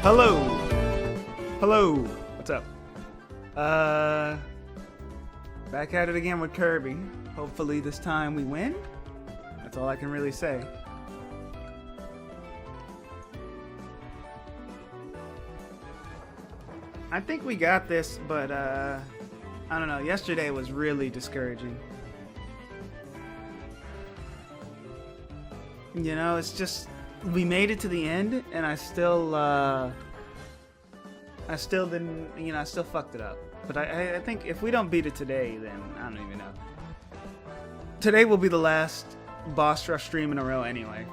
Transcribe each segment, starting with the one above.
Hello. Hello. What's up? Back at it again with Kirby. Hopefully this time we win. That's all I can really say. I think we got this, but I don't know. Yesterday was really discouraging. You know, it's just we made it to the end, and I still didn't. You know, I still fucked it up. But I think if we don't beat it today, then I don't even know. Today will be the last boss rush stream in a row anyway.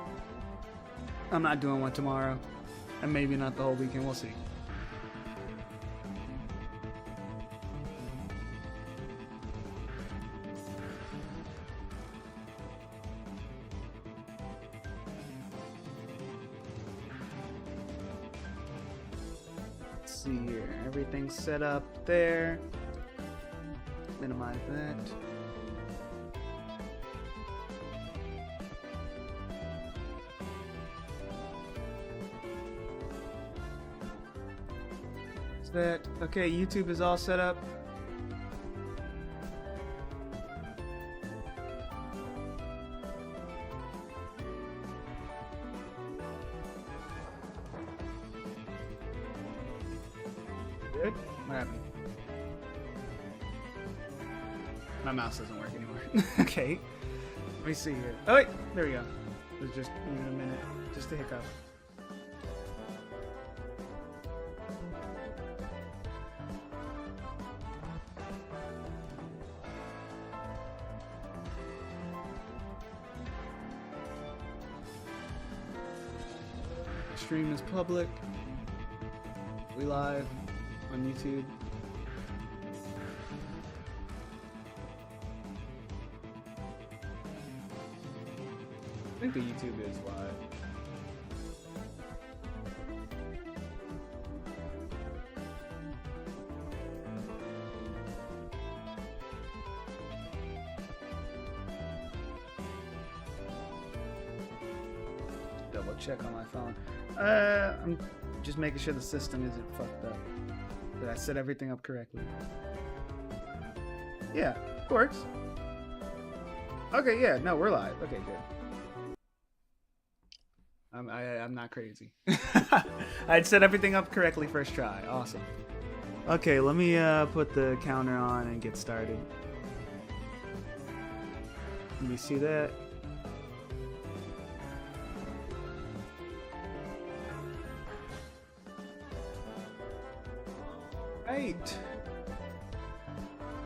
I'm not doing one tomorrow, and maybe not the whole weekend. We'll see. See here, everything's set up there. Minimize that. Is that okay? YouTube is all set up. Good? What happened? My mouse doesn't work anymore. Okay. Let me see here. Oh wait, there we go. It was just a minute. Just a hiccup. Stream is public. We live on YouTube. I think the YouTube is live. Double check on my phone. I'm just making sure the system isn't fucked up. Did I set everything up correctly? Yeah, it works. Okay, yeah, no, we're live. Okay, good. I'm not crazy. I'd set everything up correctly first try. Awesome. Okay, let me put the counter on and get started. Let me see that. Right.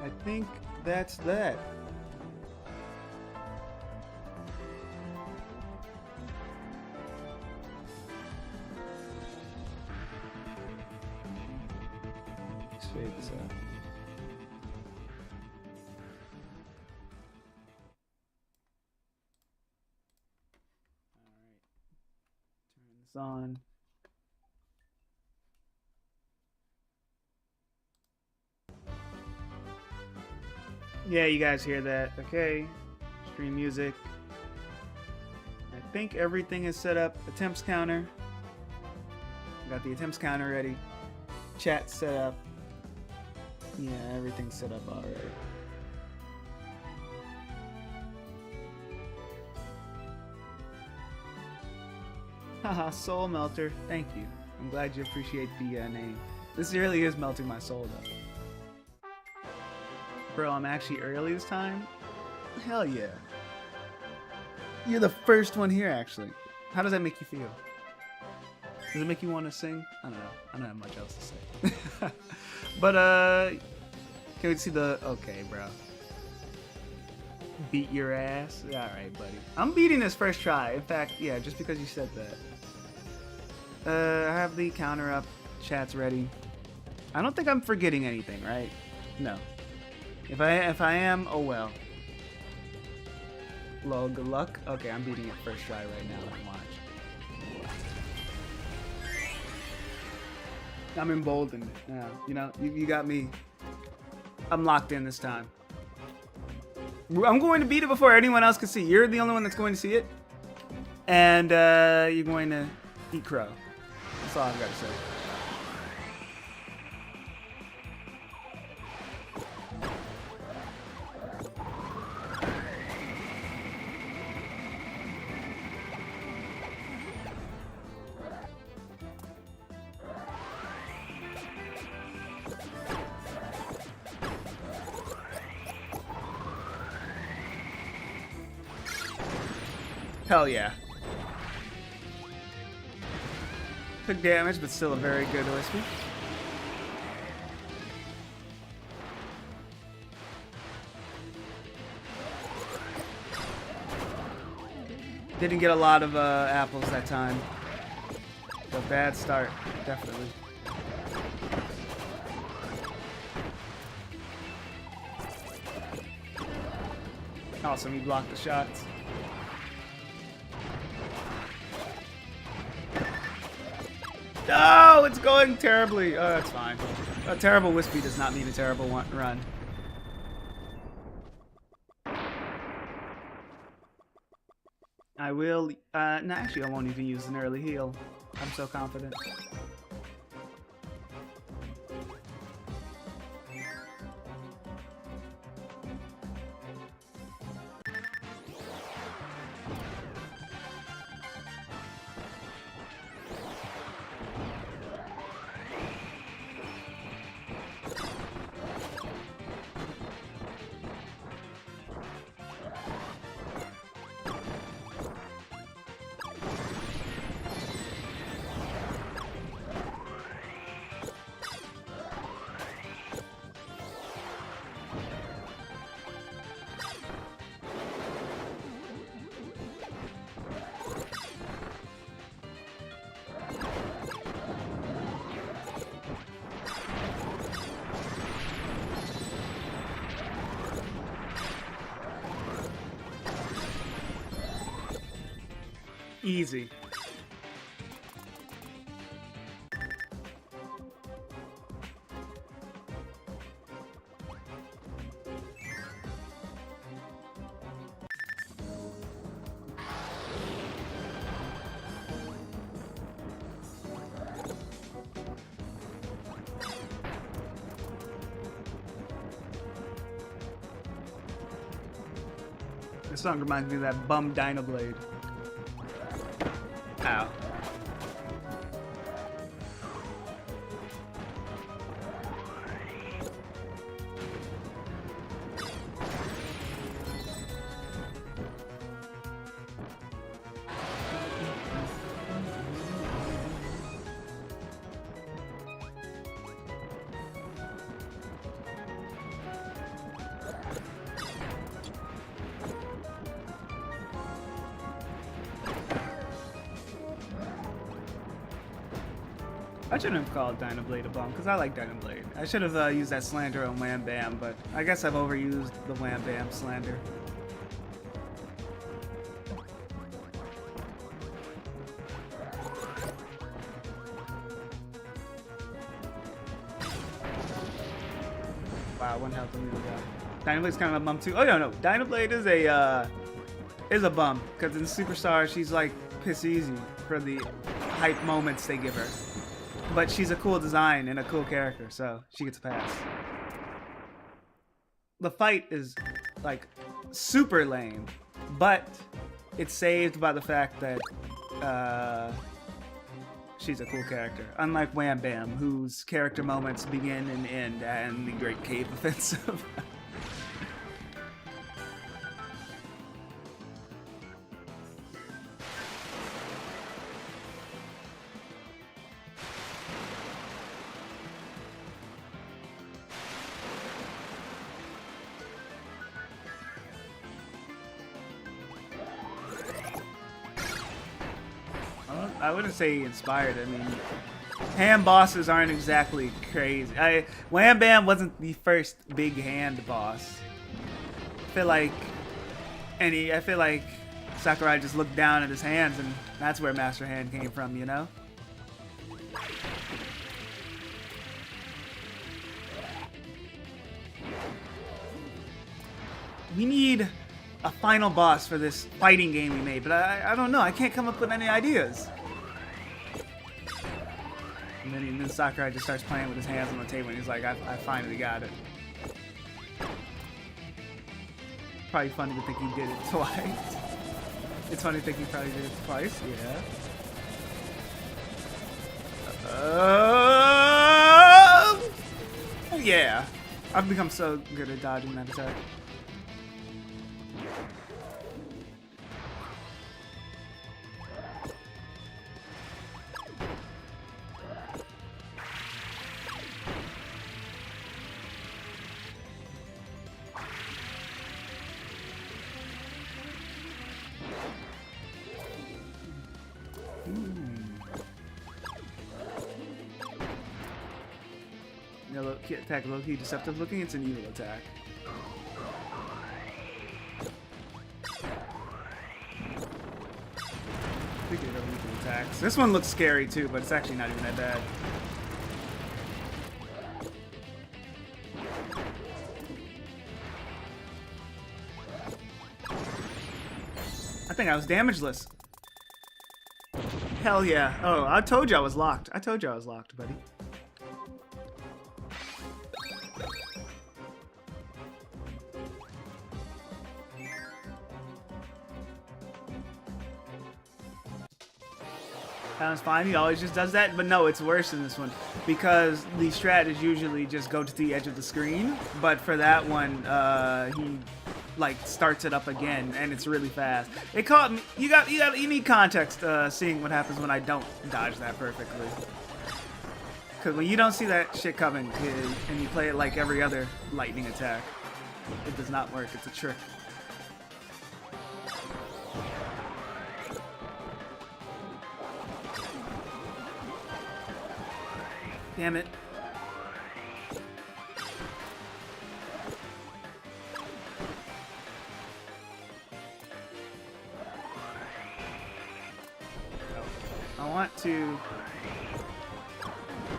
I think that's that. Let's fade this out. Alright. Turn this on. Yeah, you guys hear that. Okay. Stream music. I think everything is set up. Attempts counter. Got the attempts counter ready. Chat set up. Yeah, everything's set up already. Haha, Soul Melter. Thank you. I'm glad you appreciate the name. This really is melting my soul, though. Bro, I'm actually early this time? Hell yeah. You're the first one here, actually. How does that make you feel? Does it make you want to sing? I don't know. I don't have much else to say. But, can we see the... Okay, bro. Beat your ass? Alright, buddy. I'm beating this first try. In fact, yeah, just because you said that. I have the counter up. Chat's ready. I don't think I'm forgetting anything, right? No. If I am, oh well. Lol, good luck. Okay, I'm beating it first try right now. Watch. I'm emboldened. Yeah, you know, you got me. I'm locked in this time. I'm going to beat it before anyone else can see. You're the only one that's going to see it. And you're going to eat crow. That's all I've got to say. Hell yeah. Took damage, but still a very good Wispy. Didn't get a lot of apples that time. A bad start, definitely. Awesome, he blocked the shots. No, it's going terribly. Oh, that's fine. A terrible Wispy does not mean a terrible run. I will, no, actually I won't even use an early heal. I'm so confident. Easy. This song reminds me of that bum Dynablade. Ow. I shouldn't have called Dynablade a bum, because I like Dynablade. I should have used that slander on Wham Bam, but I guess I've overused the Wham Bam slander. Wow, one health only we got. Dynablade's kind of a bum too. Oh no, Dynablade is a bum, because in Superstar she's like piss easy for the hype moments they give her. But she's a cool design and a cool character, so she gets a pass. The fight is, like, super lame, but it's saved by the fact that she's a cool character. Unlike Wham Bam, whose character moments begin and end in the Great Cave Offensive. I wouldn't say inspired. I mean, hand bosses aren't exactly crazy. Wham Bam wasn't the first big hand boss. I feel like Sakurai just looked down at his hands, and that's where Master Hand came from, you know? We need a final boss for this fighting game we made, but I don't know. I can't come up with any ideas. And then Sakurai just starts playing with his hands on the table, and he's like, I finally got it. Probably funny to think he did it twice. It's funny to think he probably did it twice, yeah. Yeah. I've become so good at dodging that attack. attack low-key deceptive looking. It's an evil attack. Speaking of evil attacks, this one looks scary too, but it's actually not even that bad. I think I was damageless. Hell yeah. Oh, I told you I was locked. I told you I was locked, buddy. That was fine. He always just does that. But no, it's worse in this one. Because the strat is usually just go to the edge of the screen. But for that one, he like starts it up again, and it's really fast. It caught me. You need context seeing what happens when I don't dodge that perfectly. Because when you don't see that shit coming and you play it like every other lightning attack, it does not work. It's a trick. Damn it. I want to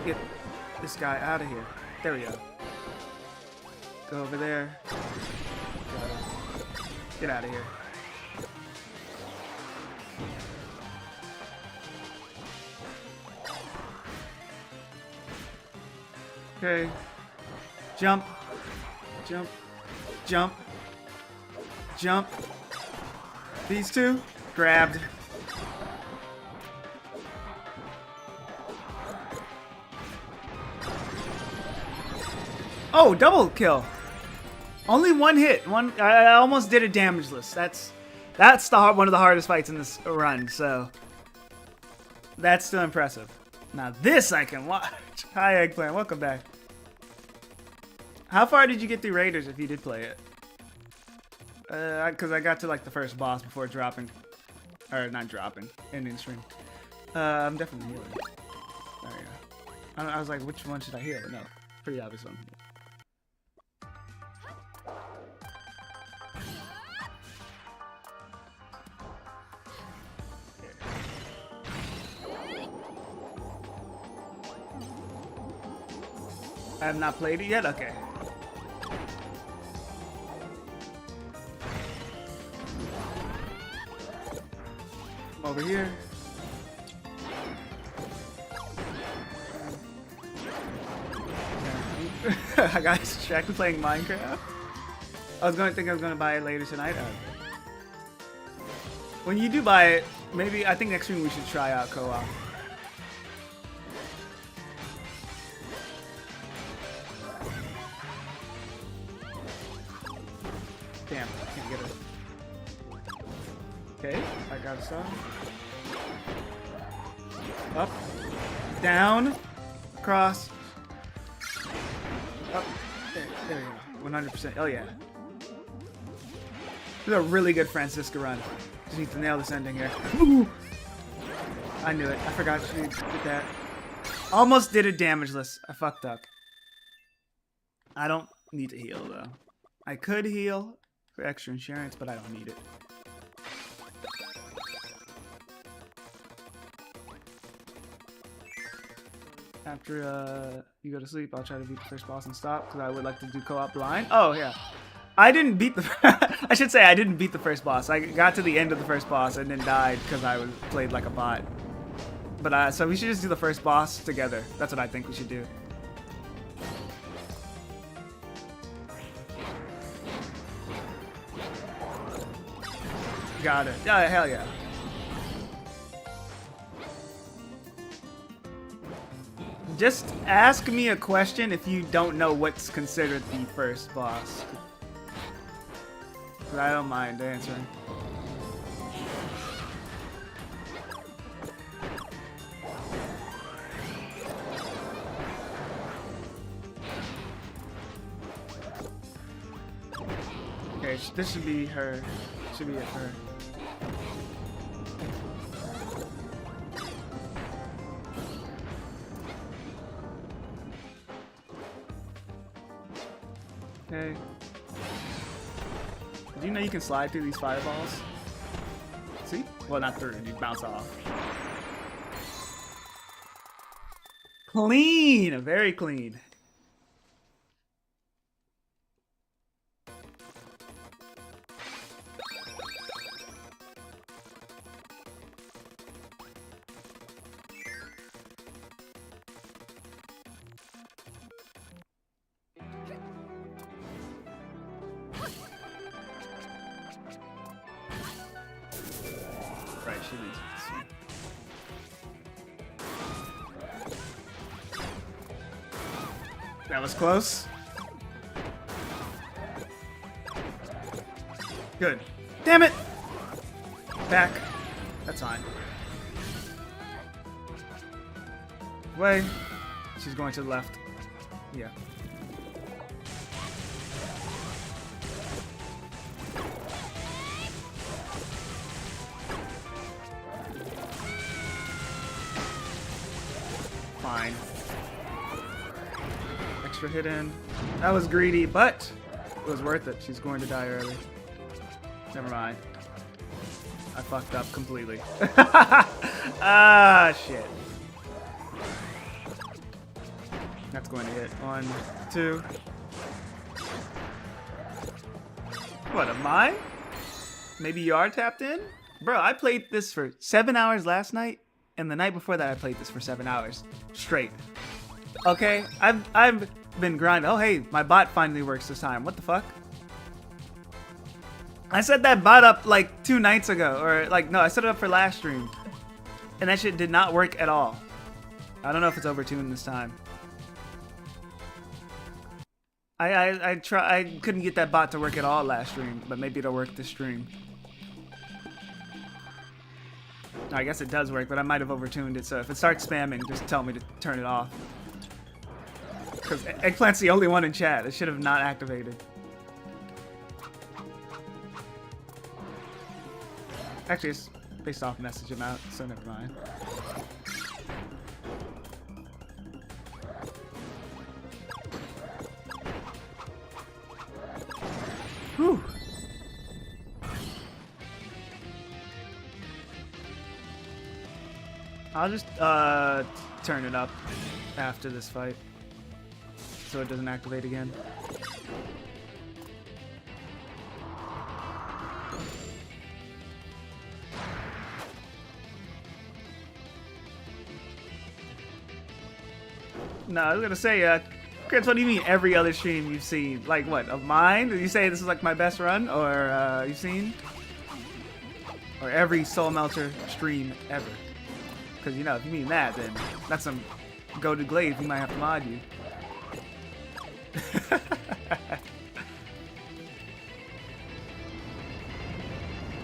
get this guy out of here. There we go. Go over there. Get out of here. Okay. Jump. Jump. Jump. Jump. These two. Grabbed. Oh, double kill. Only one hit. I almost did it damageless. That's one of the hardest fights in this run, so that's still impressive. Now this I can watch. Hi Eggplant, welcome back. How far did you get through Raiders if you did play it? Because I got to like the first boss before dropping, or not dropping, ending stream. I'm definitely healing. There you go. I was like, which one should I heal? No, pretty obvious one. I have not played it yet? Okay. Over here. I got distracted playing Minecraft. I was going to buy it later tonight. When you do buy it, maybe I think next stream we should try out co-op. Damn, I can't get it. Okay, I got some. Up, down, across, up. There you go. 100%. Oh yeah. This is a really good Francisca run. Just need to nail this ending here. Ooh. I knew it. I forgot she did that. Almost did it damageless. I fucked up. I don't need to heal though. I could heal for extra insurance, but I don't need it. After you go to sleep, I'll try to beat the first boss and stop, because I would like to do co-op blind. Oh, yeah. I didn't beat the... I should say I didn't beat the first boss. I got to the end of the first boss and then died because I played like a bot. But, so we should just do the first boss together. That's what I think we should do. Got it. Yeah, hell yeah. Just ask me a question if you don't know what's considered the first boss. I don't mind answering. Okay, this should be her. Should be it for her. Okay. Did you know you can slide through these fireballs? See? Well, not through. You bounce off. Clean! Very clean. Right, she leads this one. That was close. Good. Damn it! Back. That's fine. Way. She's going to the left. Yeah. Fine. Extra hit in. That was greedy, but it was worth it. She's going to die early. Never mind. I fucked up completely. Ah, shit. That's going to hit. 1, 2. What, am I? Maybe you are tapped in? Bro, I played this for 7 hours last night, and the night before that I played this for 7 hours. Straight. Okay? I've been grinding. Oh, hey, my bot finally works this time. What the fuck? I set that bot up like 2 nights ago, or like, no, I set it up for last stream. And that shit did not work at all. I don't know if it's overtuned this time. I couldn't get that bot to work at all last stream, but maybe it'll work this stream. I guess it does work, but I might have overtuned it, so if it starts spamming, just tell me to turn it off. Because Eggplant's the only one in chat. It should have not activated. Actually, it's based off message him out, so never mind. Whew. I'll just turn it up after this fight so it doesn't activate again. No, I was gonna say, Chris, what do you mean every other stream you've seen? Like what, of mine? Did you say this is like my best run, or you've seen? Or every Soul Melter stream ever? Because, you know, if you mean that, then that's some goated glaive. We might have to mod you.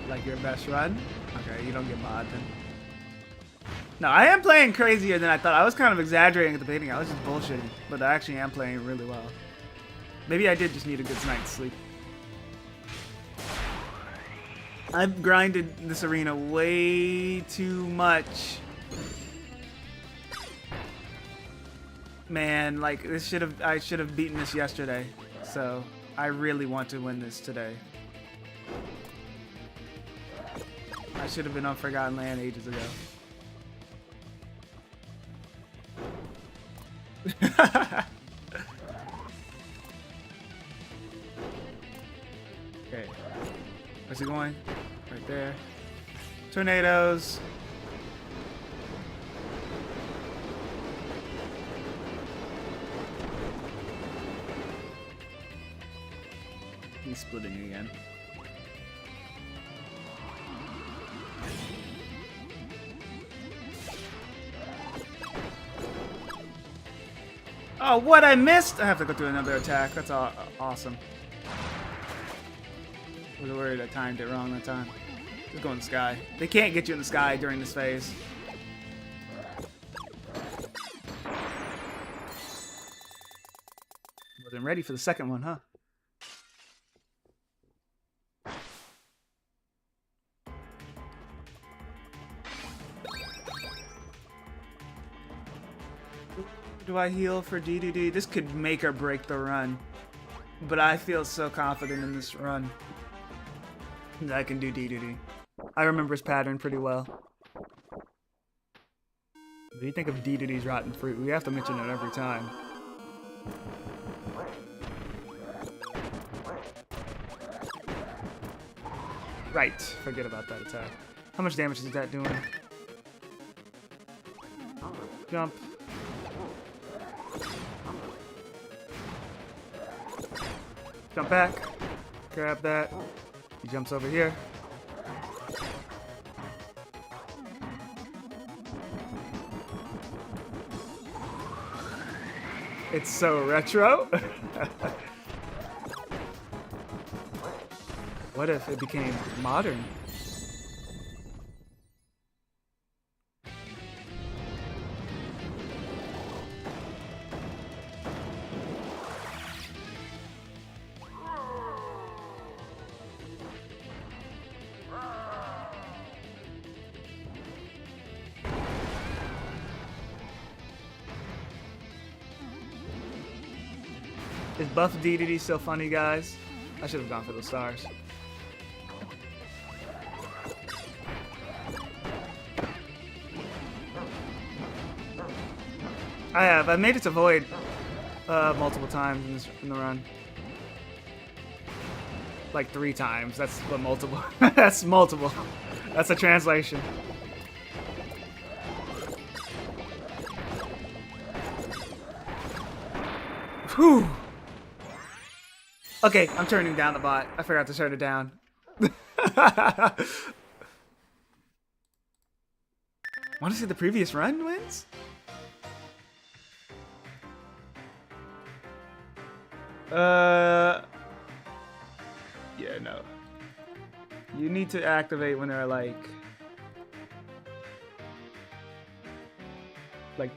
Like your best run? Okay, you don't get mod then. No, I am playing crazier than I thought. I was kind of exaggerating at the beginning. I was just bullshitting. But I actually am playing really well. Maybe I did just need a good night's sleep. I've grinded this arena way too much. Man, like I should have beaten this yesterday. So I really want to win this today. I should have been on Forgotten Land ages ago. Okay. Where's he going? Right there. Tornadoes. He's splitting again. Oh, what I missed! I have to go through another attack. That's awesome. I was worried I timed it wrong that time. Just go in the sky. They can't get you in the sky during this phase. Wasn't ready for the second one, huh? Do I heal for DDD? This could make or break the run. But I feel so confident in this run that I can do D. I remember his pattern pretty well. What do you think of Dedede's rotten fruit? We have to mention it every time. Right, forget about that attack. How much damage is that doing? Jump. Jump back. Grab that. He jumps over here. It's so retro. What if it became modern? Is Buff Dedede still funny, guys? I should have gone for the stars. I have. I made it to Void multiple times in the run. Like 3 times. That's what multiple. That's multiple. That's a translation. Whew. Okay, I'm turning down the bot. I forgot to turn it down. Want to see the previous run wins? Yeah, no. You need to activate when they're like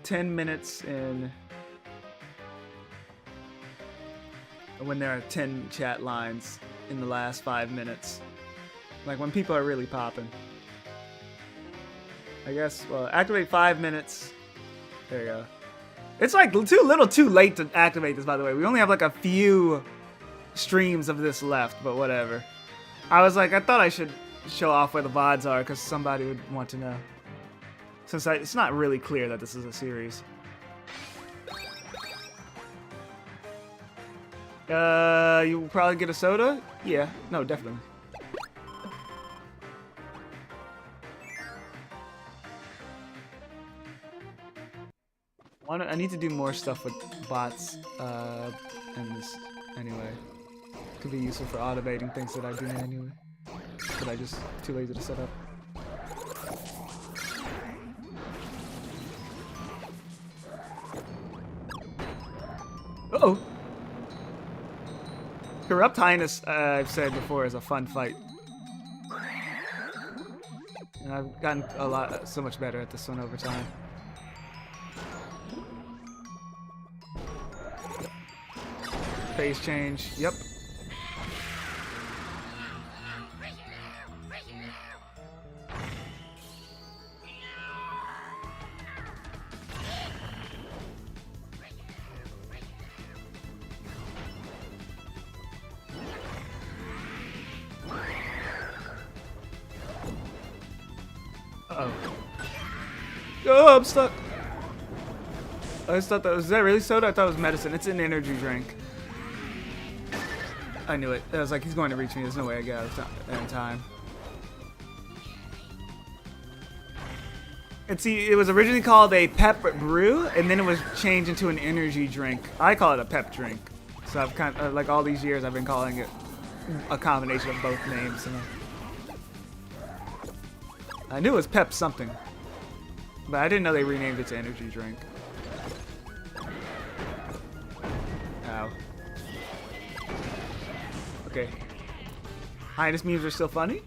10 minutes in. When there are 10 chat lines in the last 5 minutes. Like when people are really popping. I guess, well, activate 5 minutes. There you go. It's like too late to activate this, by the way. We only have like a few streams of this left, but whatever. I was like, I thought I should show off where the VODs are because somebody would want to know. Since it's not really clear that this is a series. You'll probably get a soda? Yeah, no, definitely. I need to do more stuff with bots, and this, anyway. Could be useful for automating things that I do manually. But I just, too lazy to set up. Uh-oh! Corrupt Highness, I've said before, is a fun fight. And I've gotten so much better at this one over time. Phase change, yep. Uh-oh. Oh, I'm stuck. I just thought was that really soda? I thought it was medicine. It's an energy drink. I knew it. I was like, he's going to reach me. There's no way I get out in time. And see, it was originally called a pep brew, and then it was changed into an energy drink. I call it a pep drink. So I've kind of, like all these years, I've been calling it a combination of both names. I knew it was pep something, but I didn't know they renamed it to energy drink. Ow. Okay. Highness memes are still funny?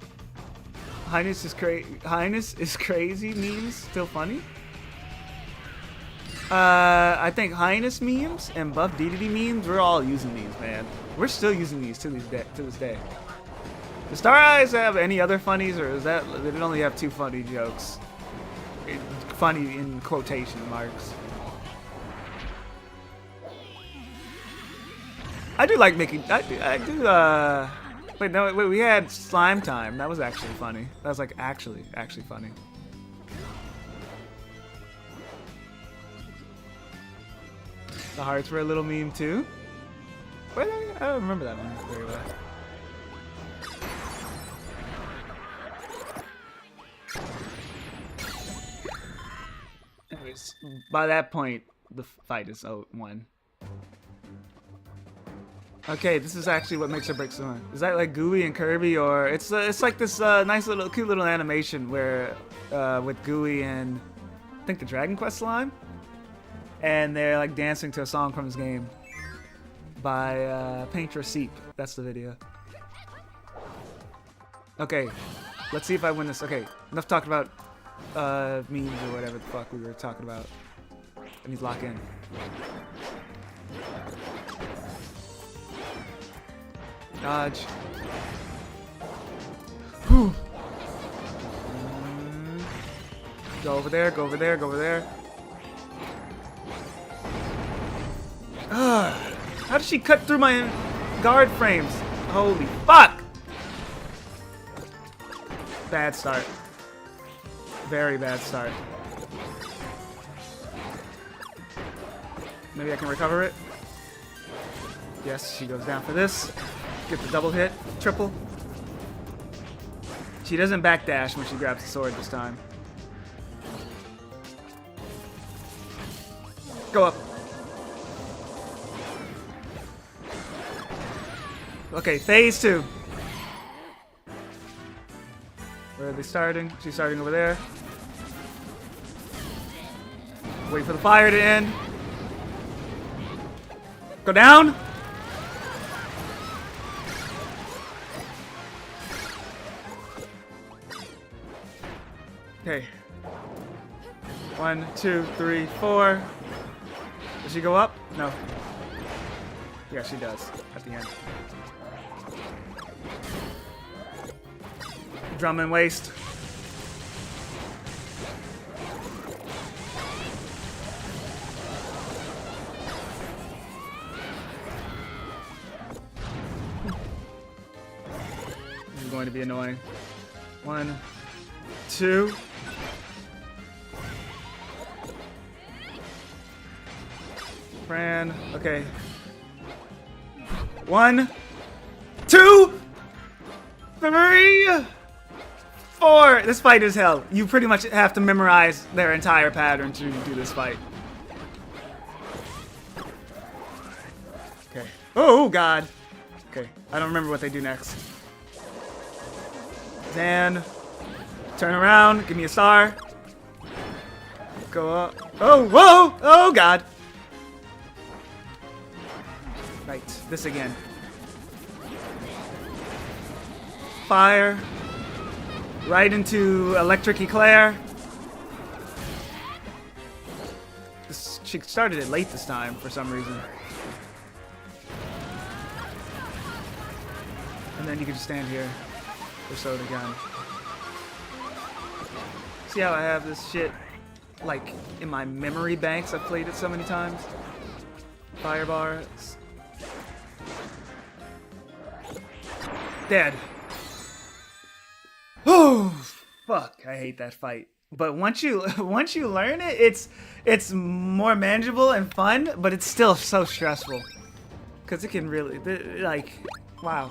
Highness is crazy memes still funny? I think Highness memes and Buff Dedede memes, we're all using these, man. We're still using these to this day. Does Star Eyes have any other funnies, or is that they only have 2 funny jokes? Funny in quotation marks. I do like making. I do. Wait, no, wait. We had slime time. That was actually funny. That was like actually funny. The hearts were a little meme too. Wait, I don't remember that one very well. Anyways, by that point, the fight is won. Okay, this is actually what makes or breaks the one. Is that like Gooey and Kirby, or it's like this nice little, cute little animation where with Gooey and I think the Dragon Quest slime, and they're like dancing to a song from this game by Paint Your Seep. That's the video. Okay, let's see if I win this. Okay, enough talking about memes or whatever the fuck we were talking about. I need to lock in. Dodge. Whew. Go over there, go over there, go over there. How did she cut through my guard frames? Holy fuck! Bad start. Very bad start. Maybe I can recover it. Yes, she goes down for this. Get the double hit, triple. She doesn't backdash when she grabs the sword this time. Go up. Okay, phase 2. Where are they starting? She's starting over there. Wait for the fire to end. Go down. Okay. 1, 2, 3, 4. Does she go up? No. Yeah, she does at the end. Drum and waste. This is going to be annoying. 1, 2. Fran. Okay. 1, 2, 3, 4. This fight is hell. You pretty much have to memorize their entire pattern to do this fight. Okay. Oh, God. Okay. I don't remember what they do next. Zan. Turn around. Give me a star. Go up. Oh, whoa. Oh, God. Right. This again. Fire. Right into Electric Eclair. She started it late this time for some reason. And then you can just stand here for soda gun. See how I have this shit like in my memory banks? I've played it so many times. Fire bars. Dead. Oh fuck! I hate that fight. But once you learn it, it's more manageable and fun. But it's still so stressful because it can really like wow.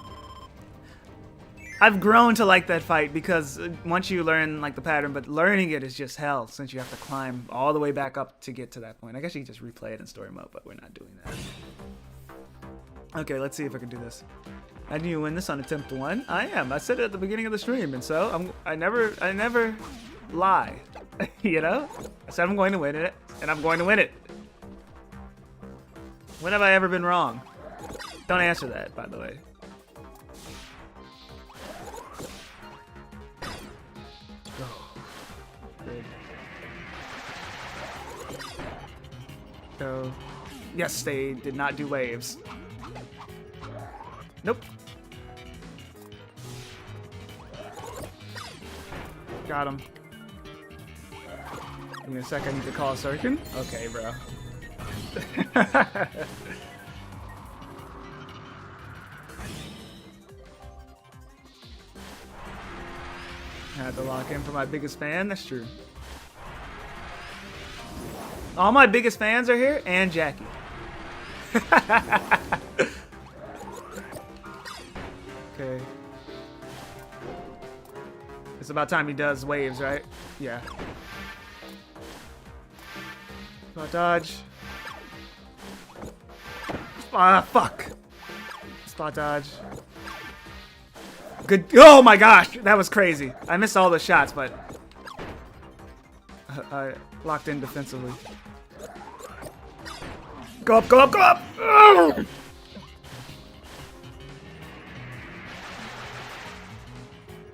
I've grown to like that fight because once you learn like the pattern, but learning it is just hell since you have to climb all the way back up to get to that point. I guess you can just replay it in story mode, but we're not doing that. Okay, let's see if I can do this. I knew you win this on attempt 1. I am. I said it at the beginning of the stream, and so I never lie. You know? I said I'm going to win it, and I'm going to win it. When have I ever been wrong? Don't answer that, by the way. Good. So, yes, they did not do waves. Nope. Got him. Give me a sec, I need to call a Sirkin. Okay, bro. I had to lock in for my biggest fan. That's true. All my biggest fans are here, and Jackie. Okay. It's about time he does waves, right? Yeah. Spot dodge. Ah, fuck. Spot dodge. Good. Oh my gosh, that was crazy. I missed all the shots, but I locked in defensively. Go up, go up, go up! Oh!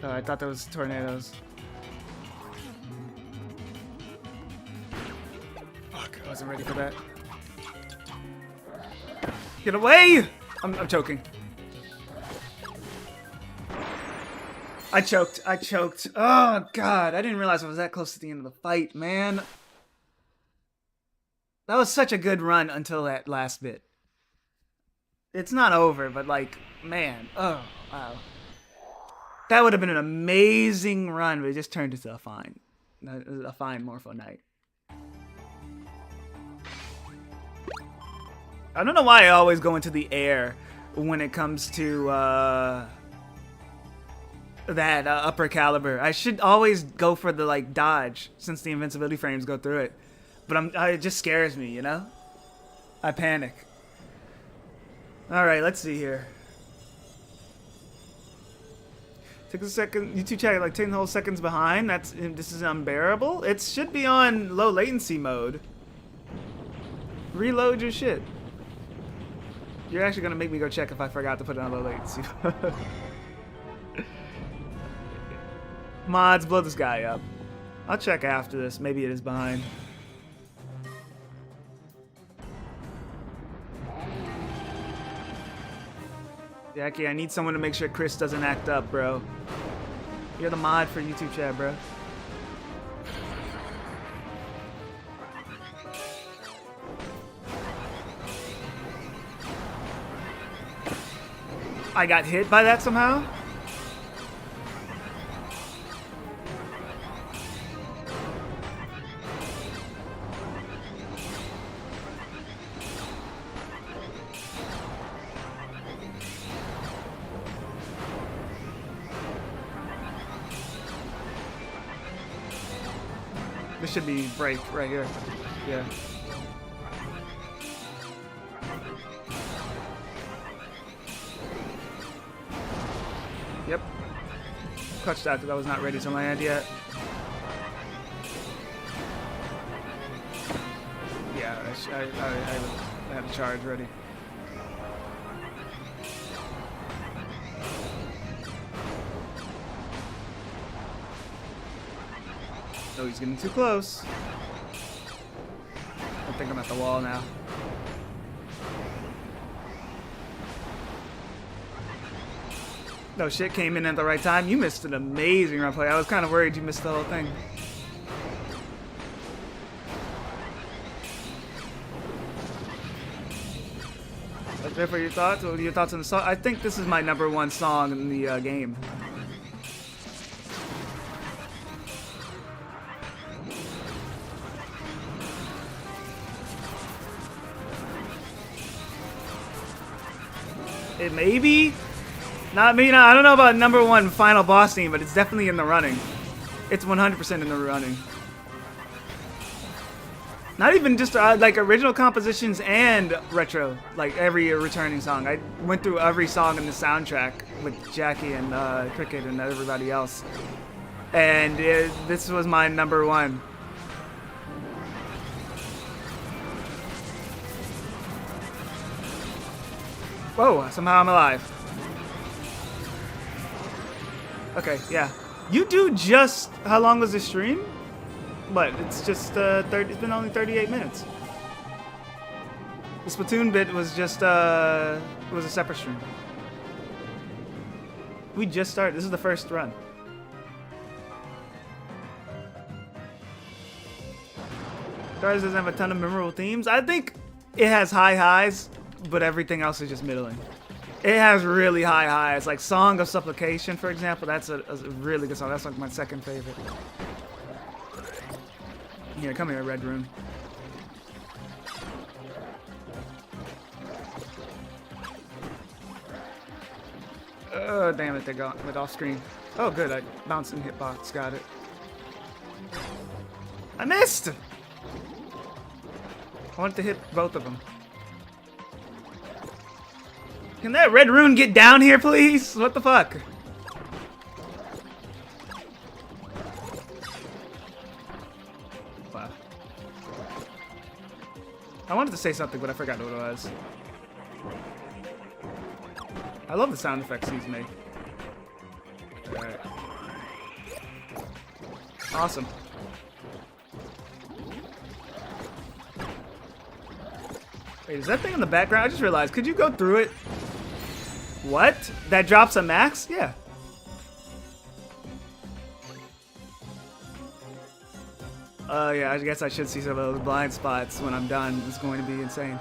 Oh, I thought that was tornadoes. Fuck, I wasn't ready for that. Get away! I'm choking. I choked. I choked. Oh, God. I didn't realize I was that close to the end of the fight, man. That was such a good run until that last bit. It's not over, but like, man. Oh, wow. That would have been an amazing run, but it just turned into a fine Morpho night. I don't know why I always go into the air when it comes to that upper caliber. I should always go for the like dodge since the invincibility frames go through it. But it just scares me, you know? I panic. All right, let's see here. Take a second. YouTube chat like 10 whole seconds behind. This is unbearable. It should be on low latency mode. Reload your shit. You're actually gonna make me go check if I forgot to put it on low latency. Mods, blow this guy up. I'll check after this. Maybe it is behind. Jackie, I need someone to make sure Chris doesn't act up, bro. You're the mod for YouTube chat, bro. I got hit by that somehow? This should be break right here. Yeah. Yep. Clutched that because I was not ready to land yet. Yeah, I had a charge ready. Oh, he's getting too close. I think I'm at the wall now. No shit, came in at the right time. You missed an amazing run play. I was kind of worried you missed the whole thing. That's it for your thoughts? What are your thoughts on the song? I think this is my #1 song in the game. It may be. I don't know about #1 final boss theme, but it's definitely in the running. It's 100% in the running. Not even just like original compositions and retro, like every returning song. I went through every song in the soundtrack with Jackie and Cricket and everybody else. And this was my #1. Whoa, somehow I'm alive. Okay, yeah. You do just... How long was the stream? But it's just 30. It's been only 38 minutes. The Splatoon bit was just it was a separate stream. We just started. This is the first run. Stars doesn't have a ton of memorable themes. I think it has high highs, but everything else is just middling. It has really high highs, like Song of Supplication, for example. That's a really good song. That's like my second favorite. Here, come here, Red Rune. Oh, damn it, they went off screen. Oh, good, I bounced and hitbox, got it. I missed! I wanted to hit both of them. Can that Red Rune get down here, please? What the fuck? Wow. I wanted to say something, but I forgot what it was. I love the sound effects these make. Alright. Awesome. Wait, is that thing in the background? I just realized. Could you go through it? What? That drops a max? Yeah. Yeah, I guess I should see some of those blind spots when I'm done. It's going to be insane.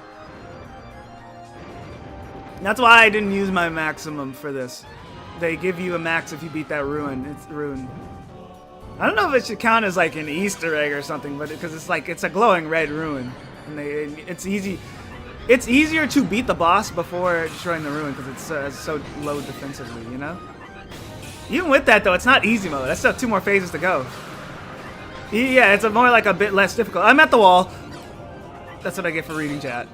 That's why I didn't use my maximum for this. They give you a max if you beat that ruin. It's ruin. I don't know if it should count as like an Easter egg or something, but because it's a glowing red ruin, and it's easy. It's easier to beat the boss before destroying the ruin because it's so low defensively, you know? Even with that, though, it's not easy mode. That's still 2 more phases to go. Yeah, it's more like a bit less difficult. I'm at the wall. That's what I get for reading chat.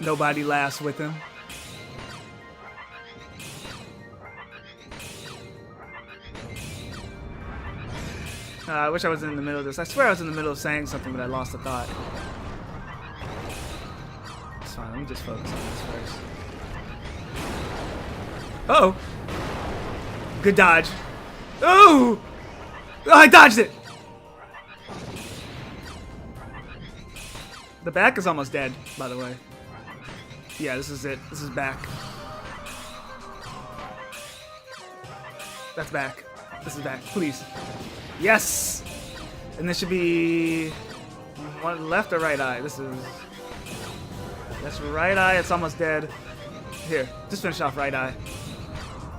Nobody laughs with him. I wish I was in the middle of this. I swear I was in the middle of saying something, but I lost the thought. It's fine. Let me just focus on this first. Uh-oh. Good dodge. Oh! I dodged it! The back is almost dead, by the way. Yeah, this is it. This is back. That's back. This is back. Please. Yes! And this should be one left or right eye. That's right eye. It's almost dead. Here, just finish off right eye.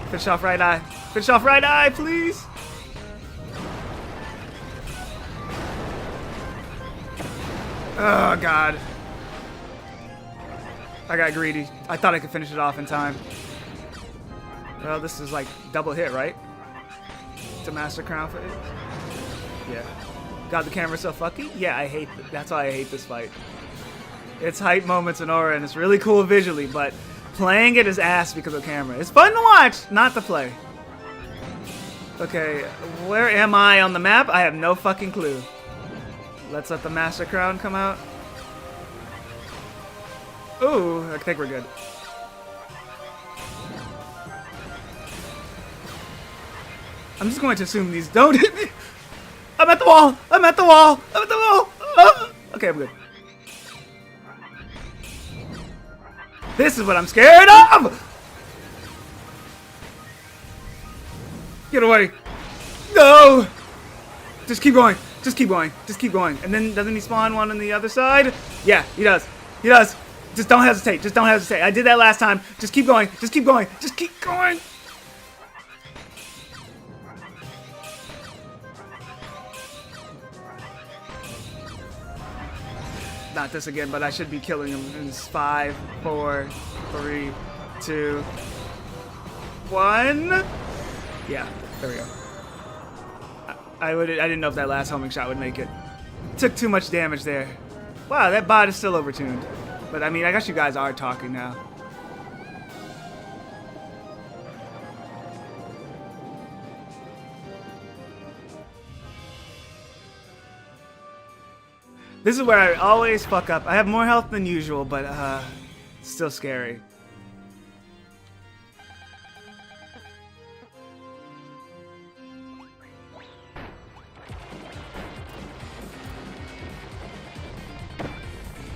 Finish off right eye. Finish off right eye, please. Oh God. I got greedy. I thought I could finish it off in time. Well, this is like double hit, right? To Master Crown for it. Yeah. God, the camera's so fucky? Yeah, I hate that's why I hate this fight. It's hype moments in aura, and it's really cool visually, but playing it is ass because of the camera. It's fun to watch, not to play. Okay, where am I on the map? I have no fucking clue. Let's let the Master Crown come out. Ooh, I think we're good. I'm just going to assume these don't hit me. I'm at the wall! I'm at the wall! I'm at the wall! Ah! Okay, I'm good. This is what I'm scared of! Get away! No! Just keep going. Just keep going. Just keep going. And then doesn't he spawn one on the other side? Yeah, he does. He does. Just don't hesitate. Just don't hesitate. I did that last time. Just keep going. Just keep going. Just keep going. Not this again, but I should be killing him in 5, 4, 3, 2, 1. Yeah, there we go. I didn't know if that last homing shot would make it. Took too much damage there. Wow, that bot is still overtuned. But I mean, I guess you guys are talking now. This is where I always fuck up. I have more health than usual, but still scary.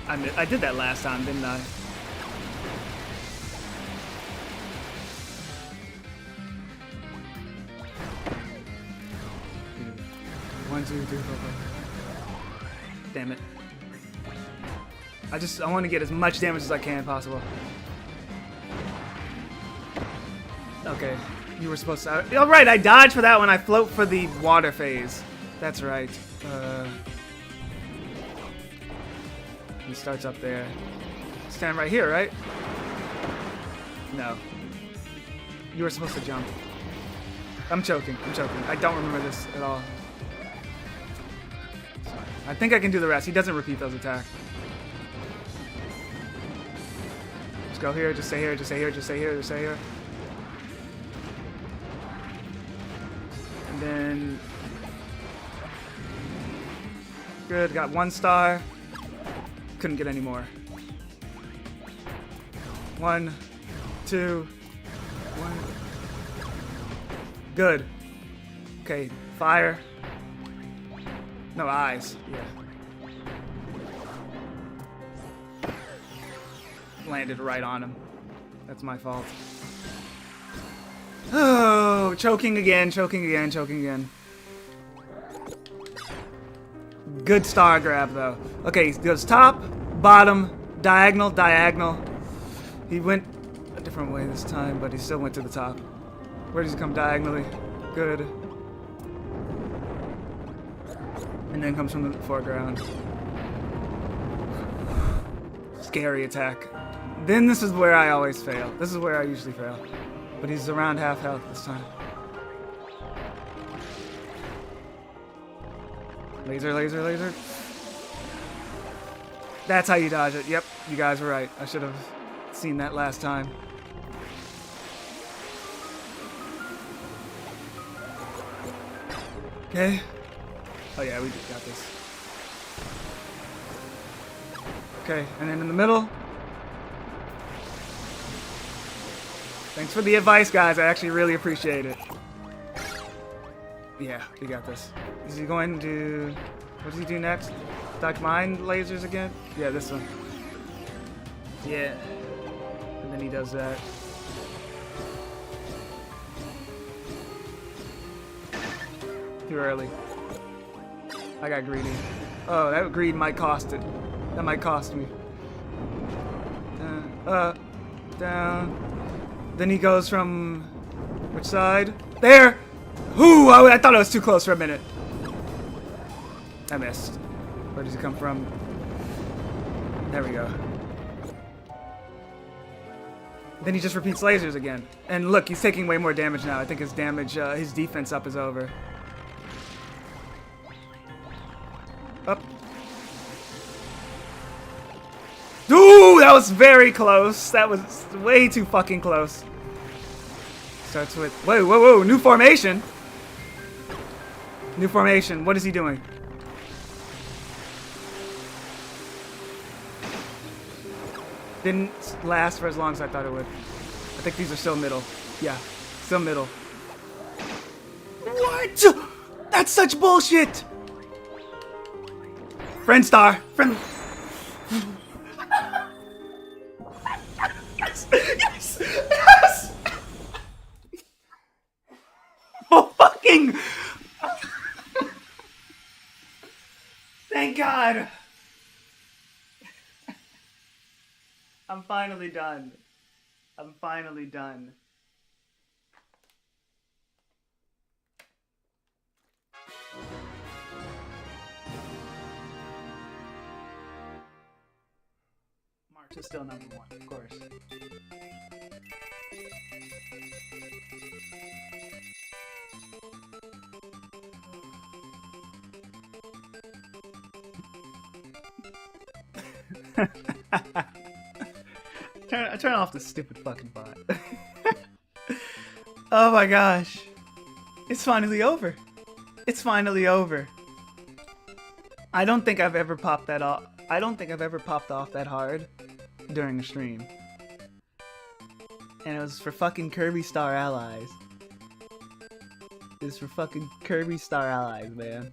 I did that last time, didn't I? One, two, three, four, five. Damn it. I want to get as much damage as I can possible. Okay, you were supposed to. Oh, right, I dodged for that one. I float for the water phase. That's right. He starts up there. Stand right here, right? No. You were supposed to jump. I'm choking. I don't remember this at all. I think I can do the rest. He doesn't repeat those attacks. Just go here, just stay here, just stay here, just stay here, just stay here. And then... Good, got 1 star. Couldn't get any more. 1, 2, 1. Good. Okay, fire. No, eyes. Yeah. Landed right on him. That's my fault. Oh, choking again. Good star grab, though. Okay, he goes top, bottom, diagonal. He went a different way this time, but he still went to the top. Where does he come diagonally? Good. And then comes from the foreground. Scary attack. Then this is where I always fail. This is where I usually fail. But he's around half health this time. Laser. That's how you dodge it. Yep, you guys were right. I should have seen that last time. Okay. Oh yeah, we got this. Okay, and then in the middle. Thanks for the advice, guys. I actually really appreciate it. Yeah, we got this. Is he going to... What does he do next? Dodge mind lasers again? Yeah, this one. Yeah. And then he does that. Too early. I got greedy. Oh, that greed might cost it. That might cost me. Down. Then he goes from... Which side? There! Ooh, I thought I was too close for a minute. I missed. Where does he come from? There we go. Then he just repeats lasers again. And look, he's taking way more damage now. I think his damage, his defense up is over. Up. Ooh, that was very close. That was way too fucking close. Starts with... Whoa. New formation. New formation. What is he doing? Didn't last for as long as I thought it would. I think these are still middle. Yeah, still middle. What? That's such bullshit! Friend star. Friend... Yes! Oh, fucking... Thank God! I'm finally done. March is still number 1, of course. Turn off this stupid fucking bot. Oh my gosh. It's finally over. I don't think I've ever popped that off. I don't think I've ever popped off that hard during a stream. And it was for fucking Kirby Star Allies. It was for fucking Kirby Star Allies, man.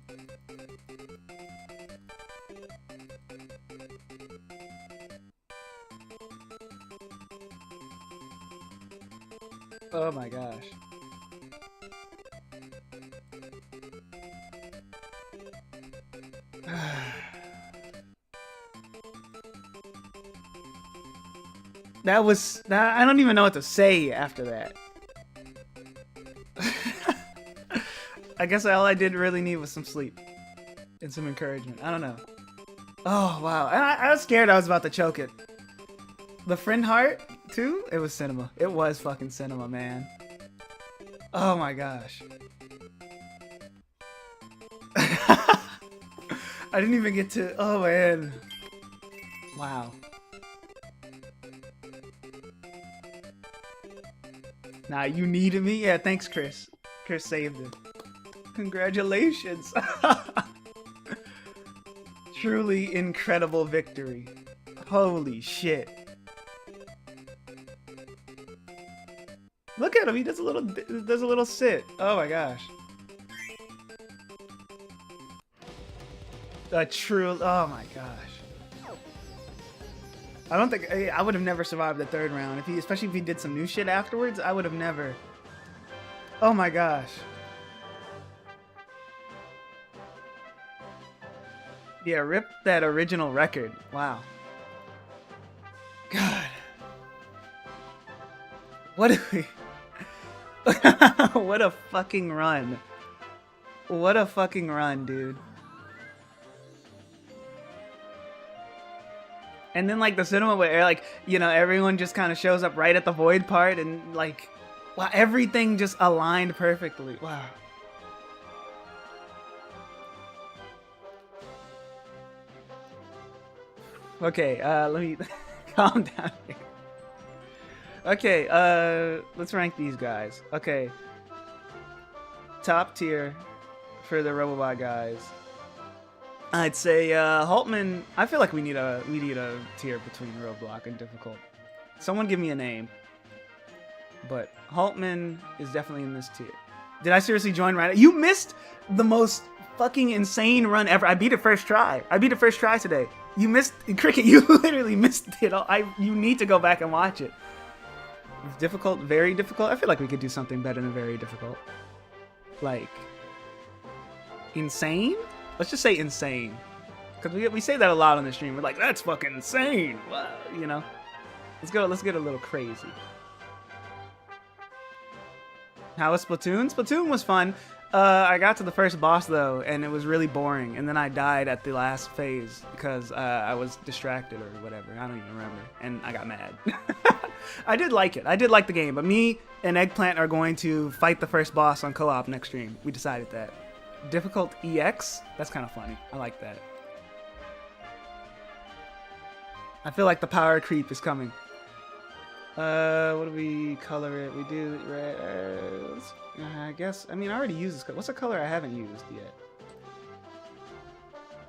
Oh my gosh. That was... I don't even know what to say after that. I guess all I did really need was some sleep. And some encouragement. I don't know. Oh, wow. I was scared I was about to choke it. The friend heart, too? It was cinema. It was fucking cinema, man. Oh my gosh. I didn't even get to... Oh, man. Wow. Nah, you needed me? Yeah, thanks, Chris. Chris saved it. Congratulations. Truly incredible victory. Holy shit. Look at him, he does a little sit. Oh my gosh. A true, oh my gosh. I don't think, I would have never survived the third round. Especially if he did some new shit afterwards, I would have never. Oh my gosh. Yeah, rip that original record. Wow. God. What do we... What a fucking run. What a fucking run, dude. And then, like, the cinema where, like, you know, everyone just kind of shows up right at the void part and, like, wow, everything just aligned perfectly. Wow. Okay, let me calm down here. Okay, let's rank these guys. Okay. Top tier for the Robobot guys. I'd say Haltman. I feel like we need a tier between Roadblock and difficult. Someone give me a name. But Haltman is definitely in this tier. Did I seriously join right? You missed the most fucking insane run ever. I beat it first try. I beat it first try today. You missed Cricket. You literally missed it. You need to go back and watch it. It's difficult, very difficult. I feel like we could do something better than very difficult. Like insane? Let's just say insane. Because we say that a lot on the stream. We're like, that's fucking insane. Wow, you know? Let's get a little crazy. How was Splatoon? Splatoon was fun. I got to the first boss though, and it was really boring. And then I died at the last phase because I was distracted or whatever. I don't even remember. And I got mad. I did like it. I did like the game. But me and Eggplant are going to fight the first boss on co-op next stream. We decided that. Difficult EX? That's kind of funny. I like that. I feel like the power creep is coming. What do we color it? We do red. I guess. I mean, I already used this color. What's a color I haven't used yet?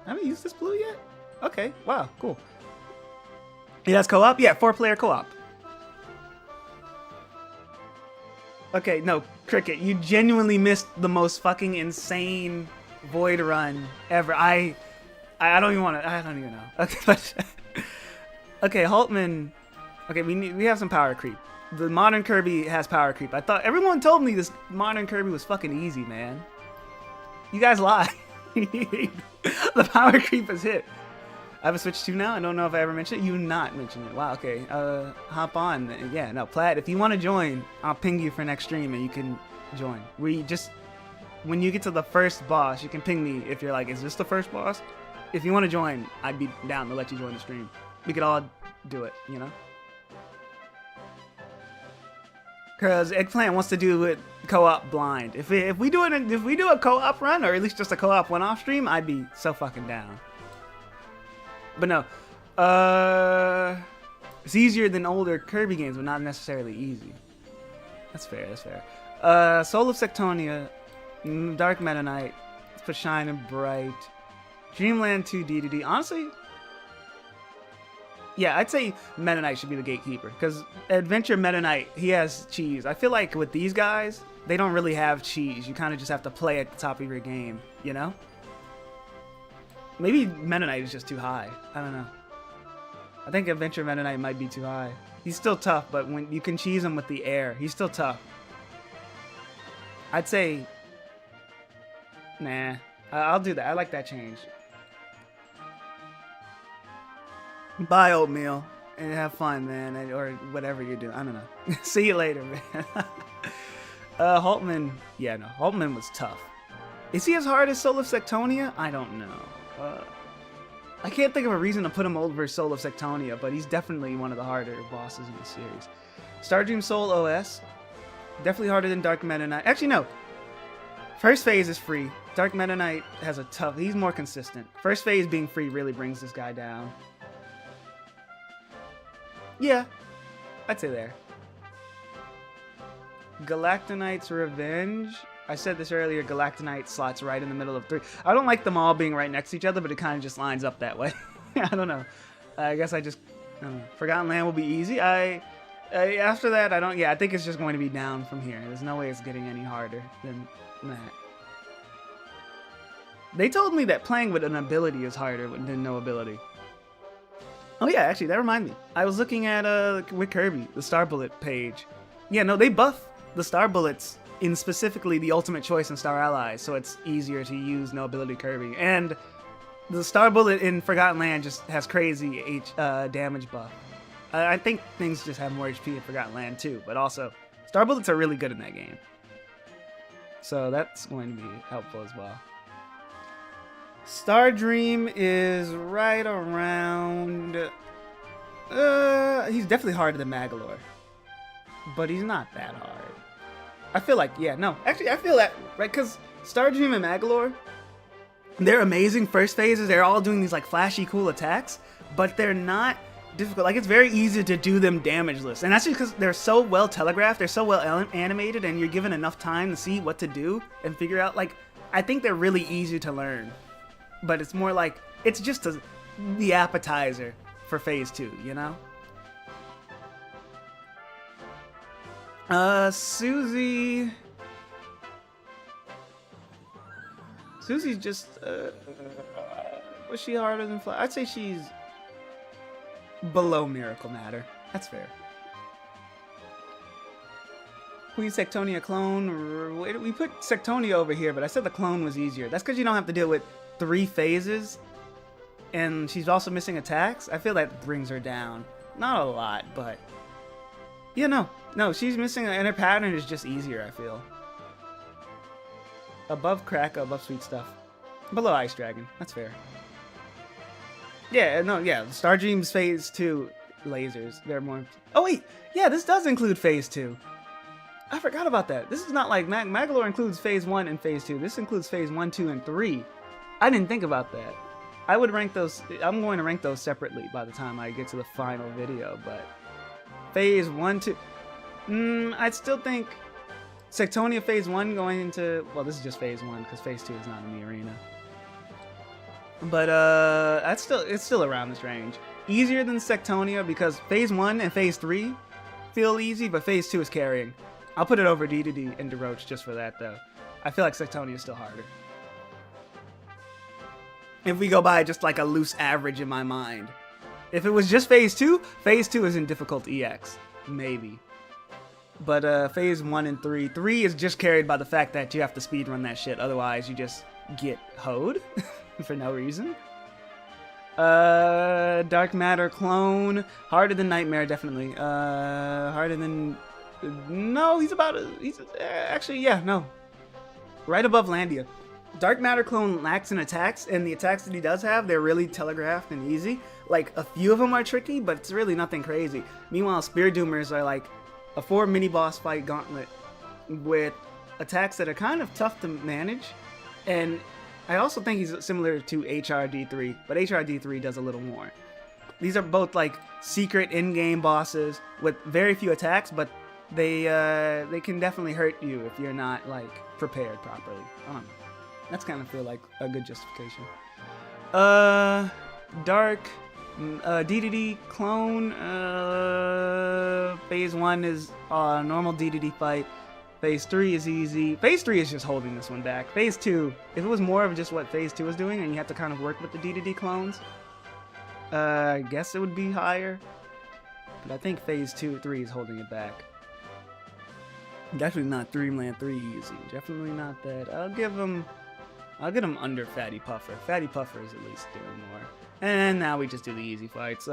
I haven't used this blue yet? Okay. Wow. Cool. Yeah, that's co-op? Yeah, 4-player co-op. Okay, no, Cricket, you genuinely missed the most fucking insane void run ever. I don't even want to. I don't even know. Okay, but okay, Haltman. Okay, we have some power creep. The modern Kirby has power creep. I thought everyone told me this modern Kirby was fucking easy, man. You guys lie. The power creep is hit. I have a Switch 2 now. I don't know if I ever mentioned it. You not mentioned it. Wow, okay. Hop on. Yeah, no, Plaid, if you want to join, I'll ping you for next stream and you can join. When you get to the first boss, you can ping me if you're like, is this the first boss? If you want to join, I'd be down to let you join the stream. We could all do it, you know? Because Eggplant wants to do it co-op blind. If we do a co-op run, or at least just a co-op one-off stream, I'd be so fucking down. But no, it's easier than older Kirby games, but not necessarily easy. That's fair, that's fair. Soul of Sectonia, Dark Meta Knight, let's put Shine and Bright, Dreamland 2 DDD. Honestly, yeah, I'd say Meta Knight should be the gatekeeper, because Adventure Meta Knight, he has cheese. I feel like with these guys, they don't really have cheese. You kind of just have to play at the top of your game, you know? Maybe Meta Knight is just too high. I don't know. I think Adventure Meta Knight might be too high. He's still tough, but when you can cheese him with the air, he's still tough. I'd say, nah, I'll do that. I like that change. Bye, oatmeal. and have fun, man, or whatever you're doing. I don't know. See you later, man. Haltman, yeah, no, Haltman was tough. Is he as hard as Soul of Sectonia? I don't know. I can't think of a reason to put him over Soul of Sectonia, but he's definitely one of the harder bosses in the series. Stardream Soul OS, definitely harder than Dark Meta Knight. Actually, no. First phase is free. Dark Meta Knight has a tough... He's more consistent. First phase being free really brings this guy down. Yeah, I'd say there. Galactonite's Revenge. I said this earlier, Galactonite slots right in the middle of 3. I don't like them all being right next to each other, but it kind of just lines up that way. I don't know. I guess I don't know. Forgotten Land will be easy. After that, I don't... Yeah, I think it's just going to be down from here. There's no way it's getting any harder than that. They told me that playing with an ability is harder than no ability. Oh yeah, actually, that reminded me. I was looking at, with Kirby, the Star Bullet page. Yeah, no, they buff the Star Bullets in specifically the Ultimate Choice and Star Allies, so it's easier to use no ability Kirby. And the Star Bullet in Forgotten Land just has crazy damage buff. I think things just have more HP in Forgotten Land too, but also Star Bullets are really good in that game. So that's going to be helpful as well. Star Dream is right around... he's definitely harder than Magolor. But he's not that hard. I feel like, yeah, no. Actually, I feel that, right? Because Star Dream and Magolor, they're amazing first phases. They're all doing these, like, flashy, cool attacks. But they're not difficult. Like, it's very easy to do them damageless. And that's just because they're so well telegraphed. They're so well animated. And you're given enough time to see what to do and figure out, like... I think they're really easy to learn. But it's more like, it's just the appetizer for phase 2, you know? Susie's just, was she harder than Fly? I'd say she's below Miracle Matter. That's fair. Queen Sectonia clone. We put Sectonia over here, but I said the clone was easier. That's because you don't have to deal with 3 phases, and she's also missing attacks. I feel that brings her down. Not a lot, but... Yeah, no, she's missing, and her pattern is just easier, I feel. Above Crack, above Sweet Stuff. Below Ice Dragon, that's fair. Yeah, no, yeah, Star Dream's Phase 2 lasers, they're more... Oh wait, yeah, this does include Phase 2. I forgot about that. This is not like Magolor includes Phase 1 and Phase 2. This includes Phase 1, 2, and 3. I didn't think about that. I would rank those... I'm going to rank those separately by the time I get to the final video, but... Phase 1, 2... I'd still think... Sectonia Phase 1 going into... Well, this is just Phase 1, because Phase 2 is not in the arena. But, it's still around this range. Easier than Sectonia, because Phase 1 and Phase 3 feel easy, but Phase 2 is carrying. I'll put it over DDD and DeRoach just for that, though. I feel like Sectonia is still harder. If we go by just like a loose average in my mind. If it was just Phase 2 is in difficult EX. Maybe. But Phase 1 and 3. 3 is just carried by the fact that you have to speedrun that shit. Otherwise, you just get hoed for no reason. Dark Matter clone. Harder than Nightmare, definitely. Harder than... No, he's actually, yeah, no. Right above Landia. Dark Matter clone lacks in attacks, and the attacks that he does have, they're really telegraphed and easy. Like, a few of them are tricky, but it's really nothing crazy. Meanwhile, Spear Doomers are like a 4 mini-boss fight gauntlet with attacks that are kind of tough to manage. And I also think he's similar to HRD3, but HRD3 does a little more. These are both like secret in-game bosses with very few attacks, but they can definitely hurt you if you're not like prepared properly. I don't know. That's kind of feel like a good justification. Dark DDD clone. Phase 1 is a normal DDD fight. Phase 3 is easy. Phase 3 is just holding this one back. Phase 2, if it was more of just what Phase 2 was doing and you have to kind of work with the DDD clones, I guess it would be higher. But I think Phase 3 is holding it back. Definitely not Dreamland 3 easy. Definitely not that. I'll get him under Fatty Puffer. Fatty Puffer is at least doing more. And now we just do the easy fights.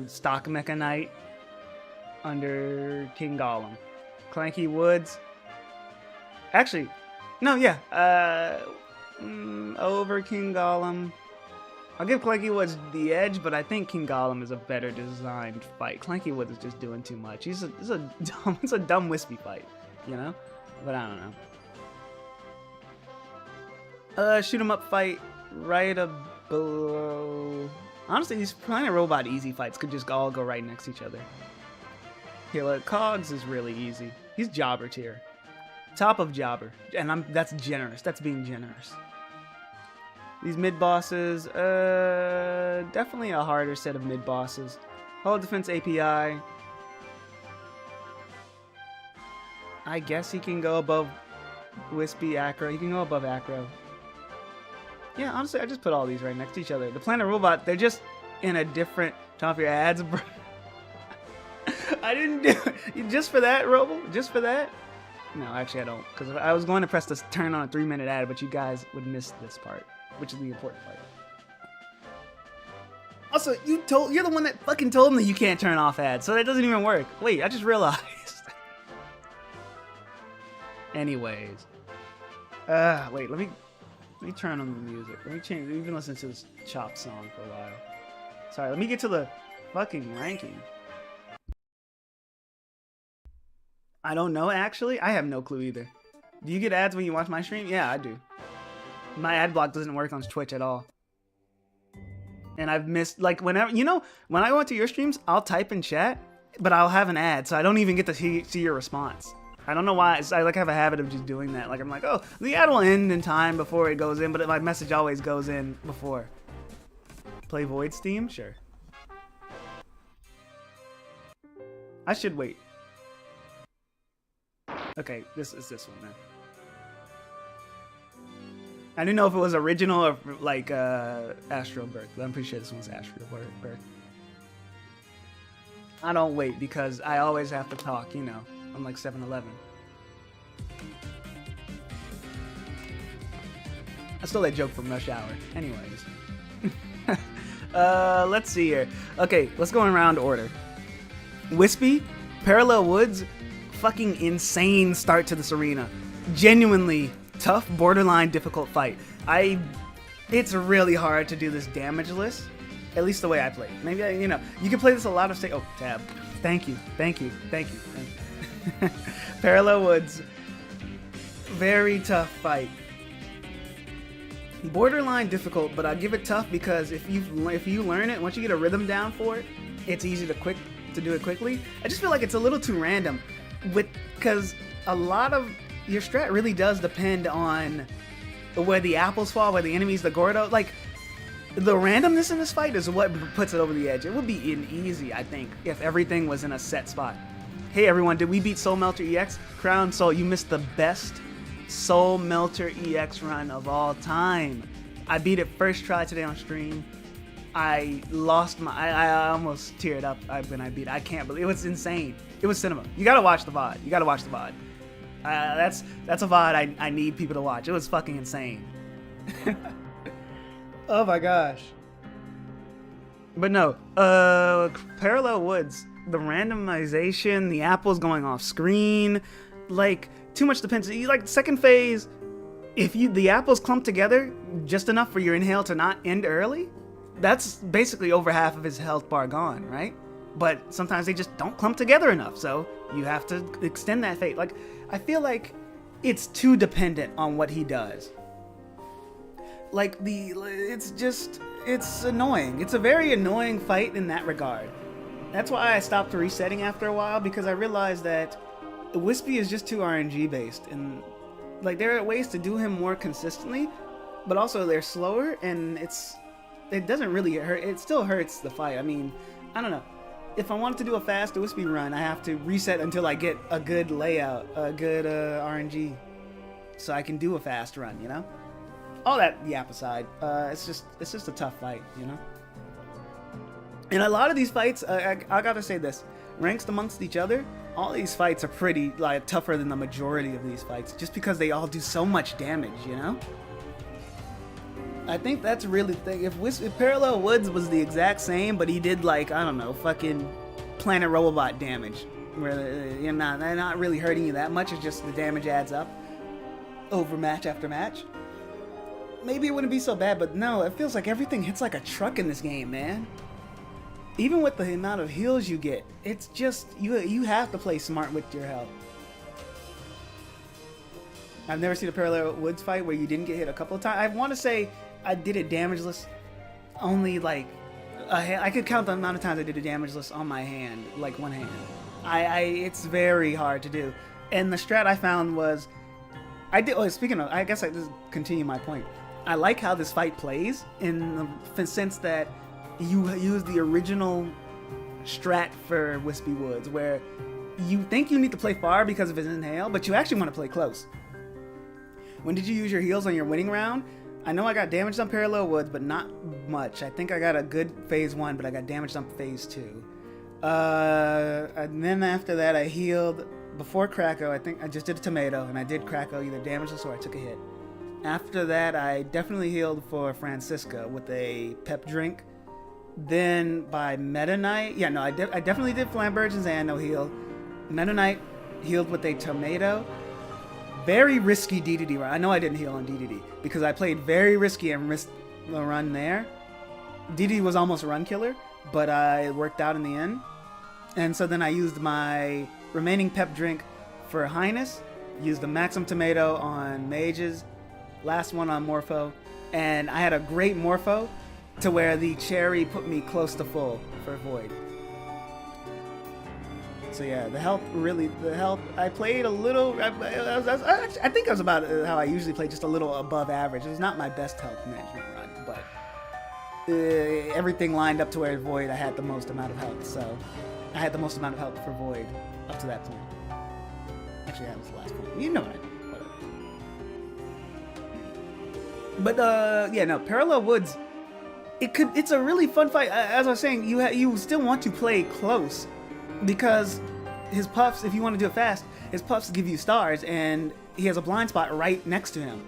Stock Mecha Knight under King Gollum. Clanky Woods. Actually, no, yeah. Over King Gollum. I'll give Clanky Woods the edge, but I think King Gollum is a better designed fight. Clanky Woods is just doing too much. It's a dumb wispy fight, you know? But I don't know. Shoot 'em up fight right below. Honestly, these Planet Robot easy fights could just all go right next to each other. Here, look, Cogs is really easy. He's Jobber tier. Top of Jobber. And that's generous. That's being generous. These mid-bosses, definitely a harder set of mid-bosses. Hull Defense API. I guess he can go above Wispy, Acro. He can go above Acro. Yeah, honestly, I just put all these right next to each other. The Planet Robot, they're just in a different... Turn off your ads, bro. I didn't do it. Just for that, Robo? Just for that? No, actually I don't. Because I was going to press this turn on a 3-minute ad, but you guys would miss this part, which is the important part. Also, you're the one that fucking told me you can't turn off ads, so that doesn't even work. Wait, I just realized. Anyways. Wait, let me turn on the music. Let me change. We've been listening to this Chop song for a while. Sorry, let me get to the fucking ranking. I don't know, actually. I have no clue either. Do you get ads when you watch my stream? Yeah, I do. My ad block doesn't work on Twitch at all. And I've missed, like, whenever, you know, when I go into your streams, I'll type in chat, but I'll have an ad, so I don't even get to see your response. I don't know why. I like have a habit of just doing that. Like, I'm like, oh, the ad will end in time before it goes in, but my message always goes in before. Play Void Steam? Sure. I should wait. Okay, this is this one then. I didn't know if it was original or like Astral Birth, but I'm pretty sure this one's Astral Birth. I don't wait because I always have to talk, you know. I'm like 7-Eleven. I stole that joke from Rush Hour. Anyways. Let's see here. Okay, let's go in round order. Wispy, Parallel Woods, fucking insane start to this arena. Genuinely tough, borderline difficult fight. It's really hard to do this damage list, at least the way I play. Maybe you know, you can play this a lot of state. Oh, tab. Thank you. Parallel Woods, very tough fight. Borderline difficult, but I give it tough because if you learn it, once you get a rhythm down for it, it's easy to do it quickly. I just feel like it's a little too random, because a lot of your strat really does depend on where the apples fall, where the enemy's the Gordo. Like, the randomness in this fight is what puts it over the edge. It would be easy, I think, if everything was in a set spot. Hey everyone, did we beat Soul Melter EX? Crown Soul, you missed the best Soul Melter EX run of all time. I beat it first try today on stream. I lost I almost teared up when I beat it. I can't believe it. Was insane. It was cinema. You gotta watch the VOD. That's a VOD I need people to watch. It was fucking insane. Oh my gosh. But no, Parallel Woods, the randomization, the apples going off screen, like too much dependency. Like second phase, if the apples clump together just enough for your inhale to not end early, that's basically over half of his health bar gone, right? But sometimes they just don't clump together enough, so you have to extend that fate. Like, I feel like it's too dependent on what he does. Like, it's annoying. It's a very annoying fight in that regard. That's why I stopped resetting after a while, because I realized that Wispy is just too RNG based, and like there are ways to do him more consistently, but also they're slower, and it doesn't really hurt. It still hurts the fight. I mean, I don't know. If I wanted to do a fast Wispy run, I have to reset until I get a good layout, a good RNG, so I can do a fast run, you know? All that yap aside, it's just a tough fight, you know? And a lot of these fights, I gotta say this, ranked amongst each other, all these fights are pretty, like, tougher than the majority of these fights, just because they all do so much damage, you know? I think that's really the thing. If Parallel Woods was the exact same, but he did like, I don't know, fucking Planet Robobot damage, where they're not really hurting you that much. It's just the damage adds up over match after match. Maybe it wouldn't be so bad, but no, it feels like everything hits like a truck in this game, man. Even with the amount of heals you get, it's just you have to play smart with your health. I've never seen a Parallel Woods fight where you didn't get hit a couple of times. I want to say I did it damageless only like I could count the amount of times I did it damageless on my hand, like one hand. It's very hard to do. And the strat I found was speaking of, I guess I just continue my point. I like how this fight plays in the sense that you use the original strat for Wispy Woods, where you think you need to play far because of his inhale, but you actually want to play close. When did you use your heals on your winning round? I know I got damaged on Parallel Woods, but not much. I think I got a good phase 1, but I got damaged on phase 2. And then after that, I healed before Krakow. I think I just did a tomato, and I did Krakow either damageless or I took a hit. After that, I definitely healed for Francisca with a pep drink. Then by Meta Knight, I definitely did Flamberge and Zan, no heal. Meta Knight healed with a tomato. Very risky DDD run. I know I didn't heal on DDD because I played very risky and risked the run there. DDD was almost a run killer, but it worked out in the end. And so then I used my remaining pep drink for Highness, used the Maxim Tomato on Mages, last one on Morpho, and I had a great Morpho to where the cherry put me close to full for Void. So yeah, the health, I played a little, I think I was about how I usually play, just a little above average. It was not my best health management run, but everything lined up to where Void, I had the most amount of health. So I had the most amount of health for Void up to that point. Actually, that was the last point. You know what I mean. But Parallel Woods, it's a really fun fight. As I was saying, you still want to play close, because his puffs, if you want to do it fast, his puffs give you stars, and he has a blind spot right next to him.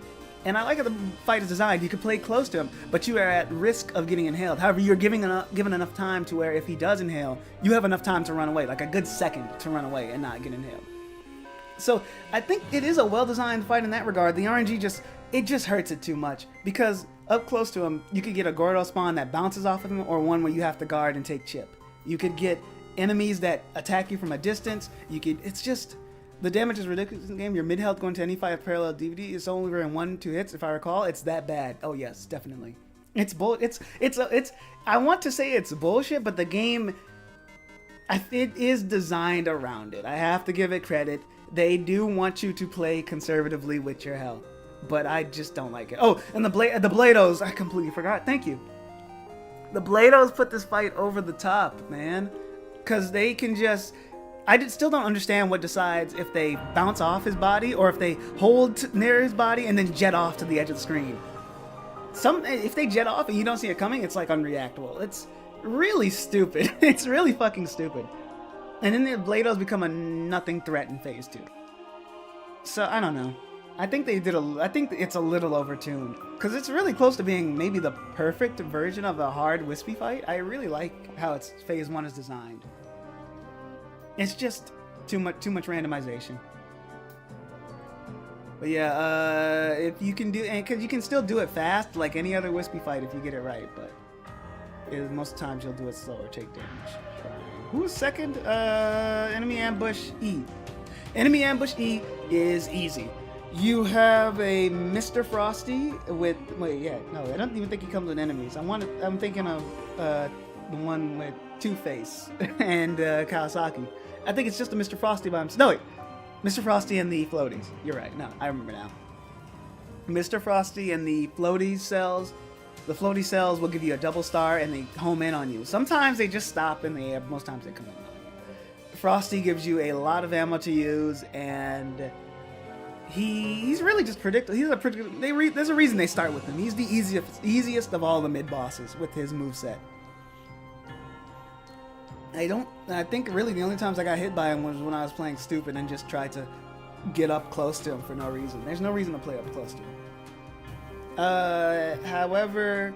And I like how the fight is designed. You can play close to him, but you are at risk of getting inhaled. However, you're given enough time to where if he does inhale, you have enough time to run away, like a good second to run away and not get inhaled. So I think it is a well-designed fight in that regard. The RNG just hurts it too much, because up close to him, you could get a Gordo spawn that bounces off of him, or one where you have to guard and take chip. You could get enemies that attack you from a distance. It's just, the damage is ridiculous in the game. Your mid health going to any fight of Parallel DVD is only in 1-2 hits, if I recall. It's that bad. Oh yes, definitely. I want to say it's bullshit, but the game, it is designed around it. I have to give it credit. They do want you to play conservatively with your health, but I just don't like it. Oh, and the Blados, I completely forgot. Thank you. The Blados put this fight over the top, man. Because they can just, still don't understand what decides if they bounce off his body or if they hold near his body and then jet off to the edge of the screen. If they jet off and you don't see it coming, it's like unreactable. It's really stupid. It's really fucking stupid. And then the Blados become a nothing threat in phase 2. So I don't know. I think it's a little overtuned, because it's really close to being maybe the perfect version of a hard Wispy fight. I really like how its phase 1 is designed. It's just too much randomization. But yeah, if you can because you can still do it fast like any other Wispy fight if you get it right, but most times you'll do it slower, take damage. Who's second? Enemy Ambush E. Enemy Ambush E is easy. You have a Mr. Frosty with, I don't even think he comes with enemies. I'm thinking of the one with Two-Face and Kawasaki. I think it's just a Mr. Frosty by himself. No, wait. Mr. Frosty and the floaties. You're right. No, I remember now. Mr. Frosty and the floaty cells. The floaty cells will give you a double star and they home in on you. Sometimes they just stop in the air. Most times they come in on you. Frosty gives you a lot of ammo to use, and he's really just predictable. There's a reason they start with him. He's the easiest of all the mid bosses with his moveset. I think really the only times I got hit by him was when I was playing stupid and just tried to get up close to him for no reason. There's no reason to play up close to him. However,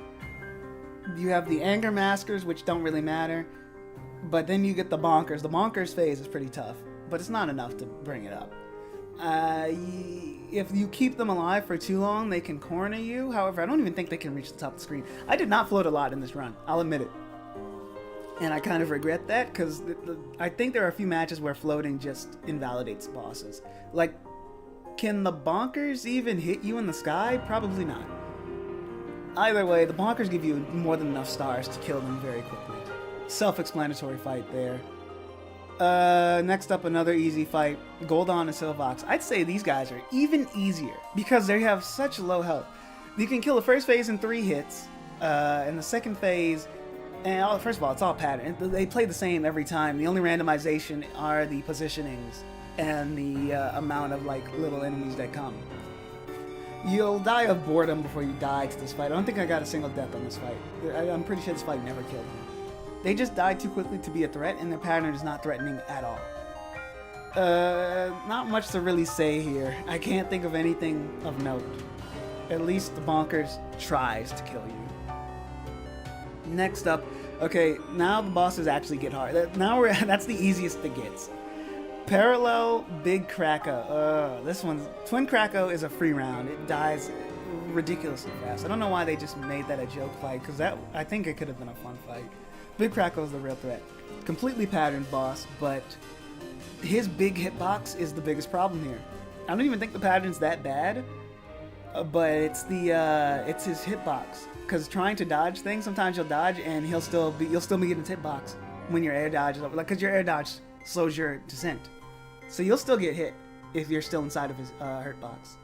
you have the anger maskers, which don't really matter. But then you get the bonkers. The bonkers phase is pretty tough, but it's not enough to bring it up. If you keep them alive for too long, they can corner you. However, I don't even think they can reach the top of the screen. I did not float a lot in this run. I'll admit it. And I kind of regret that, because I think there are a few matches where floating just invalidates bosses. Like, can the bonkers even hit you in the sky? Probably not. Either way, the bonkers give you more than enough stars to kill them very quickly. Self-explanatory fight there. Next up, another easy fight. Goldon and Silvox. I'd say these guys are even easier because they have such low health. You can kill the first phase in 3 hits, and the second phase... And first of all, it's all pattern. They play the same every time. The only randomization are the positionings and the amount of like little enemies that come. You'll die of boredom before you die to this fight. I don't think I got a single death on this fight. I'm pretty sure this fight never killed me. They just die too quickly to be a threat, and their pattern is not threatening at all. Not much to really say here. I can't think of anything of note. At least the bonkers tries to kill you. Next up, okay, now the bosses actually get hard. That's the easiest it gets. Parallel Big Kracko. This one's Twin Kracko is a free round. It dies ridiculously fast. I don't know why they just made that a joke fight, because I think it could have been a fun fight. Big Kracko is the real threat. Completely patterned boss, but his big hitbox is the biggest problem here. I don't even think the pattern's that bad, but it's his hitbox. Because trying to dodge things, sometimes you'll dodge and you'll still be in his hitbox when your air dodge is over. Like, because your air dodge slows your descent, so you'll still get hit if you're still inside of his hurt box.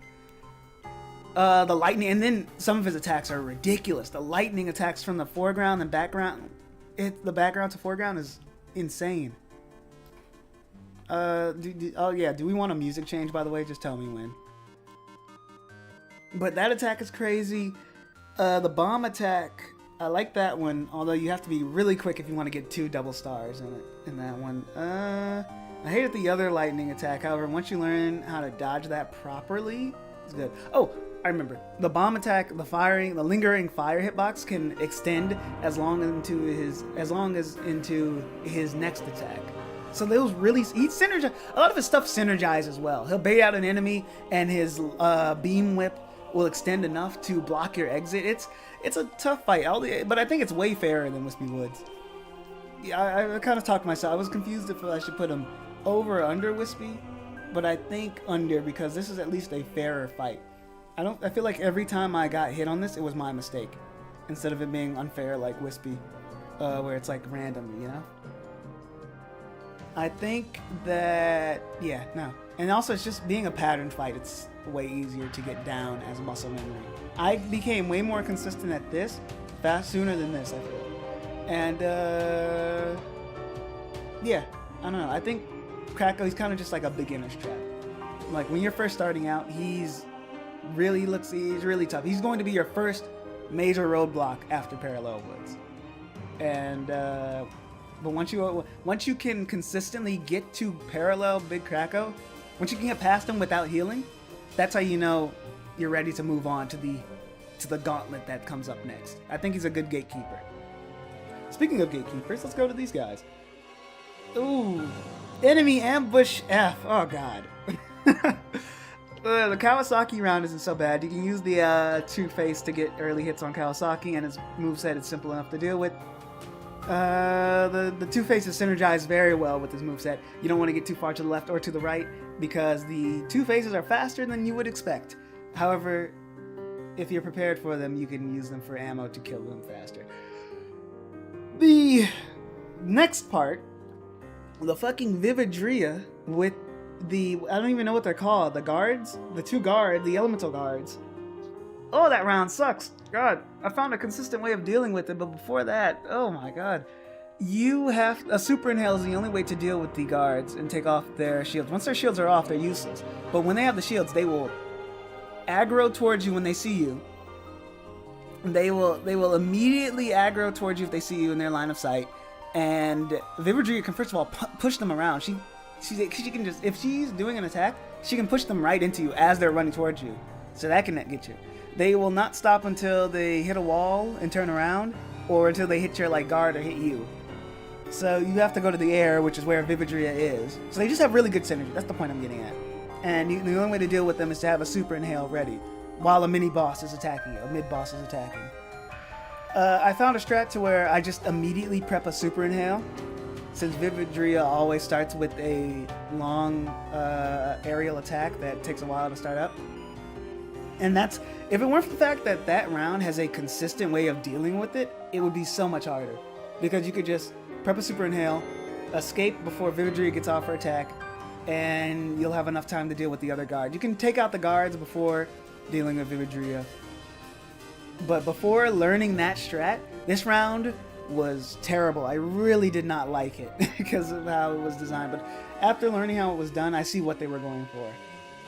The lightning, and then some of his attacks are ridiculous. The lightning attacks from the foreground and background. The background to foreground is insane. Oh yeah, do we want a music change, by the way? Just tell me when. But that attack is crazy. The bomb attack, I like that one, although you have to be really quick if you want to get 2 double stars in that one. I hated the other lightning attack, however, once you learn how to dodge that properly, it's good. Oh, I remember. The bomb attack, the lingering fire hitbox can extend as long as into his next attack. So those really, a lot of his stuff synergizes well. He'll bait out an enemy and his beam whip will extend enough to block your exit. It's a tough fight, but I think it's way fairer than Wispy Woods. Yeah, I kind of talked to myself. I was confused if I should put him over or under Wispy, but I think under, because this is at least a fairer fight. I feel like every time I got hit on this, it was my mistake, instead of it being unfair like Wispy, where it's like random, you know? I think that, yeah, no. And also, it's just being a pattern fight, it's way easier to get down as muscle memory. I became way more consistent at this sooner than this, I feel. And, yeah, I don't know. I think Kracko, he's kind of just like a beginner's trap. Like, when you're first starting out, he's really tough. He's going to be your first major roadblock after Parallel Woods. And, but once you can consistently get to Parallel Big Kracko, once you can get past him without healing, that's how you know you're ready to move on to the gauntlet that comes up next. I think he's a good gatekeeper. Speaking of gatekeepers, let's go to these guys. Ooh, enemy ambush F. Oh god. The Kawasaki round isn't so bad. You can use the Two-Face to get early hits on Kawasaki, and his moveset is simple enough to deal with. The Two-Face is synergized very well with his moveset. You don't want to get too far to the left or to the right, because the Two-Faces are faster than you would expect. However, if you're prepared for them, you can use them for ammo to kill them faster. The next part, the fucking Vividria with I don't even know what they're called, the guards? The elemental guards. Oh, that round sucks. God, I found a consistent way of dealing with it, but before that, oh my god. A super inhale is the only way to deal with the guards and take off their shields. Once their shields are off, they're useless. But when they have the shields, they will aggro towards you when they see you. They will immediately aggro towards you if they see you in their line of sight. And Vividria can first of all push them around. She can just, if she's doing an attack, she can push them right into you as they're running towards you. So that can get you. they will not stop until they hit a wall and turn around, or until they hit your like guard or hit you. So you have to go to the air, which is where Vividria is. So they just have really good synergy. That's the point I'm getting at. And the only way to deal with them is to have a super inhale ready while a mini boss is attacking you, a mid boss is attacking. I found a strat to where I just immediately prep a super inhale, since Vividria always starts with a long aerial attack that takes a while to start up. And that's, if it weren't for the fact that that round has a consistent way of dealing with it, it would be so much harder. Because you could just prep a super inhale, escape before Vividria gets off her attack, and you'll have enough time to deal with the other guard. You can take out the guards before dealing with Vividria. But before learning that strat, this round was terrible. I really did not like it because of how it was designed. But after learning how it was done, I see what they were going for.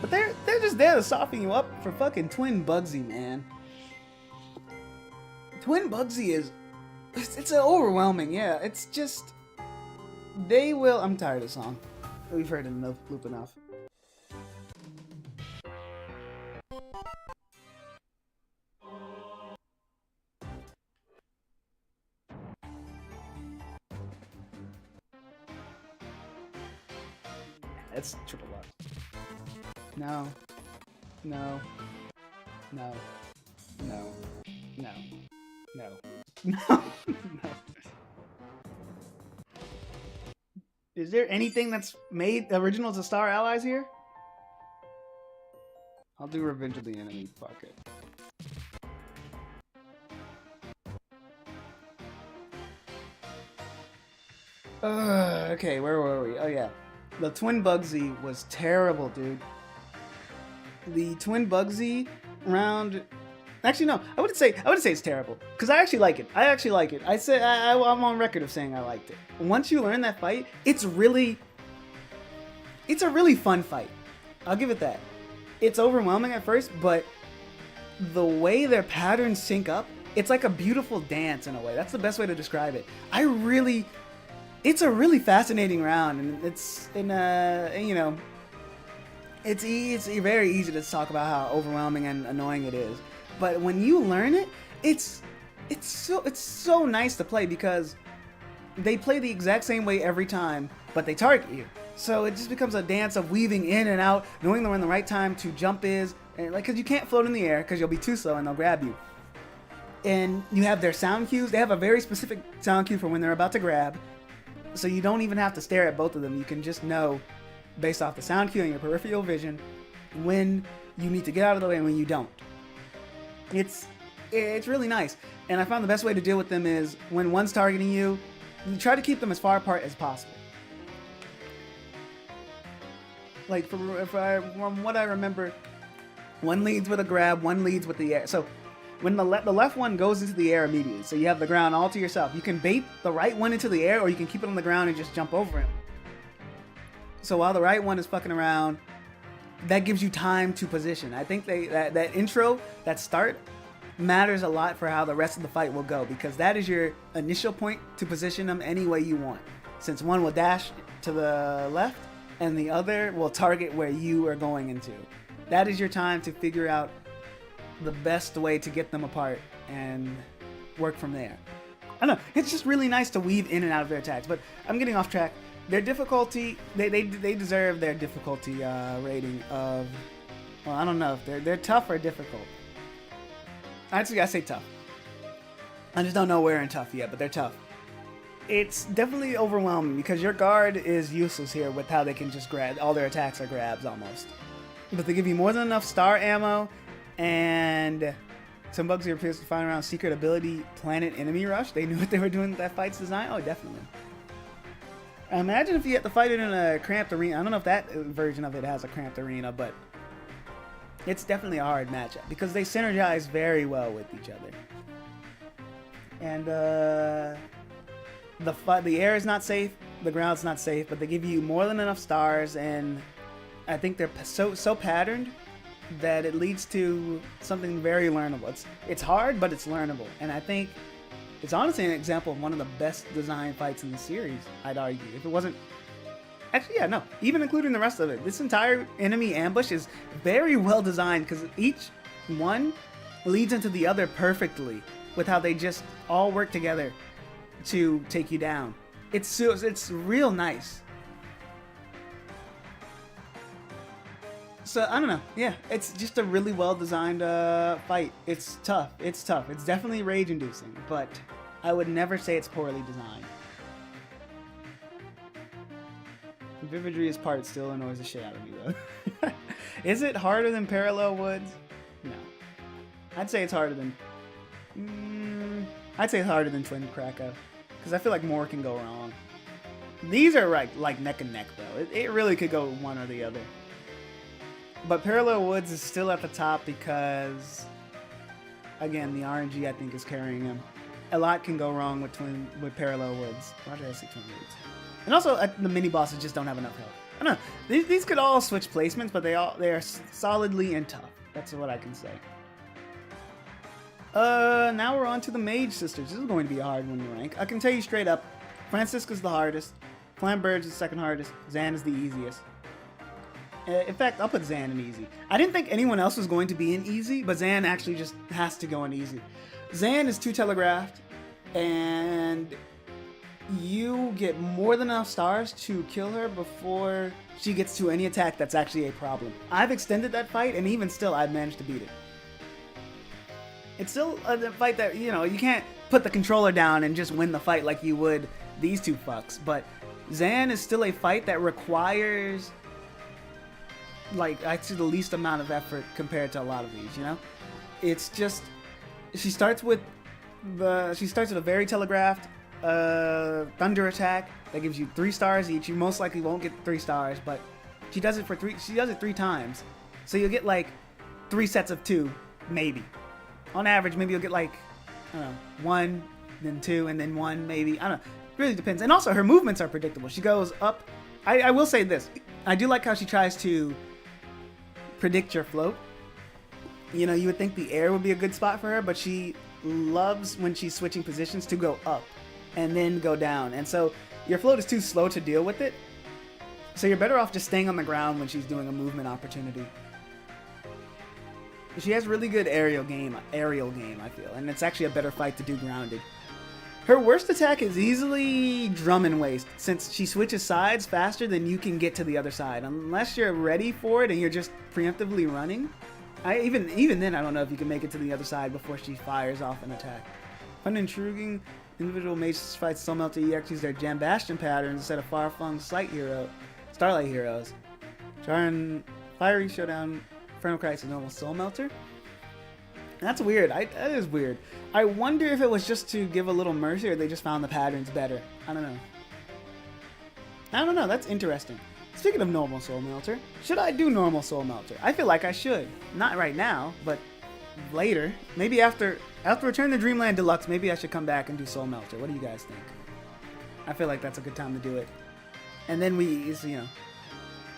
But they're just there to soften you up for fucking Twin Bugsy, man. Twin Bugsy is... It's overwhelming, yeah. It's just... They will... I'm tired of the song. We've heard it enough, loop enough. It's triple up. No. No. No. No. No. No. No. No. Is there anything that's made originals of Star Allies here? I'll do Revenge of the Enemy. Fuck it. Okay, where were we? Oh yeah. The Twin Bugsy was terrible, dude. The Twin Bugsy round... Actually, no. I wouldn't say it's terrible, because I actually like it. I'm on record of saying I liked it. Once you learn that fight, it's a really fun fight. I'll give it that. It's overwhelming at first, but the way their patterns sync up, it's like a beautiful dance in a way. That's the best way to describe it. It's a really fascinating round, and it's it's very easy to talk about how overwhelming and annoying it is. But when you learn it, it's so nice to play, because they play the exact same way every time, but they target you. So it just becomes a dance of weaving in and out, knowing when the right time to jump is, and because you can't float in the air because you'll be too slow and they'll grab you. And you have their sound cues. They have a very specific sound cue for when they're about to grab. So you don't even have to stare at both of them. You can just know, based off the sound cue and your peripheral vision, when you need to get out of the way and when you don't. It's really nice. And I found the best way to deal with them is when one's targeting you, you try to keep them as far apart as possible. Like from what I remember, one leads with a grab, one leads with the air. So when the left one goes into the air immediately, so you have the ground all to yourself. You can bait the right one into the air, or you can keep it on the ground and just jump over him. So while the right one is fucking around, that gives you time to position. I think that intro, that start, matters a lot for how the rest of the fight will go, because that is your initial point to position them any way you want. Since one will dash to the left, and the other will target where you are going into. That is your time to figure out the best way to get them apart and work from there. I don't know, it's just really nice to weave in and out of their attacks, but I'm getting off track. Their difficulty, they deserve their difficulty rating of, well, I don't know if they're tough or difficult. Actually, I say tough. I just don't know where in tough yet, but they're tough. It's definitely overwhelming because your guard is useless here with how they can just grab. All their attacks are grabs almost. But they give you more than enough star ammo, and some bugs here appears to find around secret ability Planet Enemy Rush. They knew what they were doing with that fight's design. Oh, definitely. Imagine if you had to fight it in a cramped arena. I don't know if that version of it has a cramped arena, but it's definitely a hard matchup because they synergize very well with each other. And the air is not safe, the ground's not safe, but they give you more than enough stars, and I think they're so patterned that it leads to something very learnable. It's hard, but it's learnable, and I think it's honestly an example of one of the best design fights in the series, I'd argue. If it wasn't... Actually, yeah, no. Even including the rest of it. This entire enemy ambush is very well designed because each one leads into the other perfectly with how they just all work together to take you down. It's real nice. So I don't know. Yeah, it's just a really well designed fight. It's tough. It's tough. It's definitely rage inducing, but I would never say it's poorly designed. Vividry's part still annoys the shit out of me though. Is it harder than Parallel Woods? No. I'd say it's harder than... I'd say it's harder than Twin Krakow. Because I feel like more can go wrong. These are like neck and neck though. It really could go one or the other. But Parallel Woods is still at the top because, again, the RNG I think is carrying him. A lot can go wrong with Parallel Woods. Why did I say Twin Woods? And also, the mini bosses just don't have enough health. I don't know. These could all switch placements, but they are solidly and tough. That's what I can say. Now we're on to the Mage Sisters. This is going to be a hard one to rank. I can tell you straight up, Francisca's the hardest. Flamberge is the second hardest. Zan is the easiest. In fact, I'll put Zan in easy. I didn't think anyone else was going to be in easy, but Zan actually just has to go in easy. Zan is too telegraphed, and you get more than enough stars to kill her before she gets to any attack that's actually a problem. I've extended that fight, and even still, I've managed to beat it. It's still a fight that, you know, you can't put the controller down and just win the fight like you would these two fucks, but Zan is still a fight that requires... like, actually the least amount of effort compared to a lot of these, you know? It's just, she starts with a very telegraphed thunder attack that gives you 3 stars each. You most likely won't get 3 stars, but she does it 3 times. So you'll get like 3 sets of 2, maybe. On average, maybe you'll get like, I don't know, 1, then 2, and then 1, maybe. I don't know. It really depends. And also, her movements are predictable. She goes up. I will say this. I do like how she tries to predict your float. You know, you would think the air would be a good spot for her, but she loves when she's switching positions to go up and then go down. And so your float is too slow to deal with it. So you're better off just staying on the ground when she's doing a movement opportunity. She has really good aerial game, I feel, and it's actually a better fight to do grounded. Her worst attack is easily Drum and Waste, since she switches sides faster than you can get to the other side. Unless you're ready for it and you're just preemptively running. Even then, I don't know if you can make it to the other side before she fires off an attack. Fun intriguing individual mage fights Soul Melter EX use their Jam Bastion patterns instead of far-flung Starlight heroes. Charn Fiery Showdown, Infernal Crisis, normal Soul Melter. That's weird. That is weird. I wonder if it was just to give a little mercy or they just found the patterns better. I don't know. That's interesting. Speaking of normal Soul Melter, should I do normal Soul Melter? I feel like I should. Not right now, but later. Maybe after Return to Dreamland Deluxe, maybe I should come back and do Soul Melter. What do you guys think? I feel like that's a good time to do it. And then we, you know,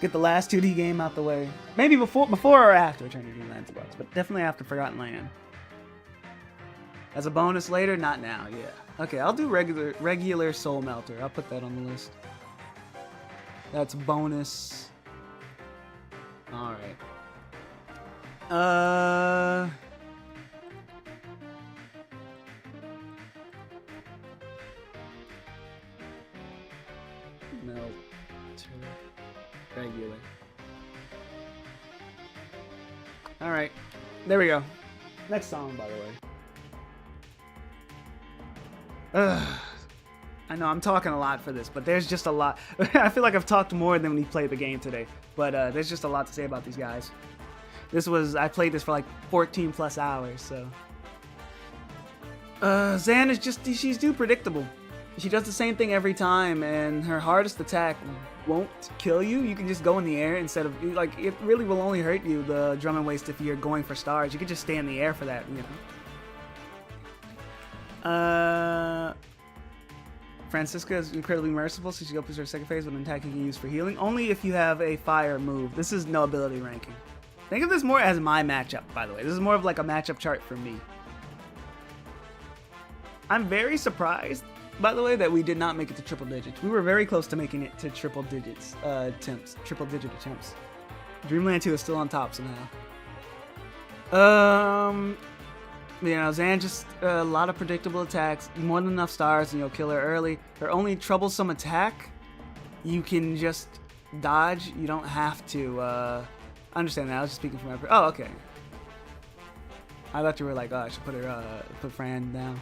get the last 2D game out the way. Maybe before or after Return to Dreamland Deluxe, but definitely after Forgotten Land. As a bonus later, not now, yeah. Okay, I'll do regular Soul Melter. I'll put that on the list. That's bonus. Alright. Melter. Regular. Alright. There we go. Next song, by the way. I know I'm talking a lot for this, but there's just a lot. I feel like I've talked more than we played the game today, but there's just a lot to say about these guys. I played this for like 14 plus hours, so. Zan is she's too predictable. She does the same thing every time, and her hardest attack won't kill you. You can just go in the air instead of, like, it really will only hurt you, the Drum and Waste, if you're going for stars. You could just stay in the air for that, you know. Francisca is incredibly merciful, so she opens her second phase with an attack you can use for healing. Only if you have a fire move. This is no ability ranking. Think of this more as my matchup, by the way. This is more of like a matchup chart for me. I'm very surprised, by the way, that we did not make it to triple digits. We were very close to making it to triple digit attempts. Dreamland 2 is still on top somehow. You know, Zan just a lot of predictable attacks, more than enough stars, and you'll kill her early. Her only troublesome attack, you can just dodge. You don't have to understand that. I was just speaking from my. Oh, okay. I thought you were like, oh, I should put Fran down.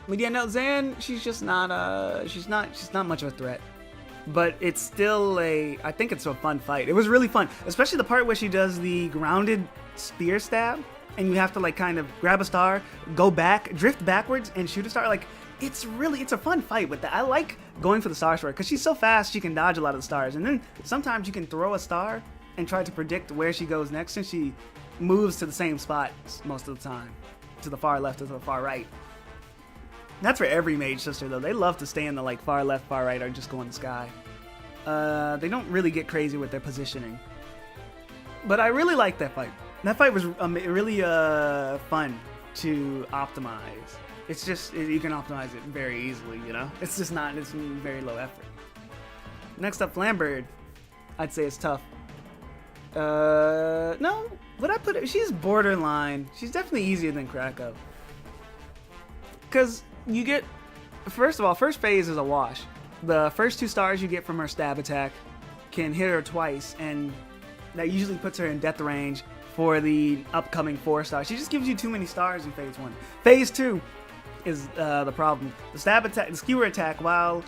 But yeah, no, Zan, she's just not she's not much of a threat. But it's still I think it's a fun fight. It was really fun, especially the part where she does the grounded spear stab, and you have to like kind of grab a star, go back, drift backwards, and shoot a star. Like, it's a fun fight with that. I like going for the stars for her because she's so fast. She can dodge a lot of the stars, and then sometimes you can throw a star and try to predict where she goes next, since she moves to the same spot most of the time, to the far left or to the far right. That's for every mage sister though. They love to stay in the like far left, far right, or just go in the sky. They don't really get crazy with their positioning. But I really like that fight. That fight was really fun to optimize. It's just, you can optimize it very easily, you know? It's just not, it's very low effort. Next up, Flambird. I'd say it's tough. No, would I put it? She's borderline. She's definitely easier than Krakow. Because you get, first of all, first phase is a wash. The first 2 stars you get from her stab attack can hit her twice, and that usually puts her in death range for the upcoming 4 stars. She just gives you too many stars in phase 1. Phase 2 is the problem. The stab attack, the skewer attack, while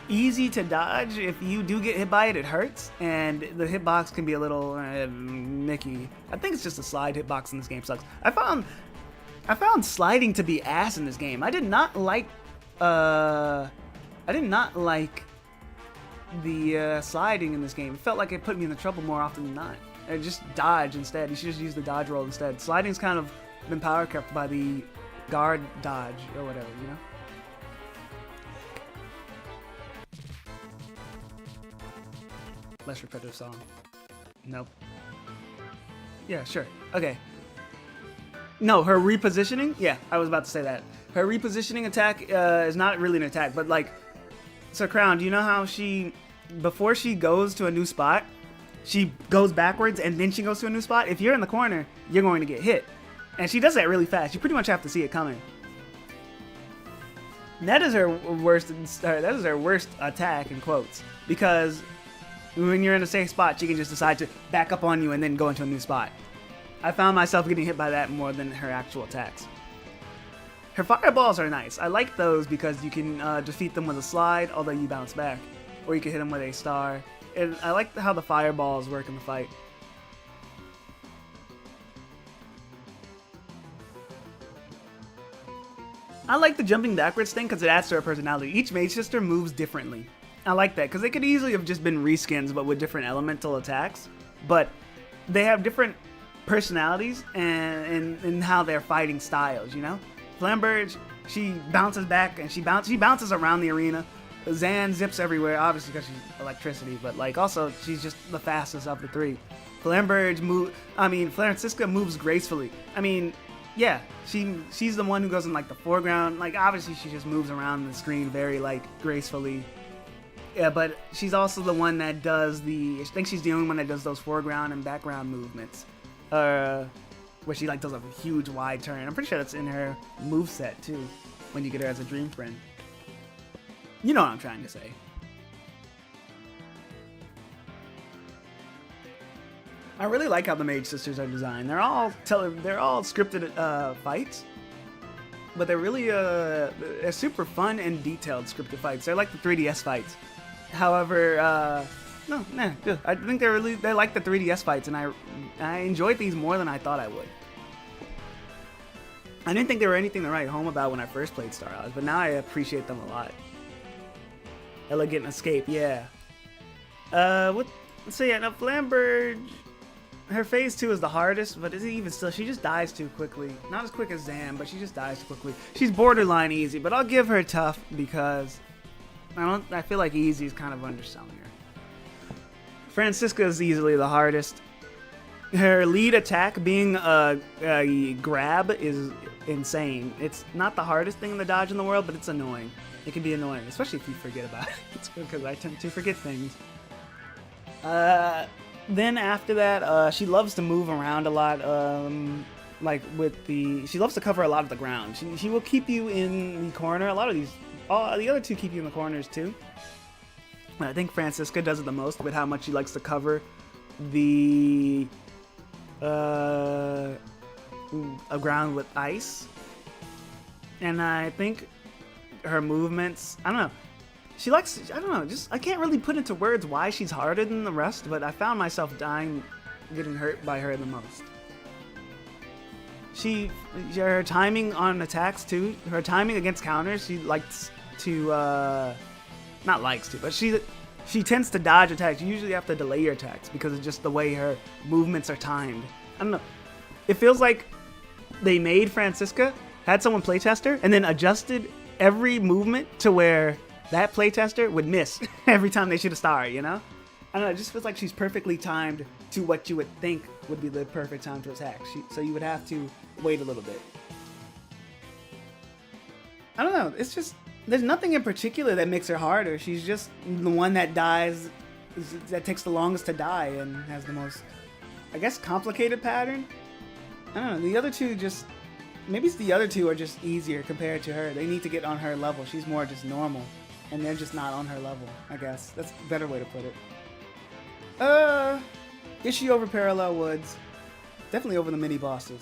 easy to dodge, if you do get hit by it, it hurts, and the hitbox can be a little nicky. I think it's just the slide hitbox in this game sucks. I found sliding to be ass in this game. I did not like the sliding in this game. It felt like it put me in the trouble more often than not. I just dodge instead. You should just use the dodge roll instead. Sliding's kind of been power kept by the guard dodge or whatever, you know? Less repetitive song. Nope. Yeah, sure. Okay. No, her repositioning? Yeah, I was about to say that. Her repositioning attack is not really an attack, but like, so Crown, do you know how she, before she goes to a new spot, she goes backwards and then she goes to a new spot? If you're in the corner, you're going to get hit. And she does that really fast. You pretty much have to see it coming. That is her worst attack, in quotes, because when you're in a safe spot, she can just decide to back up on you and then go into a new spot. I found myself getting hit by that more than her actual attacks. Her fireballs are nice. I like those because you can defeat them with a slide, although you bounce back. Or you can hit them with a star. And I like how the fireballs work in the fight. I like the jumping backwards thing because it adds to her personality. Each mage sister moves differently. I like that because they could easily have just been reskins but with different elemental attacks. But they have different personalities and how they're fighting styles, you know? Flambird, she bounces back and she bounces around the arena. Zan zips everywhere, obviously because she's electricity, but like also she's just the fastest of the 3. Francisca moves gracefully. I mean, yeah, she's the one who goes in like the foreground. Like obviously she just moves around the screen very like gracefully. Yeah, but she's also the one that does I think she's the only one that does those foreground and background movements. Where she like does a huge wide turn. I'm pretty sure that's in her moveset too, when you get her as a dream friend. You know what I'm trying to say. I really like how the Mage Sisters are designed. They're all scripted fights, but they're really they're super fun and detailed scripted fights. They're like the 3DS fights. However, I think they're like the 3DS fights, and I enjoyed these more than I thought I would. I didn't think they were anything to write home about when I first played Star Allies, but now I appreciate them a lot. Elegant Escape, yeah. Let's see, yeah, now Flambird, her phase 2 is the hardest, but even still, she just dies too quickly. Not as quick as Zam, but she just dies too quickly. She's borderline easy, but I'll give her tough because I feel like easy is kind of underselling her. Francisca is easily the hardest. Her lead attack being a grab is insane. It's not the hardest thing in the dodge in the world, but it's annoying. It can be annoying, especially if you forget about it. It's because I tend to forget things. Then after that, she loves to move around a lot. like with the, she loves to cover a lot of the ground. She will keep you in the corner. A lot of these, all the other two keep you in the corners too. And I think Francisca does it the most with how much she likes to cover the ground with ice. And I think her movements, I don't know. She likes, I don't know, just, I can't really put into words why she's harder than the rest, but I found myself getting hurt by her the most. Her timing on attacks too, her timing against counters, she likes to, not likes to, but she tends to dodge attacks. You usually have to delay your attacks because of just the way her movements are timed. I don't know. It feels like they made Francisca, had someone playtest her, and then adjusted every movement to where that playtester would miss every time they shoot a star, you know? I don't know, it just feels like she's perfectly timed to what you would think would be the perfect time to attack. So you would have to wait a little bit. I don't know, it's just, there's nothing in particular that makes her harder. She's just the one that dies, that takes the longest to die and has the most, I guess, complicated pattern. I don't know, the other two just, maybe it's the other two are just easier compared to her. They need to get on her level. She's more just normal, and they're just not on her level, I guess. That's a better way to put it. Is she over Parallel Woods? Definitely over the mini bosses.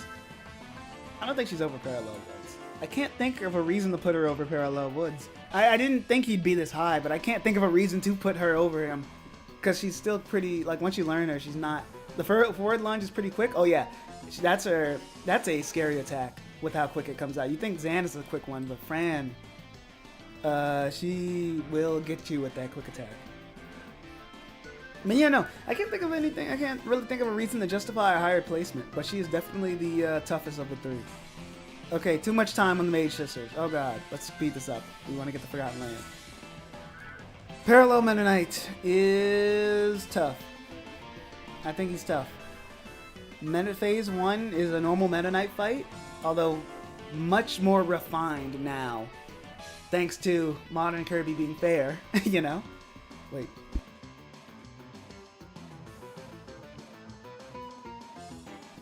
I don't think she's over Parallel Woods. I can't think of a reason to put her over Parallel Woods. I didn't think he'd be this high, but I can't think of a reason to put her over him. Because she's still pretty, like, once you learn her, she's not... The forward lunge is pretty quick. Oh, yeah. That's a scary attack with how quick it comes out. You think Zan is a quick one, but Fran, she will get you with that quick attack. But yeah, no, I can't think of anything. I can't really think of a reason to justify a higher placement, but she is definitely the toughest of the three. Okay, too much time on the Mage Sisters. Oh god, let's speed this up. We want to get the Forgotten Land. Parallel Meta Knight is tough. I think he's tough. Meta Phase 1 is a normal Meta Knight fight, although much more refined now, thanks to modern Kirby being fair, you know? Wait.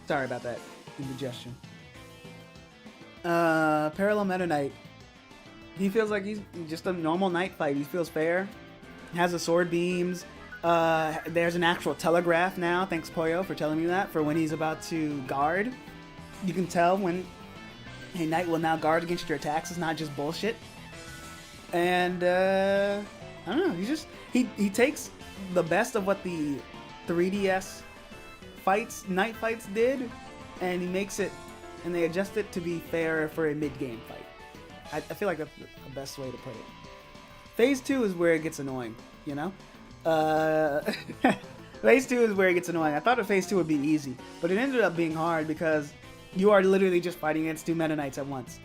Sorry about that indigestion. Parallel Meta Knight. He feels like he's just a normal knight fight. He feels fair. Has the sword beams. There's an actual telegraph now. Thanks, Poyo, for telling me that. For when he's about to guard. You can tell when a knight will now guard against your attacks. It's not just bullshit. And, I don't know. He takes the best of what the 3DS knight fights did, and he makes it, and they adjust it to be fair for a mid-game fight. I feel like that's the best way to put it. Phase 2 is where it gets annoying, you know? Phase 2 is where it gets annoying. I thought Phase 2 would be easy, but it ended up being hard because you are literally just fighting against two Meta Knights at once.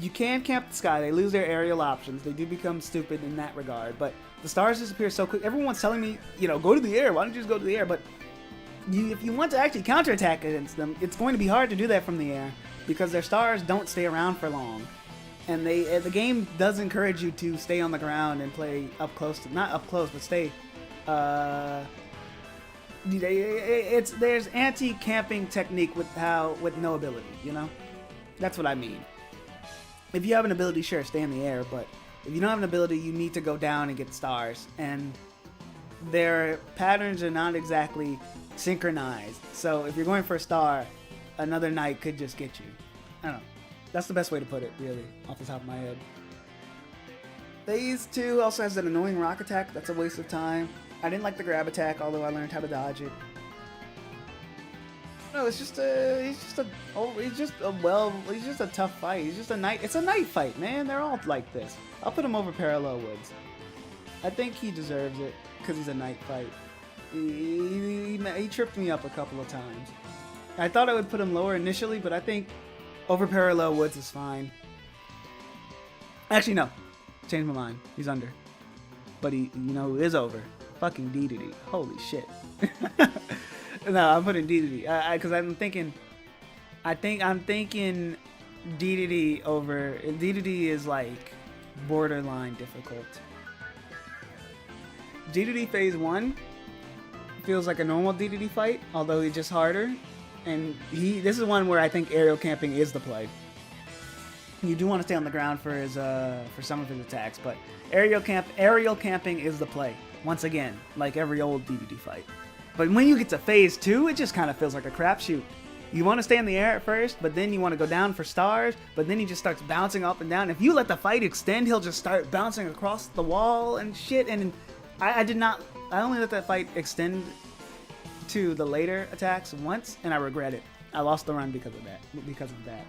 You can camp the sky. They lose their aerial options. They do become stupid in that regard, but the stars disappear so quick. Everyone's telling me, you know, go to the air. Why don't you just go to the air? But if you want to actually counterattack against them, it's going to be hard to do that from the air because their stars don't stay around for long. And the game does encourage you to stay on the ground and play up close. Not up close, but stay... there's anti-camping technique with no ability, you know? That's what I mean. If you have an ability, sure, stay in the air, but if you don't have an ability, you need to go down and get stars. And their patterns are not exactly synchronized. So if you're going for a star, another knight could just get you. I don't know. That's the best way to put it, really, off the top of my head. Phase 2 also has an annoying rock attack. That's a waste of time. I didn't like the grab attack, although I learned how to dodge it. No, he's just a tough fight. He's just a knight. It's a knight fight, man. They're all like this. I'll put him over Parallel Woods. I think he deserves it because he's a knight fight. He tripped me up a couple of times. I thought I would put him lower initially, but I think over Parallel Woods is fine. Actually, no. Changed my mind. He's under. But he, you know, is over. Fucking DDD. Holy shit. No, I'm putting DDD. Because I'm thinking DDD over... DDD is like borderline difficult. DDD Phase 1 feels like a normal DDD fight, although he's just harder. And this is one where I think aerial camping is the play. You do want to stay on the ground for his for some of his attacks, but aerial camping is the play. Once again, like every old DDD fight. But when you get to phase 2, it just kind of feels like a crapshoot. You want to stay in the air at first, but then you want to go down for stars, but then he just starts bouncing up and down. If you let the fight extend, he'll just start bouncing across the wall and shit. And I only let that fight extend to the later attacks once, and I regret it. I lost the run because of that.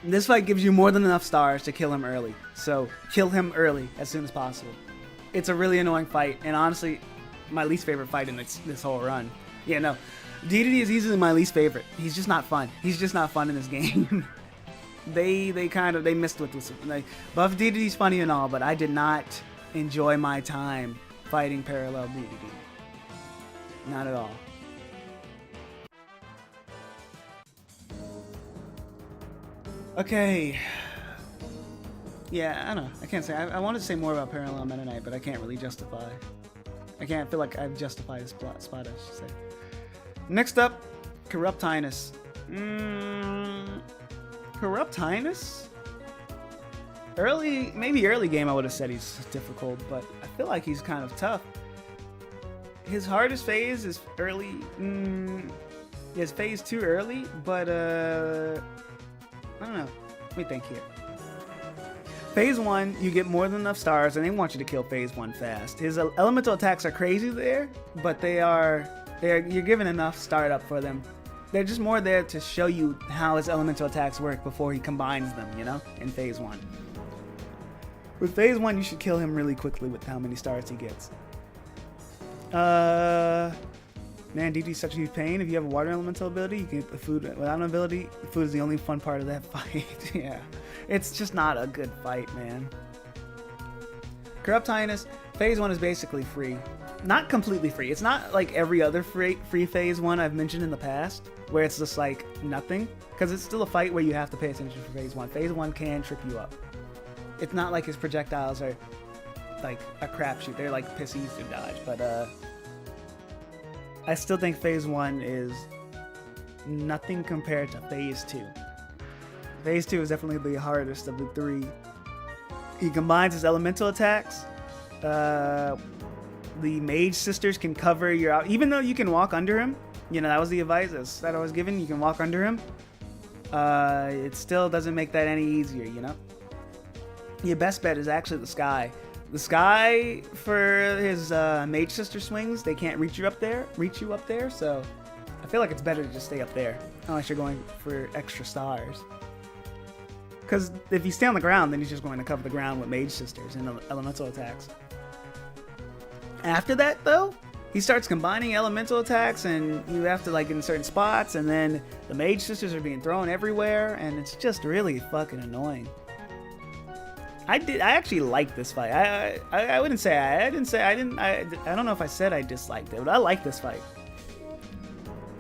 This fight gives you more than enough stars to kill him early, so kill him early as soon as possible. It's a really annoying fight, and honestly, my least favorite fight in this whole run. Yeah, no. DDD is easily my least favorite. He's just not fun. He's just not fun in this game. They missed with this. Buff DDD's funny and all, but I did not enjoy my time fighting parallel DDD. Not at all. Okay. Yeah, I don't know. I can't say. I wanted to say more about parallel Meta Knight, but I can't really justify. I can't feel like I've justified this spot, I should say. Next up, Corrupt Highness. Corrupt Highness? Maybe early game I would have said he's difficult, but I feel like he's kind of tough. His hardest phase is early. Is phase 2 early, but I don't know. Let me think here. Phase 1, you get more than enough stars, and they want you to kill phase 1 fast. His elemental attacks are crazy there, but you're given enough startup for them. They're just more there to show you how his elemental attacks work before he combines them, you know, in phase 1. With phase 1, you should kill him really quickly with how many stars he gets. Man, DD is such a huge pain. If you have a water elemental ability, you can get the food without an ability. The food is the only fun part of that fight. Yeah. It's just not a good fight, man. Corrupt Highness, phase 1 is basically free. Not completely free. It's not like every other free phase 1 I've mentioned in the past, where it's just like nothing. Because it's still a fight where you have to pay attention for phase 1. Phase 1 can trip you up. It's not like his projectiles are like a crapshoot. They're like pissies to dodge. But I still think phase 1 is nothing compared to phase 2. Phase 2 is definitely the hardest of the 3. He combines his elemental attacks. The Mage Sisters can cover your out, even though you can walk under him. You know, that was the advice that I was given. You can walk under him. It still doesn't make that any easier, you know? Your best bet is actually the Sky. The Sky, for his Mage Sister swings, they can't reach you up there, so I feel like it's better to just stay up there, unless you're going for extra stars. Because if you stay on the ground, then he's just going to cover the ground with Mage Sisters and elemental attacks. After that, though, he starts combining elemental attacks, and you have to like in certain spots, and then the Mage Sisters are being thrown everywhere, and it's just really fucking annoying. I actually like this fight. I wouldn't say I don't know if I said I disliked it, but I like this fight.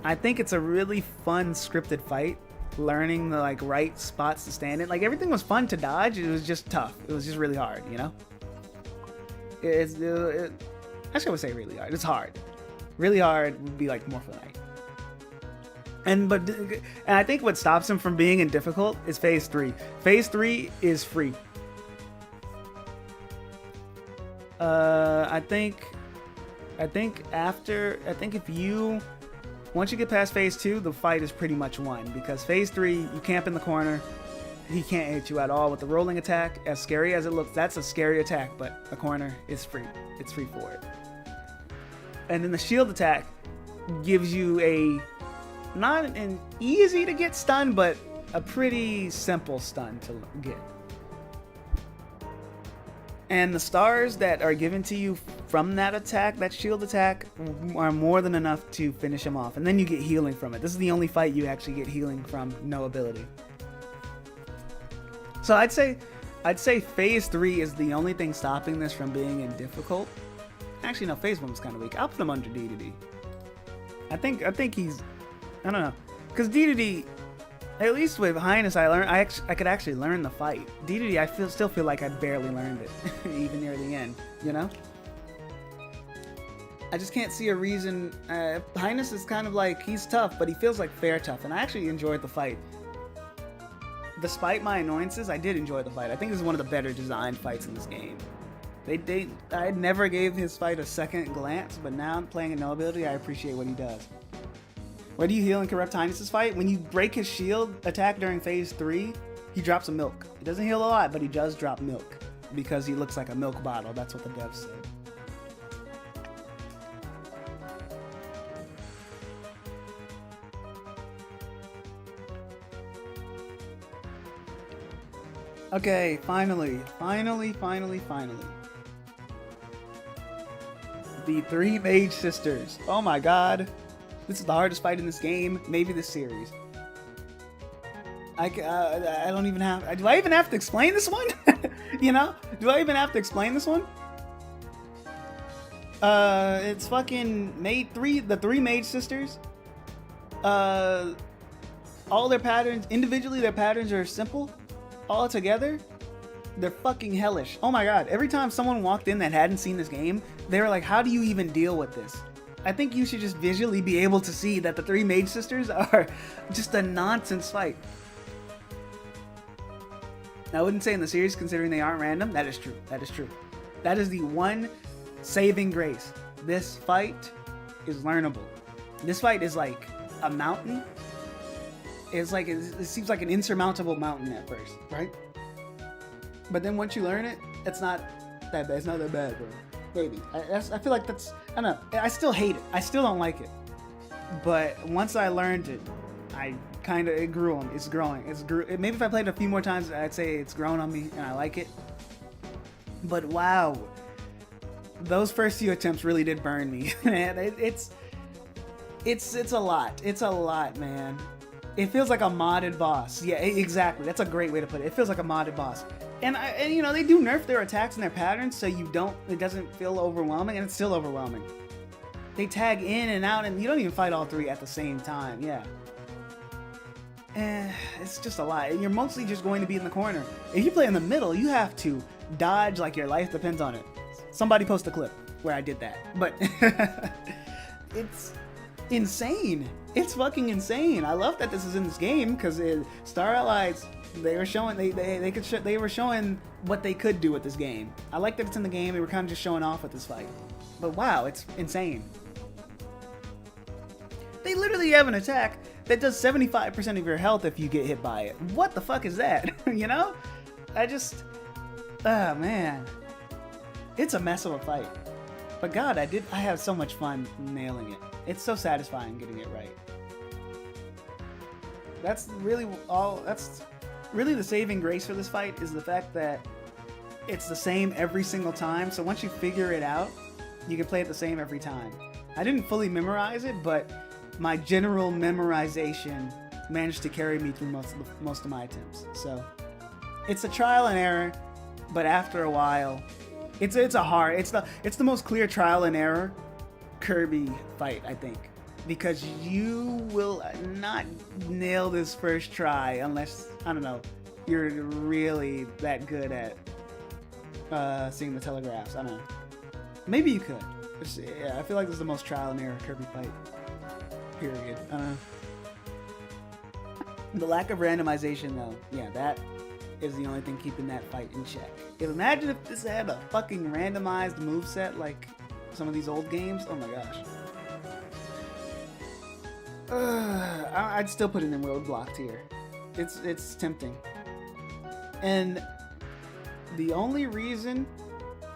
I think it's a really fun scripted fight. Learning the like right spots to stand in. Like everything was fun to dodge. It was just tough. It was just really hard, you know? Actually, I would say really hard. It's hard. Really hard would be like more for the night. And I think what stops him from being in difficult is phase 3. Phase 3 is free. I think if you once you get past phase 2, the fight is pretty much won, because phase 3, you camp in the corner, he can't hit you at all with the rolling attack. As scary as it looks, that's a scary attack, but the corner is free. It's free for it. And then the shield attack gives you a not an easy to get stun, but a pretty simple stun to get. And the stars that are given to you from that attack, that shield attack, are more than enough to finish him off. And then you get healing from it. This is the only fight you actually get healing from no ability. So I'd say phase 3 is the only thing stopping this from being in difficult. Actually, no, phase 1 was kind of weak. I'll put him under DDD. I think he's, I don't know, because DDD, at least with Highness, I could actually learn the fight. DDD, I still feel like I barely learned it, even near the end, you know? I just can't see a reason. Highness is kind of like, he's tough, but he feels like fair tough, and I actually enjoyed the fight. Despite my annoyances, I did enjoy the fight. I think this is one of the better designed fights in this game. I never gave his fight a second glance, but now playing a no ability, I appreciate what he does. Where do you heal in Corrupt Highness's fight? When you break his shield attack during phase 3, he drops a milk. He doesn't heal a lot, but he does drop milk because he looks like a milk bottle. That's what the devs said. Okay, finally. The 3 Mage Sisters. Oh my god. This is the hardest fight in this game, maybe this series. I don't even have... Do I even have to explain this one? You know? Do I even have to explain this one? It's fucking the 3 Mage Sisters. All their patterns, individually their patterns are simple. All together, they're fucking hellish. Oh my god, every time someone walked in that hadn't seen this game, they were like, how do you even deal with this? I think you should just visually be able to see that the 3 Mage Sisters are just a nonsense fight. I wouldn't say in the series, considering they aren't random. That is true. That is true. That is the one saving grace. This fight is learnable. This fight is like a mountain. It's like, it seems like an insurmountable mountain at first, right? But then once you learn it, it's not that bad. It's not that bad, bro. Maybe. I feel like that's, I don't know. I still hate it. I still don't like it. But once I learned it, it grew on me. It's growing. Maybe if I played it a few more times, I'd say it's grown on me and I like it. But wow. Those first few attempts really did burn me. Man, it's a lot. It's a lot, man. It feels like a modded boss. Yeah, exactly. That's a great way to put it. It feels like a modded boss. And you know, they do nerf their attacks and their patterns so it doesn't feel overwhelming, and it's still overwhelming. They tag in and out, and you don't even fight all 3 at the same time. Yeah. It's just a lot. And you're mostly just going to be in the corner. If you play in the middle, you have to dodge like your life depends on it. Somebody post a clip where I did that. But it's insane. It's fucking insane. I love that this is in this game because Star Allies, they were showing they were showing what they could do with this game. I like that it's in the game. They were kind of just showing off with this fight. But wow, it's insane. They literally have an attack that does 75% of your health if you get hit by it. What the fuck is that? You know? Oh man. It's a mess of a fight. But God, I have so much fun nailing it. It's so satisfying getting it right. That's really the saving grace for this fight is the fact that it's the same every single time. So once you figure it out, you can play it the same every time. I didn't fully memorize it, but my general memorization managed to carry me through most of my attempts. So it's a trial and error, but after a while, it's the most clear trial and error Kirby fight, I think, because you will not nail this first try unless, I don't know, you're really that good at seeing the telegraphs. I don't know. Maybe you could. Yeah, I feel like this is the most trial and error Kirby fight. Period. I don't know. The lack of randomization, though, yeah, that is the only thing keeping that fight in check. Imagine if this had a fucking randomized moveset like some of these old games. Oh my gosh. I'd still put it in roadblock tier. It's tempting. And the only reason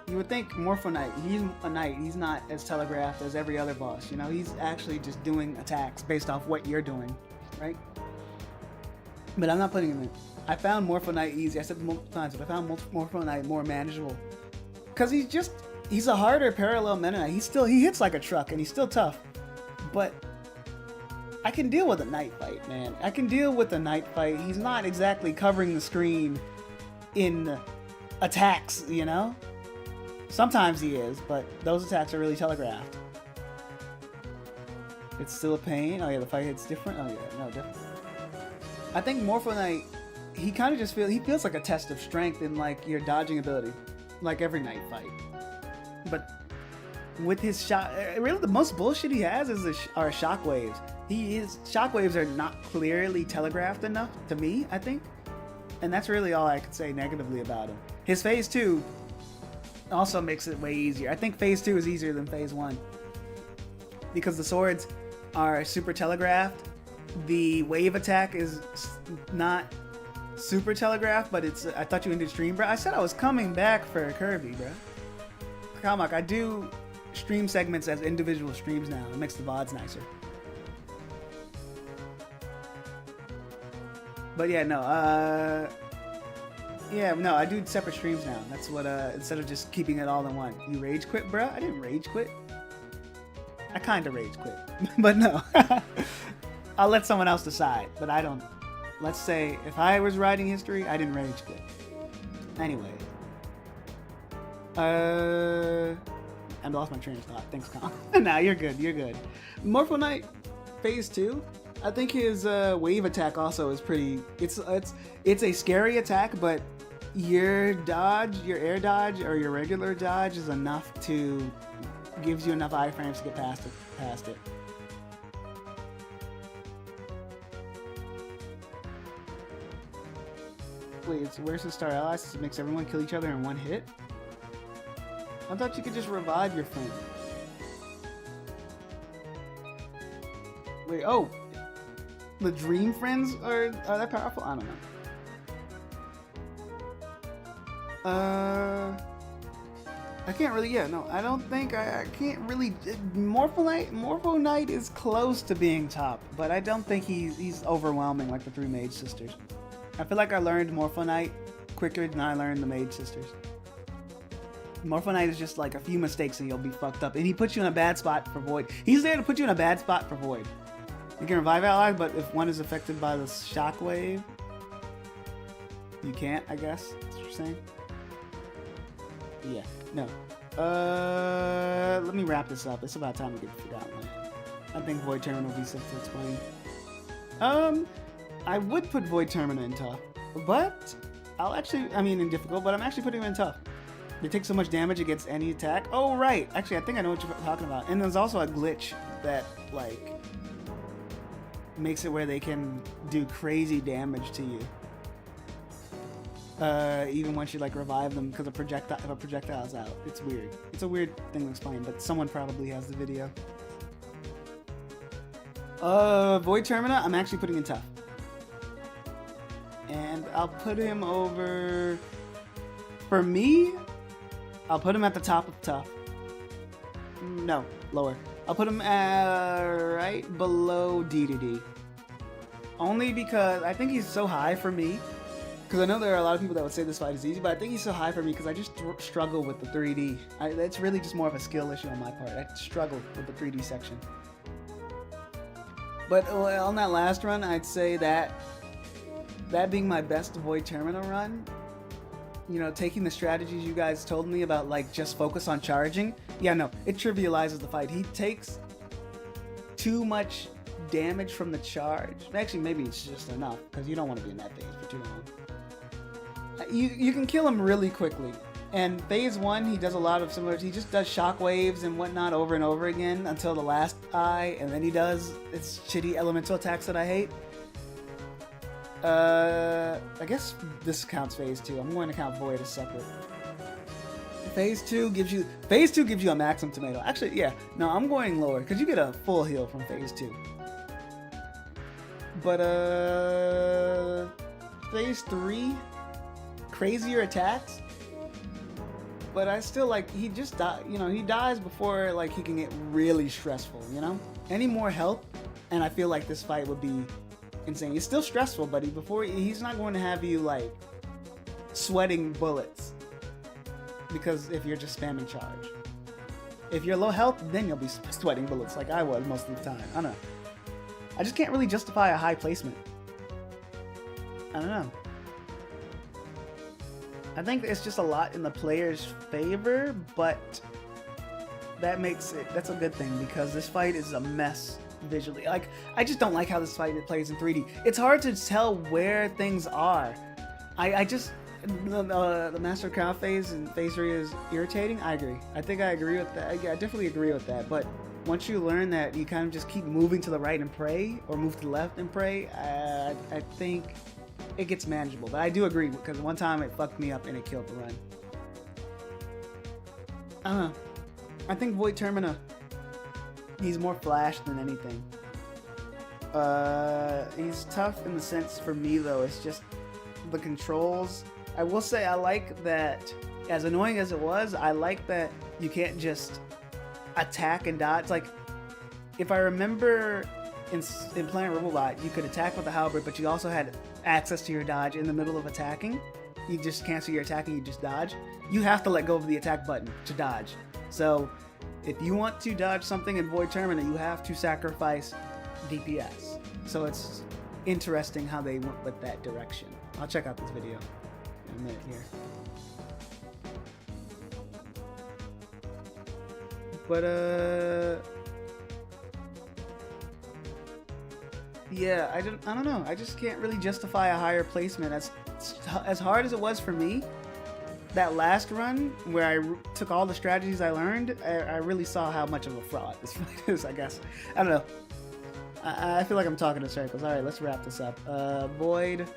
you would think Morpho Knight, he's a knight, he's not as telegraphed as every other boss. You know, he's actually just doing attacks based off what you're doing, right? But I'm not putting him in. I found Morpho Knight easy. I said it multiple times, but I found Morpho Knight more manageable. Because he's a harder parallel Meta Knight. He hits like a truck and he's still tough. But I can deal with a Knight fight, man. I can deal with a Knight fight. He's not exactly covering the screen in attacks, you know? Sometimes he is, but those attacks are really telegraphed. It's still a pain. Oh yeah, the fight hits different. Oh yeah, no, definitely. I think Morpho Knight, he kind of just feels like a test of strength in like your dodging ability, like every Knight fight. But with his shot. Really, the most bullshit he has are shockwaves. Shockwaves are not clearly telegraphed enough to me, I think. And that's really all I could say negatively about him. His phase 2 also makes it way easier. I think phase 2 is easier than phase 1. Because the swords are super telegraphed. The wave attack is not super telegraphed, but it's. I thought you ended stream, bro. I said I was coming back for Kirby, bro. Kamak, I do stream segments as individual streams now. It makes the VODs nicer. But yeah, no, I do separate streams now. That's what, instead of just keeping it all in one. You rage quit, bruh? I didn't rage quit. I kinda rage quit, but no. I'll let someone else decide, but I don't. Let's say, if I was writing history, I didn't rage quit. Anyway. I lost my train of thought. Thanks, Con. Nah, you're good, you're good. Morpho Knight, phase 2. I think his wave attack also is pretty. It's a scary attack, but your dodge, your air dodge, or your regular dodge is enough to gives you enough iframes to get past it. Wait, where's the Star Allies? It makes everyone kill each other in one hit. I thought you could just revive your friend. Wait, oh. The Dream Friends are that powerful? I don't know. I can't really, I don't think, I can't really, Morpho Knight is close to being top, but I don't think he's overwhelming like the 3 Mage Sisters. I feel like I learned Morpho Knight quicker than I learned the Mage Sisters. Morpho Knight is just like a few mistakes and you'll be fucked up, and he puts you in a bad spot for Void. He's there to put you in a bad spot for Void. You can revive allies, but if one is affected by the shockwave, you can't, I guess. That's what you're saying? Yeah, no. Let me wrap this up. It's about time to get forgotten. I think Void Terminal will be simple to explain. I would put Void Terminal in tough, but in difficult, but I'm actually putting him in tough. They take so much damage against any attack. Oh, right. Actually, I think I know what you're talking about. And there's also a glitch that, like, makes it where they can do crazy damage to you, even once you like revive them because if a projectile's out. It's weird. It's a weird thing to explain, but someone probably has the video. Void Termina, I'm actually putting in tough, and I'll put him over. For me, I'll put him at the top of tough. No, lower. I'll put him right below DDD. Only because I think he's so high for me. Because I know there are a lot of people that would say this fight is easy, but I think he's so high for me because I just struggle with the 3D. It's really just more of a skill issue on my part. I struggle with the 3D section. But on that last run, I'd say that being my best Void Terminal run, you know, taking the strategies you guys told me about, like, just focus on charging. Yeah, no, it trivializes the fight. He takes too much damage from the charge. Actually, maybe it's just enough, because you don't want to be in that phase for too long. You can kill him really quickly. And phase 1, he does a lot of similar. He just does shockwaves and whatnot over and over again until the last eye, and then he does its shitty elemental attacks that I hate. I guess this counts phase 2. I'm going to count Void as separate. Phase 2 gives you a maximum tomato. Actually, yeah. No, I'm going lower because you get a full heal from phase 2. But phase 3, crazier attacks. But I still like he just he dies before like he can get really stressful. You know, any more health, and I feel like this fight would be insane. It's still stressful, buddy. He's not going to have you like sweating bullets because if you're just spamming charge. If you're low health, then you'll be sweating bullets like I was most of the time. I don't know. I just can't really justify a high placement. I don't know. I think it's just a lot in the player's favor, but that's a good thing because this fight is a mess visually. Like, I just don't like how this fight plays in 3D. It's hard to tell where things are. The Master Crown phase and phase 3 is irritating. I agree. I think I agree with that. Yeah, I definitely agree with that. But once you learn that you kind of just keep moving to the right and pray, or move to the left and pray, I think it gets manageable. But I do agree, because one time it fucked me up and it killed the run. I don't know. I think Void Termina, he's more flash than anything. He's tough in the sense, for me though, it's just the controls. I will say I like that, as annoying as it was, I like that you can't just attack and dodge. Like, if I remember in Planet Robobot, you could attack with the halberd, but you also had access to your dodge in the middle of attacking. You just cancel your attack and you just dodge. You have to let go of the attack button to dodge. So if you want to dodge something in Void Termina, you have to sacrifice DPS. So it's interesting how they went with that direction. I'll check out this video in a minute here. But yeah, I don't know. I just can't really justify a higher placement. As hard as it was for me, that last run where I took all the strategies I learned, I really saw how much of a fraud this fight is, I guess. I don't know. I feel like I'm talking in circles. Alright, let's wrap this up. Void.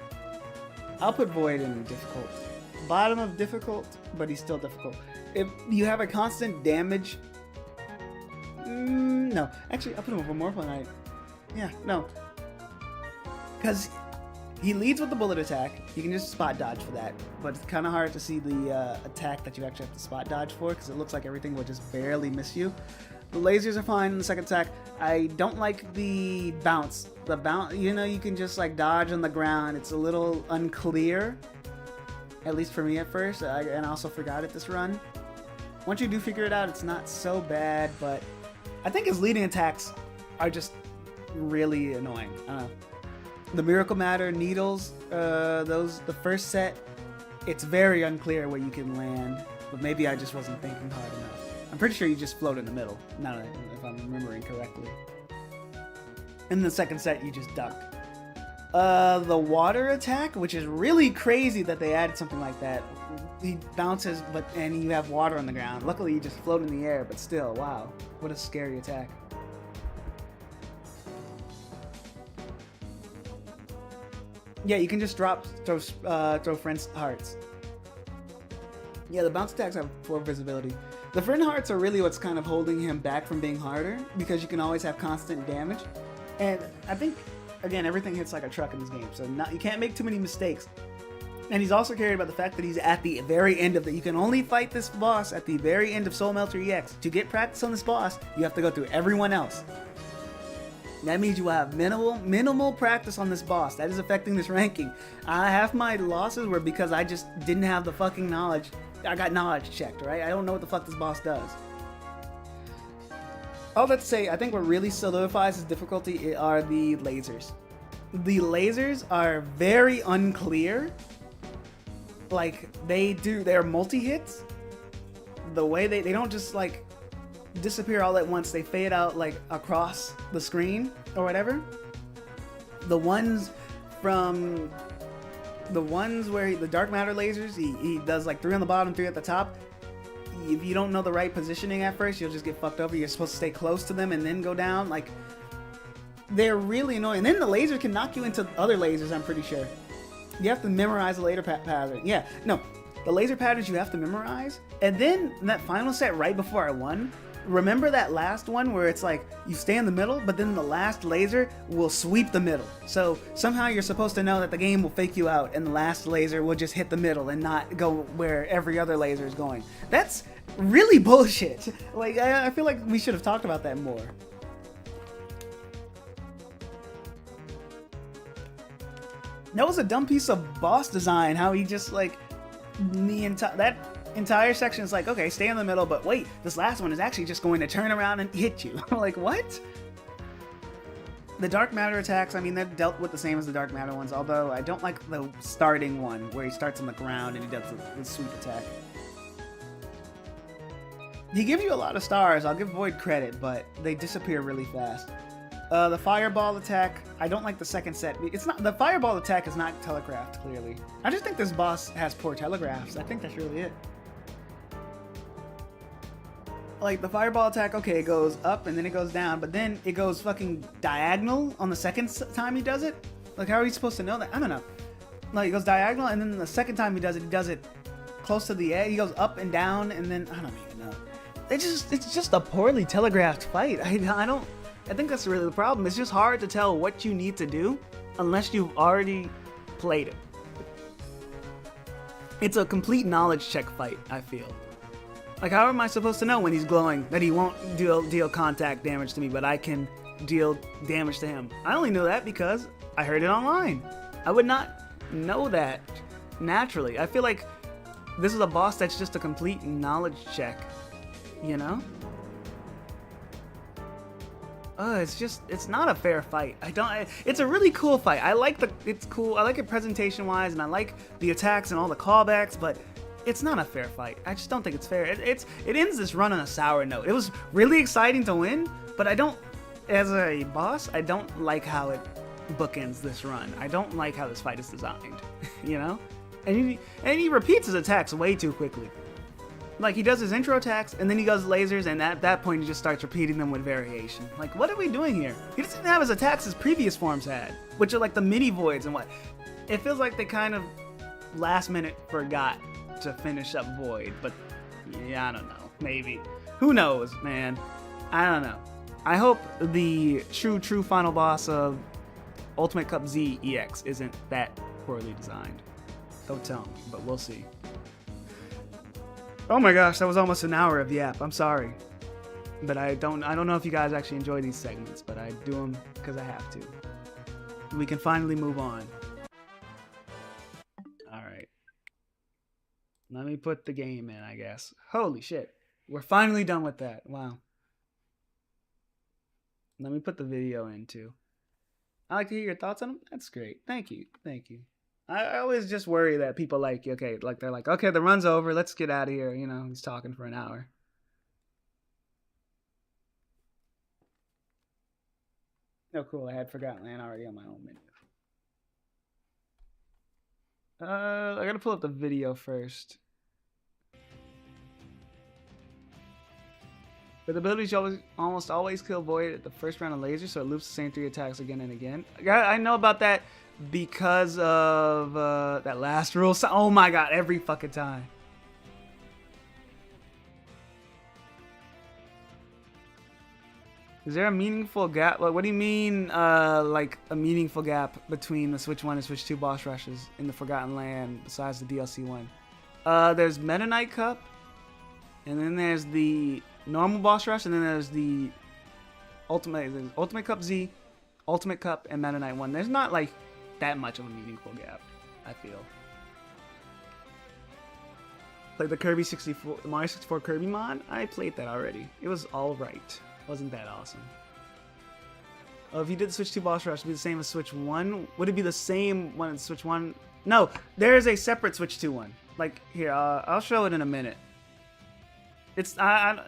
I'll put Void in difficult. Bottom of difficult, but he's still difficult. If you have a constant damage... no. Actually, I'll put him over Morphle Knight. Yeah, no. Because he leads with the bullet attack. You can just spot dodge for that. But it's kind of hard to see the attack that you actually have to spot dodge for, because it looks like everything will just barely miss you. The lasers are fine in the second attack. I don't like the bounce. The bounce, you know, you can just like dodge on the ground. It's a little unclear, at least for me at first. And I also forgot it this run. Once you do figure it out, it's not so bad, but I think his leading attacks are just really annoying. I don't know. The Miracle Matter, Needles, the first set, it's very unclear where you can land, but maybe I just wasn't thinking hard enough. I'm pretty sure you just float in the middle, now if I'm remembering correctly. In the second set, you just duck. The water attack, which is really crazy that they added something like that. He bounces, and you have water on the ground. Luckily, you just float in the air, but still, wow, what a scary attack. Yeah, you can just throw friends hearts. Yeah, the bounce attacks have poor visibility. The friend hearts are really what's kind of holding him back from being harder, because you can always have constant damage. And I think, again, everything hits like a truck in this game, so you can't make too many mistakes. And he's also carried by the fact that he's at the very end of it. You can only fight this boss at the very end of Soul Melter EX. To get practice on this boss, you have to go through everyone else. That means you will have minimal practice on this boss. That is affecting this ranking. Half my losses were because I just didn't have the fucking knowledge. I got knowledge checked, right? I don't know what the fuck this boss does. All that to say, I think what really solidifies his difficulty are the lasers. The lasers are very unclear. Like, they're multi-hits. The way they don't just like disappear all at once. They fade out like across the screen or whatever. The ones where the dark matter lasers, he does like 3 on the bottom, 3 at the top. If you don't know the right positioning at first, you'll just get fucked over. You're supposed to stay close to them and then go down. Like, they're really annoying. And then the laser can knock you into other lasers, I'm pretty sure. You have to memorize the laser pattern. Yeah, no, the laser patterns you have to memorize. And then in that final set right before I won, remember that last one where it's like you stay in the middle, but then the last laser will sweep the middle. So somehow you're supposed to know that the game will fake you out and the last laser will just hit the middle and not go where every other laser is going. That's really bullshit. Like, I feel like we should have talked about that more. That was a dumb piece of boss design, how he just like, that entire section is like, okay, stay in the middle, but wait, this last one is actually just going to turn around and hit you. I'm like, what? The dark matter attacks, I mean, they're dealt with the same as the dark matter ones, although I don't like the starting one where he starts on the ground and he does the sweep attack. He gives you a lot of stars. I'll give Void credit, but they disappear really fast. The fireball attack, I don't like the second set. It's not, the fireball attack is not telegraphed clearly. I just think this boss has poor telegraphs. I think that's really it. Like the fireball attack, okay, it goes up and then it goes down, but then it goes fucking diagonal on the second time he does it. Like, how are you supposed to know that? I don't know. Like, it goes diagonal, and then the second time he does it close to the edge. He goes up and down, and then I don't even know. It's just a poorly telegraphed fight. I think that's really the problem. It's just hard to tell what you need to do unless you've already played it. It's a complete knowledge check fight, I feel. Like, how am I supposed to know when he's glowing that he won't deal contact damage to me, but I can deal damage to him? I only know that because I heard it online. I would not know that naturally. I feel like this is a boss that's just a complete knowledge check, you know? It's not a fair fight. It's a really cool fight. It's cool. I like it presentation wise, and I like the attacks and all the callbacks, but it's not a fair fight. I just don't think it's fair. It ends this run on a sour note. It was really exciting to win, but as a boss, I don't like how it bookends this run. I don't like how this fight is designed, you know? And he repeats his attacks way too quickly. Like, he does his intro attacks, and then he goes lasers, and at that point he just starts repeating them with variation. Like, what are we doing here? He doesn't even have his attacks his previous forms had, which are like the mini voids and what. It feels like they kind of last minute forgot to finish up void, but yeah, I don't know. Maybe. Who knows, man? I don't know. I hope the true final boss of Ultimate Cup Z EX isn't that poorly designed. Don't tell me, but we'll see. Oh my gosh, that was almost an hour of yap. I'm sorry. But I don't know if you guys actually enjoy these segments, but I do them because I have to. We can finally move on. Alright. Let me put the game in, I guess. Holy shit. We're finally done with that. Wow. Let me put the video in too. I like to hear your thoughts on them. That's great. Thank you. Thank you. I always just worry that people they're like, okay, the run's over, let's get out of here. You know, he's talking for an hour. Oh, cool. I had forgotten land already on my own menu. I gotta pull up the video first. With abilities, you almost always kill Void at the first round of laser, so it loops the same 3 attacks again and again. I know about that because of that last rule. Oh my god, every fucking time. Is there a meaningful gap? What do you mean, like a meaningful gap between the Switch 1 and Switch 2 boss rushes in the Forgotten Land besides the DLC one? There's Meta Knight Cup, and then there's the normal boss rush, and then there's the Ultimate Cup Z, Ultimate Cup, and Meta Knight 1. There's not like that much of a meaningful gap, I feel. Played the Kirby 64, the Mario 64 Kirby mod. I played that already. It was alright. Wasn't that awesome? Oh, if you did the Switch 2 boss rush, it'd be the same as Switch 1. Would it be the same one as Switch 1? No, there is a separate Switch 2 one. Like here, I'll show it in a minute. It's I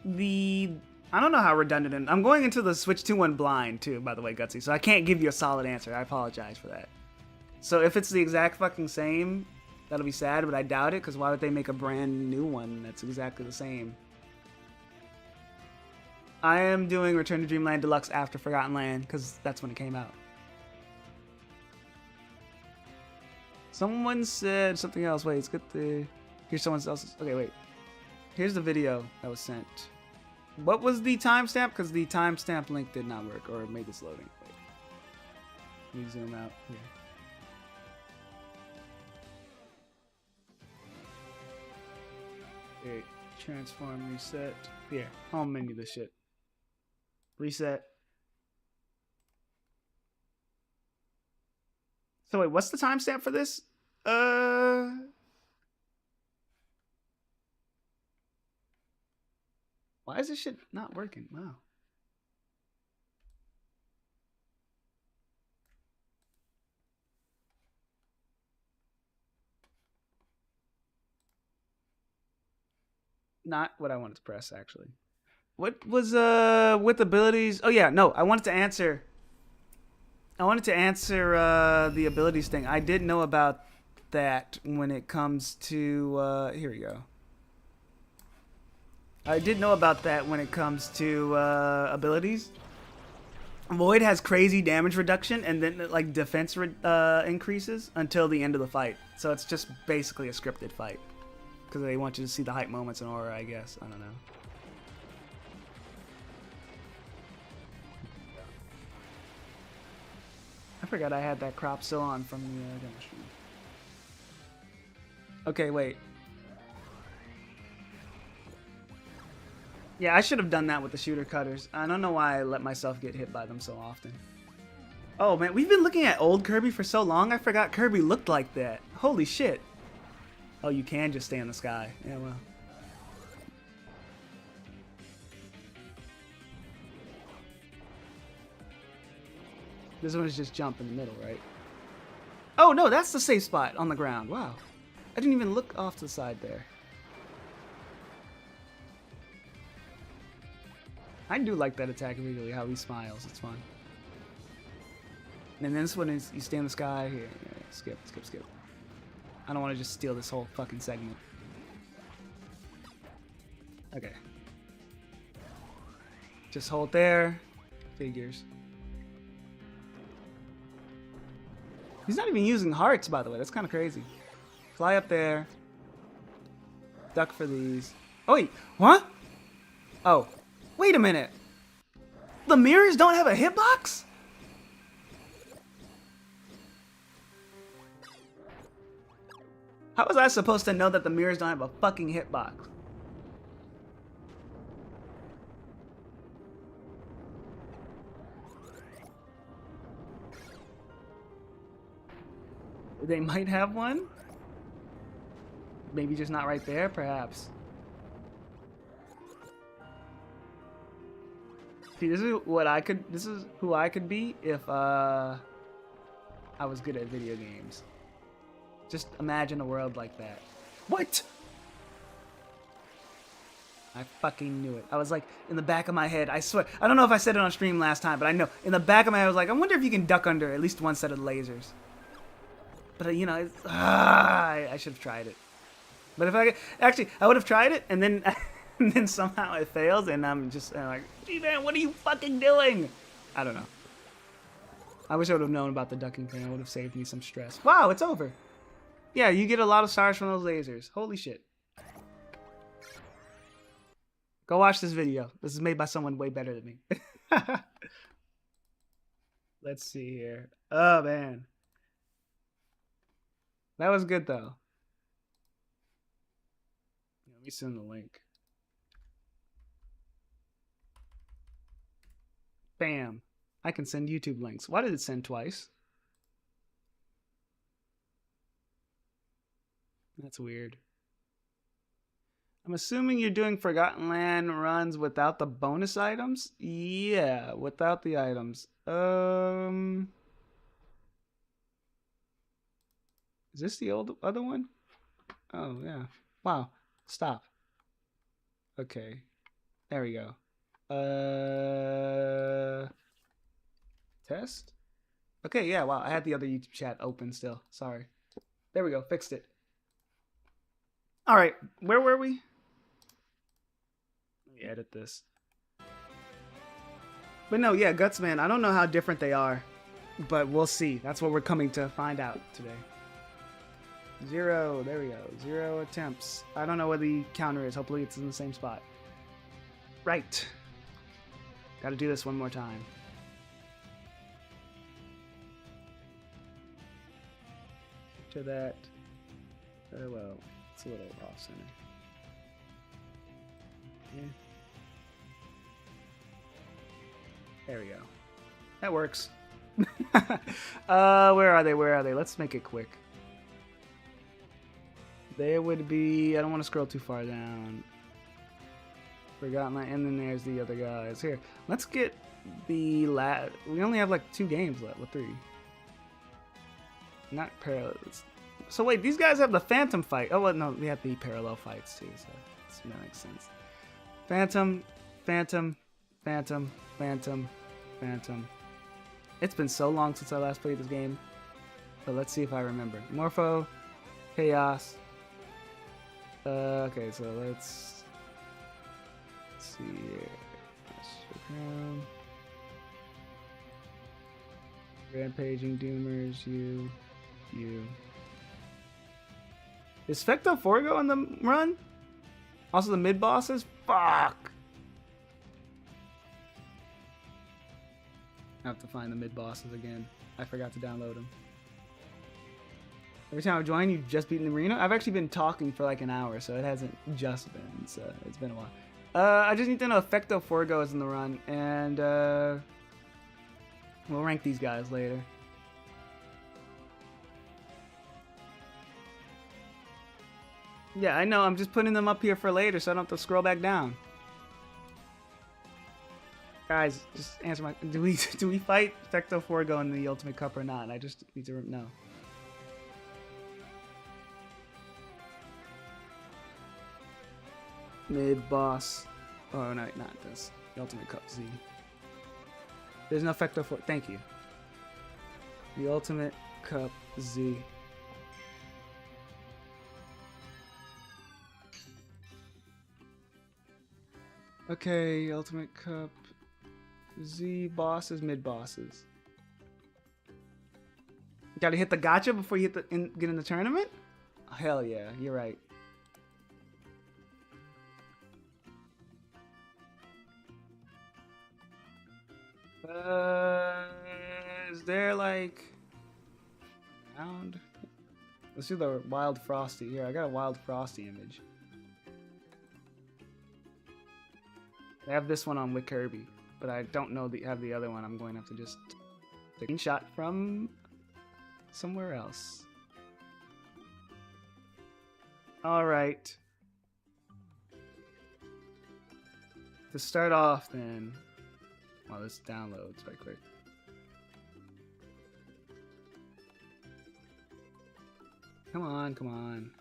don't know how redundant it is. I'm going into the Switch 2 one blind too, by the way, Gutsy. So I can't give you a solid answer. I apologize for that. So if it's the exact fucking same, that'll be sad, but I doubt it, because why would they make a brand new one that's exactly the same? I am doing Return to Dreamland Deluxe after Forgotten Land, because that's when it came out. Someone said something else. Wait, it's good to hear someone else's. Okay, wait. Here's the video that was sent. What was the timestamp? Because the timestamp link did not work, or it made this loading. Wait. Let me zoom out here. Okay, transform, reset. Here, home menu this shit. Reset. So wait, what's the timestamp for this? Why is this shit not working? Wow. Not what I wanted to press, actually. What was with abilities? Oh yeah, no, I wanted to answer the abilities thing. I did know about that when it comes to here we go. I did know about that when it comes to abilities. Void has crazy damage reduction and then like defense increases until the end of the fight. So it's just basically a scripted fight because they want you to see the hype moments in Aura, I guess. I don't know. I forgot I had that crop still on from the demo stream. Okay, wait. Yeah, I should have done that with the shooter cutters. I don't know why I let myself get hit by them so often. Oh man, we've been looking at old Kirby for so long, I forgot Kirby looked like that. Holy shit. Oh, you can just stay in the sky. Yeah, well. This one is just jump in the middle, right? Oh no, that's the safe spot on the ground. Wow. I didn't even look off to the side there. I do like that attack immediately, how he smiles. It's fun. And then this one is you stay in the sky. Here, skip. I don't want to just steal this whole fucking segment. Okay. Just hold there. Figures. He's not even using hearts, by the way. That's kind of crazy. Fly up there. Duck for these. Oh, wait. What? Oh. Wait a minute. The mirrors don't have a hitbox? How was I supposed to know that the mirrors don't have a fucking hitbox? They might have one. Maybe just not right there, perhaps. See, this is who I could be if I was good at video games. Just imagine a world like that. What? I fucking knew it. I was like, in the back of my head, I swear. I don't know if I said it on stream last time, but I know. In the back of my head, I was like, I wonder if you can duck under at least one set of lasers. But, you know, I should have tried it. But if I could, actually, I would have tried it, and then and then somehow it fails, and I'm just like, gee, man, what are you fucking doing? I don't know. I wish I would have known about the ducking thing. It would have saved me some stress. Wow, it's over. Yeah, you get a lot of stars from those lasers. Holy shit. Go watch this video. This is made by someone way better than me. Let's see here. Oh, man. That was good, though. Let me send the link. Bam. I can send YouTube links. Why did it send twice? That's weird. I'm assuming you're doing Forgotten Land runs without the bonus items? Yeah, without the items. Is this the other one? Oh, yeah. Wow. Stop. Okay. There we go. Test? Okay, yeah, wow. I had the other YouTube chat open still. Sorry. There we go. Fixed it. All right. Where were we? Let me edit this. But no, yeah, Guts, man. I don't know how different they are, but we'll see. That's what we're coming to find out today. 0. There we go. 0 attempts. I don't know where the counter is. Hopefully it's in the same spot. Right. Got to do this one more time. To that. Well, it's a little off center. Yeah. There we go. That works. Where are they? Where are they? Let's make it quick. They would be... I don't want to scroll too far down. Forgotten that. And then there's the other guys. Here, let's get the we only have like 2 games left. With 3. Not parallel. So wait, these guys have the Phantom fight. Oh, well, no, we have the parallel fights too. So that makes sense. Phantom, Phantom, Phantom, Phantom, Phantom. It's been so long since I last played this game. But let's see if I remember. Morpho, Chaos. Okay, so let's see here. Rampaging Doomers, you. Is Specto Forgo on the run? Also the mid bosses? Fuck! I have to find the mid bosses again. I forgot to download them. Every time I join, you've just beaten the arena? I've actually been talking for like an hour, so it hasn't just been, so it's been a while. I just need to know if Fecto Forgo is in the run, and we'll rank these guys later. Yeah, I know, I'm just putting them up here for later so I don't have to scroll back down. Guys, just answer my... Do we fight Fecto Forgo in the Ultimate Cup or not? I just need to know. Mid-boss. Oh, no, not this. The Ultimate Cup Z. There's no Fecto Forgo. Thank you. The Ultimate Cup Z. Okay, Ultimate Cup Z bosses, mid bosses. Gotta hit the gacha before you get in the tournament? Hell yeah, you're right. Is there like round? Let's do the Wild Frosty. Here, I got a Wild Frosty image. I have this one on with Kirby, but I don't know have the other one. I'm going to have to just take a screenshot from somewhere else. All right. To start off, then. Well, this downloads right quick. Come on, come on.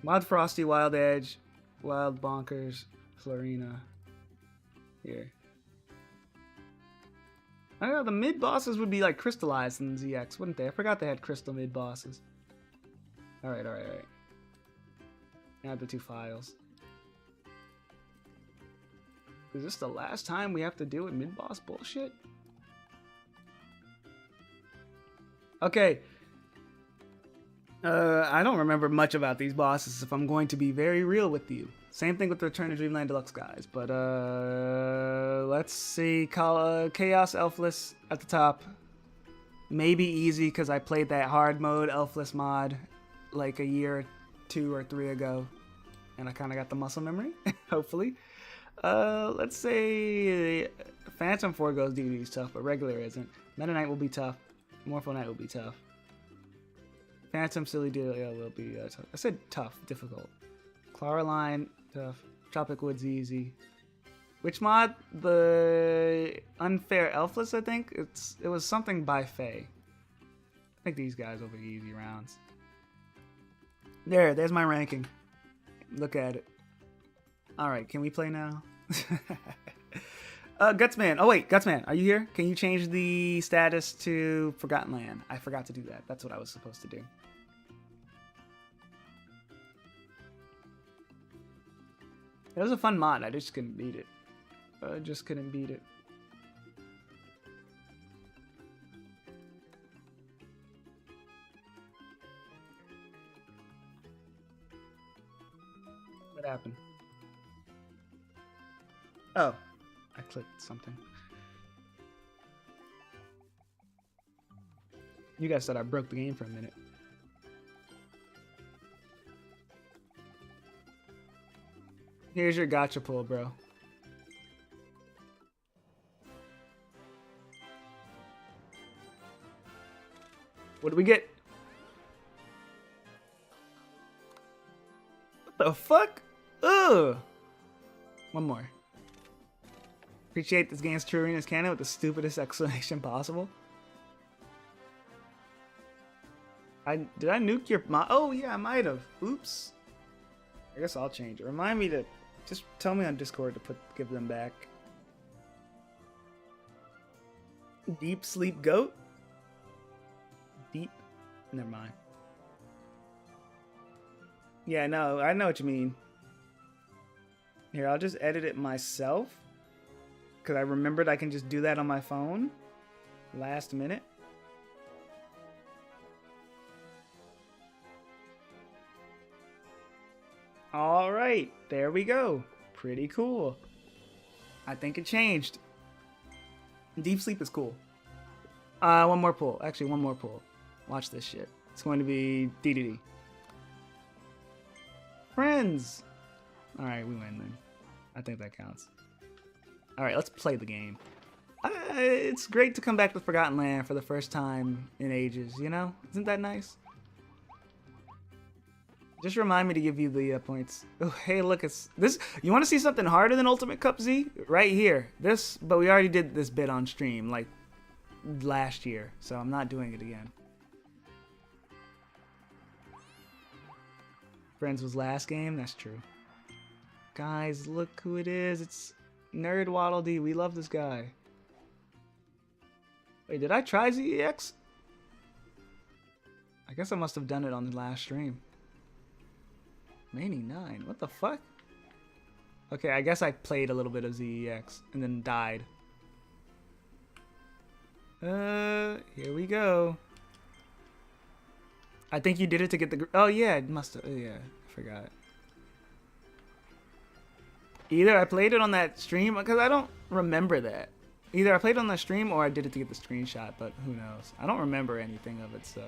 Wild Frosty, Wild Edge, Wild Bonkers, Florina. Here. I know the mid bosses would be like crystallized in ZX, wouldn't they? I forgot they had crystal mid bosses. Alright. Add the two files. Is this the last time we have to deal with mid boss bullshit? Okay. I don't remember much about these bosses if I'm going to be very real with you. Same thing with the Return to Dreamland Deluxe guys, but let's see. Chaos Elfless at the top. Maybe easy because I played that hard mode Elfless mod like a year, 2 or 3 ago, and I kind of got the muscle memory, hopefully. Let's say Phantom Forgo's DD is tough, but regular isn't. Meta Knight will be tough. Morpho Knight will be tough. Phantom Silly Delia will be tough. I said tough, difficult. Claraline, tough. Tropic Woods easy. Which mod? The Unfair Elfless, I think? It was something by Faye. I think these guys will be easy rounds. There's my ranking. Look at it. Alright, can we play now? Gutsman. Oh wait, Gutsman, are you here? Can you change the status to Forgotten Land? I forgot to do that. That's what I was supposed to do. It was a fun mod. I just couldn't beat it. What happened? Oh, I clicked something. You guys thought I broke the game for a minute. Here's your gacha pull, bro. What do we get? What the fuck? Ugh. One more. Appreciate this game's true arenas canon with the stupidest explanation possible. Did I nuke your mod? Oh yeah, I might have. Oops. I guess I'll change it. Remind me to just tell me on Discord to give them back. Deep sleep goat? Deep? Never mind. Yeah, no, I know what you mean. Here, I'll just edit it myself. Because I remembered I can just do that on my phone. Last minute. Alright, there we go. Pretty cool. I think it changed. Deep sleep is cool. One more pull. Actually, one more pull. Watch this shit. It's going to be DDD. Friends! Alright, we win then. I think that counts. Alright, let's play the game. It's great to come back to Forgotten Land for the first time in ages, you know? Isn't that nice? Just remind me to give you the points. Oh, hey, look, it's this. You want to see something harder than Ultimate Cup Z? Right here. This, but we already did this bit on stream, like, last year, so I'm not doing it again. Friends was last game? That's true. Guys, look who it is. It's Nerd Waddle D. We love this guy. Wait, did I try ZEX? I guess I must have done it on the last stream. Mani 9. What the fuck? Okay, I guess I played a little bit of ZEX and then died. Here we go. I think you did it to get the... Oh, yeah, it must have... Yeah, I forgot. Either I played it on that stream, because I don't remember that. Either I played it on the stream or I did it to get the screenshot, but who knows. I don't remember anything of it, so...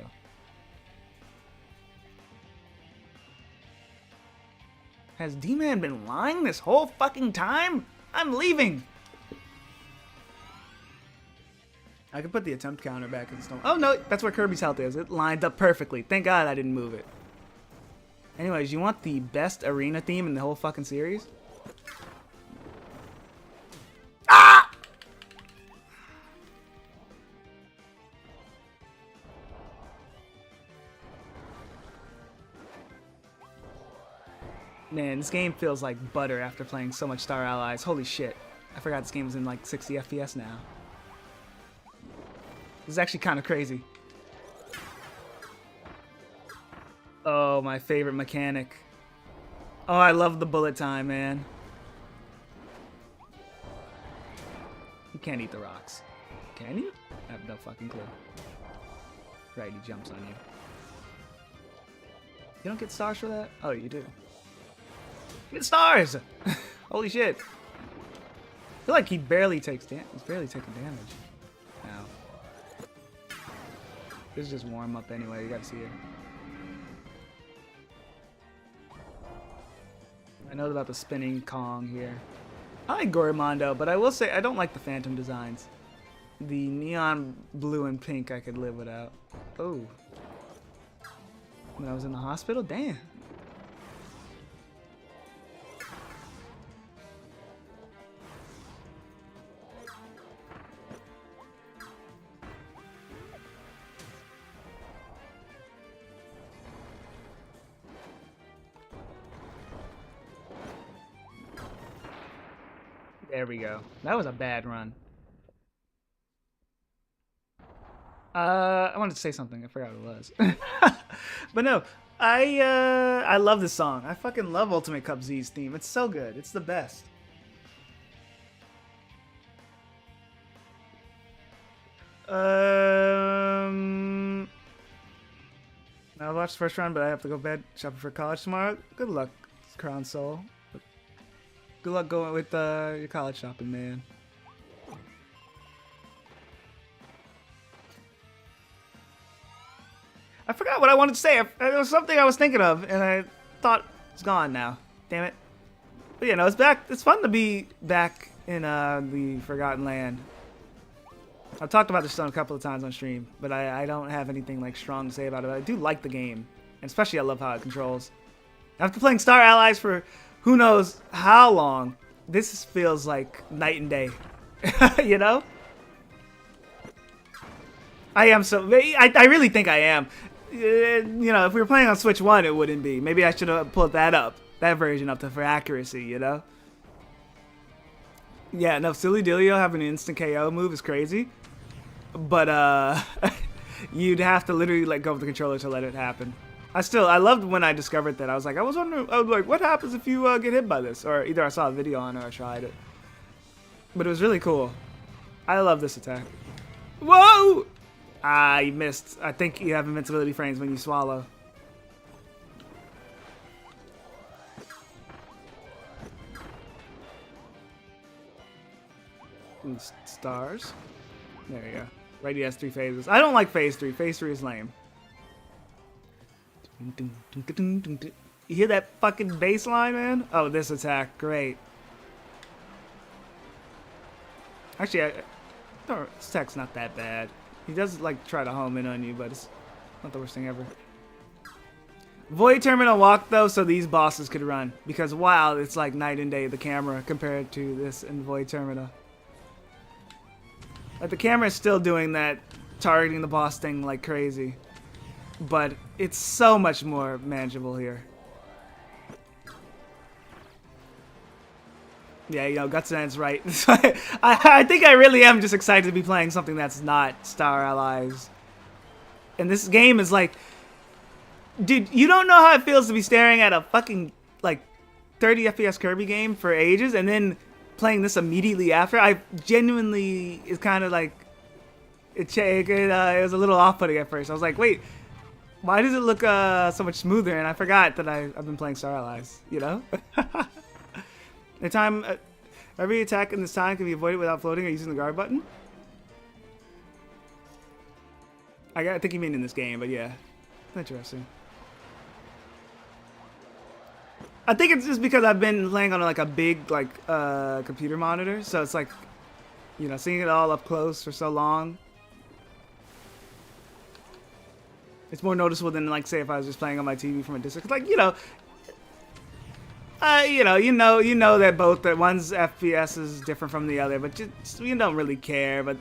Has D-Man been lying this whole fucking time? I'm leaving! I could put the attempt counter back in stone. Oh no, that's where Kirby's health is. It lined up perfectly. Thank God I didn't move it. Anyways, you want the best arena theme in the whole fucking series? Ah! Man, this game feels like butter after playing so much Star Allies. Holy shit. I forgot this game was in like 60 FPS now. This is actually kind of crazy. Oh, my favorite mechanic. Oh, I love the bullet time, man. You can't eat the rocks. Can you? I have no fucking clue. Right, he jumps on you. You don't get stars for that? Oh, you do. You get stars! Holy shit. I feel like he barely takes damage. He's barely taking damage. Ow. This is just warm up anyway, you gotta see it. I know about the spinning Kong here. I like Gorimondo, but I will say I don't like the Phantom designs. The neon blue and pink I could live without. Oh. When I was in the hospital? Damn. There we go. That was a bad run. I wanted to say something. I forgot what it was. But no, I love this song. I fucking love Ultimate Cup Z's theme. It's so good. It's the best. I'll watch the first round, but I have to go to bed shopping for college tomorrow. Good luck, Crown Soul. Good luck going with your college shopping, man. I forgot what I wanted to say. There was something I was thinking of, and I thought it's gone now. Damn it. But yeah, no, it's back. It's fun to be back in the Forgotten Land. I've talked about this song a couple of times on stream, but I don't have anything like strong to say about it. I do like the game, and especially I love how it controls. After playing Star Allies for who knows how long, this feels like night and day. You know? I am so... I really think I am. You know, if we were playing on Switch 1, it wouldn't be. Maybe I should have pulled that up. that version up to for accuracy, you know? Yeah, no, Silly Dealio having an instant KO move is crazy. But, you'd have to literally let go of the controller to let it happen. I loved when I discovered that. I was wondering, what happens if you get hit by this? Or either I saw a video on it or I tried it. But it was really cool. I love this attack. Whoa! Ah, you missed. I think you have invincibility frames when you swallow. And stars. There you go. Right, he has 3 phases. I don't like phase 3. Phase 3 is lame. You hear that fucking bass line, man? Oh, this attack. Great. Actually, this attack's not that bad. He does, like, try to home in on you, but it's not the worst thing ever. Void Terminal walk, though, so these bosses could run. Because, wow, it's like night and day, the camera, compared to this in Void Terminal. Like, the camera is still doing that, targeting the boss thing like crazy. But it's so much more manageable here. Yeah, you know, Guts and Ed's right. I think I really am just excited to be playing something that's not Star Allies. And this game is like... Dude, you don't know how it feels to be staring at a fucking, like, 30 FPS Kirby game for ages, and then playing this immediately after. I genuinely... It's kind of like... It was a little off-putting at first. I was like, wait... Why does it look so much smoother? And I forgot that I've been playing Star Allies, you know? Every attack in this time can be avoided without floating or using the guard button. I think you mean in this game, but yeah. Interesting. I think it's just because I've been playing on like a big computer monitor, so it's like, you know, seeing it all up close for so long. It's more noticeable than, like, say if I was just playing on my TV from a distance. Like, you know that both that one's FPS is different from the other, but just, you don't really care. But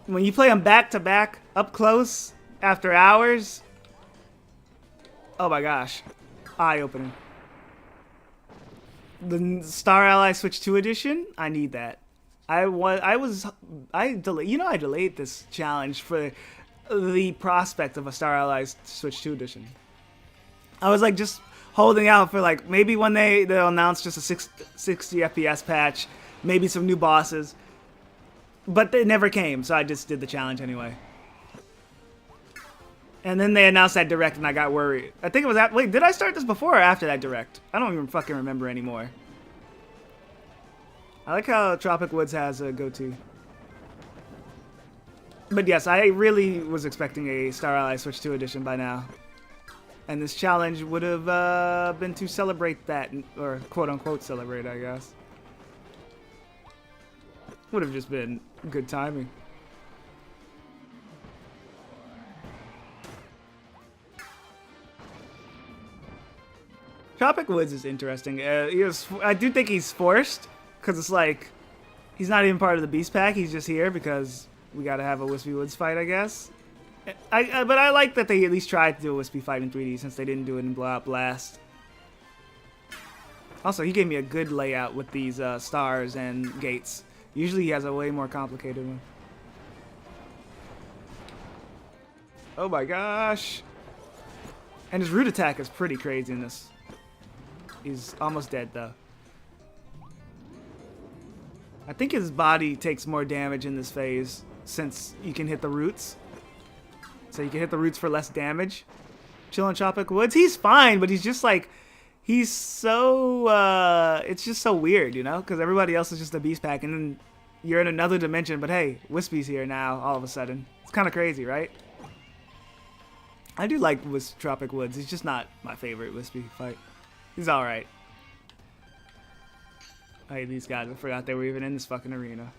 when you play them back to back, up close, after hours, oh my gosh, eye-opening. The Star Ally Switch 2 edition, I need that. I delayed this challenge for the prospect of a Star Allies Switch 2 edition. I was like just holding out for like maybe one day they'll announce just a 60 FPS patch, maybe some new bosses, but they never came, so I just did the challenge anyway. And then they announced that direct and I got worried. I think it was wait, did I start this before or after that direct? I don't even fucking remember anymore. I like how Tropic Woods has a goatee. But yes, I really was expecting a Star Allies Switch 2 edition by now. And this challenge would have been to celebrate that, or quote-unquote celebrate, I guess. Would have just been good timing. Tropic Woods is interesting. I do think he's forced, because it's like, he's not even part of the Beast Pack, he's just here because we gotta have a Wispy Woods fight, I guess. But I like that they at least tried to do a Wispy fight in 3D since they didn't do it in Blowout Blast. Also, he gave me a good layout with these stars and gates. Usually he has a way more complicated one. Oh my gosh. And his root attack is pretty crazy in this. He's almost dead though. I think his body takes more damage in this phase since you can hit the roots. So you can hit the roots for less damage. Chill on Tropic Woods. He's fine, but he's just like, he's so, it's just so weird, you know? Because everybody else is just a Beast Pack, and then you're in another dimension, but hey, Wispy's here now, all of a sudden. It's kind of crazy, right? I do like Tropic Woods. He's just not my favorite Wispy fight. He's alright. Hey, these guys, I forgot they were even in this fucking arena.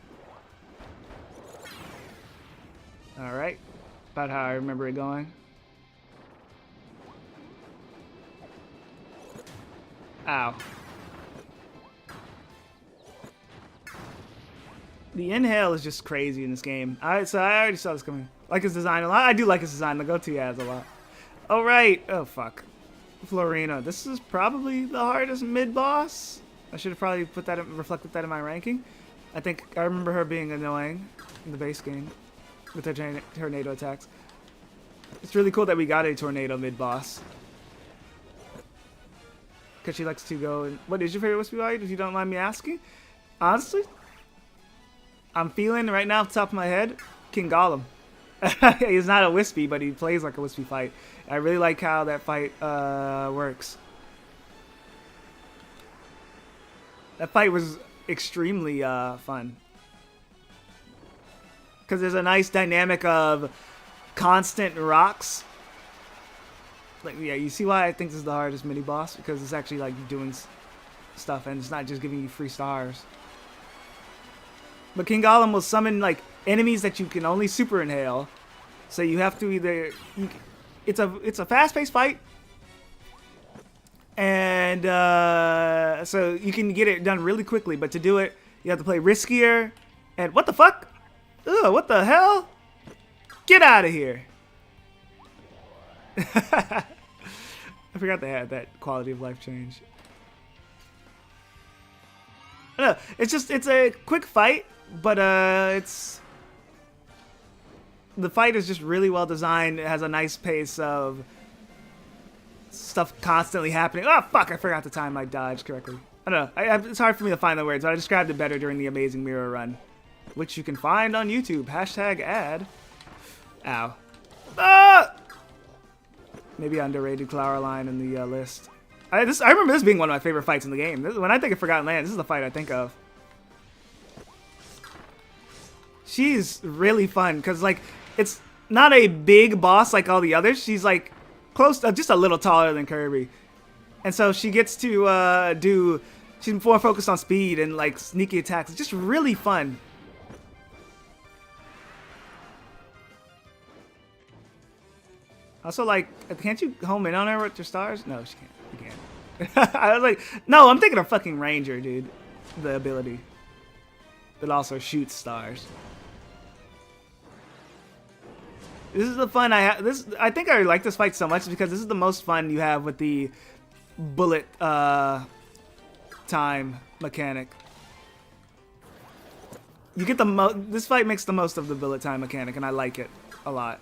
Alright. About how I remember it going. Ow. The inhale is just crazy in this game. So I already saw this coming. Like his design a lot. I do like his design. The goatee has a lot. Oh, right. Oh, fuck. Florina. This is probably the hardest mid-boss. I should have probably reflected that in my ranking. I think I remember her being annoying in the base game with her tornado attacks. It's really cool that we got a tornado mid-boss. Because she likes to go and... What is your favorite Wispy fight, if you don't mind me asking? Honestly, I'm feeling right now off the top of my head, King Gollum. He's not a Wispy, but he plays like a Wispy fight. I really like how that fight works. That fight was extremely fun. Because there's a nice dynamic of constant rocks. Like, yeah, you see why I think this is the hardest mini boss, because it's actually like doing stuff and it's not just giving you free stars. But King Gollum will summon like enemies that you can only super inhale, so you have to either it's a fast-paced fight, and so you can get it done really quickly. But to do it, you have to play riskier. And what the fuck? Ugh, what the hell? Get out of here! I forgot they had that quality of life change. I don't know, it's a quick fight, but the fight is just really well designed. It has a nice pace of stuff constantly happening. Oh fuck, I forgot to time my dodge correctly. I don't know, it's hard for me to find the words, but I described it better during the Amazing Mirror run, which you can find on YouTube. #ad. Ow. Ah! Maybe underrated Clara line in the list. I remember this being one of my favorite fights in the game. When I think of Forgotten Land, this is the fight I think of. She's really fun because like it's not a big boss like all the others. She's like close, just a little taller than Kirby, and so she gets to she's more focused on speed and like sneaky attacks. It's just really fun. Also, like, can't you home in on her with your stars? No, she can't. You can't. I was like, no, I'm thinking of fucking Ranger, dude. The ability that also shoots stars. This is the fun I have. I think I like this fight so much because this is the most fun you have with the bullet time mechanic. You get this fight makes the most of the bullet time mechanic, and I like it a lot.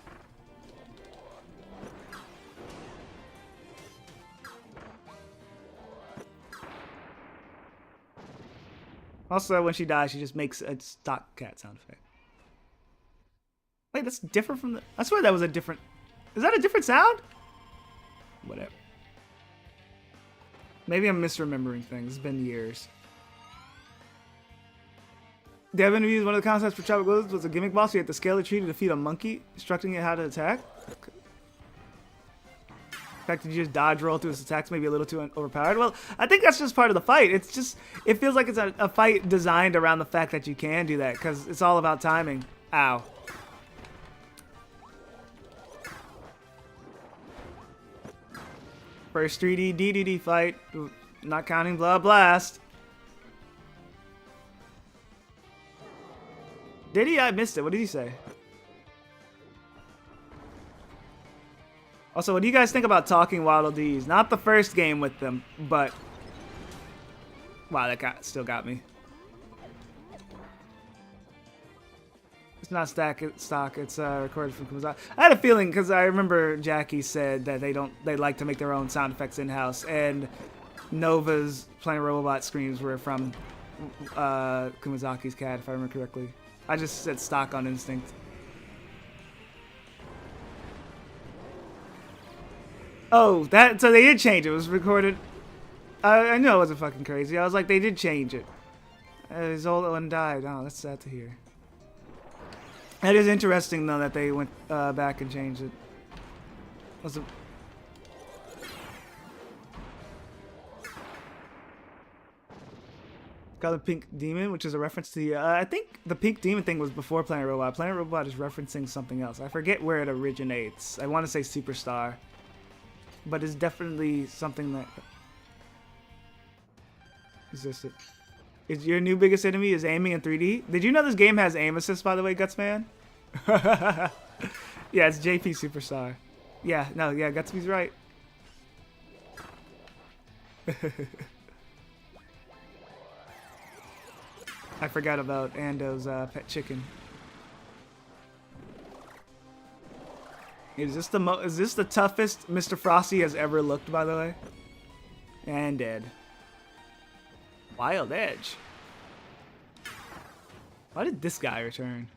Also, when she dies, she just makes a stock cat sound effect. Wait, that's different from the... I swear that was a different... Is that a different sound? Whatever. Maybe I'm misremembering things. It's been years. Dev interviews, one of the concepts for Tropic Woods was a gimmick boss. You had to scale a tree to defeat a monkey, instructing it how to attack. Okay. The fact that you just dodge roll through its attacks may be a little too overpowered. Well, I think that's just part of the fight. It's just... It feels like it's a fight designed around the fact that you can do that, because it's all about timing. Ow. First 3D DDD fight, not counting Blood Blast. Did he? I missed it. What did he say? Also, what do you guys think about talking Waddle Dees? Not the first game with them, but... Wow, that still got me. It's not stock, it's recorded from Kumazaki. I had a feeling, because I remember Jackie said that they like to make their own sound effects in-house, and Nova's Planet Robot screams were from Kumazaki's cat, if I remember correctly. I just said stock on instinct. Oh, so they did change it. It was recorded. I know it wasn't fucking crazy. I was like, they did change it. His old one died. Oh, that's sad to hear. It is interesting, though, that they went back and changed it. Got the Pink Demon, which is a reference to the... I think the Pink Demon thing was before Planet Robot. Planet Robot is referencing something else. I forget where it originates. I want to say Superstar. But it's definitely something that... Is this it? Is your new biggest enemy is aiming in 3D? Did you know this game has aim assist, by the way, Gutsman? Yeah, it's JP Superstar. Yeah, no, yeah, Gutsby's right. I forgot about Ando's pet chicken. Is this the toughest Mr. Frosty has ever looked, by the way? And dead. Wild Edge. Why did this guy return?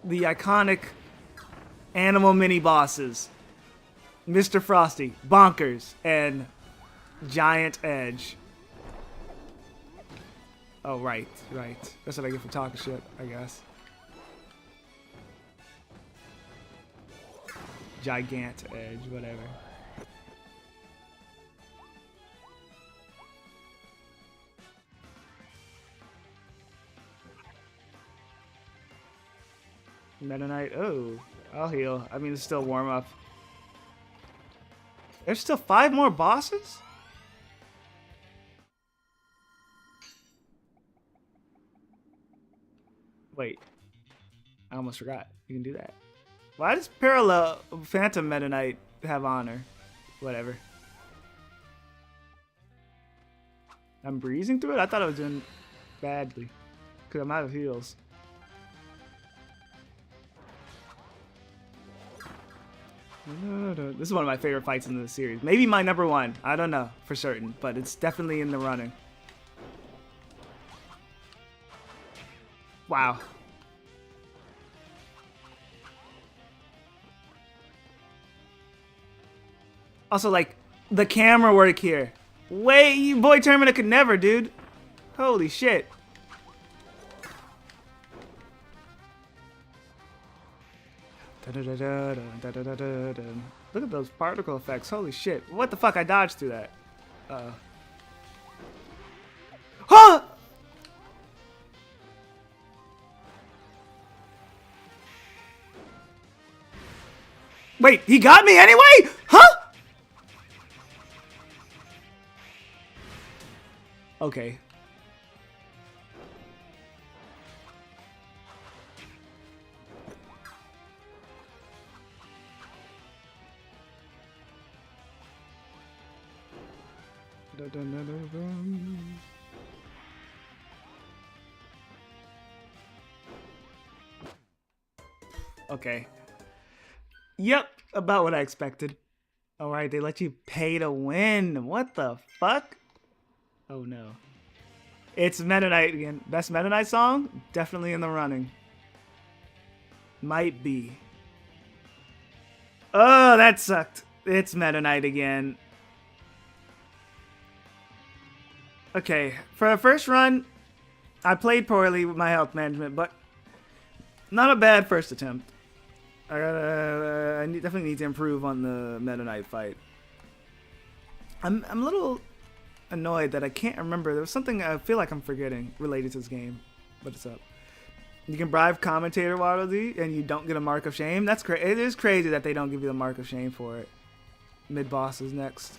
The iconic animal mini bosses. Mr. Frosty, Bonkers, and Giant Edge. Oh, right. That's what I get for talking shit, I guess. Gigant Edge, whatever. Meta Knight. Oh, I'll heal. I mean, it's still warm up. There's still 5 more bosses? Wait. I almost forgot. You can do that. Why does Parallel Phantom Meta Knight have honor? Whatever. I'm breezing through it? I thought I was doing badly. Because I'm out of heals. This is one of my favorite fights in the series. Maybe my number 1. I don't know for certain, but it's definitely in the running. Wow. Also, like, the camera work here. Wait, Boy Termina could never, dude. Holy shit. Look at those particle effects. Holy shit. What the fuck? I dodged through that. Huh! Wait, he got me anyway? Huh? Okay. Okay. Yep, about what I expected. Alright, they let you pay to win. What the fuck? Oh no. It's Meta Knight again. Best Meta Knight song? Definitely in the running. Might be. Oh, that sucked. It's Meta Knight again. Okay, for the first run, I played poorly with my health management, but not a bad first attempt. I definitely need to improve on the Meta Knight fight. I'm a little annoyed that I can't remember. There was something I feel like I'm forgetting related to this game, but it's up. You can bribe commentator Waddle-Dee and you don't get a mark of shame. That's crazy. It is crazy that they don't give you the mark of shame for it. Mid boss is next.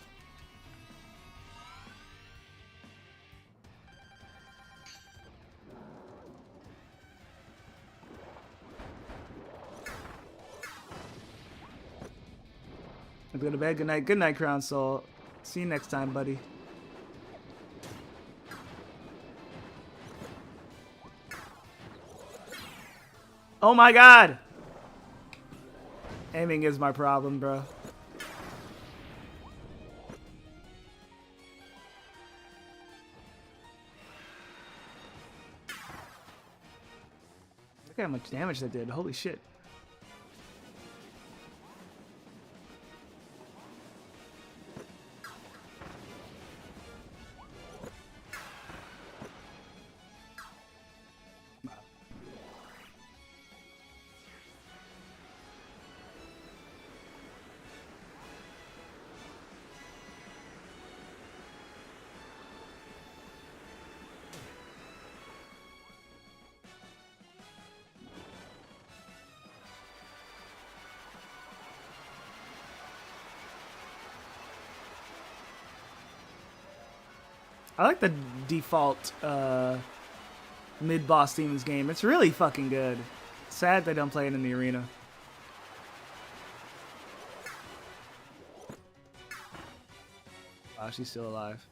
I'm going to bed. Good night. Good night, Crown Soul. See you next time, buddy. Oh my god! Aiming is my problem, bro. Look at how much damage that did. Holy shit. I like the default mid-boss theme in this game. It's really fucking good. Sad they don't play it in the arena. Oh, she's still alive.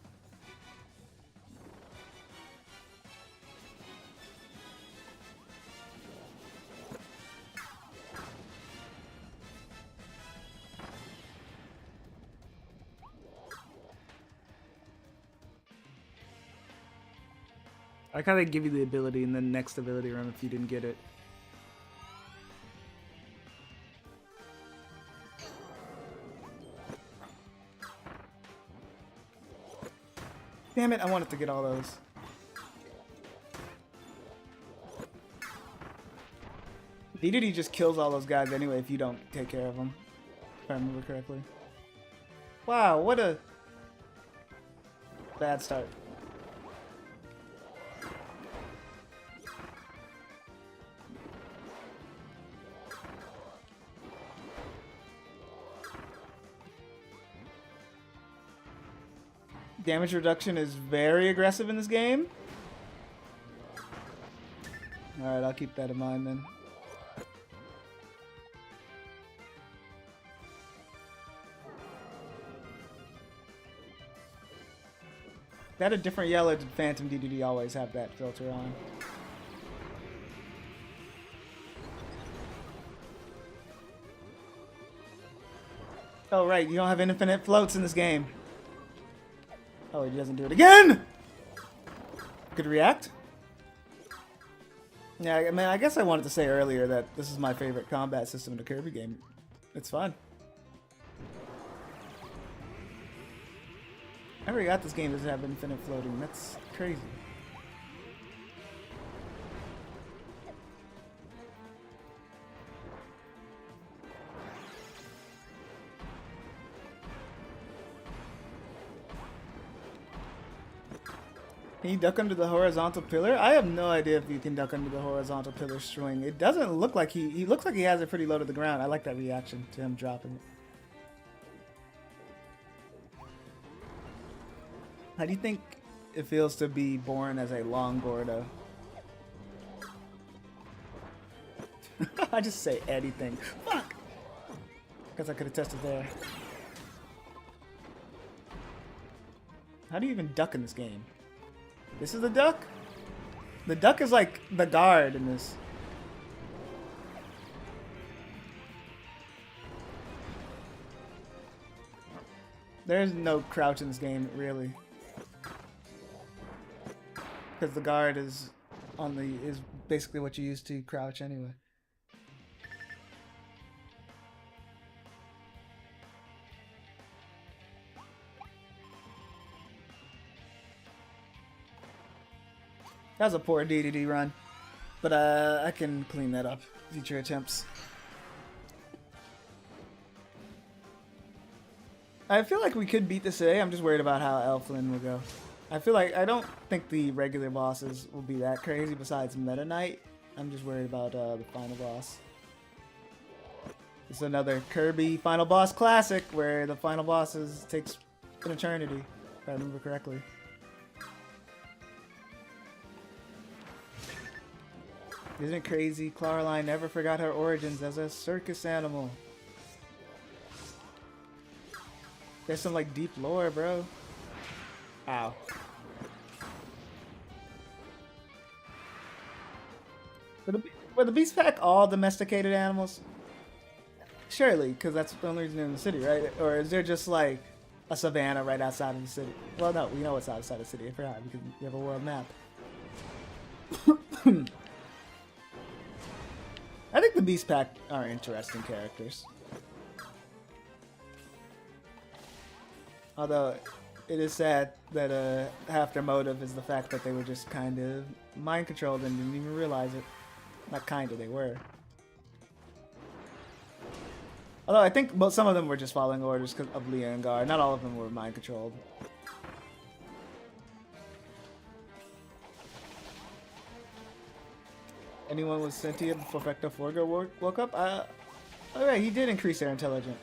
I kind of give you the ability in the next ability room if you didn't get it. Damn it, I wanted to get all those. DDD just kills all those guys anyway if you don't take care of them, if I remember correctly. Wow, what a bad start. Damage reduction is very aggressive in this game. Alright, I'll keep that in mind then. That a different yellow did Phantom DDD always have that filter on? Oh right, you don't have infinite floats in this game. Oh, he doesn't do it again! Good react? Yeah, I mean, I guess I wanted to say earlier that this is my favorite combat system in the Kirby game. It's fun. I forgot this game doesn't have infinite floating. That's crazy. Can you duck under the horizontal pillar? I have no idea if you can duck under the horizontal pillar swing. It doesn't look like he looks like he has it pretty low to the ground. I like that reaction to him dropping it. How do you think it feels to be born as a long Gordo? I just say anything. Fuck! Guess I could have tested there. How do you even duck in this game? This is the duck? The duck is like the guard in this. There's no crouch in this game, really. Because the guard is basically what you use to crouch anyway. That was a poor DDD run, but I can clean that up. Future attempts. I feel like we could beat this today. I'm just worried about how Elflin will go. I don't think the regular bosses will be that crazy besides Meta Knight. I'm just worried about the final boss. It's another Kirby final boss classic where the final bosses takes an eternity, if I remember correctly. Isn't it crazy? Claraline never forgot her origins as a circus animal. There's some like deep lore, bro. Ow. Were the Beast Pack all domesticated animals? Surely, because that's the only reason they're in the city, right? Or is there just like a savannah right outside of the city? Well, no, we know it's outside the city. I forgot because we have a world map. I think the Beast Pack are interesting characters. Although, it is sad that half their motive is the fact that they were just kind of mind-controlled and didn't even realize it. Not kinda, they were. Although I think some of them were just following orders of Leongar. Not all of them were mind-controlled. Anyone was sentient before Fecto Forgo woke up? Alright, he did increase their intelligence.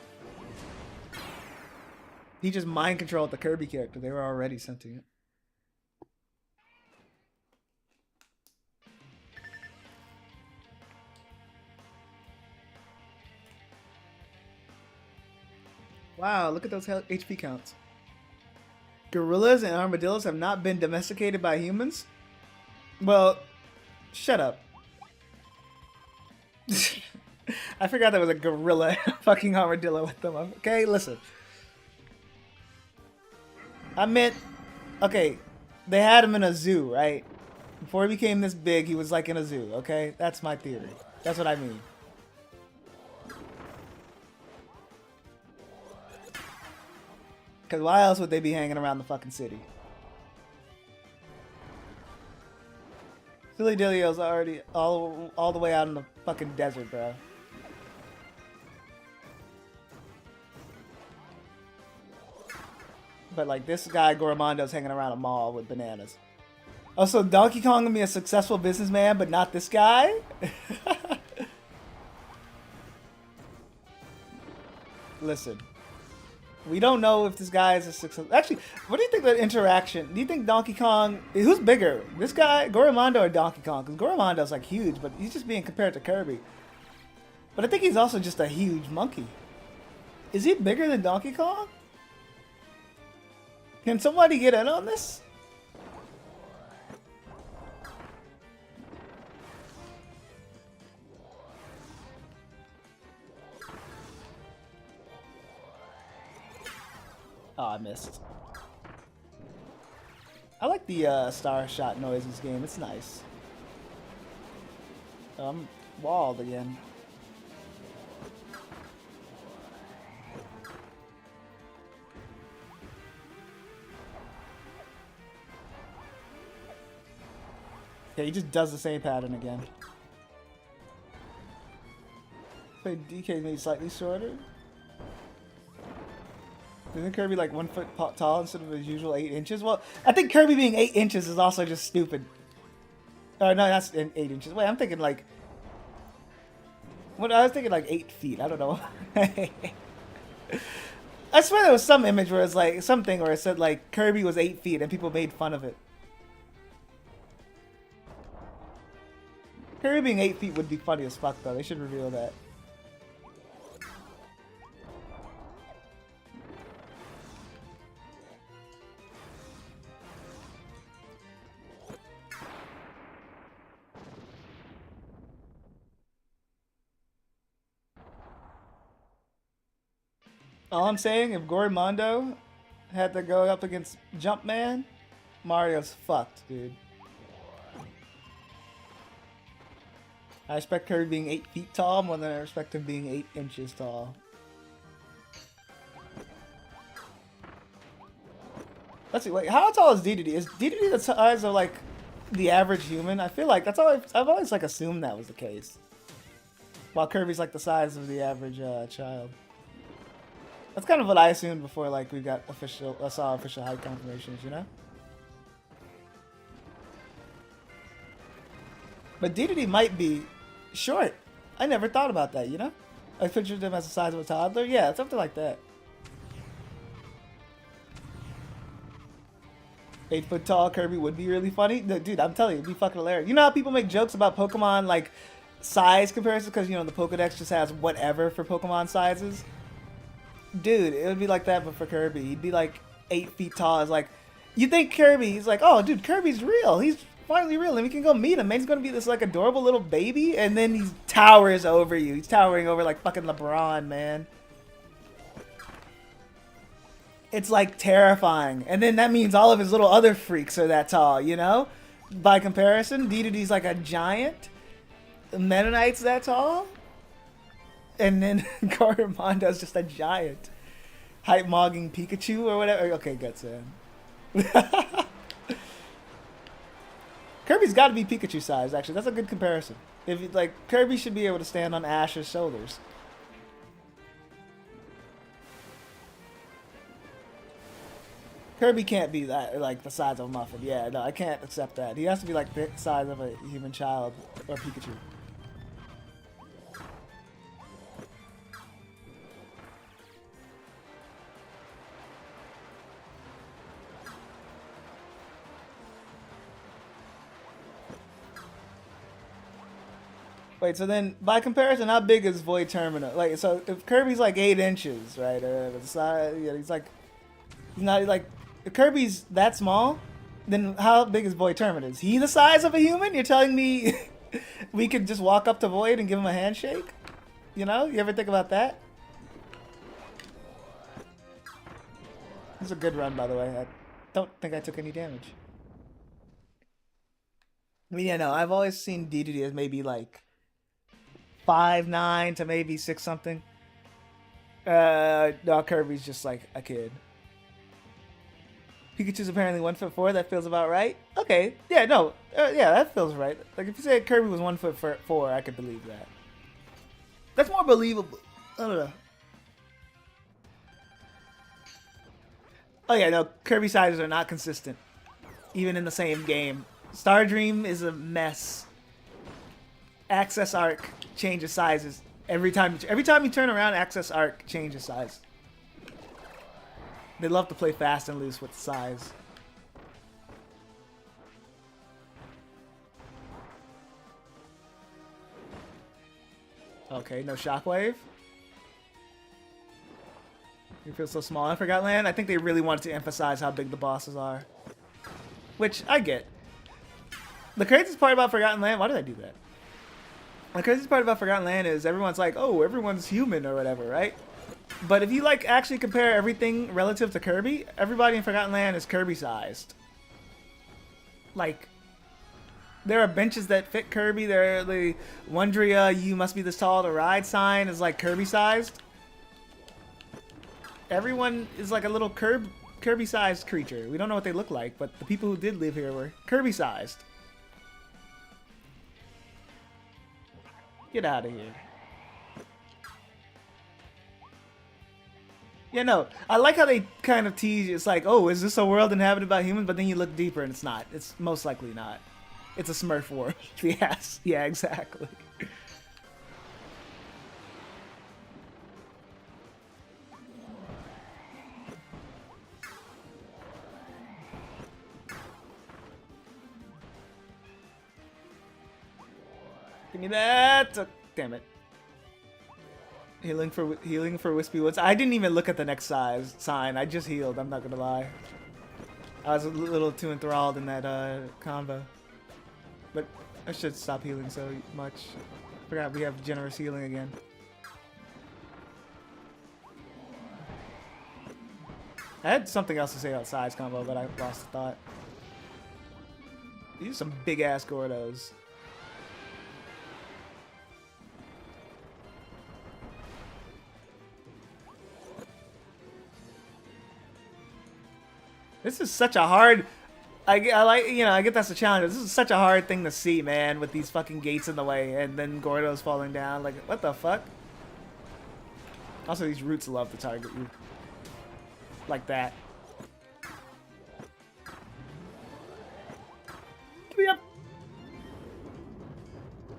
He just mind-controlled the Kirby character. They were already sentient. Wow, look at those HP counts. Gorillas and armadillos have not been domesticated by humans? Well, shut up. I forgot there was a gorilla and a fucking armadillo with them. Okay, listen. I meant, okay, they had him in a zoo, right? Before he became this big, he was like in a zoo, okay? That's my theory. That's what I mean. Because why else would they be hanging around the fucking city? Silly Dillio's already all the way out in the fucking desert, bro. But like this guy Goromondo's hanging around a mall with bananas. Oh, so Donkey Kong gonna be a successful businessman, but not this guy? Listen. We don't know if this guy is a success. Actually, what do you think of that interaction? Do you think Donkey Kong... Who's bigger? This guy, Goromondo, or Donkey Kong? Because Goromondo's like huge, but he's just being compared to Kirby. But I think he's also just a huge monkey. Is he bigger than Donkey Kong? Can somebody get in on this? Oh, I missed. I like the star shot noise in this game. It's nice. I'm walled again. Yeah, he just does the same pattern again. Wait, DK made slightly shorter. Isn't Kirby like 1 foot tall instead of his usual 8 inches? Well, I think Kirby being 8 inches is also just stupid. Oh, no, that's 8 inches. Wait, I'm thinking like... What? I was thinking like 8 feet. I don't know. I swear there was some image where it's like, something where it said like Kirby was 8 feet and people made fun of it. Kirby being 8 feet would be funny as fuck though. They should reveal that. All I'm saying, if Goromondo had to go up against Jumpman, Mario's fucked, dude. I respect Kirby being 8 feet tall more than I respect him being 8 inches tall. Let's see, wait, how tall is Dedede? Is Dedede the size of like the average human? I feel like that's all I've always like assumed that was the case. While Kirby's like the size of the average child. That's kind of what I assumed before, like, we got saw official height confirmations, you know? But Dedede might be short. I never thought about that, you know? I pictured him as the size of a toddler. Yeah, something like that. 8 foot tall Kirby would be really funny. Dude, I'm telling you, it'd be fucking hilarious. You know how people make jokes about Pokemon, like, size comparisons? Because, you know, the Pokedex just has whatever for Pokemon sizes. Dude, it would be like that, but for Kirby. He'd be like 8 feet tall. It's like, you think Kirby, he's like, oh, dude, Kirby's real. He's finally real. And we can go meet him. Man, he's going to be this, like, adorable little baby. And then he towers over you. He's towering over, like, fucking LeBron, man. It's, like, terrifying. And then that means all of his little other freaks are that tall, you know? By comparison, Dedede's like a giant. Mennonite's that tall. And then Goromondo's just a giant. Hype-mogging Pikachu or whatever. Okay, guts in. Kirby's got to be Pikachu size, actually. That's a good comparison. If like Kirby should be able to stand on Ash's shoulders. Kirby can't be that like the size of a muffin. Yeah, no, I can't accept that. He has to be like the size of a human child or Pikachu. Wait, so then, by comparison, how big is Void Terminal? Like, so if Kirby's like 8 inches, right? The size, yeah, he's not like, if Kirby's that small, then how big is Void Termin? Is he the size of a human? You're telling me we could just walk up to Void and give him a handshake? You know? You ever think about that? This is a good run, by the way. I don't think I took any damage. I mean, yeah, no, I've always seen Dedede as maybe like 5'9" to maybe 6 something. No, Kirby's just like a kid. Pikachu's apparently 1'4". That feels about right. Okay, yeah, no, yeah, that feels right. Like if you said Kirby was 1'4", I could believe that. That's more believable. I don't know. Oh yeah, no, Kirby sizes are not consistent, even in the same game. Star Dream is a mess. Access Arc changes sizes every time. Every time you turn around, Access Arc changes size. They love to play fast and loose with size. Okay, no Shockwave. You feel so small in Forgotten Land? I think they really wanted to emphasize how big the bosses are. Which, I get. The craziest part about Forgotten Land... Why did I do that? The craziest part about Forgotten Land is everyone's like, oh, everyone's human or whatever, right? But if you, like, actually compare everything relative to Kirby, everybody in Forgotten Land is Kirby-sized. Like... There are benches that fit Kirby. There are the Wondria, you must be this tall to ride sign is like Kirby-sized. Everyone is like a little Kirby-sized creature. We don't know what they look like, but the people who did live here were Kirby-sized. Get out of here. Yeah, no. I like how they kind of tease you. It's like, oh, is this a world inhabited by humans? But then you look deeper and it's not. It's most likely not. It's a Smurf world. Yes. Yeah, exactly. Give me that. Oh, damn it. Healing for Wispy Woods. I didn't even look at the next sign. I just healed. I'm not gonna lie. I was a little too enthralled in that combo. But I should stop healing so much. Forgot we have generous healing again. I had something else to say about size combo, but I lost the thought. These are some big ass Gordos. This is such a hard... I like, you know, I get that's a challenge. This is such a hard thing to see, man, with these fucking gates in the way and then Gordos falling down. Like, what the fuck? Also, these roots love to target you. Like that. Yep.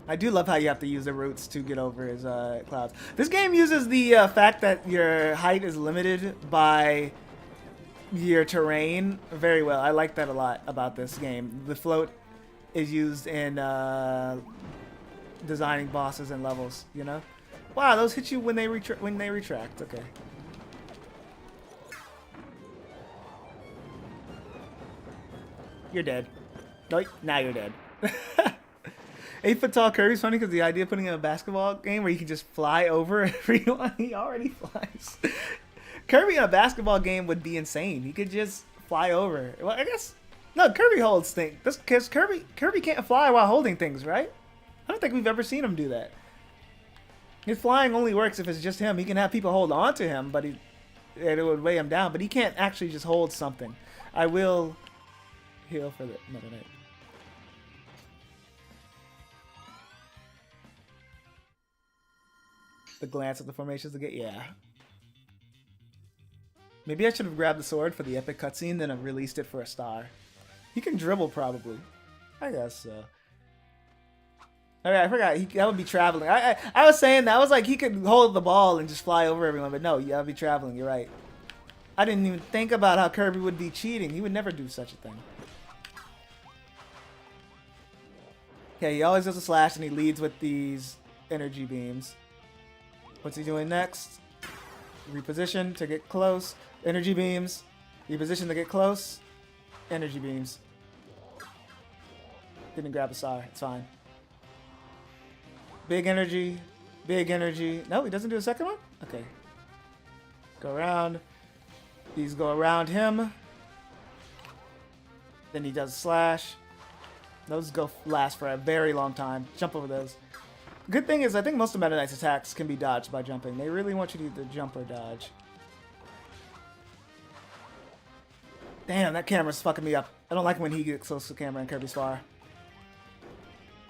I do love how you have to use the roots to get over his clouds. This game uses the fact that your height is limited by... your terrain very well. I like that a lot about this game. The float is used in designing bosses and levels, you know? Wow, those hit you when they retract. Okay. You're dead. No, now you're dead. 8-foot tall Kirby's funny because the idea of putting in a basketball game where you can just fly over everyone, he already flies. Kirby in a basketball game would be insane. He could just fly over. Well, I guess... No, Kirby holds things. Because Kirby can't fly while holding things, right? I don't think we've ever seen him do that. His flying only works if it's just him. He can have people hold on to him, but it would weigh him down. But he can't actually just hold something. I will heal for the Meta Knight. The glance at the formations to get... Yeah. Maybe I should have grabbed the sword for the epic cutscene, then have released it for a star. He can dribble, probably. I guess so. Okay, I forgot. That would be traveling. I was saying that. I was like, he could hold the ball and just fly over everyone, but no, that would be traveling. You're right. I didn't even think about how Kirby would be cheating. He would never do such a thing. Okay, he always does a slash, and he leads with these energy beams. What's he doing next? Reposition to get close. Energy beams. You position to get close. Energy beams. Didn't grab a star. It's fine. Big energy. Big energy. No, he doesn't do a second one? Okay. Go around. These go around him. Then he does slash. Those go last for a very long time. Jump over those. Good thing is, I think most of Meta Knight's attacks can be dodged by jumping. They really want you to either jump or dodge. Damn, that camera's fucking me up. I don't like when he gets close to the camera and Kirby's far.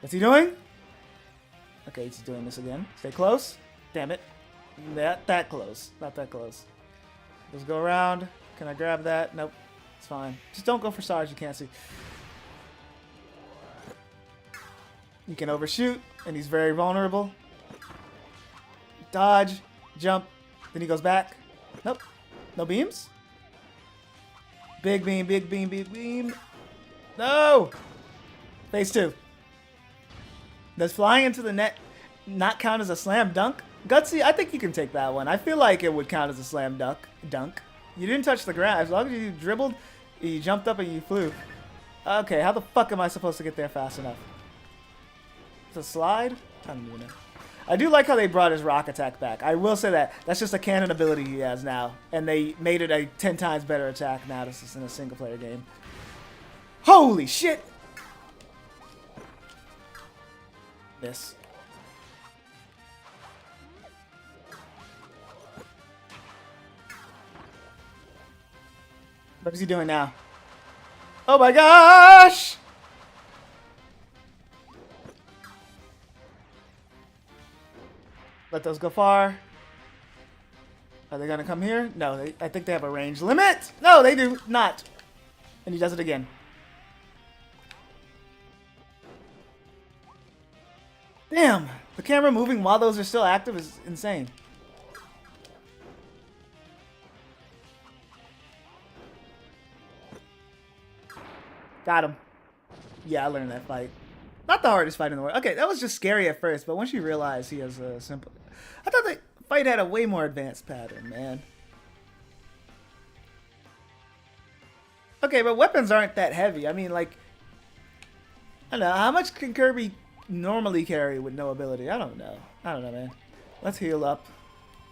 What's he doing? Okay, he's doing this again. Stay close. Damn it. That close. Not that close. Let's go around. Can I grab that? Nope. It's fine. Just don't go for stars you can't see. You can overshoot, and he's very vulnerable. Dodge. Jump. Then he goes back. Nope. No beams? Big beam, big beam, big beam. No! Phase 2. Does flying into the net not count as a slam dunk? Gutsy, I think you can take that one. I feel like it would count as a slam dunk. You didn't touch the ground. As long as you dribbled, you jumped up and you flew. Okay, how the fuck am I supposed to get there fast enough? It's a slide? I don't even know. I do like how they brought his rock attack back. I will say that. That's just a canon ability he has now. And they made it a 10 times better attack now. This is in a single player game. Holy shit! This. What is he doing now? Oh my gosh! Let those go far. Are they gonna come here? No, I think they have a range limit. No, they do not. And he does it again. Damn, the camera moving while those are still active is insane. Got him. Yeah, I learned that fight. Not the hardest fight in the world. Okay, that was just scary at first, but once you realize he has a simple... I thought the fight had a way more advanced pattern, man. Okay, but weapons aren't that heavy. I mean, like... I don't know. How much can Kirby normally carry with no ability? I don't know. I don't know, man. Let's heal up.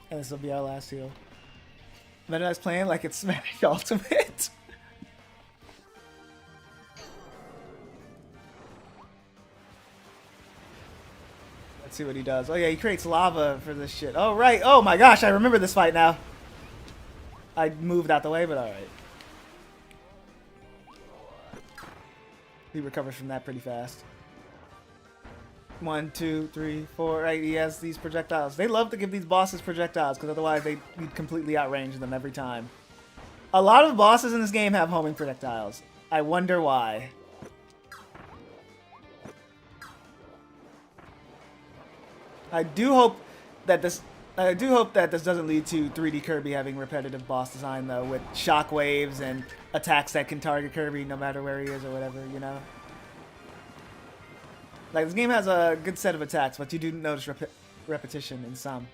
And this will be our last heal. Meta Knight's playing like it's Smash Ultimate. Let's see what he does. Oh yeah, he creates lava for this shit. Oh right. Oh my gosh, I remember this fight now. I moved out the way, but alright. He recovers from that pretty fast. 1, 2, 3, 4. Right, he has these projectiles. They love to give these bosses projectiles because otherwise they'd completely outrange them every time. A lot of bosses in this game have homing projectiles. I wonder why. I do hope that this doesn't lead to 3D Kirby having repetitive boss design though, with shockwaves and attacks that can target Kirby no matter where he is or whatever, you know. Like this game has a good set of attacks, but you do notice repetition in some.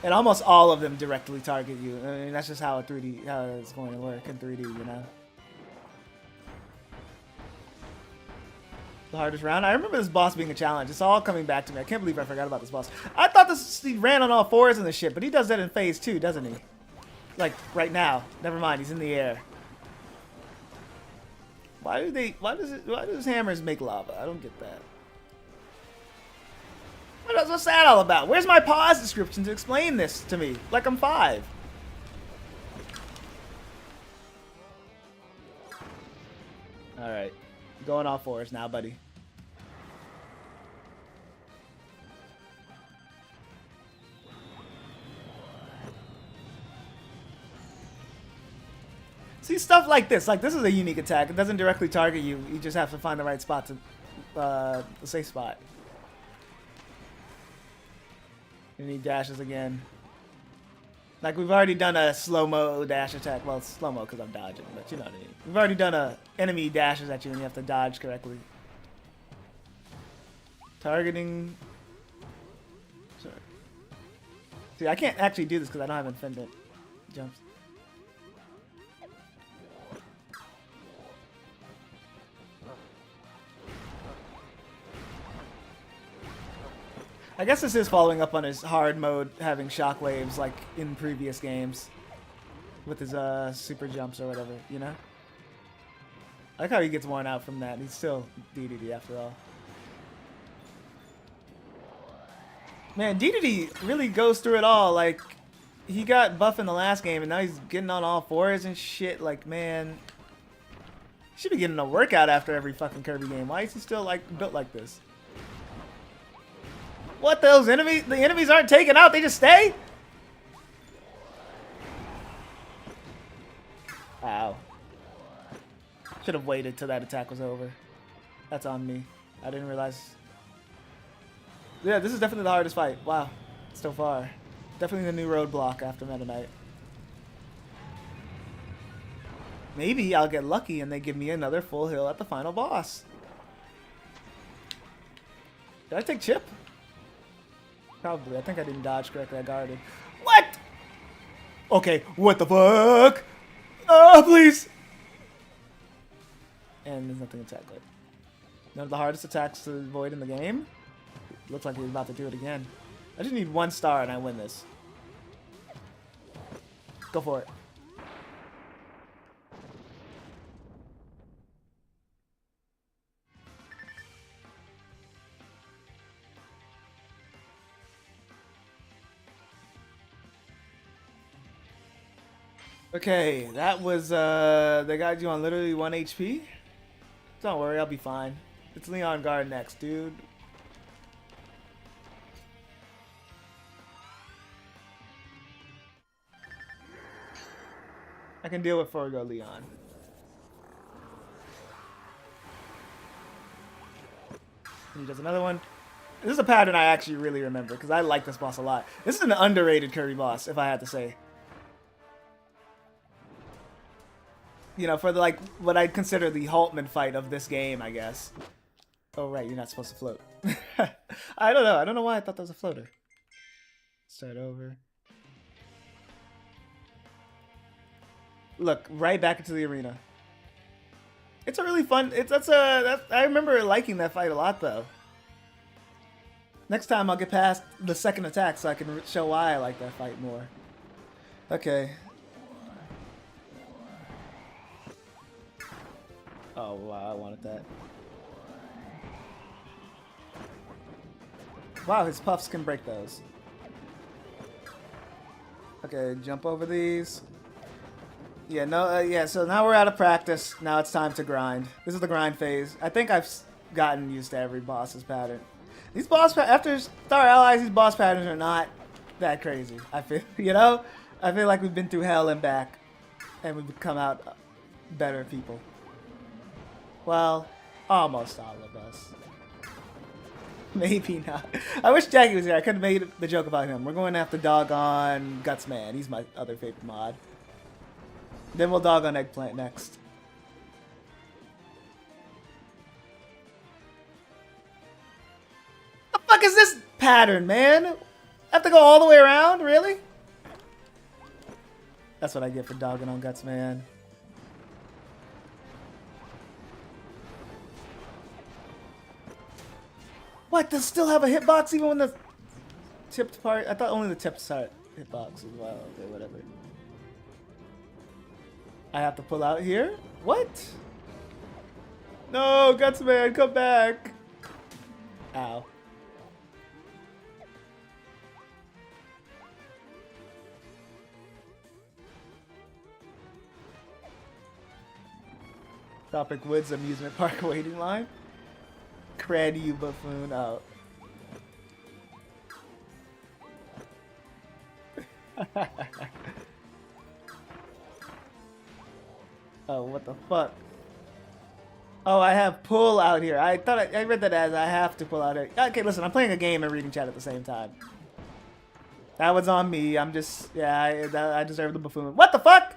And almost all of them directly target you. I mean, that's just how it's going to work in 3D, you know. The hardest round. I remember this boss being a challenge. It's all coming back to me. I can't believe I forgot about this boss. I thought he ran on all fours in this shit, but he does that in phase 2, doesn't he? Like right now. Never mind, he's in the air. Why does hammers make lava? I don't get that. What's that all about? Where's my pause description to explain this to me? Like I'm 5. Alright. Going all fours now, buddy. See, stuff like this. Like, this is a unique attack. It doesn't directly target you. You just have to find the right spot to... the safe spot. And he dashes again. Like, we've already done a slow-mo dash attack. Well, it's slow-mo because I'm dodging, but you know what I mean. We've already done a enemy dashes at you and you have to dodge correctly. Targeting See, I can't actually do this because I don't have infinite jumps. I guess this is following up on his hard mode having shockwaves like in previous games with his super jumps or whatever, you know? I like how he gets worn out from that. He's still DDD after all. Man, DDD really goes through it all. Like, he got buff in the last game and now he's getting on all fours and shit. Like, man, he should be getting a workout after every fucking Kirby game. Why is he still like built like this? What, those enemies? The enemies aren't taken out, they just stay? Ow. Should have waited till that attack was over. That's on me. I didn't realize. Yeah, this is definitely the hardest fight. Wow. So far. Definitely the new roadblock after Meta Knight. Maybe I'll get lucky and they give me another full heal at the final boss. Did I take Chip? Probably. I think I didn't dodge correctly. I guarded. What? Okay. What the fuck? Oh, please. And there's nothing to attack with. One of the hardest attacks to avoid in the game. Looks like he's about to do it again. I just need 1 star and I win this. Go for it. Okay, that was, they got you on literally 1 HP. Don't worry, I'll be fine. It's Leon Guard next, dude. I can deal with Forgo Leon. He does another one. This is a pattern I actually really remember because I like this boss a lot. This is an underrated Kirby boss, if I had to say. You know, for the, like, what I'd consider the Haltman fight of this game, I guess. Oh, right, you're not supposed to float. I don't know. I don't know why I thought that was a floater. Start over. Look, right back into the arena. It's a really fun... I remember liking that fight a lot, though. Next time I'll get past the second attack so I can show why I like that fight more. Okay. Oh, wow, I wanted that. Wow, his puffs can break those. Okay, jump over these. Yeah, no, yeah, so now we're out of practice. Now it's time to grind. This is the grind phase. I think I've gotten used to every boss's pattern. These after Star Allies, these boss patterns are not that crazy. I feel, you know? I feel like we've been through hell and back. And we've come out better people. Well, almost all of us. Maybe not. I wish Jackie was here. I could have made the joke about him. We're going after doggone Gutsman. He's my other favorite mod. Then we'll dog on Eggplant next. The fuck is this pattern, man? I have to go all the way around? Really? That's what I get for dogging on Gutsman. What? Does it still have a hitbox even when the tipped part? I thought only the tipped part hitbox as well. Okay, whatever. I have to pull out here? What? No, Gutsman, come back. Ow. Tropic Woods amusement park waiting line. Cred, you buffoon. Oh. Oh, what the fuck? Oh, I have pull out here. I thought I read that as I have to pull out here. Okay, listen, I'm playing a game and reading chat at the same time. That was on me. I'm just, yeah, I deserve the buffoon. What the fuck?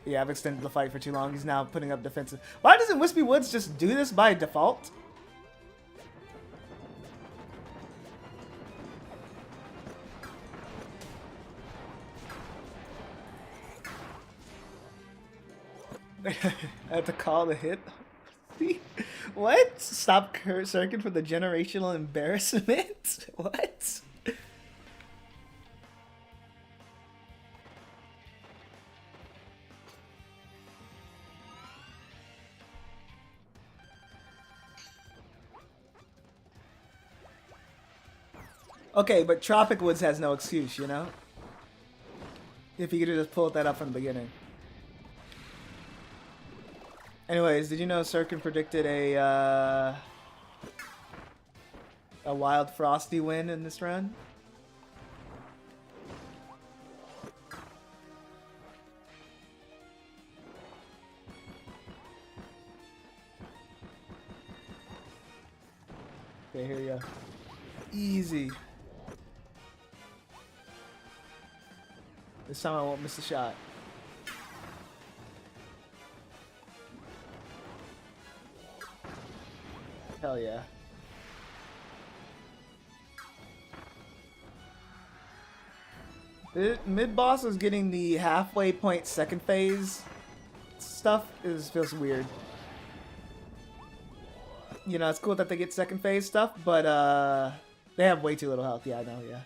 Yeah, I've extended the fight for too long. He's now putting up defensive. Why doesn't Wispy Woods just do this by default? I have to call the hit. What? Stop Circuit for the generational embarrassment? What? Okay, but Tropic Woods has no excuse, you know? If you could have just pulled that up from the beginning. Anyways, did you know Sirkin predicted a Wild Frosty win in this run? Okay, here you go. Easy. This time I won't miss a shot. Hell yeah. The mid boss is getting the halfway point second phase stuff feels weird. You know, it's cool that they get second phase stuff, but they have way too little health. Yeah, I know, yeah.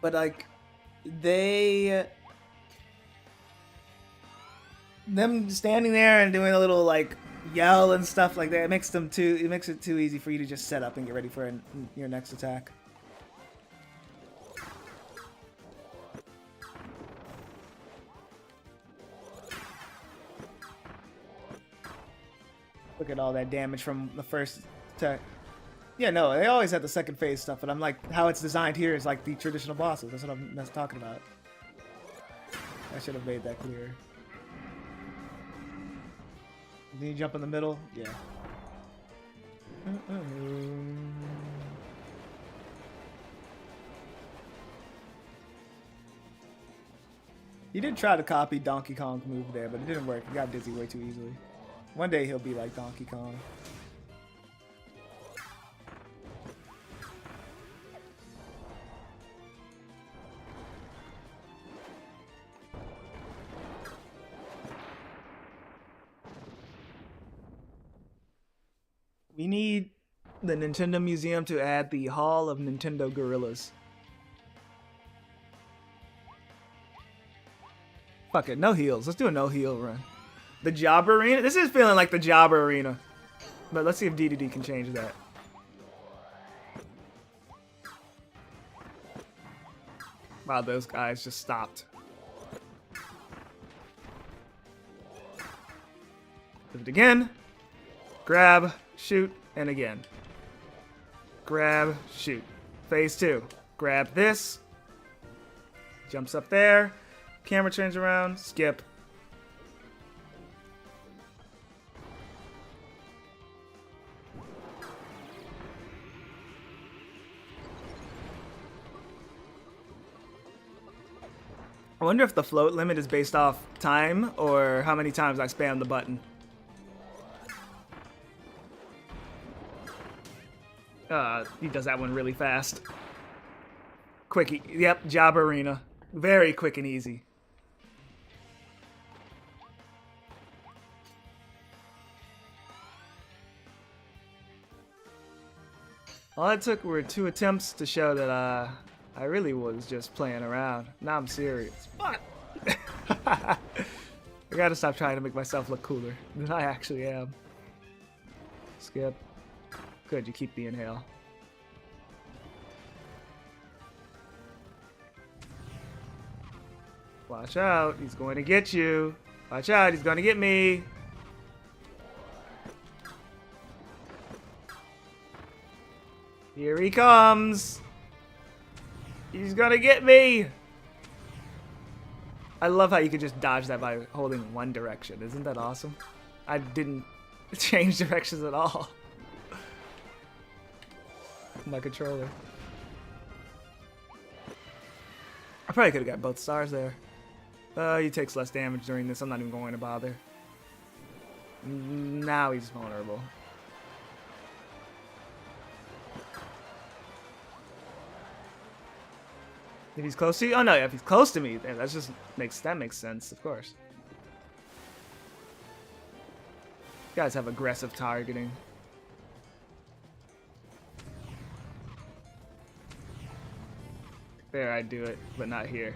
But like them standing there and doing a little like yell and stuff like that, it makes it too easy for you to just set up and get ready for your next attack. Look at all that damage from the first attack. Yeah, no, they always have the second phase stuff, but I'm like, how it's designed here is like the traditional bosses. That's what I'm talking about. I should have made that clear. Then you jump in the middle? Yeah. He did try to copy Donkey Kong's move there, but it didn't work. He got dizzy way too easily. One day he'll be like Donkey Kong. We need the Nintendo Museum to add the Hall of Nintendo Gorillas. Fuck it, no heals. Let's do a no heal run. The Jobber Arena? This is feeling like the Jobber Arena. But let's see if DDD can change that. Wow, those guys just stopped. Do it again. Grab, shoot, and again. Grab, shoot. Phase 2. Grab this. Jumps up there. Camera turns around. Skip. I wonder if the float limit is based off time or how many times I spam the button. He does that one really fast. Quick, yep, Job Arena. Very quick and easy. All it took were 2 attempts to show that I really was just playing around. Now I'm serious. Fuck! I gotta stop trying to make myself look cooler than I actually am. Skip. Good, you keep the inhale. Watch out, he's going to get you. Watch out, he's going to get me. Here he comes. He's gonna get me. I love how you could just dodge that by holding one direction. Isn't that awesome? I didn't change directions at all. My controller. I probably could have got both stars there. He takes less damage during this. I'm not even going to bother. Now he's vulnerable. If he's close to you? Oh no, if he's close to me, that makes sense, of course. Guys have aggressive targeting. There, I'd do it, but not here.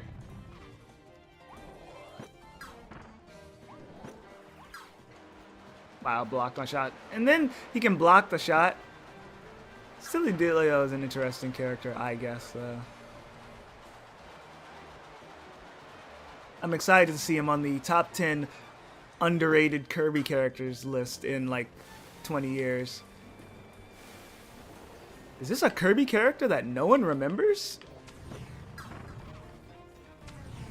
Wow, blocked my shot. And then he can block the shot. Silly Dilio is an interesting character, I guess, though. I'm excited to see him on the top 10 underrated Kirby characters list in like 20 years. Is this a Kirby character that no one remembers?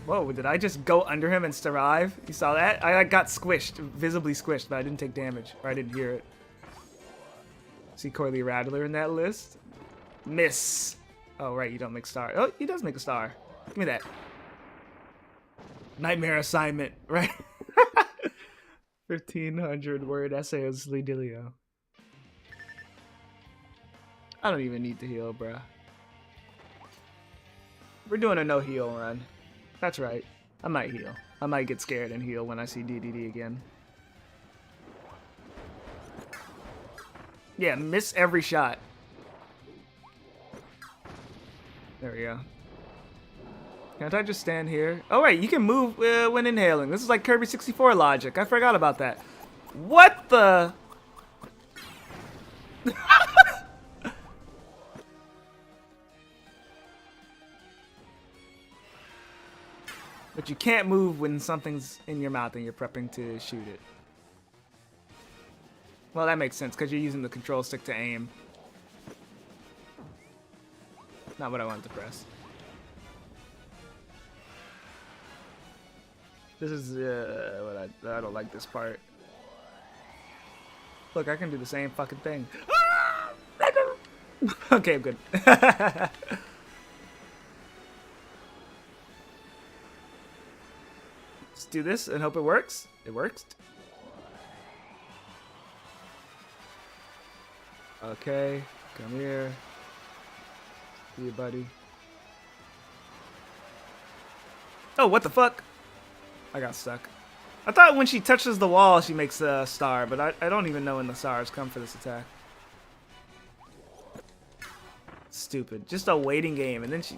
Whoa, did I just go under him and survive? You saw that? I got squished, visibly squished, but I didn't take damage, or I didn't hear it. See Coily Rattler in that list? Miss. Oh, right, you don't make star. Oh, he does make a star. Give me that. Nightmare assignment, right? 1,500 word essay of Slidilio. I don't even need to heal, bruh. We're doing a no heal run. That's right. I might heal. I might get scared and heal when I see DDD again. Yeah, miss every shot. There we go. Can't I just stand here? Oh, wait, you can move when inhaling. This is like Kirby 64 logic. I forgot about that. What the? But you can't move when something's in your mouth and you're prepping to shoot it. Well, that makes sense because you're using the control stick to aim. Not what I wanted to press. This is what I don't like this part. Look, I can do the same fucking thing. Okay, I'm good. Let's do this and hope it works. It works. Okay, come here. See you, buddy. Oh, what the fuck? I got stuck. I thought when she touches the wall, she makes a star, but I don't even know when the stars come for this attack. Stupid. Just a waiting game, and then she...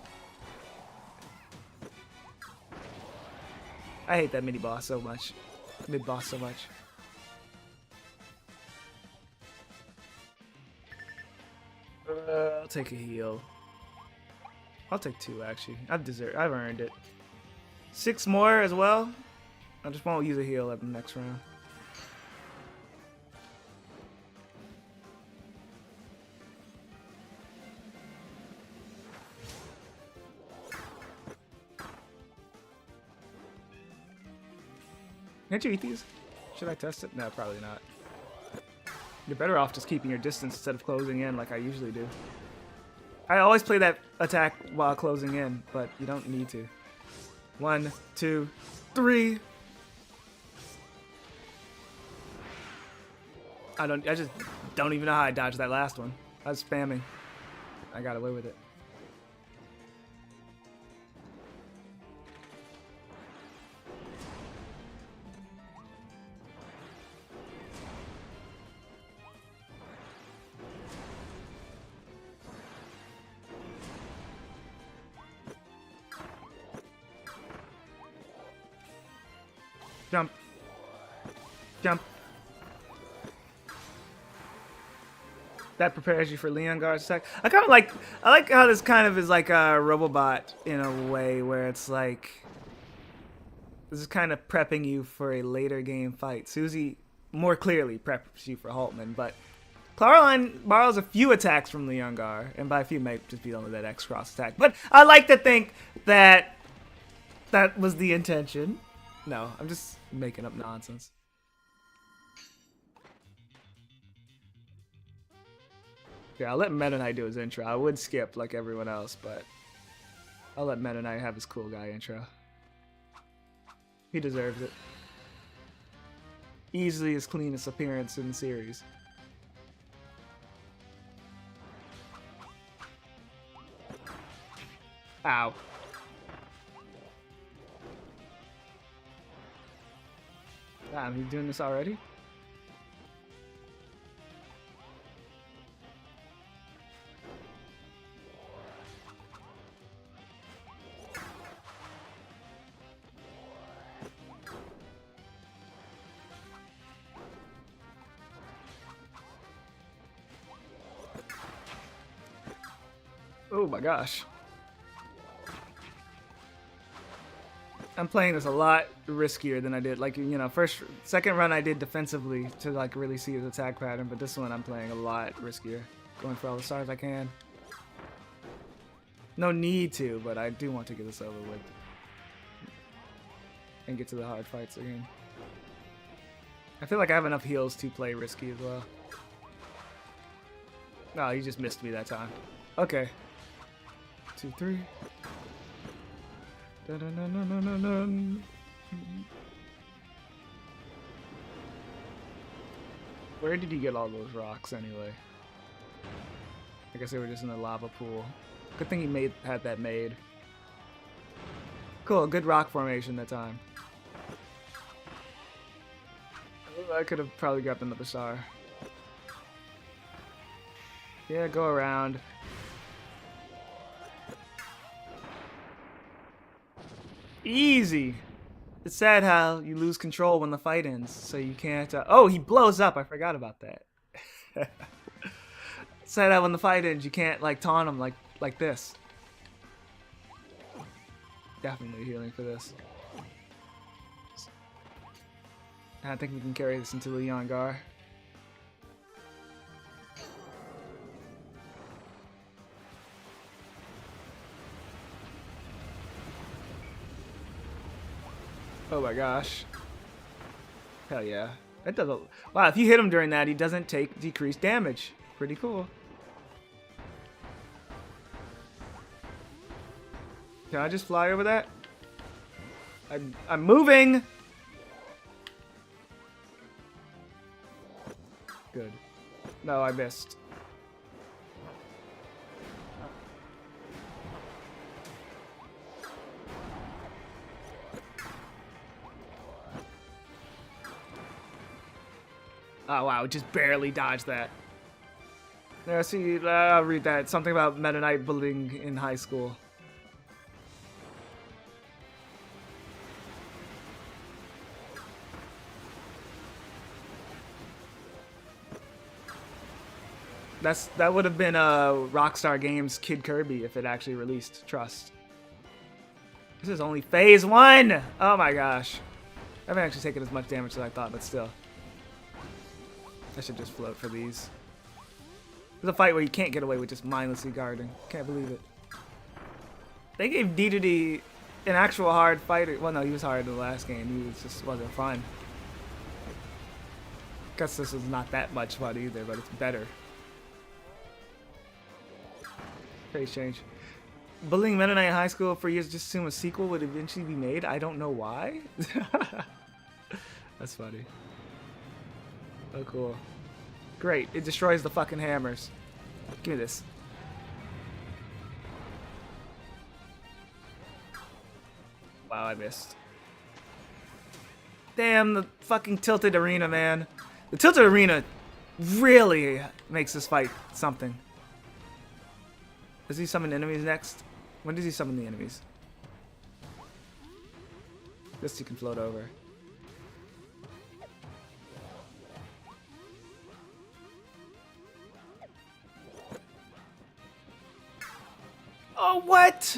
I hate that mini-boss so much. Mid-boss so much. I'll take a heal. I'll take 2, actually. I've earned it. 6 more as well. I just won't use a heal at the next round. Can't you eat these? Should I test it? No, probably not. You're better off just keeping your distance instead of closing in like I usually do. I always play that attack while closing in, but you don't need to. 1, 2, 3. I just don't even know how I dodged that last one. I was spamming. I got away with it. Jump. Jump. That prepares you for Leon Guard's attack. I like how this kind of is like a Robobot in a way where it's like this is kind of prepping you for a later game fight. Susie more clearly preps you for Haltman, but Caroline borrows a few attacks from Leon Guard, and by a few might just be only that X cross attack. But I like to think that that was the intention. No, I'm just making up nonsense. Yeah, I'll let Meta Knight do his intro. I would skip like everyone else, but I'll let Meta Knight have his cool guy intro. He deserves it. Easily his cleanest appearance in the series. Ow. Damn, he's doing this already? Oh my gosh. I'm playing this a lot riskier than I did. Like, you know, second run I did defensively to like really see his attack pattern, but this one I'm playing a lot riskier. Going for all the stars I can. No need to, but I do want to get this over with. And get to the hard fights again. I feel like I have enough heals to play risky as well. No, he just missed me that time. Okay. 2, 3. Dun, dun, dun, dun, dun, dun. Where did you get all those rocks anyway? I guess they were just in the lava pool. Good thing he had that made. Cool, good rock formation that time. I could have probably grabbed another star. Yeah, go around. Easy. It's sad how you lose control when the fight ends, so you can't. Oh, he blows up. I forgot about that. It's sad how when the fight ends, you can't like taunt him like this. Definitely healing for this. I think we can carry this into Leon Gar. Oh my gosh. Hell yeah. That does a... Wow, if you hit him during that, he doesn't take decreased damage. Pretty cool. Can I just fly over that? I'm moving! Good. No, I missed. Oh wow, just barely dodged that. Yeah, see, I'll read that. Something about Meta Knight bullying in high school. That would have been Rockstar Games' Kid Kirby if it actually released. Trust. This is only phase 1! Oh my gosh. I haven't actually taken as much damage as I thought, but still. I should just float for these. There's a fight where you can't get away with just mindlessly guarding. Can't believe it. They gave D2D an actual hard fighter. Well, no, he was hard in the last game. He just wasn't fun. Guess this is not that much fun either, but it's better. Phase change. Bullying Meta Knight in high school for years, just assume a sequel would eventually be made. I don't know why. That's funny. Oh, cool. Great. It destroys the fucking hammers. Give me this. Wow, I missed. Damn, the fucking tilted arena, man. The tilted arena really makes this fight something. Does he summon enemies next? When does he summon the enemies? This you can float over. Oh, what?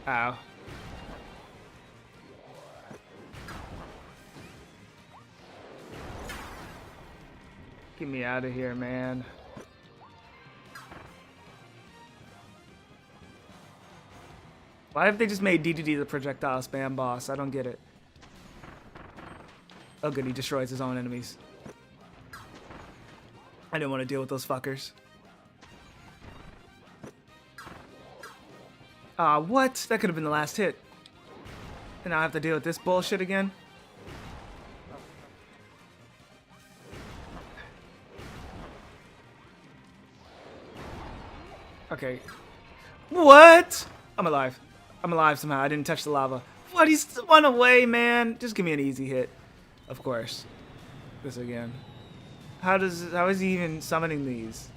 Ow. Get me out of here, man. Why have they just made D2D the projectile spam boss? I don't get it. Oh good, he destroys his own enemies. I didn't want to deal with those fuckers. Ah, what? That could have been the last hit. And now I have to deal with this bullshit again? Okay. What? I'm alive. I'm alive somehow. I didn't touch the lava. What? He's one away, man. Just give me an easy hit. Of course. This again. How is he even summoning these?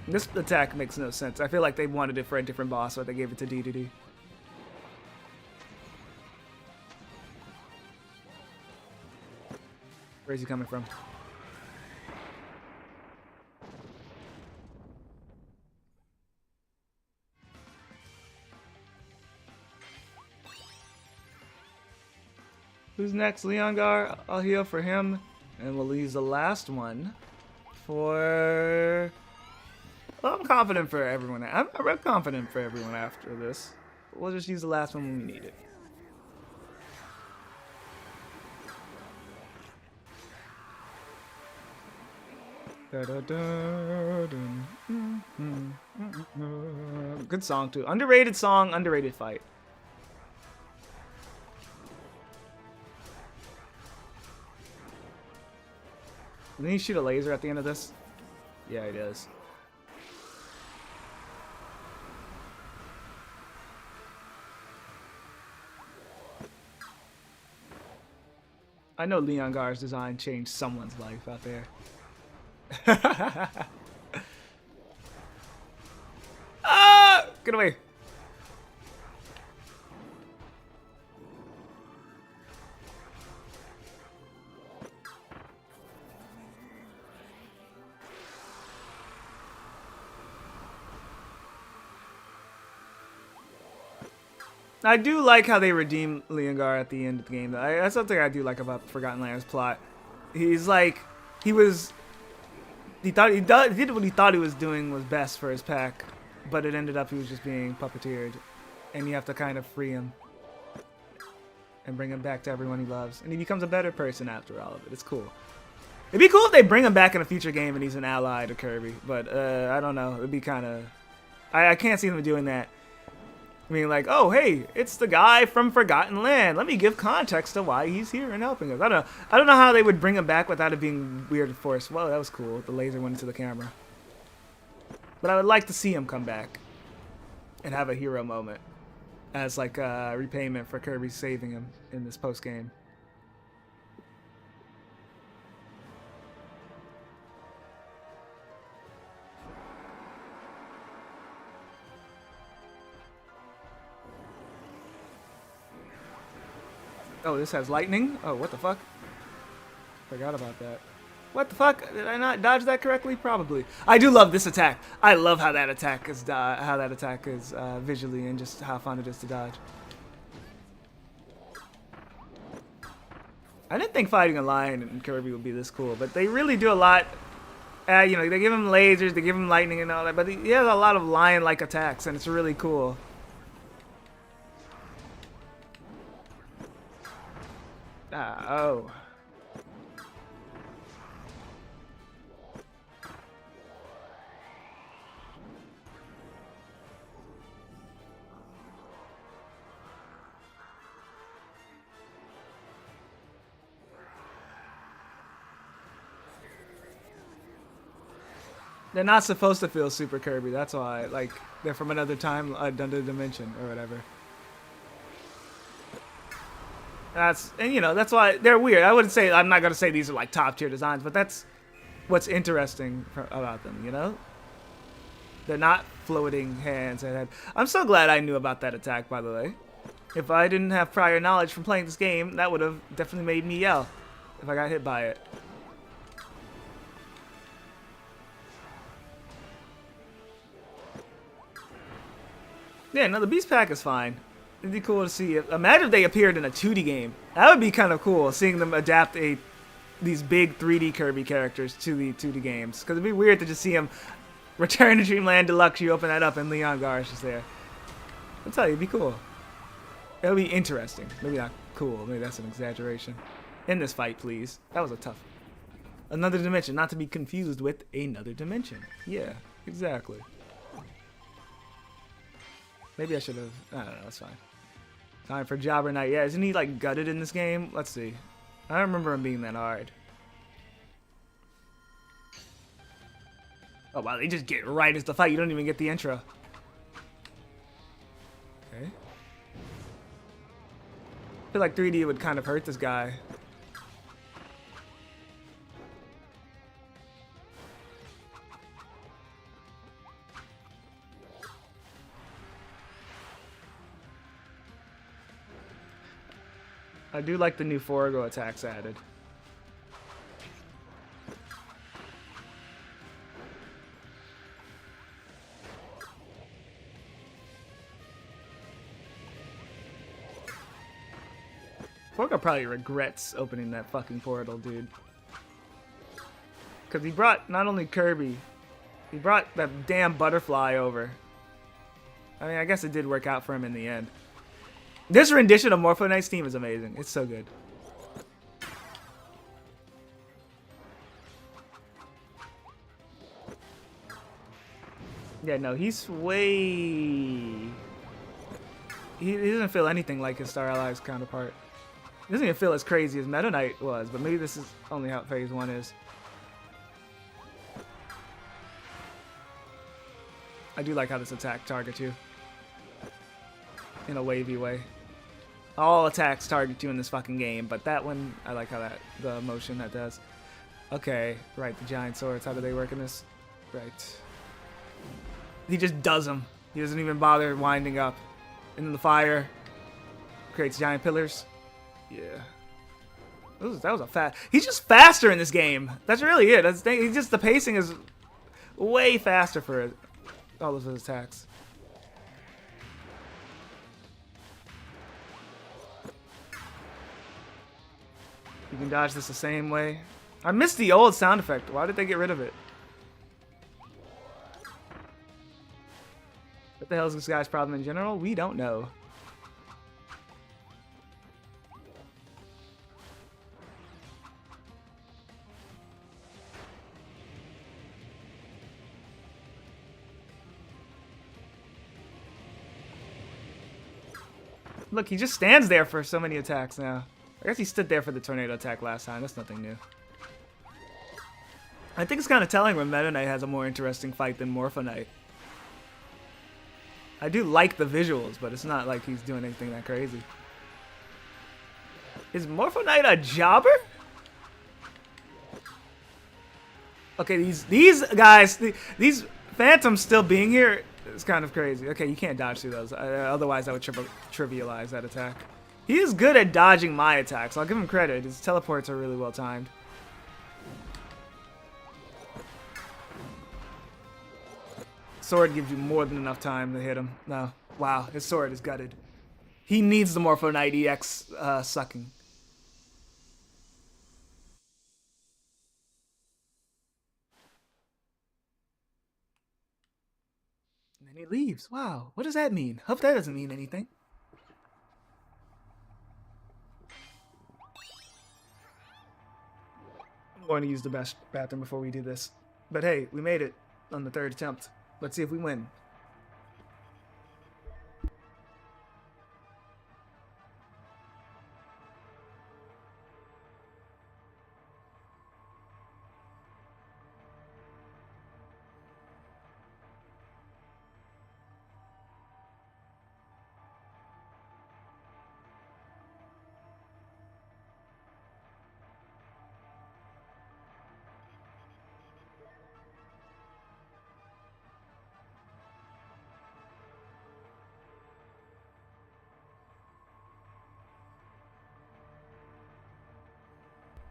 This attack makes no sense. I feel like they wanted it for a different boss, so they gave it to D2D. Where's he coming from? Who's next? Leongar. I'll heal for him. And we'll use the last one for... Well, I'm confident for everyone. I'm confident for everyone after this. We'll just use the last one when we need it. Good song too. Underrated song, underrated fight. Didn't he shoot a laser at the end of this? Yeah, he does. I know Leongar's design changed someone's life out there. Ah! Get away. I do like how they redeem Leongar at the end of the game. That's something I do like about Forgotten Lands plot. He's like, he did what he thought he was doing was best for his pack, but it ended up he was just being puppeteered, and you have to kind of free him and bring him back to everyone he loves, and he becomes a better person after all of it. It's cool. It'd be cool if they bring him back in a future game and he's an ally to Kirby, but I don't know. It'd be kind of, I can't see them doing that. I mean, like, oh, hey, it's the guy from Forgotten Land. Let me give context to why he's here and helping us. I don't know how they would bring him back without it being weird and forced. Well, that was cool. The laser went into the camera. But I would like to see him come back and have a hero moment as, like, repayment for Kirby saving him in this post-game. Oh, this has lightning? Oh, what the fuck? Forgot about that. What the fuck? Did I not dodge that correctly? Probably. I do love this attack. I love how that attack is visually and just how fun it is to dodge. I didn't think fighting a lion in Kirby would be this cool, but they really do a lot. You know, they give him lasers, they give him lightning and all that, but he has a lot of lion-like attacks, and it's really cool. Oh. They're not supposed to feel super Kirby, that's why. Like, they're from another time, another dimension, or whatever. And you know, that's why they're weird. I wouldn't say, I'm not gonna say these are like top tier designs, but that's what's interesting about them, you know? They're not floating hands and head. I'm so glad I knew about that attack, by the way. If I didn't have prior knowledge from playing this game, that would have definitely made me yell if I got hit by it. Yeah, no, the Beast Pack is fine. It'd be cool to see it. Imagine if they appeared in a 2D game. That would be kind of cool, seeing them adapt these big 3D Kirby characters to the 2D games. Because it'd be weird to just see them return to Dreamland Deluxe, you open that up, and Leongar is just there. I'll tell you, it'd be cool. It would be interesting. Maybe not cool. Maybe that's an exaggeration. In this fight, please. That was a tough... Another dimension, not to be confused with another dimension. Yeah, exactly. Maybe I should have... I don't know, that's fine. Time for Jobber Knight. Yeah, isn't he, like, gutted in this game? Let's see. I don't remember him being that hard. Oh, wow, they just get right into the fight. You don't even get the intro. Okay. I feel like 3D would kind of hurt this guy. I do like the new Forgo attacks added. Forga probably regrets opening that fucking portal, dude. Because he brought not only Kirby, he brought that damn butterfly over. I mean, I guess it did work out for him in the end. This rendition of Morpho Knight's team is amazing. It's so good. Yeah, no, he's way... He doesn't feel anything like his Star Allies counterpart. He doesn't even feel as crazy as Meta Knight was, but maybe this is only how Phase 1 is. I do like how this attack targets you. In a wavy way. All attacks target you in this fucking game, but that one, I like how the motion that does. Okay, right, the giant swords, how do they work in this? Right. He just does them. He doesn't even bother winding up. And then the fire creates giant pillars. Yeah. That was a fast... He's just faster in this game. That's really it. He's just, the pacing is way faster for all of his attacks. You can dodge this the same way. I missed the old sound effect. Why did they get rid of it? What the hell is this guy's problem in general? We don't know. Look, he just stands there for so many attacks now. I guess he stood there for the tornado attack last time. That's nothing new. I think it's kind of telling when Meta Knight has a more interesting fight than Morpho Knight. I do like the visuals, but it's not like he's doing anything that crazy. Is Morpho Knight a jobber? Okay, these guys, these phantoms still being here is kind of crazy. Okay, you can't dodge through those. Otherwise, I would trivialize that attack. He is good at dodging my attacks. I'll give him credit. His teleports are really well timed. Sword gives you more than enough time to hit him. No. Wow, his sword is gutted. He needs the Morpho Knight EX sucking. And then he leaves. Wow, what does that mean? Hope that doesn't mean anything. I'm going to use the best bathroom before we do this. But hey, we made it on the third attempt. Let's see if we win.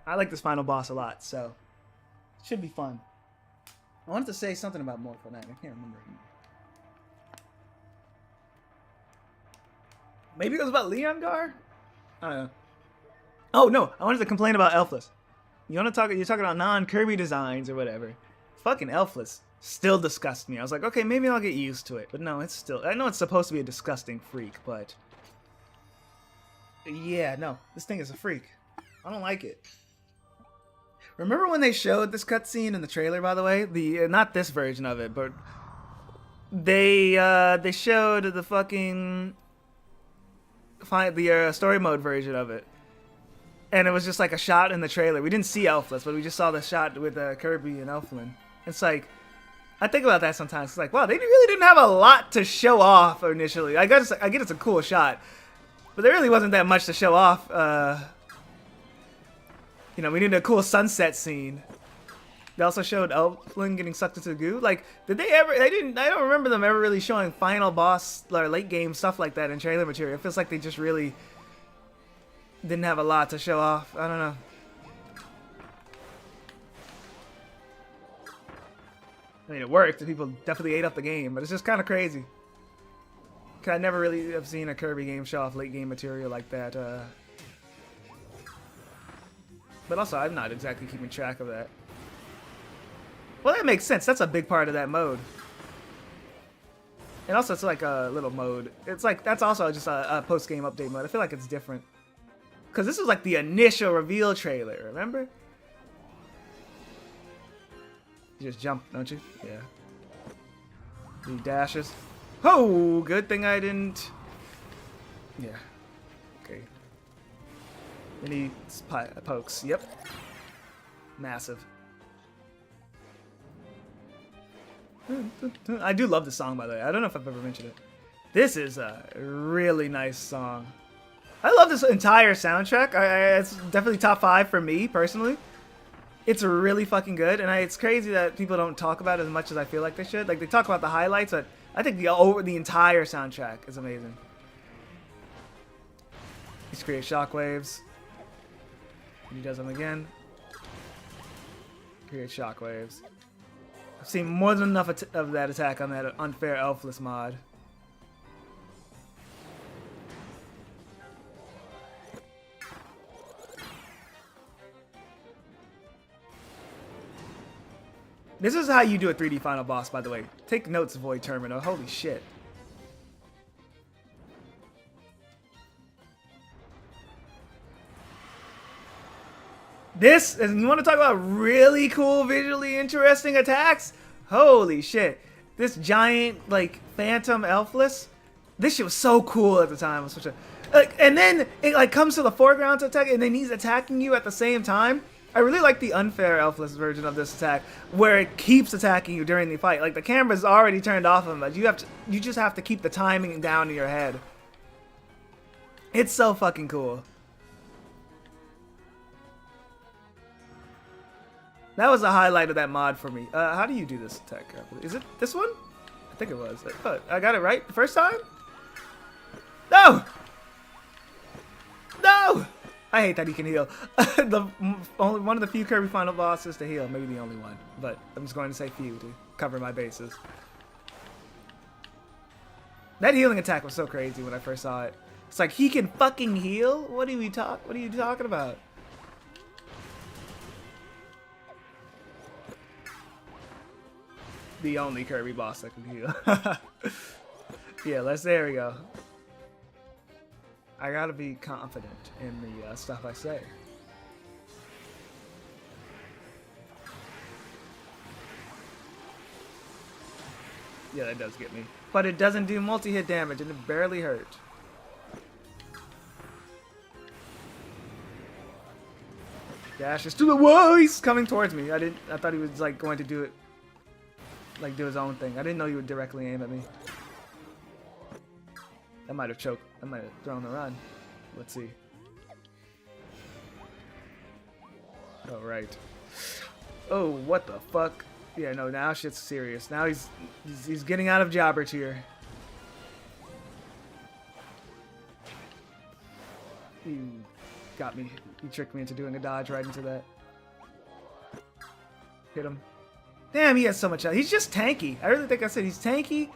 I like this final boss a lot, so it should be fun. I wanted to say something about Morpho Knight. I can't remember. Maybe it was about Leongar? I don't know. Oh, no. I wanted to complain about Elfless. You're talking about non-Kirby designs or whatever. Fucking Elfless still disgusts me. I was like, okay, maybe I'll get used to it. But no, it's still... I know it's supposed to be a disgusting freak, but... Yeah, no. This thing is a freak. I don't like it. Remember when they showed this cutscene in the trailer, by the way? The not this version of it, but they showed the fucking story mode version of it, and it was just like a shot in the trailer. We didn't see Elfless, but we just saw the shot with Kirby and Elflin. It's like, I think about that sometimes. It's like, wow, they really didn't have a lot to show off initially. I get it's a cool shot, but there really wasn't that much to show off. You know, we needed a cool sunset scene. They also showed Elflin getting sucked into the goo. Like, did they ever... I don't remember them ever really showing final boss or late game stuff like that in trailer material. It feels like they just really didn't have a lot to show off. I don't know. I mean, it worked. People definitely ate up the game, but it's just kind of crazy. Cause I never really have seen a Kirby game show off late game material like that. But also, I'm not exactly keeping track of that. Well, that makes sense. That's a big part of that mode. And also, it's like a little mode. It's like, that's also just a post-game update mode. I feel like it's different. Because this was like the initial reveal trailer, remember? You just jump, don't you? Yeah. The dashes. Oh, good thing I didn't. Yeah. Okay. Any pokes. Yep. Massive. I do love the song, by the way. I don't know if I've ever mentioned it. This is a really nice song. I love this entire soundtrack. It's definitely top 5 for me, personally. It's really fucking good, and it's crazy that people don't talk about it as much as I feel like they should. Like, they talk about the highlights, but I think the entire soundtrack is amazing. He's create shockwaves. And he does them again. Create shockwaves. I've seen more than enough of that attack on that unfair elfless mod. This is how you do a 3D final boss, by the way. Take notes, Void Terminal. Holy shit. This, and you want to talk about really cool, visually interesting attacks? Holy shit. This giant, like, phantom elfless. This shit was so cool at the time. It was such a, like, and then it, like, comes to the foreground to attack, and then he's attacking you at the same time. I really like the unfair elfless version of this attack, where it keeps attacking you during the fight. Like, the camera's already turned off of him, but you just have to keep the timing down in your head. It's so fucking cool. That was a highlight of that mod for me. How do you do this attack? Is it this one? I think it was. I got it right the first time? No! No! I hate that he can heal. Only one of the few Kirby final bosses to heal. Maybe the only one. But I'm just going to say few to cover my bases. That healing attack was so crazy when I first saw it. It's like, he can fucking heal? What are you talking about? The only Kirby boss that can heal. Yeah, there we go. I gotta be confident in the stuff I say. Yeah, that does get me. But it doesn't do multi-hit damage, and it barely hurt. Dashes to the whoa! He's coming towards me. I thought he was like going to do it, like do his own thing. I didn't know he would directly aim at me. That might have choked. I might have thrown the run. Let's see. Oh, right. Oh, what the fuck? Yeah, no, now shit's serious. Now he's getting out of jobber tier. He got me. He tricked me into doing a dodge right into that. Hit him. Damn, he has so much health. He's just tanky. I really think I said he's tanky.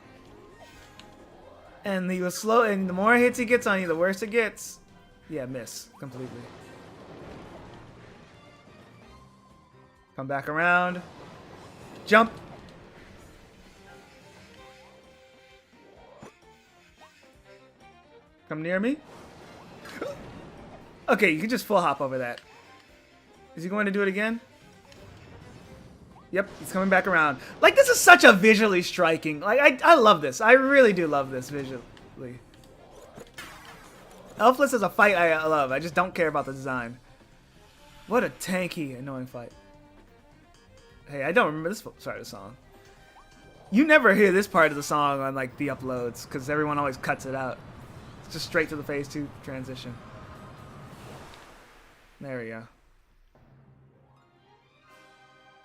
And he was slow, and the more hits he gets on you, the worse it gets. Yeah, miss completely. Come back around. Jump. Come near me. Okay, you can just full hop over that. Is he going to do it again? Yep, he's coming back around. Like, this is such a visually striking. Like, I love this. I really do love this visually. Elfless is a fight I love. I just don't care about the design. What a tanky, annoying fight. Hey, I don't remember this part of the song. You never hear this part of the song on, like, the uploads, because everyone always cuts it out. It's just straight to the phase 2 transition. There we go.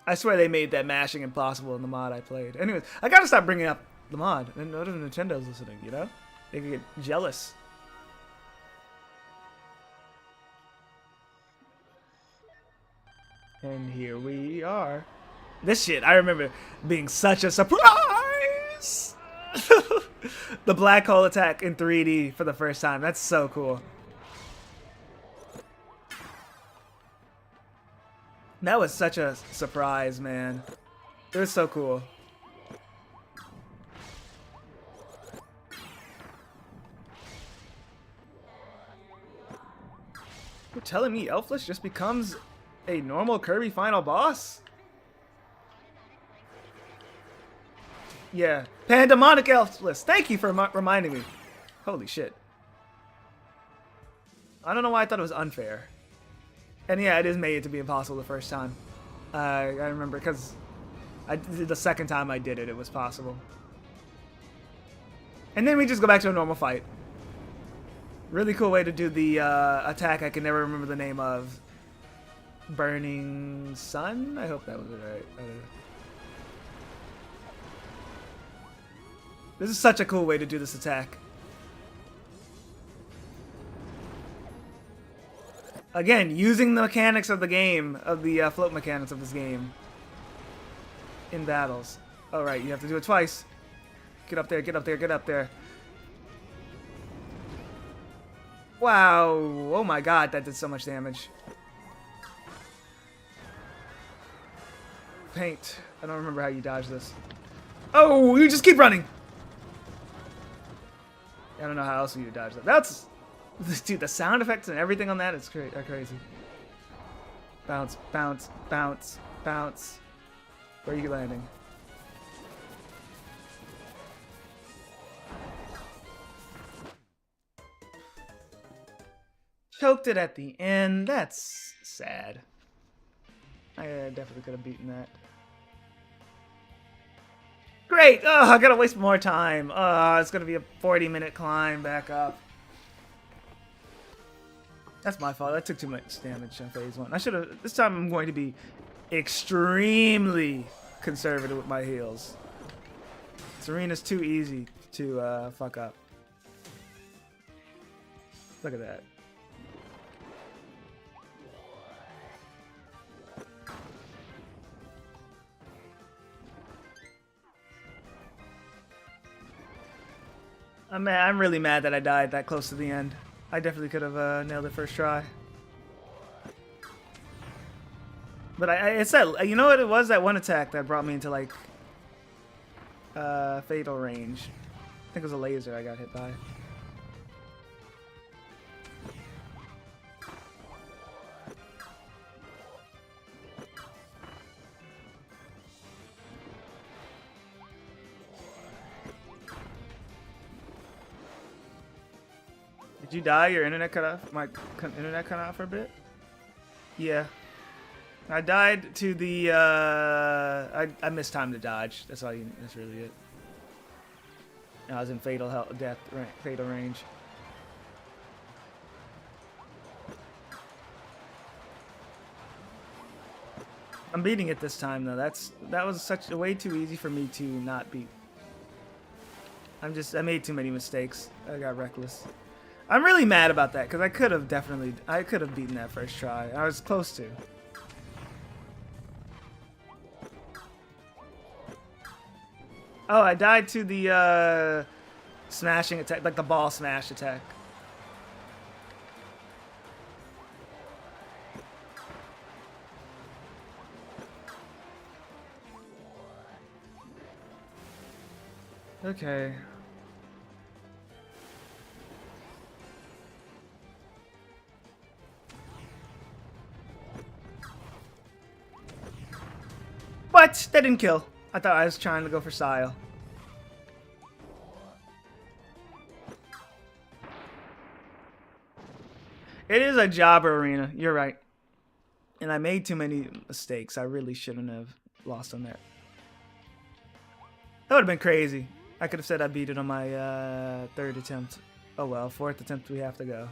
I swear they made that mashing impossible in the mod I played. Anyways, I gotta stop bringing up the mod. And what if Nintendo's listening, you know? They could get jealous. And here we are. This shit, I remember being such a surprise! The black hole attack in 3D for the first time. That's so cool. That was such a surprise, man. It was so cool. You're telling me Elflish just becomes a normal Kirby final boss? Yeah. Pandemonic Elflish. Thank you for reminding me. Holy shit. I don't know why I thought it was unfair. And yeah, it is made to be impossible the first time. I remember because the second time I did it, it was possible. And then we just go back to a normal fight. Really cool way to do the attack I can never remember the name of. Burning Sun? I hope that was it right. This is such a cool way to do this attack. Again, using the mechanics of the game, of the float mechanics of this game in battles. All right, you have to do it twice. Get up there, get up there, get up there. Wow. Oh my god, that did so much damage. Paint. I don't remember how you dodge this. Oh, you just keep running. I don't know how else you dodge that. That's... Dude, the sound effects and everything on that is crazy. Bounce, bounce, bounce, bounce. Where are you landing? Choked it at the end. That's sad. I definitely could have beaten that. Great! Oh, I gotta waste more time. It's gonna be a 40-minute climb back up. That's my fault. I took too much damage on phase 1. I should have... This time I'm going to be extremely conservative with my heals. This arena's too easy to fuck up. Look at that. I'm really mad that I died that close to the end. I definitely could have nailed it first try. But it's that, you know what it was? That one attack that brought me into like fatal range. I think it was a laser I got hit by. Did you die? Your internet cut off? My internet cut off for a bit? Yeah. I died to the, I missed time to dodge. That's all that's really it. I was in fatal range. I'm beating it this time though. That was such a way too easy for me to not beat. I made too many mistakes. I got reckless. I'm really mad about that because I could have beaten that first try. I was close to. Oh, I died to the smashing attack, like the ball smash attack. Okay. What? That didn't kill. I thought I was trying to go for Sile. It is a jobber arena. You're right. And I made too many mistakes. I really shouldn't have lost on that. That would have been crazy. I could have said I beat it on my third attempt. Oh well, fourth attempt we have to go.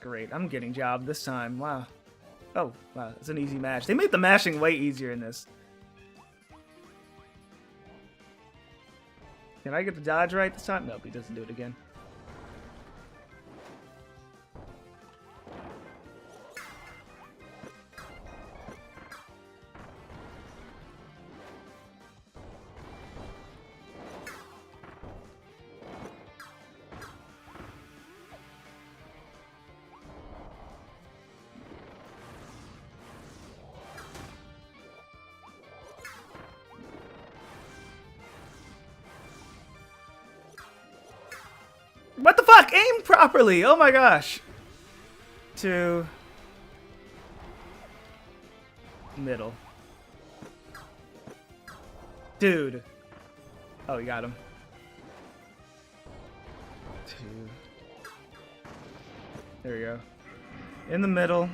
Great. I'm getting jobbed this time. Wow. Oh, wow. It's an easy match. They made the mashing way easier in this. Can I get the dodge right this time? Nope, he doesn't do it again. What the fuck? Aim properly. Oh my gosh. To middle. Dude. Oh, we got him. There we go. In the middle.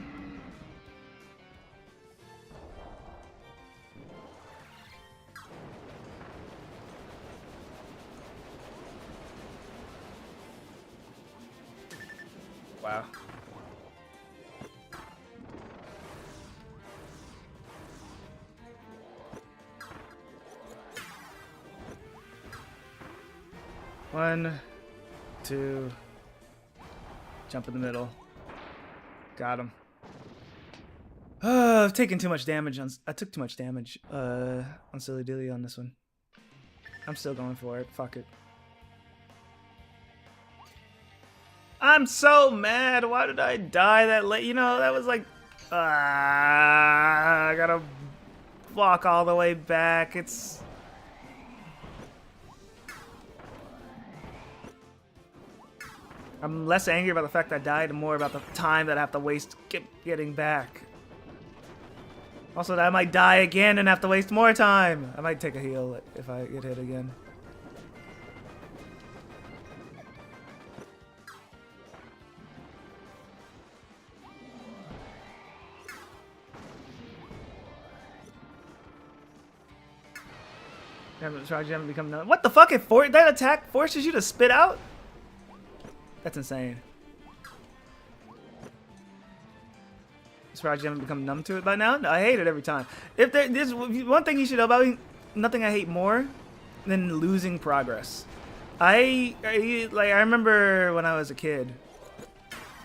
Wow. One, two, jump in the middle. Got him. I've taken too much damage on. I took too much damage on Silly Dilly on this one. I'm still going for it. Fuck it. I'm so mad. Why did I die that late? You know, that was like, I gotta walk all the way back. It's. I'm less angry about the fact that I died and more about the time that I have to waste getting back. Also, that I might die again and have to waste more time. I might take a heal if I get hit again. Haven't become numb. What the fuck? That attack forces you to spit out? That's insane. Surprised you haven't become numb to it by now? No, I hate it every time. If there's one thing you should know about me, nothing I hate more than losing progress. I remember when I was a kid,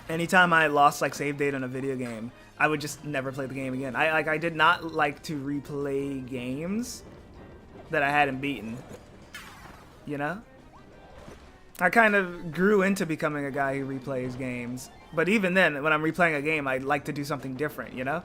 anytime I lost like save data in a video game, I would just never play the game again. I did not like to replay games that I hadn't beaten. You know? I kind of grew into becoming a guy who replays games. But even then, when I'm replaying a game, I like to do something different, you know?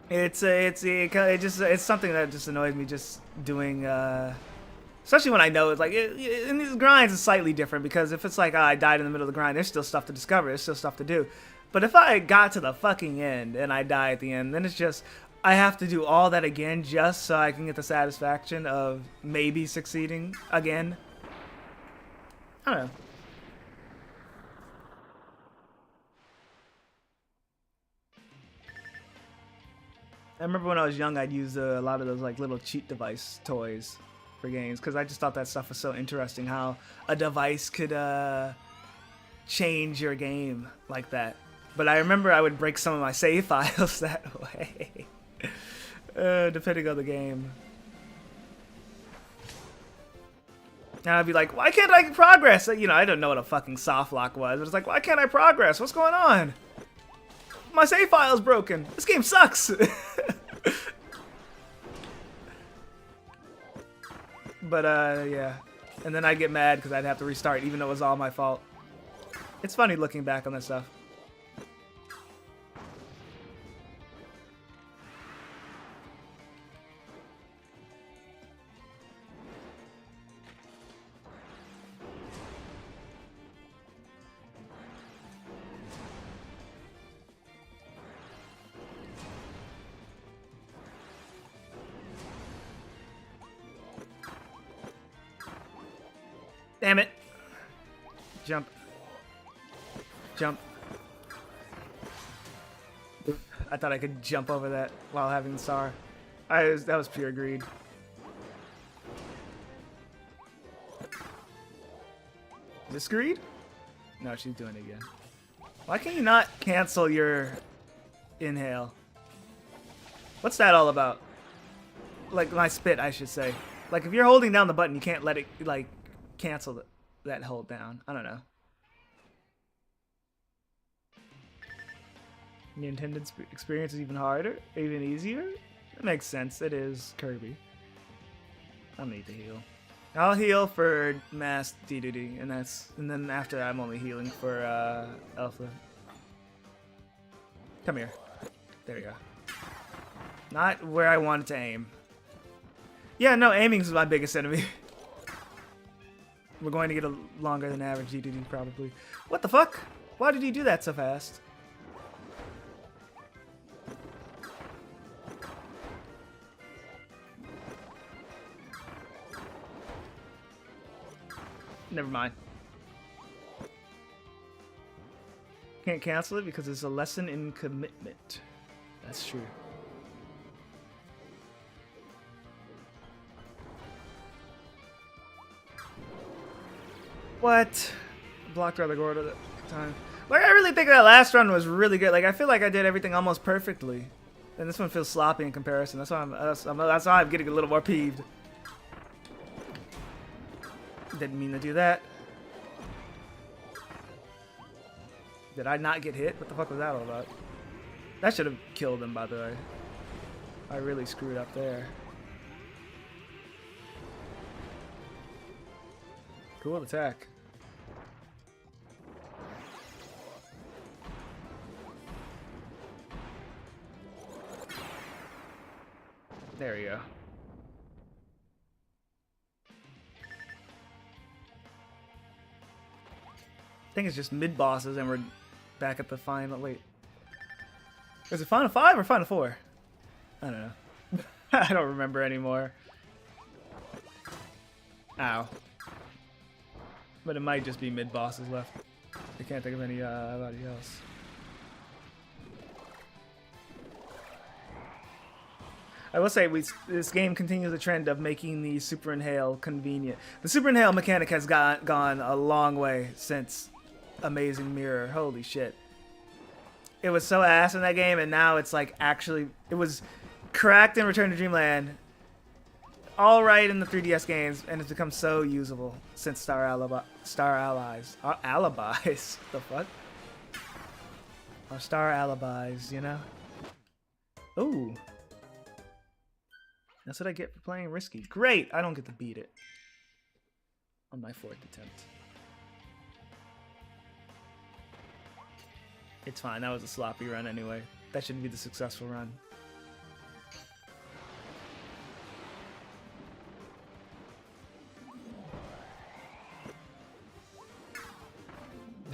It's something that just annoys me just doing, especially when I know it's like, in these grinds it's slightly different because if it's like, oh, I died in the middle of the grind, there's still stuff to discover, there's still stuff to do. But if I got to the fucking end and I die at the end, then it's just, I have to do all that again just so I can get the satisfaction of maybe succeeding again. I don't know. I remember when I was young, I'd use a lot of those like little cheat device toys for games because I just thought that stuff was so interesting. How a device could change your game like that. But I remember I would break some of my save files that way, depending on the game. And I'd be like, why can't I progress? You know, I don't know what a fucking soft lock was. But it's like, why can't I progress? What's going on? My save file's broken. This game sucks. But, yeah. And then I'd get mad because I'd have to restart, even though it was all my fault. It's funny looking back on this stuff. Damn it. Jump. Jump. I thought I could jump over that while having the SAR. That was pure greed. Is this greed? No, she's doing it again. Why can you not cancel your inhale? What's that all about? Like my spit, I should say. Like if you're holding down the button, you can't let it like cancel that hold down. I don't know. The intended experience is even harder, even easier. That makes sense. It is Kirby. I'll need to heal. I'll heal for mass DDD, and then after that, I'm only healing for Alpha. Come here. There you go. Not where I wanted to aim. Yeah, no, aiming is my biggest enemy. We're going to get a longer than average DDD probably. What the fuck? Why did he do that so fast? Never mind. Can't cancel it because it's a lesson in commitment. That's true. What? Blocked rather good at the time. Like, I really think that last run was really good. Like, I feel like I did everything almost perfectly. And this one feels sloppy in comparison. That's why I'm getting a little more peeved. Didn't mean to do that. Did I not get hit? What the fuck was that all about? That should have killed him, by the way. I really screwed up there. Cool attack. There we go. I think it's just mid-bosses and we're back at the final... Wait. Is it Final 5 or Final 4? I don't know. I don't remember anymore. Ow. But it might just be mid-bosses left. I can't think of anybody else. I will say, this game continues the trend of making the Super Inhale convenient. The Super Inhale mechanic has gone a long way since Amazing Mirror. Holy shit. It was so ass in that game, and now it's like actually... It was cracked in Return to Dreamland. All right in the 3DS games, and it's become so usable since Star Allies. Alibis? The fuck? Or Star Alibis, you know? Ooh. That's what I get for playing risky. Great! I don't get to beat it. On my 4th attempt. It's fine, that was a sloppy run anyway. That should be the successful run.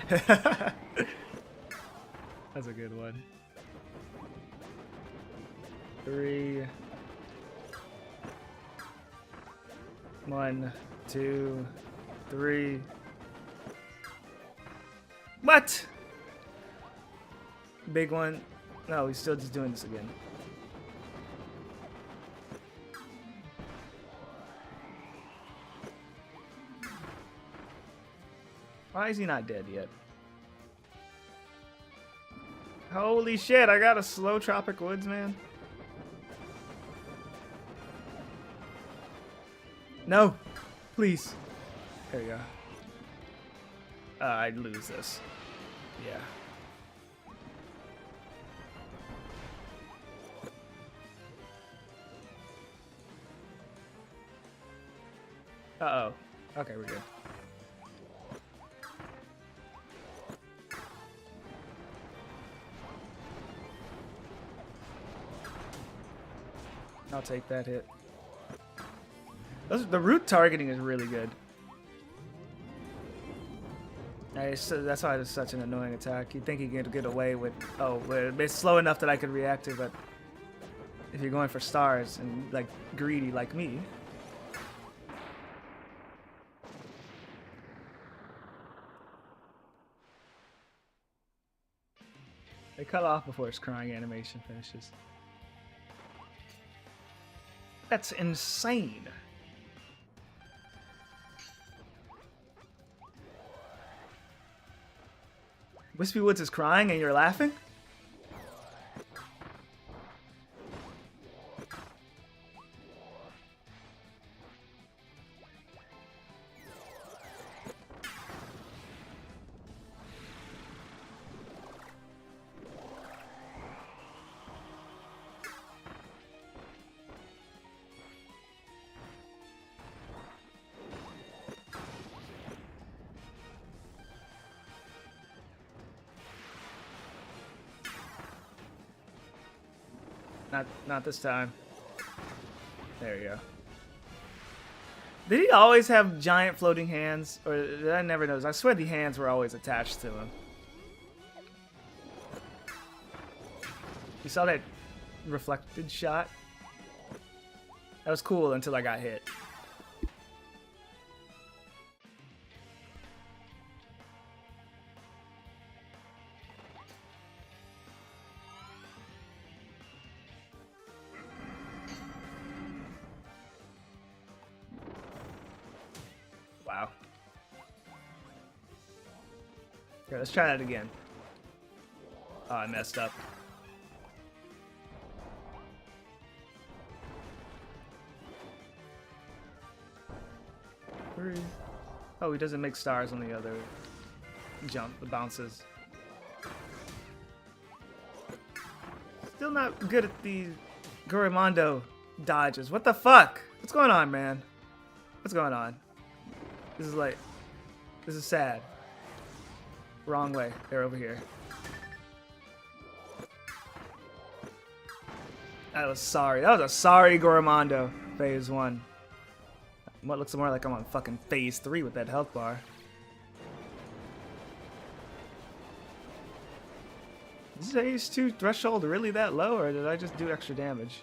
That's a good one. 3. 1, 2, 3. What? Big one. No, he's still just doing this again. Why is he not dead yet? Holy shit, I got a slow Tropic Woods, man. No, please. There you go. I'd lose this. Yeah. Uh-oh. Okay, we're good. I'll take that hit. The root targeting is really good. That's why it's such an annoying attack. You'd think you could get away with... Oh, it's slow enough that I could react to, but... If you're going for stars and, like, greedy like me... They cut off before its crying animation finishes. That's insane. Wispy Woods is crying and you're laughing? Not this time. There you go. Did he always have giant floating hands? Or did I never notice? I swear the hands were always attached to him. You saw that reflected shot? That was cool until I got hit. Wow. Okay, let's try that again. Oh, I messed up. Oh, he doesn't make stars on the other jump, the bounces. Still not good at the Gorimondo dodges. What the fuck? What's going on, man? What's going on? This is sad. Wrong way. They're over here. That was sorry. That was a sorry Gorimondo. Phase 1. What looks more like I'm on fucking phase 3 with that health bar. Is phase 2 threshold really that low, or did I just do extra damage?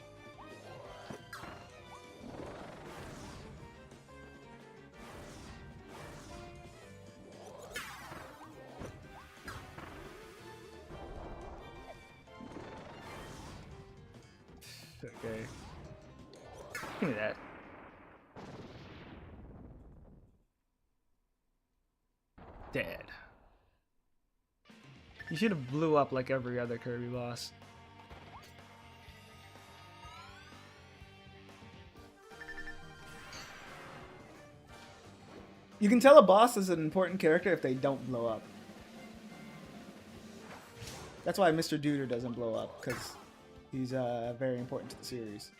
Okay. Give me that. Dead. You should have blew up like every other Kirby boss. You can tell a boss is an important character if they don't blow up. That's why Mr. Duder doesn't blow up, because he's very important to the series.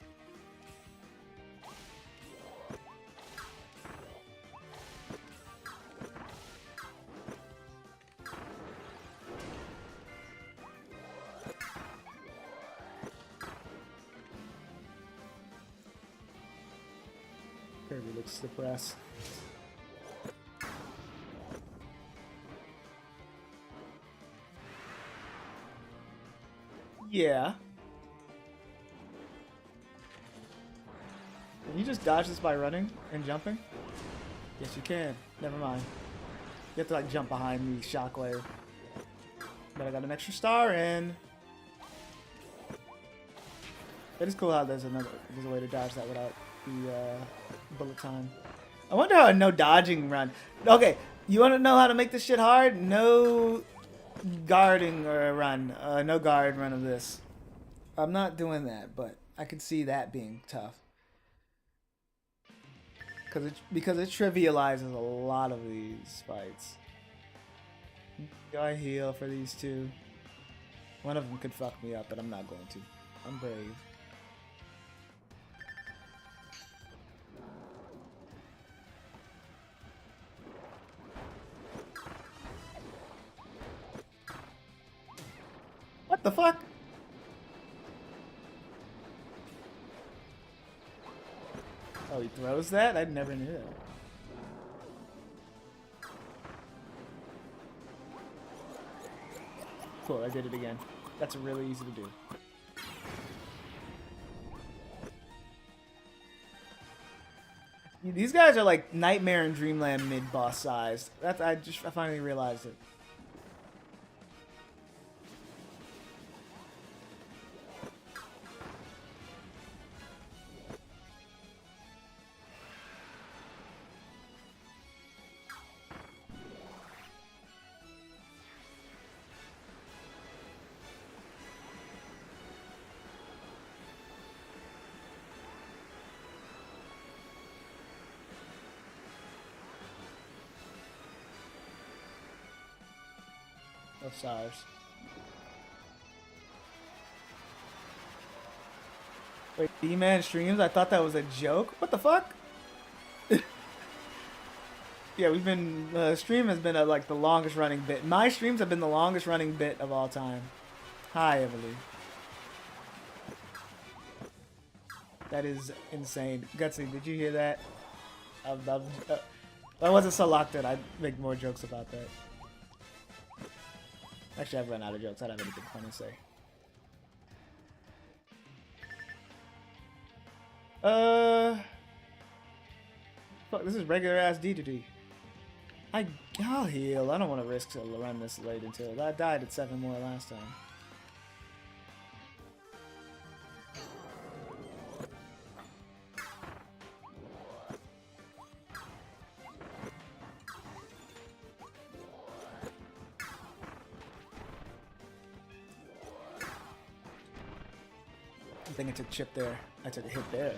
Kirby looks depressed. Yeah. Can you just dodge this by running and jumping? Yes, you can. Never mind. You have to like jump behind the shockwave. But I got an extra star and it is cool how there's a way to dodge that without the bullet time. I wonder how a no dodging run. Okay, you want to know how to make this shit hard? No guarding or a run. No guard run of this. I'm not doing that, but I could see that being tough. Because it trivializes a lot of these fights. Do I heal for these two? One of them could fuck me up, but I'm not going to. I'm brave. What the fuck? Oh, he throws that? I never knew that. Cool, I did it again. That's really easy to do. These guys are like Nightmare and Dreamland mid-boss sized. I finally realized it. Of stars. Wait, D-Man streams? I thought that was a joke? What the fuck? Yeah, we've been... stream has been like the longest running bit. My streams have been the longest running bit of all time. Hi, Emily. That is insane. Gutsy, did you hear that? If I wasn't so locked in, I'd make more jokes about that. Actually, I've run out of jokes. I don't have anything funny to say. Fuck, this is regular ass D2D. I'll heal. I don't want to risk to run this late into it. I died at 7 more last time. I think I took chip there. I took a hit there.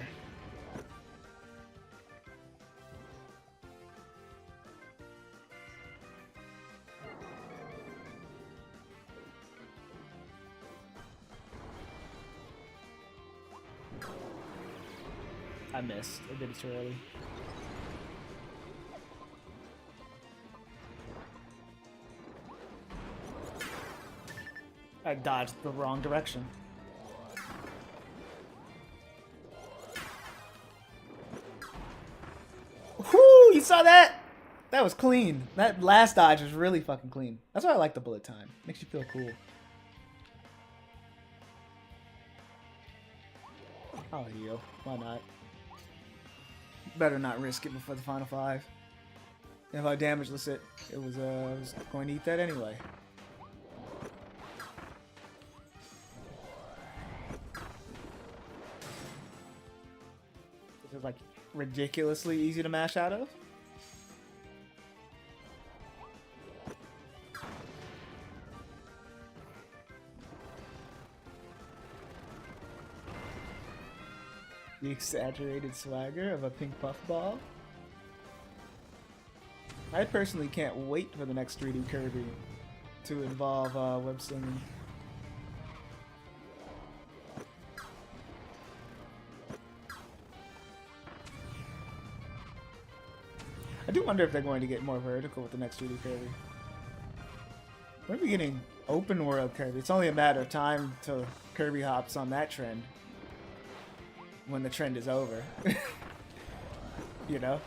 I missed. I did it too early. I dodged the wrong direction. Whoo! You saw that? That was clean. That last dodge was really fucking clean. That's why I like the bullet time. Makes you feel cool. I'll heal. Why not? Better not risk it before the final 5. And if I damageless it, I was going to eat that anyway. This is like ridiculously easy to mash out of. The exaggerated swagger of a pink puffball. I personally can't wait for the next 3D Kirby to involve web slinging. I do wonder if they're going to get more vertical with the next 3D Kirby. We're getting open world Kirby. It's only a matter of time till Kirby hops on that trend. When the trend is over. You know?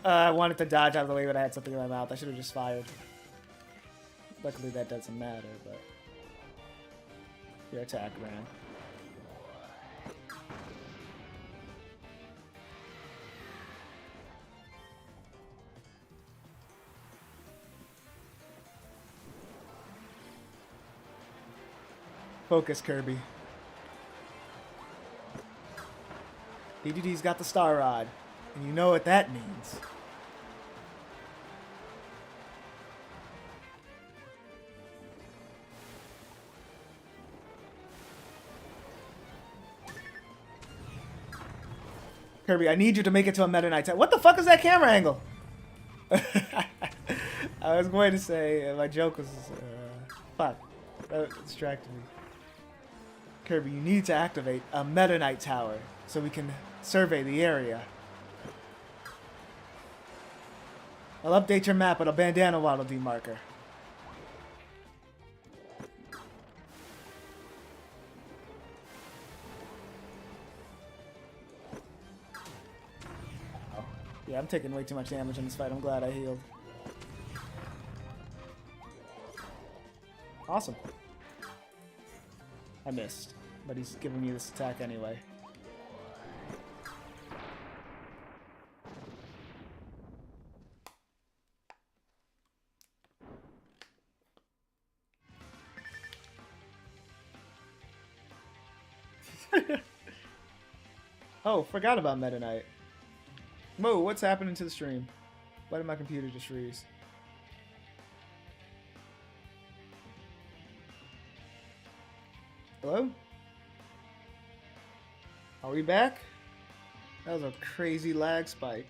I wanted to dodge out of the way, but I had something in my mouth. I should have just fired. Luckily that doesn't matter, but... Your attack ran. Focus, Kirby. DDD's got the Star Rod, and you know what that means. Kirby, I need you to make it to a Meta Knight. What the fuck is that camera angle? I was going to say, my joke was, fuck, that distracted me. Kirby, you need to activate a Meta Knight tower so we can survey the area. I'll update your map with a bandana waddle demarker. Oh. Yeah, I'm taking way too much damage in this fight. I'm glad I healed. Awesome. I missed, but he's giving me this attack anyway. Oh, forgot about Meta Knight. Whoa, what's happening to the stream? Why did my computer just freeze? Hello? Are we back? That was a crazy lag spike.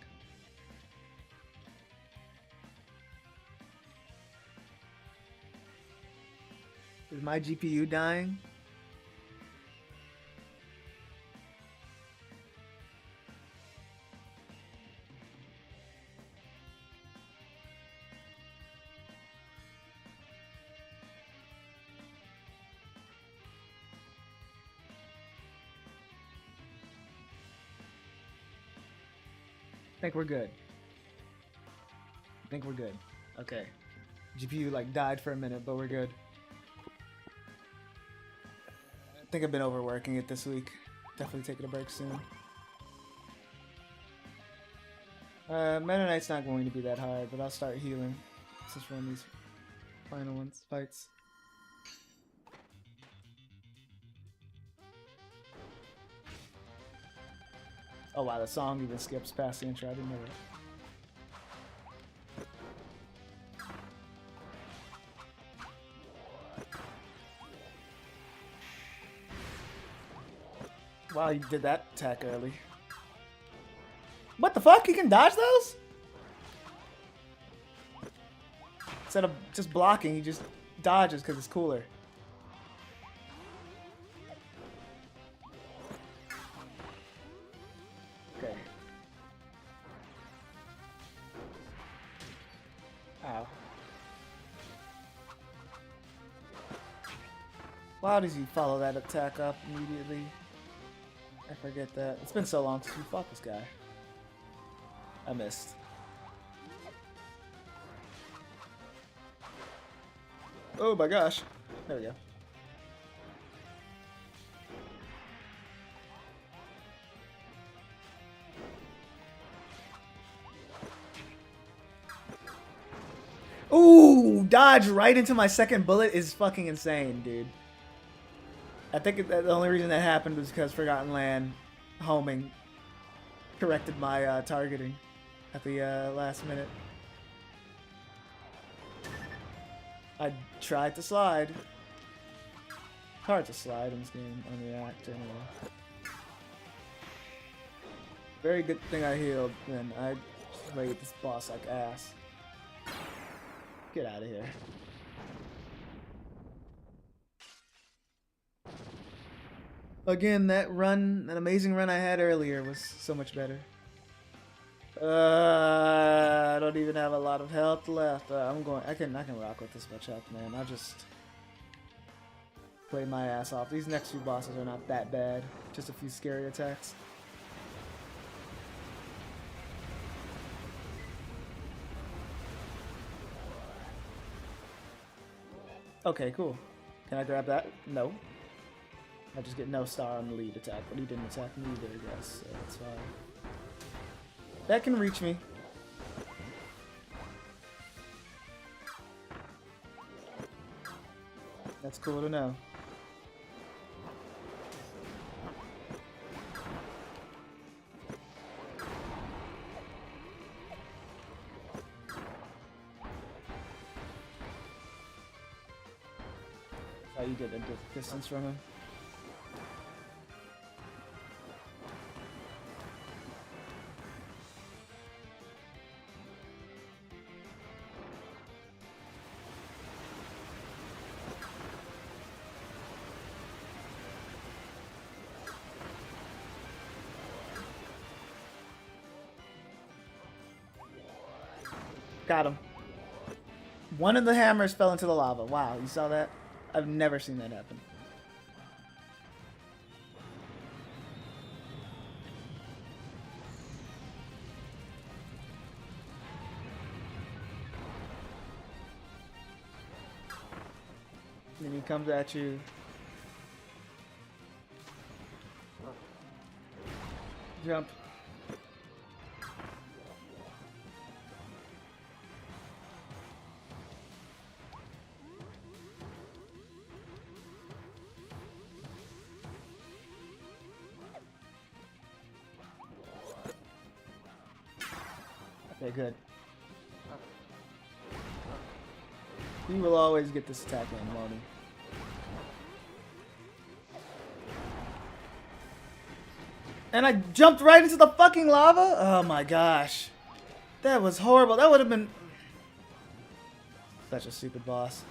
Is my GPU dying? think we're good. I think we're good. Okay. GPU like died for a minute, but we're good. I think I've been overworking it this week. Definitely taking a break soon. Meta Knight's not going to be that hard, but I'll start healing. Let's just run these final fights. Oh wow, the song even skips past the intro. I didn't know that. Wow, he did that attack early. What the fuck? He can dodge those? Instead of just blocking, he just dodges because it's cooler. Okay. Ow. Why does he follow that attack up immediately? I forget that. It's been so long since we fought this guy. I missed. Oh my gosh. There we go. Ooh, dodge right into my second bullet is fucking insane, dude. I think the only reason that happened was because Forgotten Land homing corrected my targeting at the last minute. I tried to slide. Hard to slide in this game on React anyway. Very good thing I healed, and I played this boss like ass. Get out of here. Again, that amazing run I had earlier was so much better. I don't even have a lot of health left. I can rock with this much health, man. I'll just play my ass off. These next few bosses are not that bad. Just a few scary attacks. Okay, cool. Can I grab that? No. I just get no star on the lead attack, but he didn't attack me either, I guess, so that's fine. That can reach me. That's cool to know. How you get a good distance from him. Got him. One of the hammers fell into the lava. Wow, you saw that? I've never seen that happen. Then he comes at you. Jump. Okay, good. He will always get this attack in, won't he? And I jumped right into the fucking lava? Oh my gosh. That was horrible. That would have been such a stupid boss.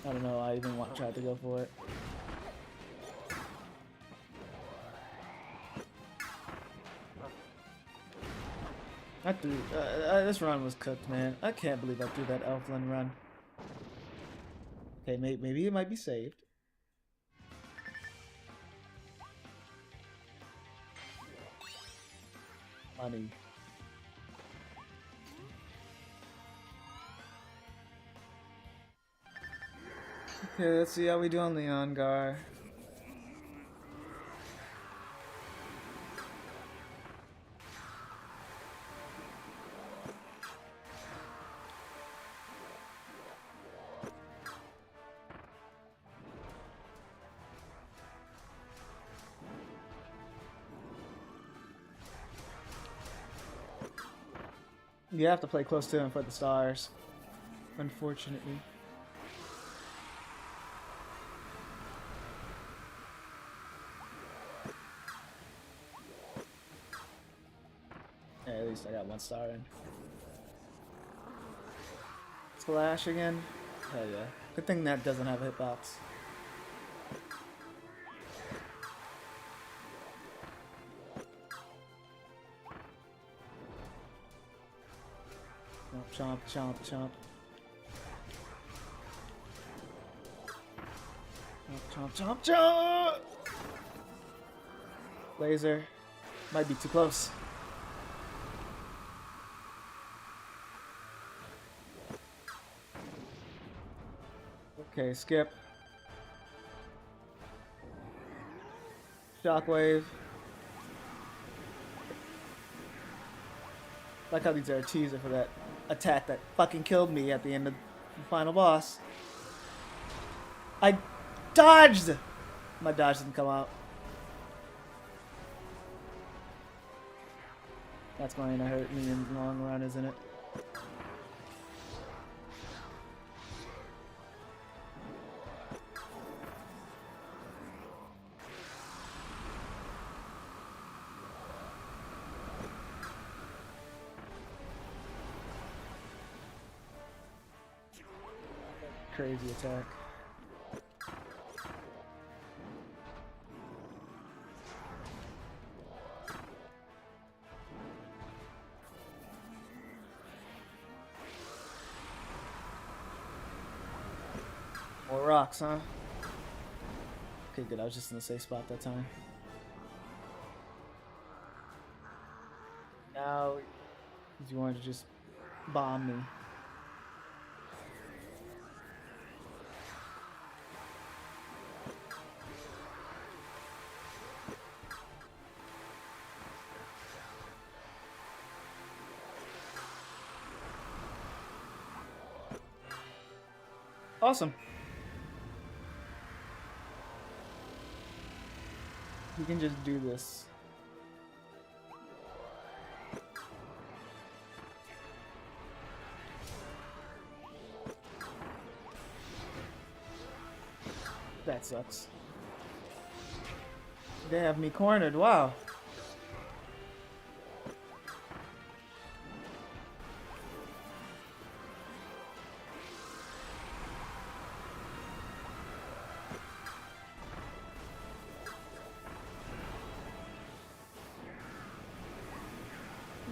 I don't know, I even tried to go for it. This run was cooked, man. I can't believe I threw that Elfland run. Okay, maybe it might be saved. funny. Okay, let's see how we do on the Ongar. You have to play close to him for the stars, unfortunately. Yeah, at least I got 1 star in. Splash again? Hell yeah. Good thing that doesn't have a hitbox. Oh, chomp, chomp, chomp. Chomp, chomp, chomp! Laser. Might be too close. Okay, skip. Shockwave. Like how these are a teaser for that attack that fucking killed me at the end of the final boss. I dodged! My dodge didn't come out. That's going to hurt me in the long run, isn't it? Crazy attack. More rocks, huh? Okay, good. I was just in the safe spot that time. Now, you wanted to just bomb me. Awesome. You can just do this. That sucks. They have me cornered. Wow.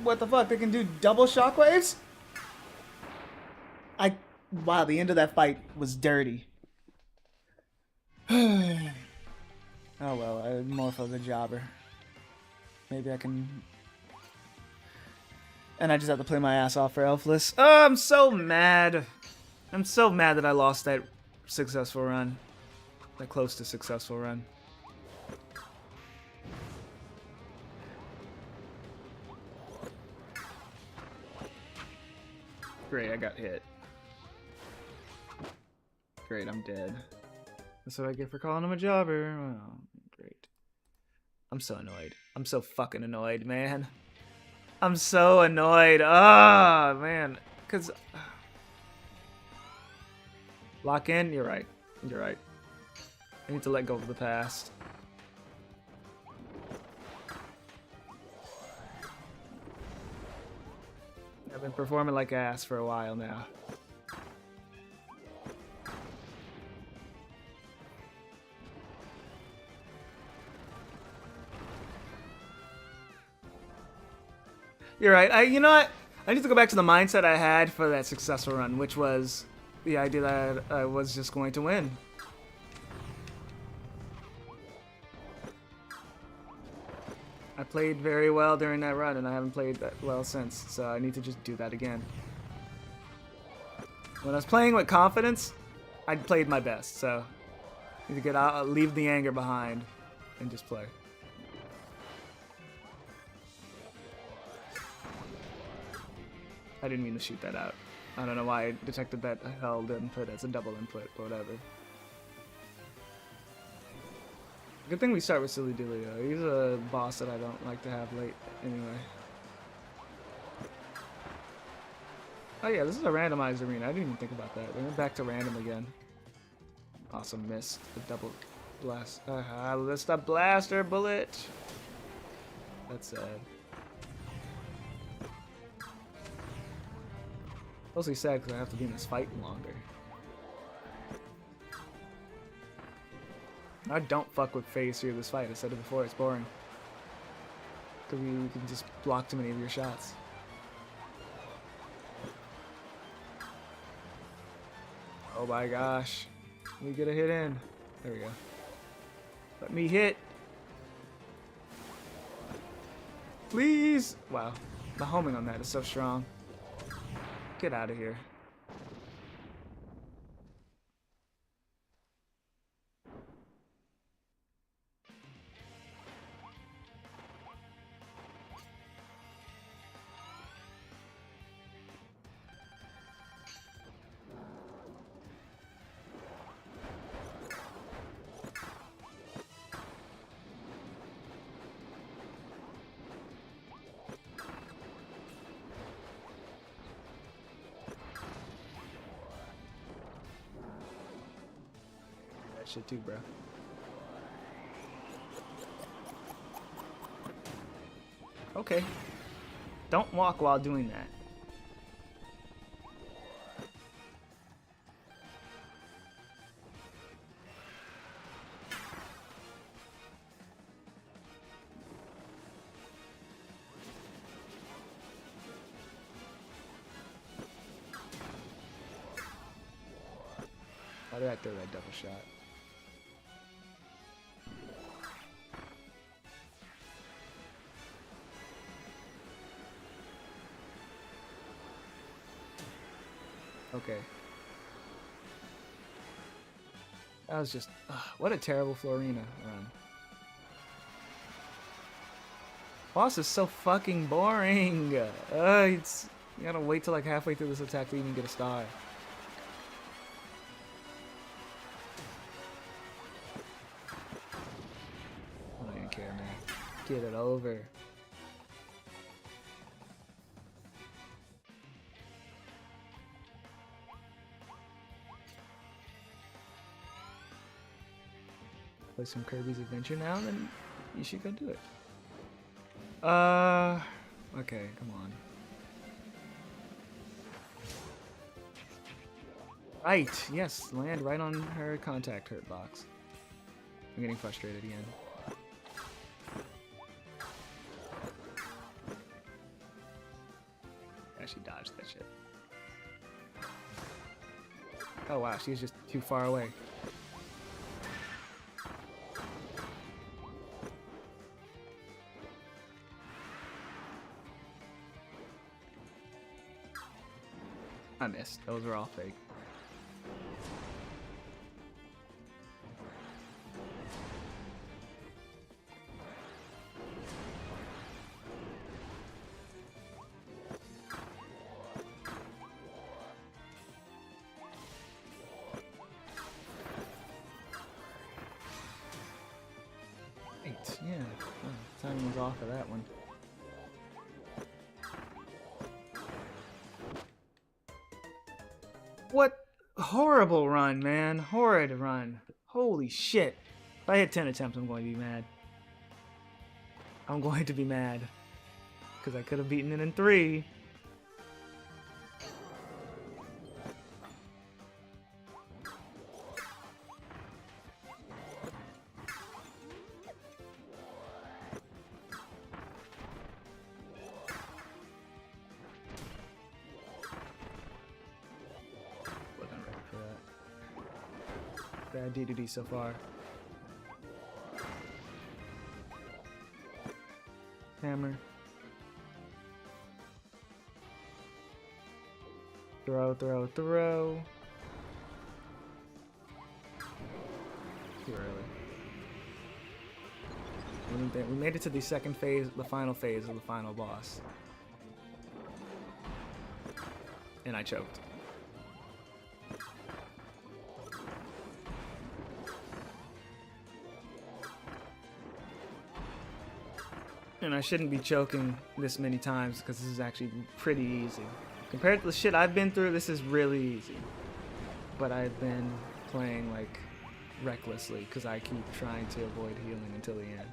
What the fuck? They can do double shockwaves? Wow, the end of that fight was dirty. Oh well, I'm more of a jobber. Maybe I can... And I just have to play my ass off for Elfless. Oh, I'm so mad. I'm so mad that I lost that successful run. That close to successful run. Great, I got hit. Great, I'm dead. That's what I get for calling him a jobber. Oh, great. I'm so annoyed. I'm so fucking annoyed, man. I'm so annoyed. Ah, man. Because... Lock in? You're right. You're right. I need to let go of the past. I've been performing like ass for a while now. You're right. You know what? I need to go back to the mindset I had for that successful run, which was the idea that I was just going to win. I played very well during that run, and I haven't played that well since, so I need to just do that again. When I was playing with confidence, I played my best, so I need to get out, leave the anger behind, and just play. I didn't mean to shoot that out. I don't know why I detected that held input as a double input, but whatever. Good thing we start with Silly Dilly, though. He's a boss that I don't like to have late anyway. Oh yeah, this is a randomized arena. I didn't even think about that. We went back to random again. Awesome, missed the double blast. That's the blaster bullet. That's sad. Mostly sad because I have to be in this fight longer. I don't fuck with phase 3 of this fight. I said it before, it's boring. Because you can just block too many of your shots. Oh my gosh. Let me get a hit in. There we go. Let me hit. Please. Wow. The homing on that is so strong. Get out of here. Shit too, bro. Okay. Don't walk while doing that. Why did I throw that double shot? Okay. That was just... what a terrible Florina run. Boss is so fucking boring. You gotta wait till like halfway through this attack to even get a star. I don't even care, man. Get it over. Play some Kirby's Adventure now, then you should go do it. Okay, come on. Right, yes, land right on her contact hurt box. I'm getting frustrated again. Yeah, she dodged that shit. Oh wow, she's just too far away. I missed. Those were all fake. Right, yeah. Oh, timing was off of that one. What horrible run, man. Horrid run. Holy shit. If I hit 10 attempts, I'm going to be mad. I'm going to be mad. Because I could have beaten it in 3. Bad DDD so far. Hammer. Throw, throw, throw. Too early. We made it to the second phase, the final phase of the final boss. And I choked. And I shouldn't be choking this many times because this is actually pretty easy. Compared to the shit I've been through, this is really easy. But I've been playing like recklessly because I keep trying to avoid healing until the end.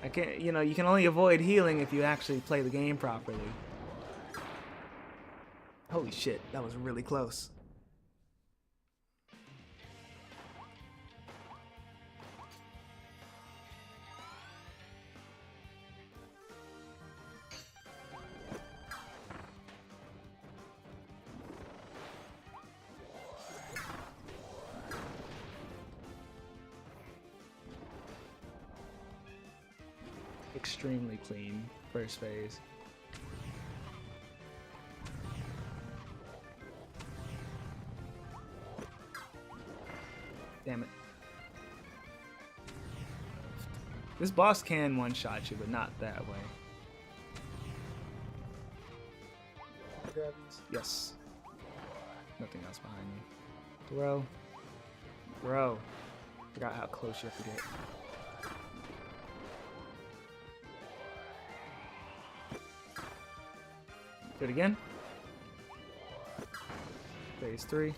I can't, you know, you can only avoid healing if you actually play the game properly. Holy shit, that was really close. Extremely clean first phase. Damn it. This boss can one-shot you, but not that way. Grab these. Yes. Nothing else behind me. Throw. Throw. Forgot how close you have to get. Do it again. Phase 3.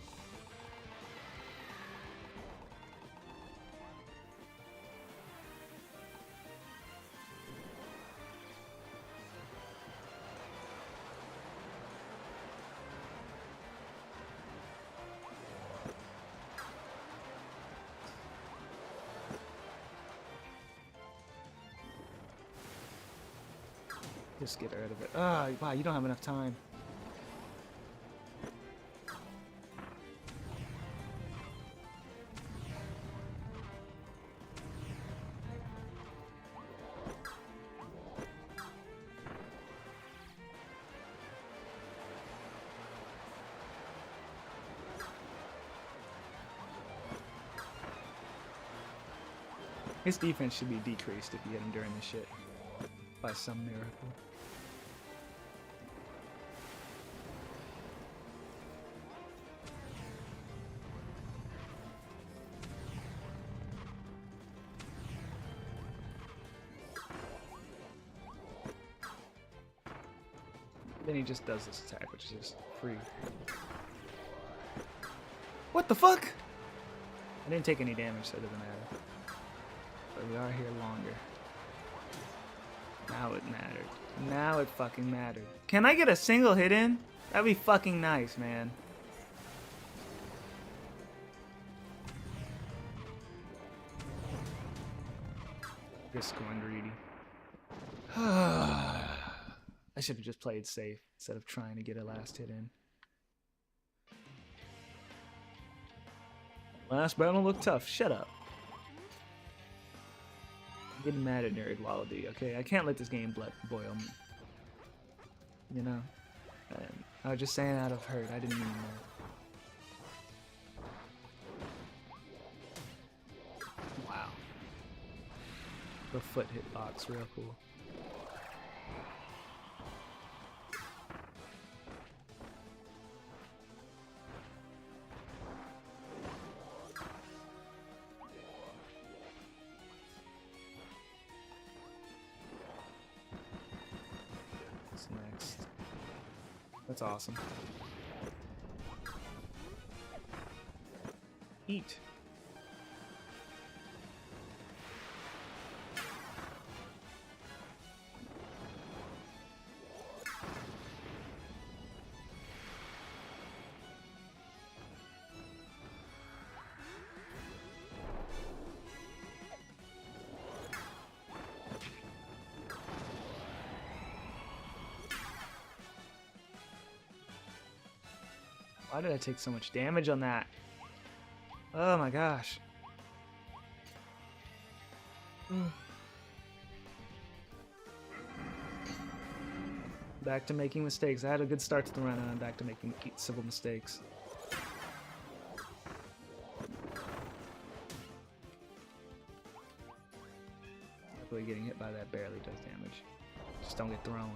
Just get rid of it. Ah, wow, you don't have enough time. His defense should be decreased if you hit him during this shit. By some miracle. Then he just does this attack, which is just free. What the fuck? I didn't take any damage, so it doesn't matter. But we are here longer. Now it mattered. Now it fucking mattered. Can I get a single hit in? That'd be fucking nice, man. Just going greedy. I should have just played safe instead of trying to get a last hit in. Last battle looked tough. Shut up. I'm getting mad at Nerd Wallaby, okay? I can't let this game boil me. You know? I was just saying out of hurt. I didn't mean that. Wow. The foot hitbox, real cool. Next. That's awesome. Eat. Why did I take so much damage on that? Oh my gosh. Back to making mistakes. I had a good start to the run, and I'm back to making civil mistakes. Luckily, getting hit by that barely does damage. Just don't get thrown.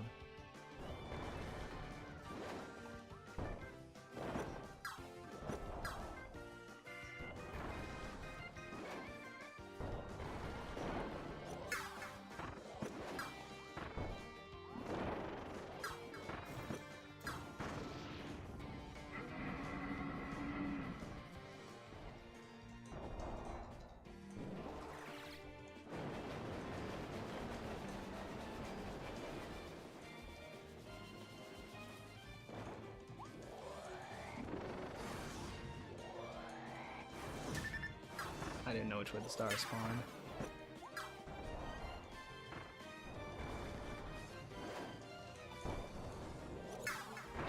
I didn't know which way the stars spawned.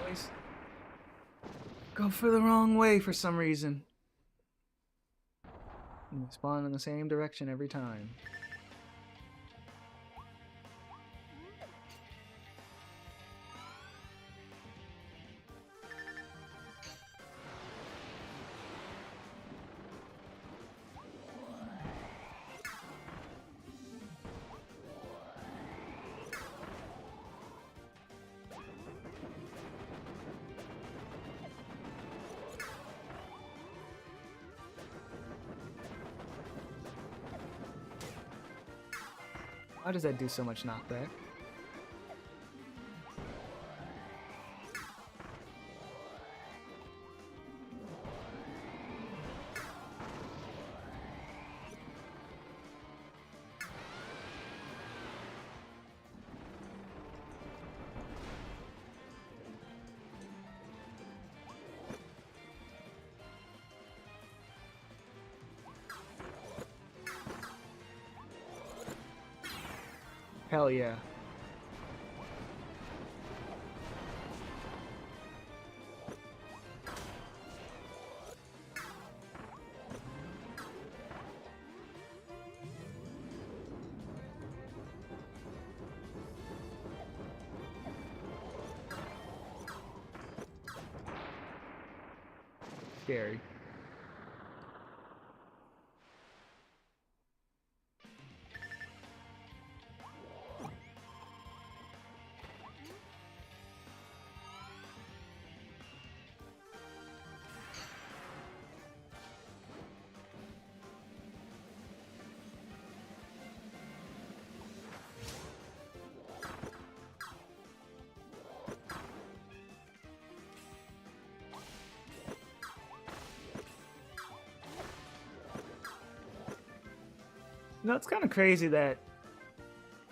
Always go for the wrong way for some reason. And they spawn in the same direction every time. Why does that do so much knockback? Hell yeah. Scary. You know, it's kind of crazy that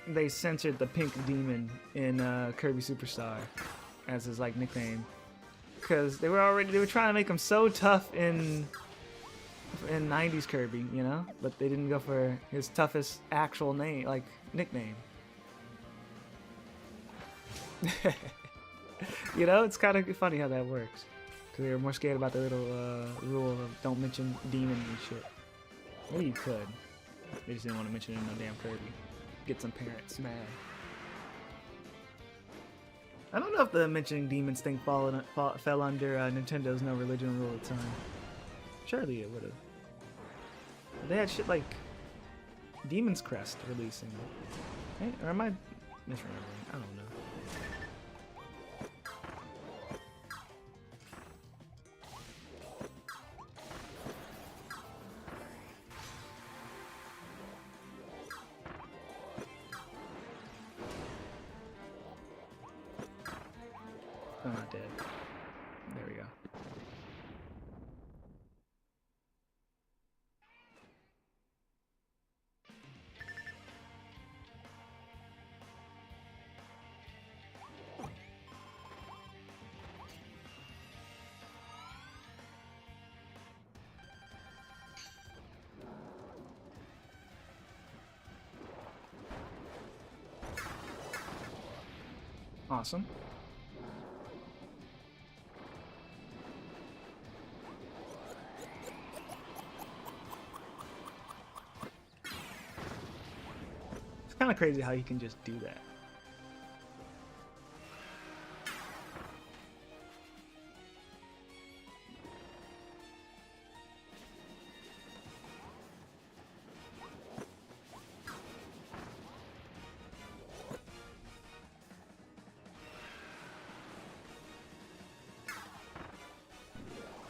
they censored the pink demon in Kirby Superstar as his like nickname, because they were trying to make him so tough in 90s Kirby, you know, but they didn't go for his toughest actual name, like nickname. You know, it's kind of funny how that works, because they were more scared about the little rule of don't mention demon and shit. Maybe you could. They just didn't want to mention it in no damn Kirby. Get some parents mad. I don't know if the mentioning demons thing fell under Nintendo's no religion rule at the time. Surely it would have. They had shit like Demon's Crest releasing. Hey, or am I misremembering? I don't know. I'm not dead. There we go. Awesome. It's kind of crazy how you can just do that.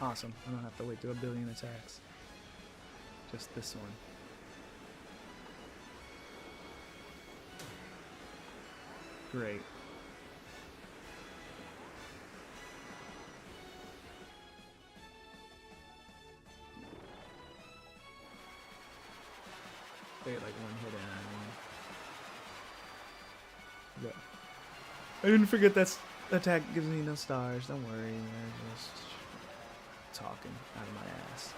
Awesome. I don't have to wait through a billion attacks. Just this one. Great. They get like one hit in. Yeah. I didn't forget that attack gives me no stars. Don't worry. I'm just talking out of my ass.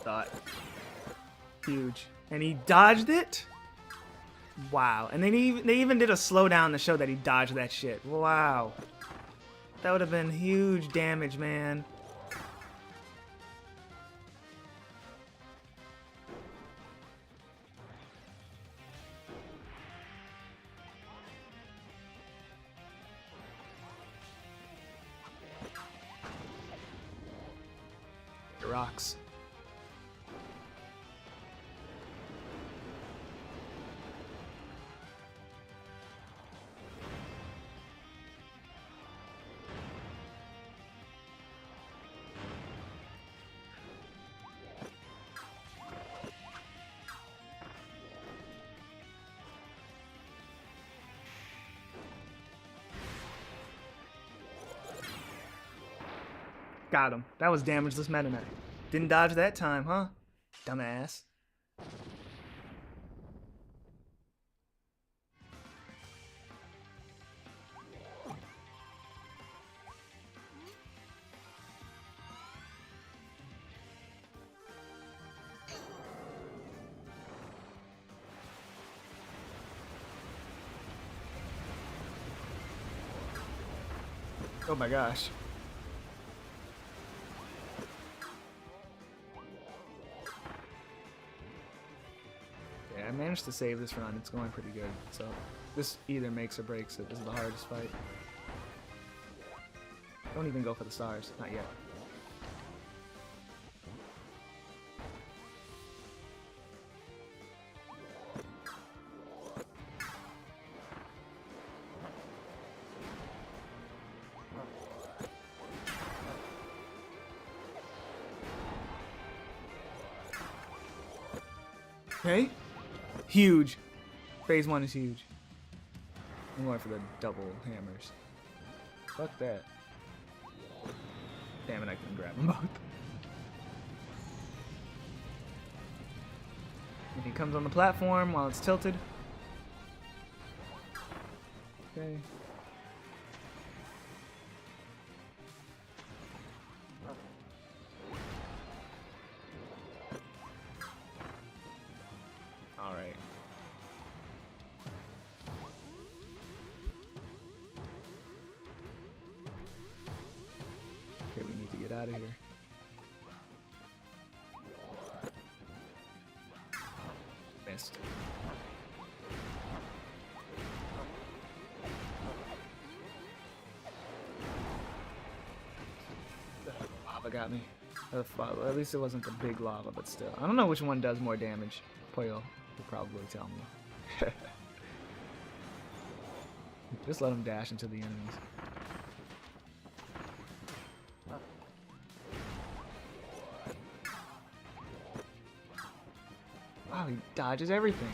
Thought. Huge. And he dodged it? Wow. And they even did a slowdown to show that he dodged that shit. Wow. That would have been huge damage, man. It rocks. Got him. That was damageless Meta Knight. Didn't dodge that time, huh? Dumbass. Oh my gosh. Yeah, I managed to save this run. It's going pretty good. So this either makes or breaks it. This is the hardest fight. Don't even go for the stars. Not yet. Okay. Huge. Phase 1 is huge. I'm going for the double hammers. Fuck that. Damn it, I couldn't grab them both. And he comes on the platform while it's tilted. Okay. Alright. Okay, we need to get out of here. Missed. Lava got me. At least it wasn't the big lava, but still. I don't know which one does more damage. Poyo will probably tell me. Just let him dash into the enemies. Wow, he dodges everything.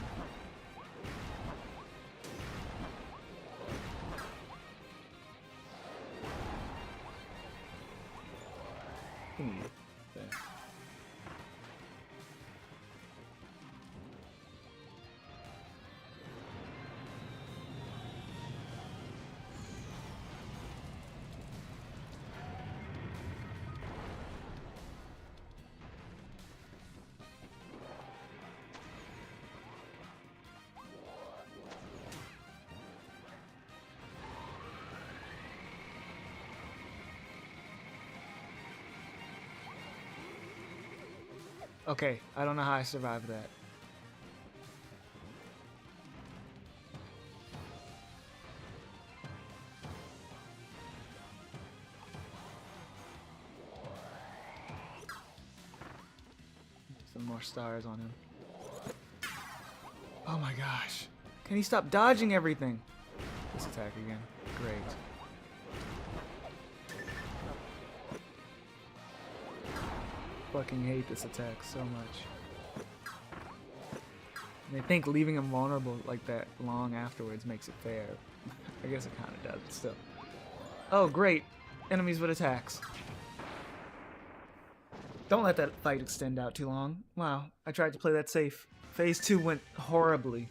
Okay, I don't know how I survived that. Some more stars on him. Oh my gosh. Can he stop dodging everything? This attack again. Great. Fucking hate this attack so much. And I think leaving him vulnerable like that long afterwards makes it fair. I guess it kind of does, but still. Oh, great. Enemies with attacks. Don't let that fight extend out too long. Wow, I tried to play that safe. Phase 2 went horribly.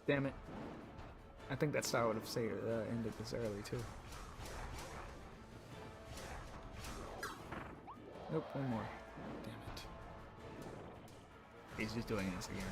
Damn it. I think that star would have ended this early, too. Nope, one more. Damn it. He's just doing this again.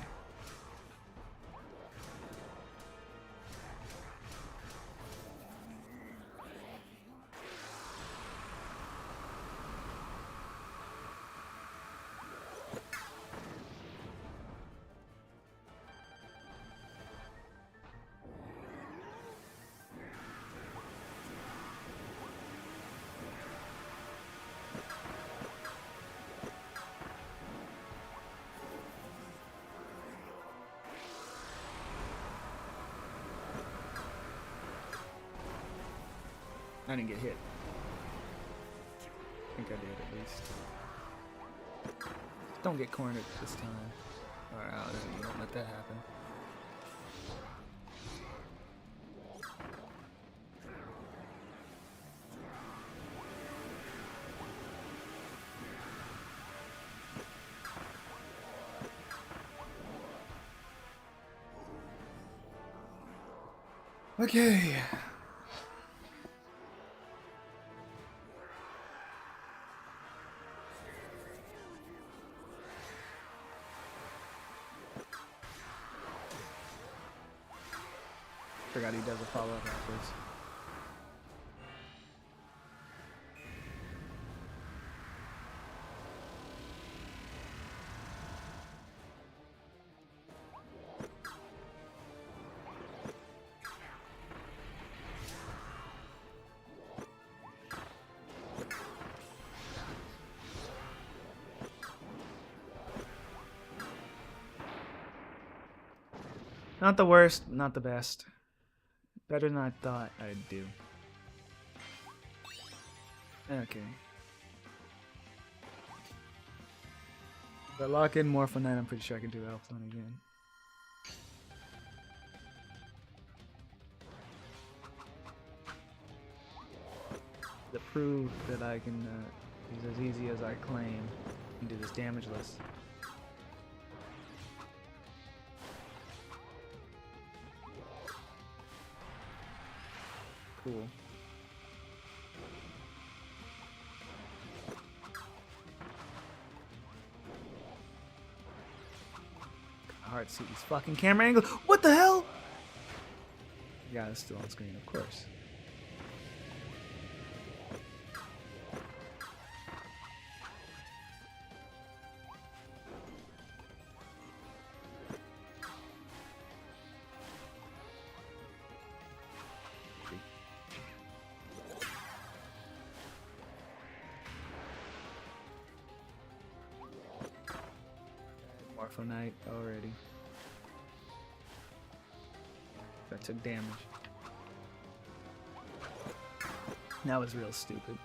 I didn't get hit. I think I did at least. Don't get cornered this time. Alright, don't let that happen. Okay. Forgot he does a follow-up afterwards. Not the worst, not the best. Better than I thought I'd do. Okay. If I lock in more for night, I'm pretty sure I can do Elf Zone again. To prove that I can use as easy as I claim and do this damageless. Cool. Hard to see these fucking camera angles. What the hell? Yeah, it's still on screen, of course. Powerful knight already. That took damage. That was real stupid.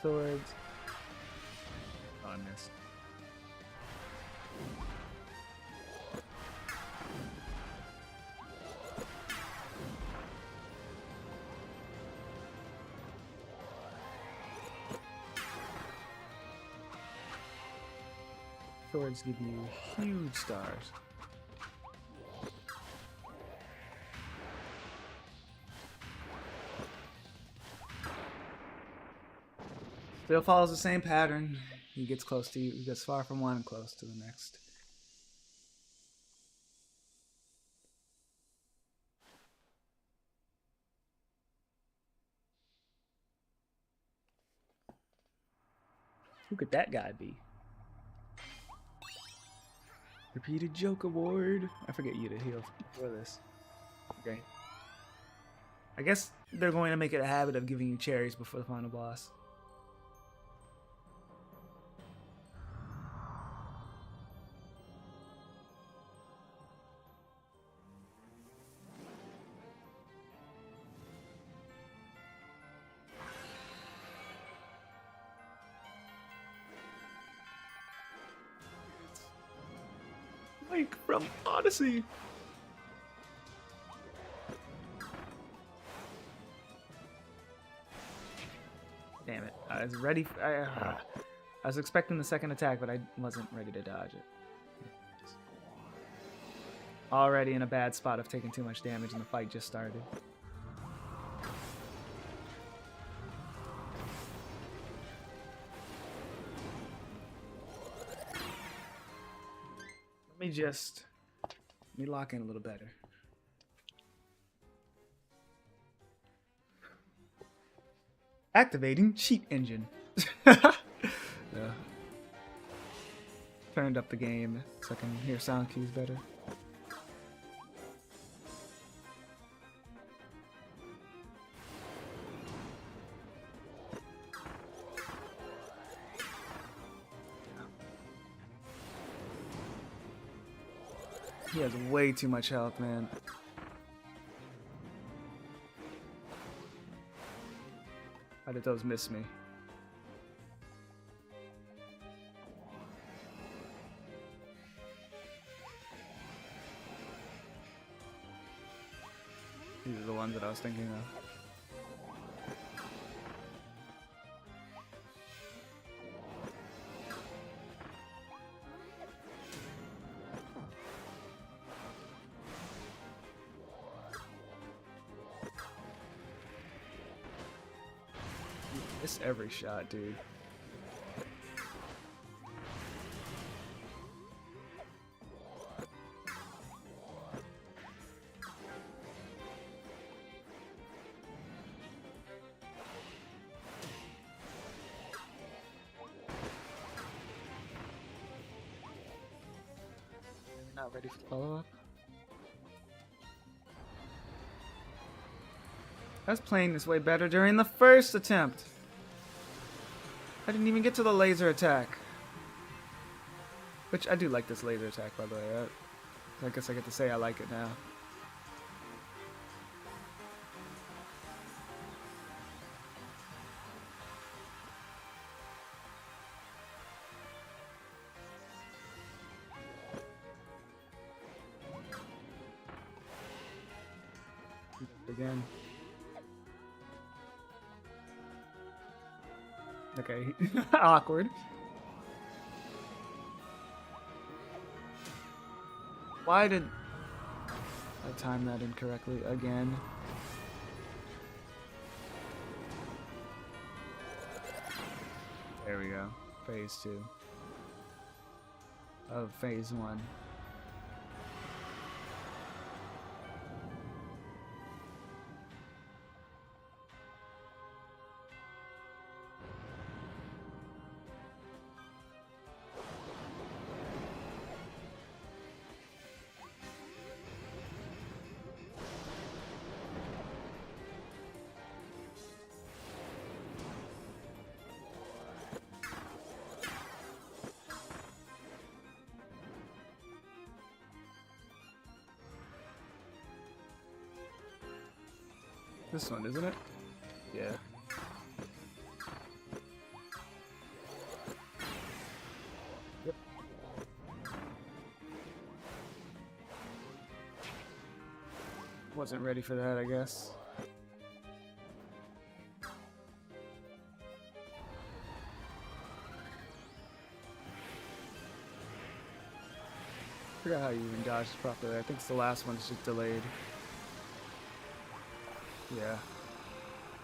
Swords. Oh, I missed. Swords give you huge stars. Still follows the same pattern. He gets close to you. He gets far from one and close to the next. Who could that guy be? Repeated joke award. I forget you to heal for this. Okay. I guess they're going to make it a habit of giving you cherries before the final boss. Link from Odyssey. Damn it. I was ready. I was expecting the second attack, but I wasn't ready to dodge it. Already in a bad spot of taking too much damage, and the fight just started. Let me lock in a little better. Activating cheat engine. Yeah. Turned up the game so I can hear sound cues better. He has way too much health, man. How did those miss me? These are the ones that I was thinking of. Miss every shot, dude. Not ready for the follow-up? I was playing this way better during the first attempt. I didn't even get to the laser attack. Which, I do like this laser attack, by the way. I guess I get to say I like it now. Again. Okay, awkward. Why did I time that incorrectly again? There we go. Phase 2 of phase 1. This one, isn't it? Yeah. Yep. Wasn't ready for that, I guess. I forgot how you even dodged properly. I think it's the last one that's just delayed. Yeah.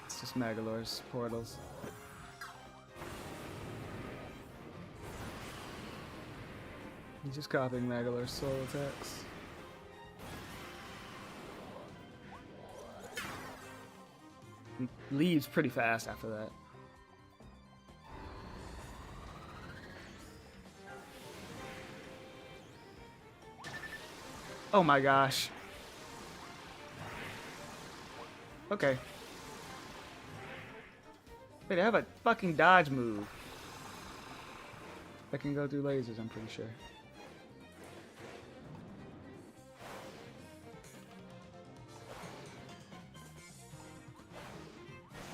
It's just Magalor's portals. He's just copying Magalor's soul attacks. He leaves pretty fast after that. Oh my gosh. Okay. Wait, I have a fucking dodge move. I can go through lasers, I'm pretty sure.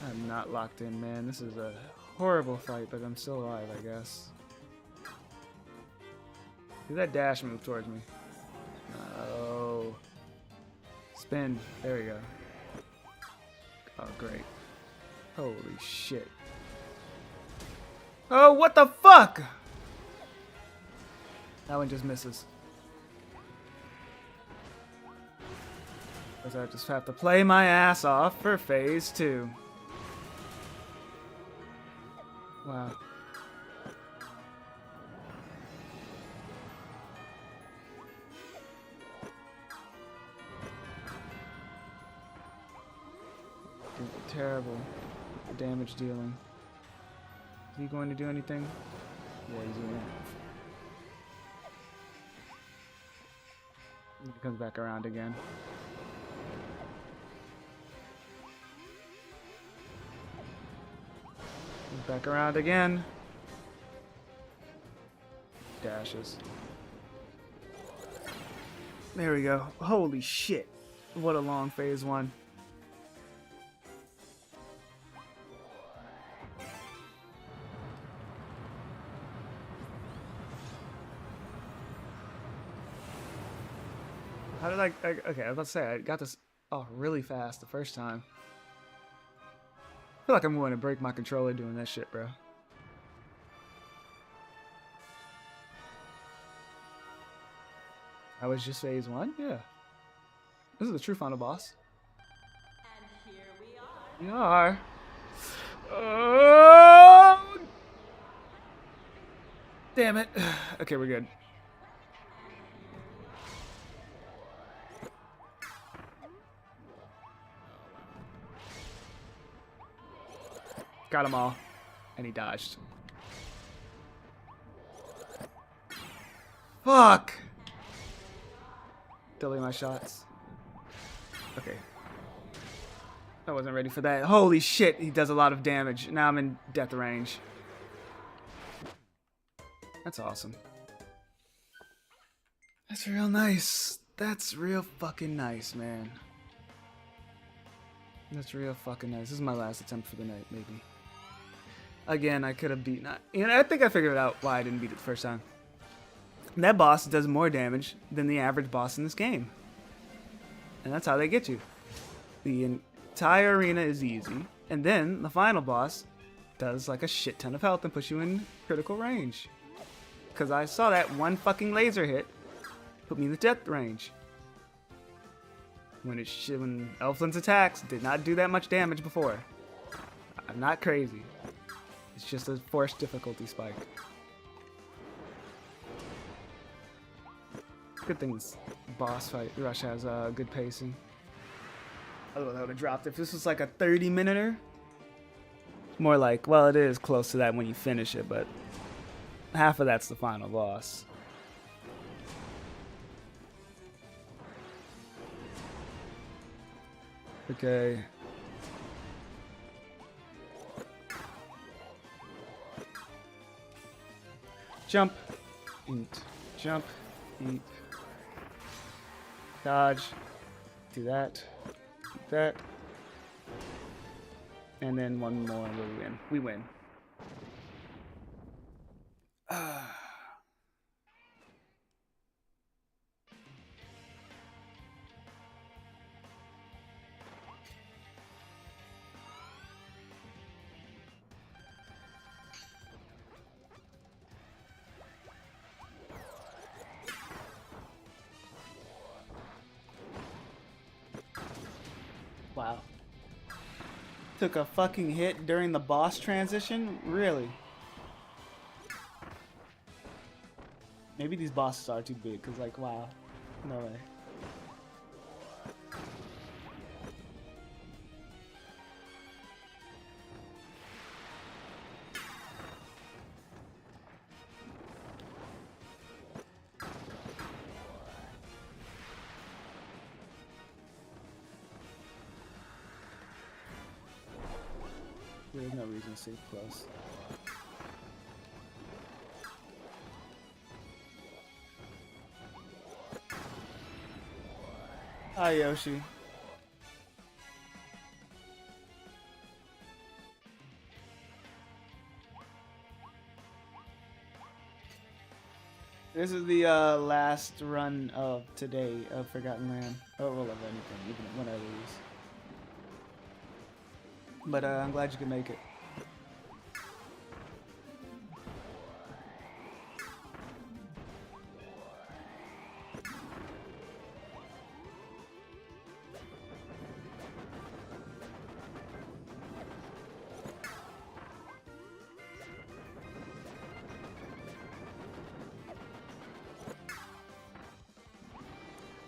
I'm not locked in, man. This is a horrible fight, but I'm still alive, I guess. Do that dash move towards me. No. Spin. There we go. Oh, great. Holy shit. Oh, what the fuck? That one just misses. Because I just have to play my ass off for phase 2. Wow. Terrible damage dealing. Is he going to do anything? Yeah, he's doing it. He comes back around again. Comes back around again. Dashes. There we go. Holy shit. What a long phase 1. How did I okay, I was about to say, I got this off really fast the first time. I feel like I'm going to break my controller doing that shit, bro. That was just phase 1? Yeah. This is the true final boss. And here we are. We are. Oh! Damn it. Okay, we're good. Got them all. And he dodged. Fuck! Delay my shots. Okay. I wasn't ready for that. Holy shit, he does a lot of damage. Now I'm in death range. That's awesome. That's real nice. That's real fucking nice, man. That's real fucking nice. This is my last attempt for the night, maybe. Again, I could have beaten it. You know, I think I figured out why I didn't beat it the first time. That boss does more damage than the average boss in this game. And that's how they get you. The entire arena is easy. And then the final boss does like a shit ton of health and puts you in critical range. Because I saw that one fucking laser hit put me in the death range. When Elflin's attacks did not do that much damage before. I'm not crazy. It's just a forced difficulty spike. Good thing this boss fight rush has good pacing. Otherwise I would have dropped it. If this was like a 30-minute-er, more like, well, it is close to that when you finish it, but half of that's the final boss. Okay. Jump, eat, jump, eat, dodge, do that, eat that, And then one more and we win. We win. Wow. Took a fucking hit during the boss transition? Really? Maybe these bosses are too big, because, like, wow. No way. There's no reason to stay close. Hi, Yoshi. This is the last run of today of Forgotten Land. Oh, well, of anything, even when I lose. But I'm glad you could make it.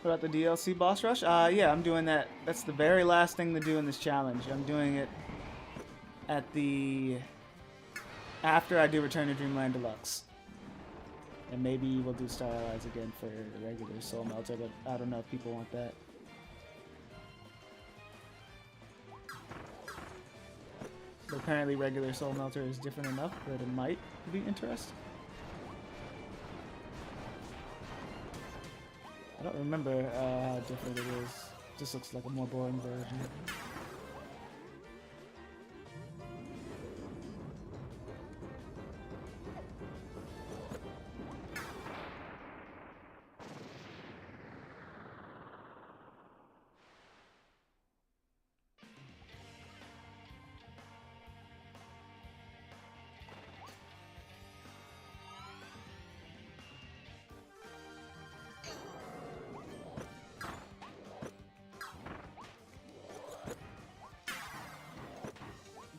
What about the DLC boss rush? Yeah, I'm doing that. That's the very last thing to do in this challenge. I'm doing it at the... after I do Return to Dreamland Deluxe. And maybe we'll do Star Allies again for the regular Soul Melter, but I don't know if people want that. But apparently regular Soul Melter is different enough that it might be interesting. I don't remember how different it is. Just looks like a more boring version.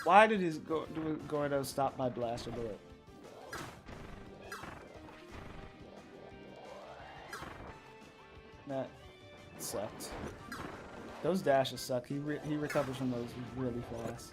Why did his Gordo stop my blaster bullet? That sucked. Those dashes suck. He recovers from those really fast.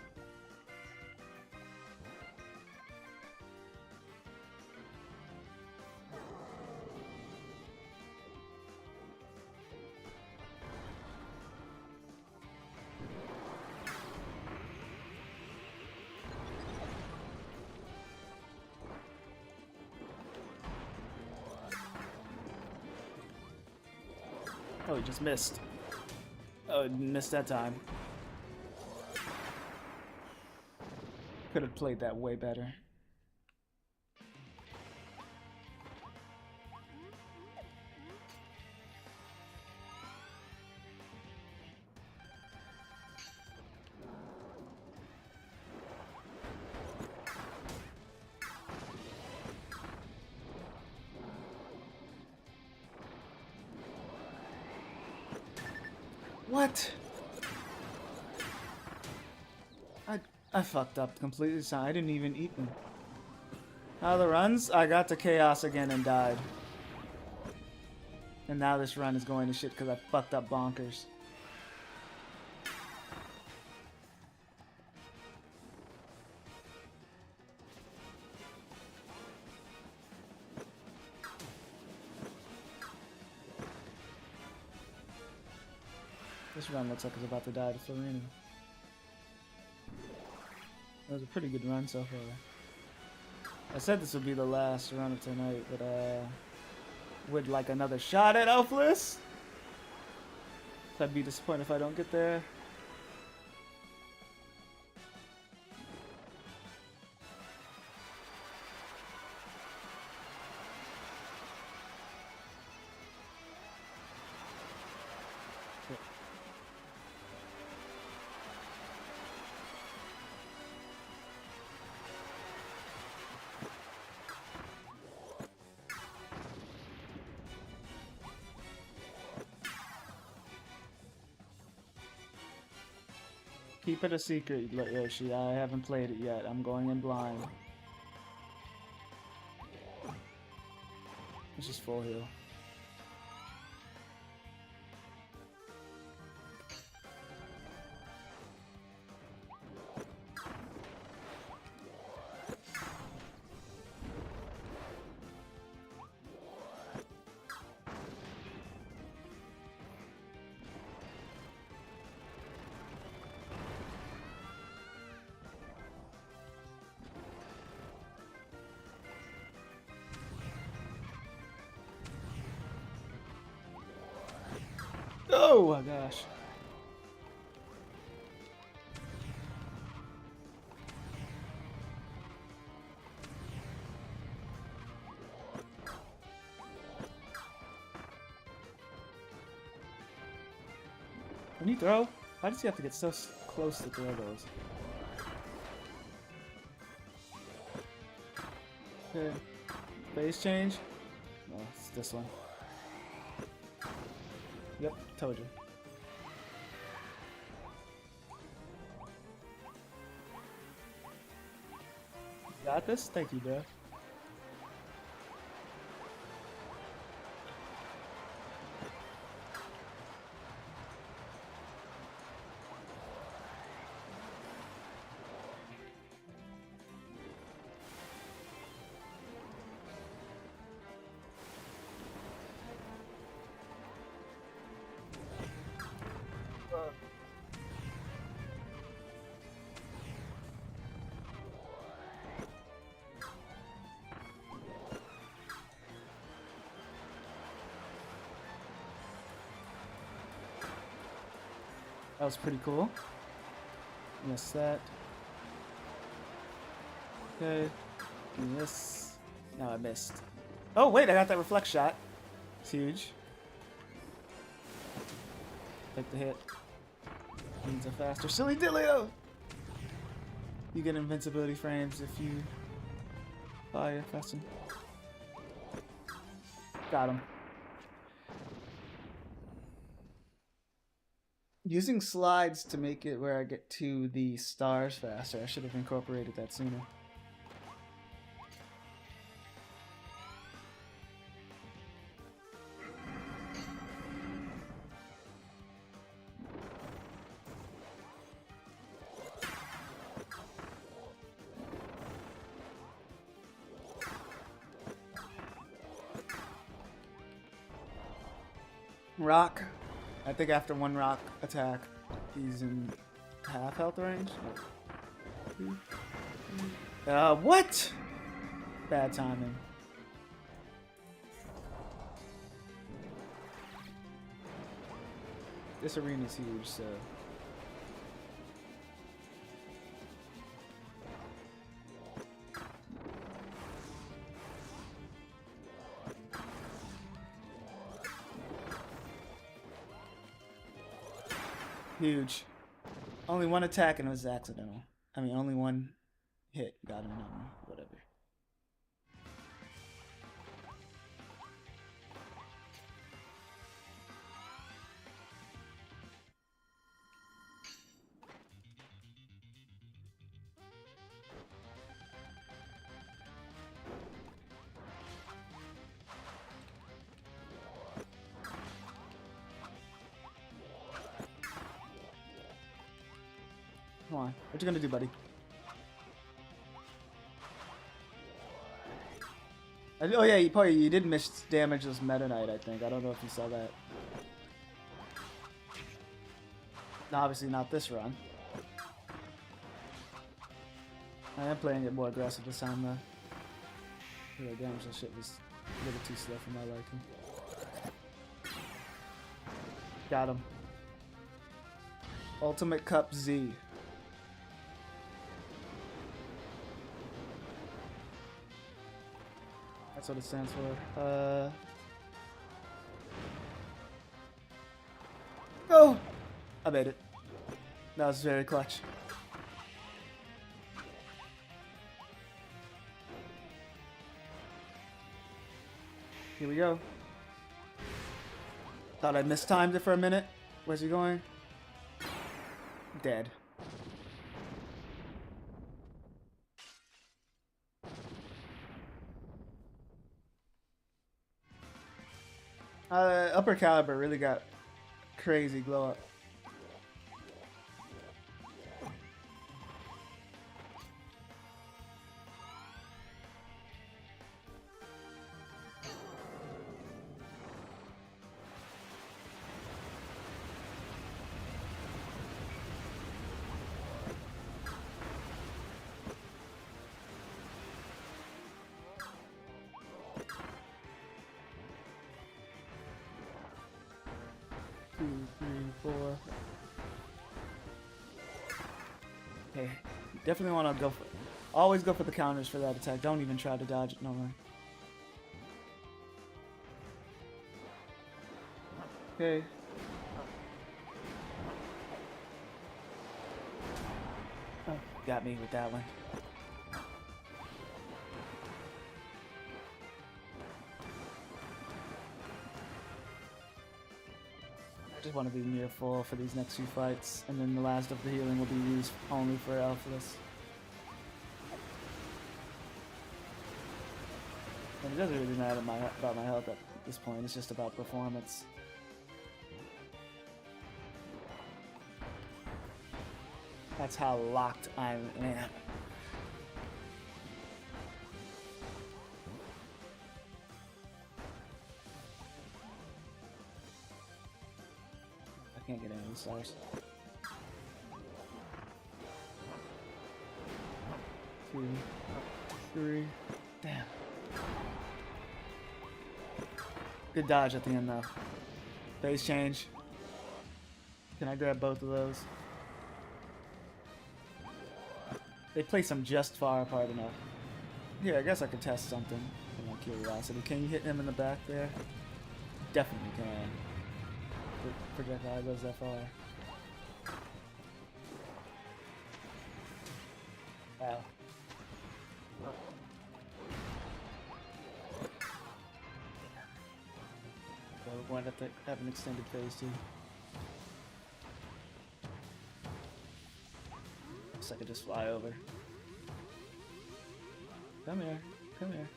Oh, he just missed. Oh, he missed that time. Could have played that way better. What? I fucked up completely. So I didn't even eat them. How are the runs? I got to chaos again and died. And now this run is going to shit because I fucked up bonkers. This run looks like it's about to die to Florina. That was a pretty good run so far. I said this would be the last run of tonight, but would like another shot at Elfless. I'd be disappointed if I don't get there. Keep it a secret, Yoshi. I haven't played it yet. I'm going in blind. It's just full heal. Oh my gosh. When you throw, why does he have to get so close to throw those? Okay. Phase change? No, it's this one. Yep, told you. Got this? Thank you, bro. That was pretty cool. Missed that. Okay. Do this. No, I missed. Oh, wait, I got that reflect shot. It's huge. Take the hit. Means a faster. Silly Dillio! You get invincibility frames if you fire faster. Got him. Using slides to make it where I get to the stars faster. I should have incorporated that sooner. Rock. I think after one rock attack, he's in half health range. What? Bad timing. This arena's huge, so. Huge. Only one attack and it was accidental. I mean, only one hit got him on whatever. Come on. What you gonna do, buddy? Oh yeah, you did miss damage this Meta Knight, I think. I don't know if you saw that. No, obviously not this run. I am playing it more aggressive this time though. Yeah, damage and shit was a little too slow for my liking. Got him. Ultimate Cup Z. That's what it stands for. Oh! I made it. That was very clutch. Here we go. Thought I mistimed it for a minute. Where's he going? Dead. Upper caliber really got crazy glow up. Okay, definitely want to go for. Always go for the counters for that attack. Don't even try to dodge it. No way. Okay. Oh, got me with that one. I just want to be near full for these next few fights, and then the last of the healing will be used only for Alphaless. And it doesn't really matter about my health at this point, it's just about performance. That's how locked I am. I can't get any stars. 2, 3. Damn. Good dodge at the end though. Phase change. Can I grab both of those? They place them just far apart enough. Here, I guess I could test something for my curiosity. Can you hit him in the back there? Definitely can. The projectile goes that far. Wow. So we're going to have an extended phase too. I could just fly over. Come here. Come here.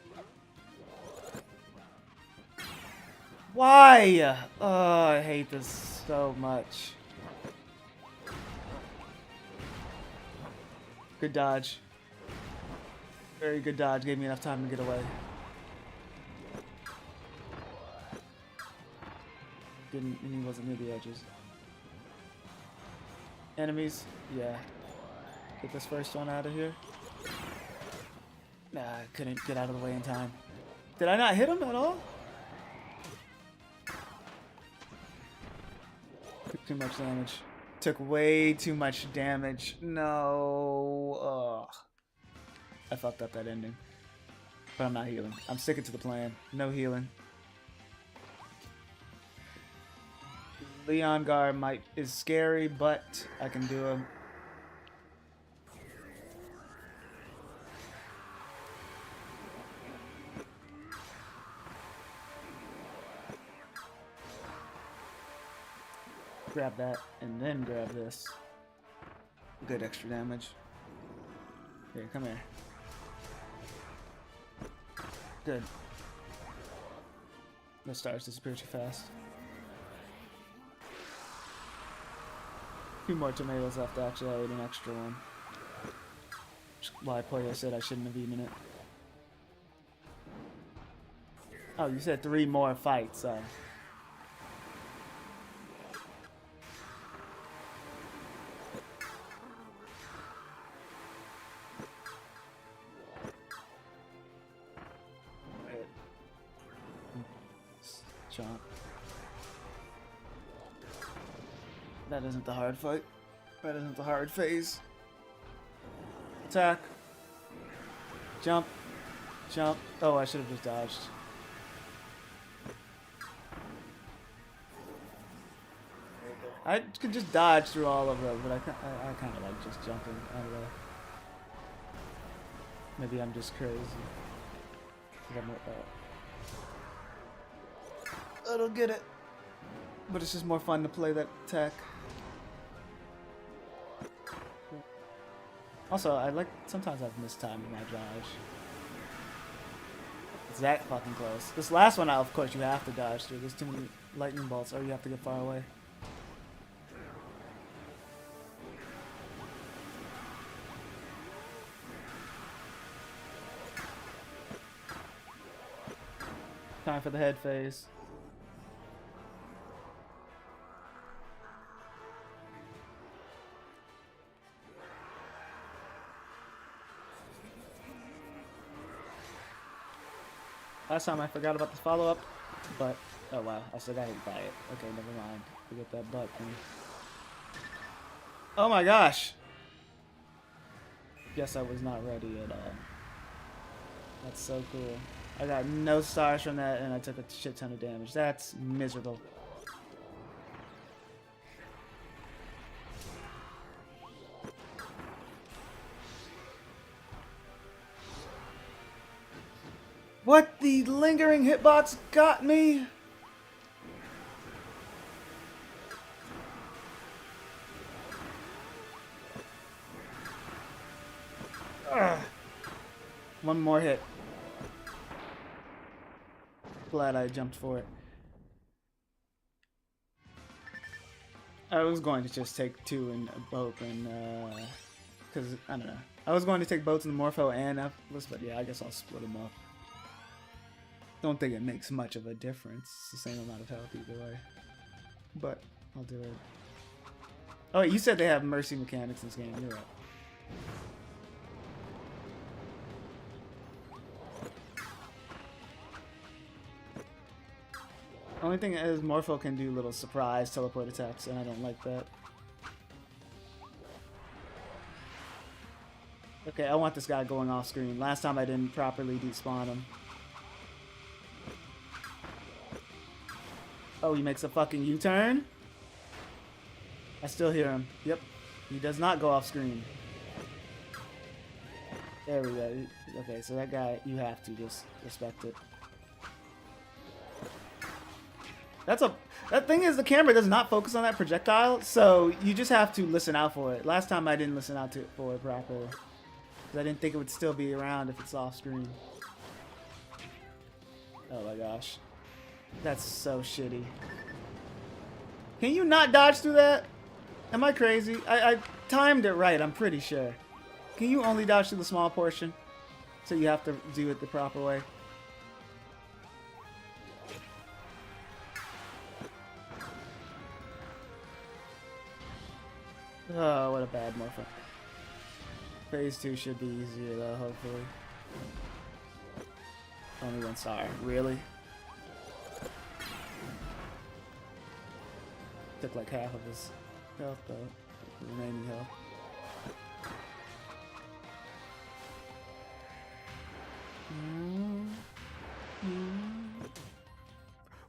Why? Oh, I hate this so much. Good dodge. Very good dodge. Gave me enough time to get away. Didn't, and he wasn't near the edges. Enemies? Yeah. Get this first one out of here. Nah, I couldn't get out of the way in time. Did I not hit him at all? Took too much damage. Took way too much damage. No. Ugh. I fucked up that ending. But I'm not healing. I'm sticking to the plan. No healing. Leon Guard is scary, but I can do him. Grab that, and then grab this. Good extra damage. Here, come here. Good. The stars disappear too fast. A few more tomatoes left, actually. I ate an extra one. Which is why player said I shouldn't have eaten it. Oh, you said 3 more fights, Chomp. That isn't the hard fight. That isn't the hard phase. Attack. Jump. Jump. Oh, I should have just dodged. I could just dodge through all of them, but I kind of like just jumping out of there. Maybe I'm just crazy. I don't get it. But it's just more fun to play that tech. Also, sometimes I've missed time in my dodge. It's that fucking close. This last one, of course, you have to dodge through. There's too many lightning bolts, or you have to get far away. Time for the head phase. Last time I forgot about the follow-up, but oh wow, I still got hit by it. Okay, never mind. Forget that butt thing. Oh my gosh! Guess I was not ready at all. That's so cool. I got no stars from that, and I took a shit ton of damage. That's miserable. What? The lingering hitbox got me? Ugh. One more hit. Glad I jumped for it. I was going to just take two in both, and because I don't know. I was going to take both in the Morpho and Effortless, but yeah, I guess I'll split them up. Don't think it makes much of a difference. It's the same amount of health either way. But I'll do it. Oh, wait, you said they have mercy mechanics in this game. You're right. Only thing is Morpho can do little surprise teleport attacks, and I don't like that. Okay, I want this guy going off screen. Last time I didn't properly despawn him. Oh, he makes a fucking U-turn? I still hear him. Yep. He does not go off screen. There we go. Okay, so that guy, you have to just respect it. That thing is, the camera does not focus on that projectile, so you just have to listen out for it. Last time I didn't listen out for it properly, because I didn't think it would still be around if it's off screen. Oh my gosh. That's so shitty. Can you not dodge through that? Am I crazy? I timed it right, I'm pretty sure. Can you only dodge through the small portion? So you have to do it the proper way? Oh, what a bad morpho. Phase 2 should be easier though, hopefully. Only 1 star. Really? Took like half of his health though. The remaining health.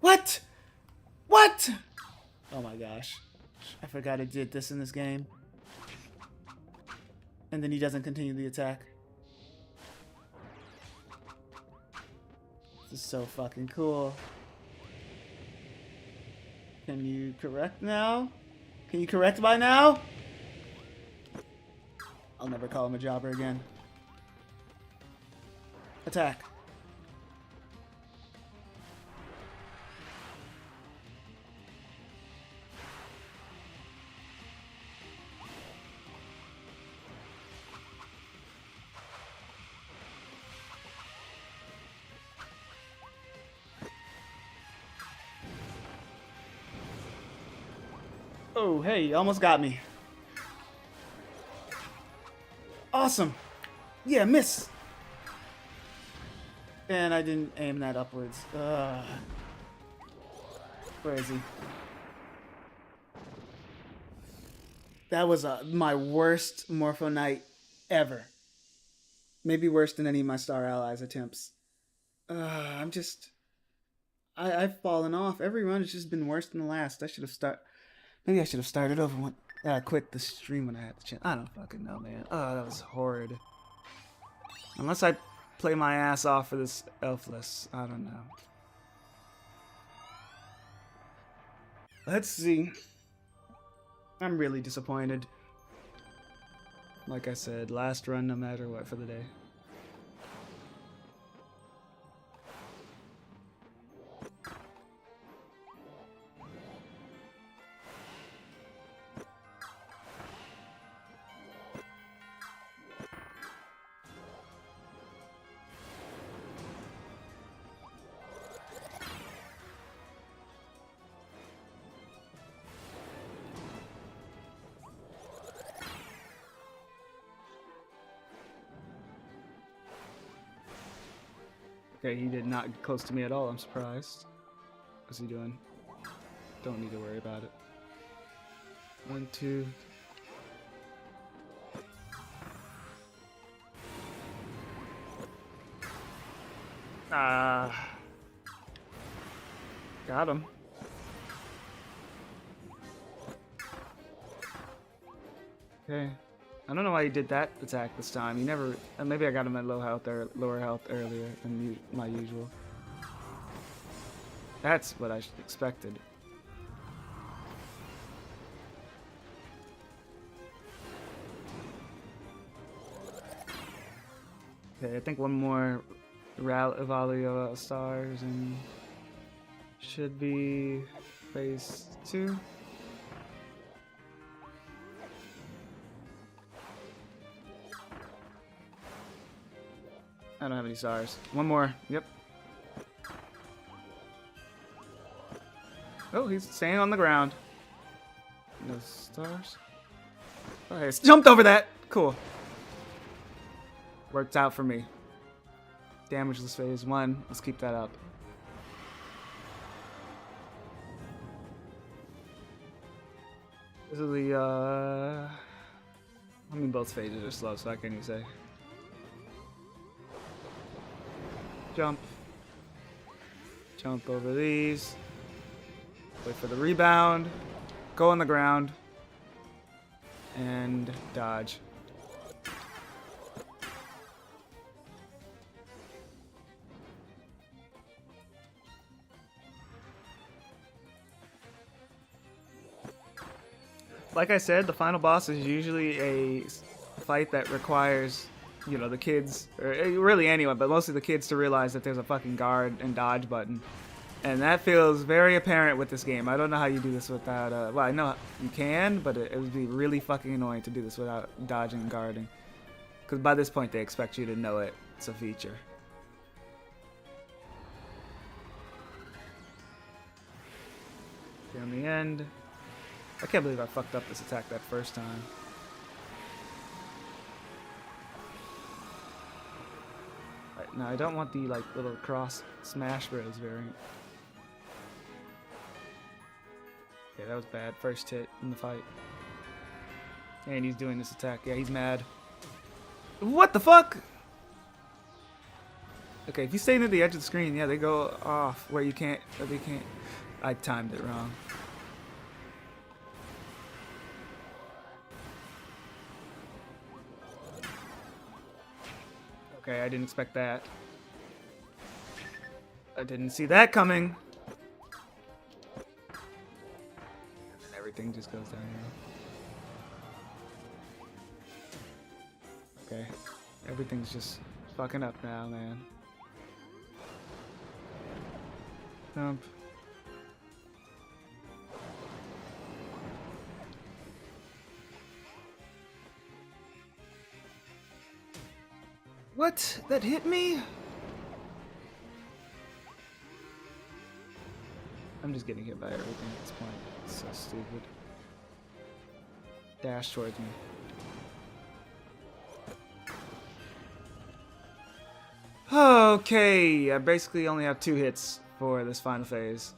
What? What? Oh my gosh. I forgot I did this in this game. And then he doesn't continue the attack. This is so fucking cool. Can you correct now? Can you correct by now? I'll never call him a jobber again. Attack. Oh, hey, you almost got me. Awesome. Yeah, miss. And I didn't aim that upwards. Where is he? That was my worst Morpho night ever. Maybe worse than any of my Star Allies attempts. I've fallen off. Every run has just been worse than the last. Maybe I should have started over when I quit the stream when I had the chance. I don't fucking know, man. Oh, that was horrid. Unless I play my ass off for this Elfless. I don't know. Let's see. I'm really disappointed. Like I said, last run no matter what for the day. Okay, he did not get close to me at all. I'm surprised. What's he doing? Don't need to worry about it. 1, 2. Got him. Okay. I don't know why he did that attack this time. He never. Maybe I got him at low health or lower health earlier than my usual. That's what I expected. Okay, I think one more volley of stars and should be phase 2. I don't have any stars. One more. Yep. Oh, he's staying on the ground. No stars. Oh, hey, jumped over that. Cool. Worked out for me. Damageless phase 1. Let's keep that up. This is the, I mean, both phases are slow, so I can't even say. Jump. Jump over these. Wait for the rebound. Go on the ground. And dodge. Like I said, the final boss is usually a fight that requires, you know, the kids, or really anyone, but mostly the kids to realize that there's a fucking guard and dodge button. And that feels very apparent with this game. I don't know how you do this without, well, I know you can, but it would be really fucking annoying to do this without dodging and guarding. Because by this point, they expect you to know it. It's a feature. Okay, on the end. I can't believe I fucked up this attack that first time. Right, now I don't want the like little cross Smash Bros variant. Okay, that was bad. First hit in the fight. And he's doing this attack. Yeah, he's mad. What the fuck? Okay, if you stay near the edge of the screen, yeah, they go off where you can't. They can't. I timed it wrong. Okay, I didn't expect that. I didn't see that coming. And everything just goes downhill. Okay, everything's just fucking up now, man. Jump. What? That hit me? I'm just getting hit by everything at this point. It's so stupid. Dash towards me. Okay, I basically only have 2 hits for this final phase.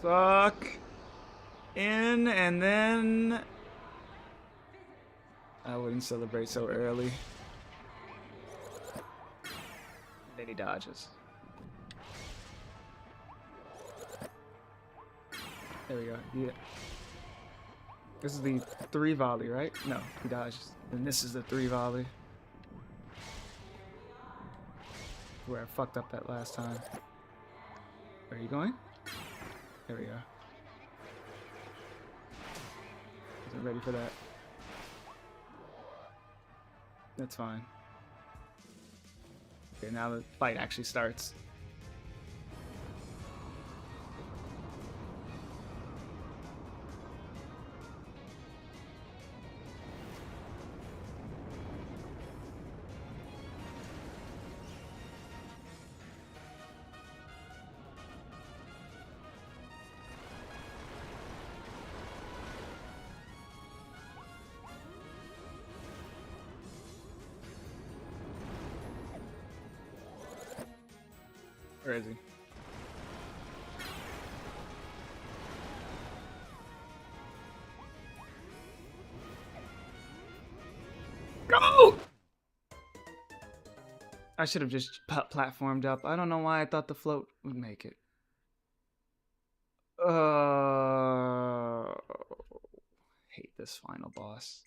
Suck in, and then I wouldn't celebrate so early. Then he dodges. There we go. Yeah. This is the 3 volley, right? No, he dodges. And this is the 3 volley. Where I fucked up that last time. Where are you going? There we go. Wasn't ready for that. That's fine. Okay, now the fight actually starts. Where is he? Go! I should have just platformed up. I don't know why I thought the float would make it. Hate this final boss.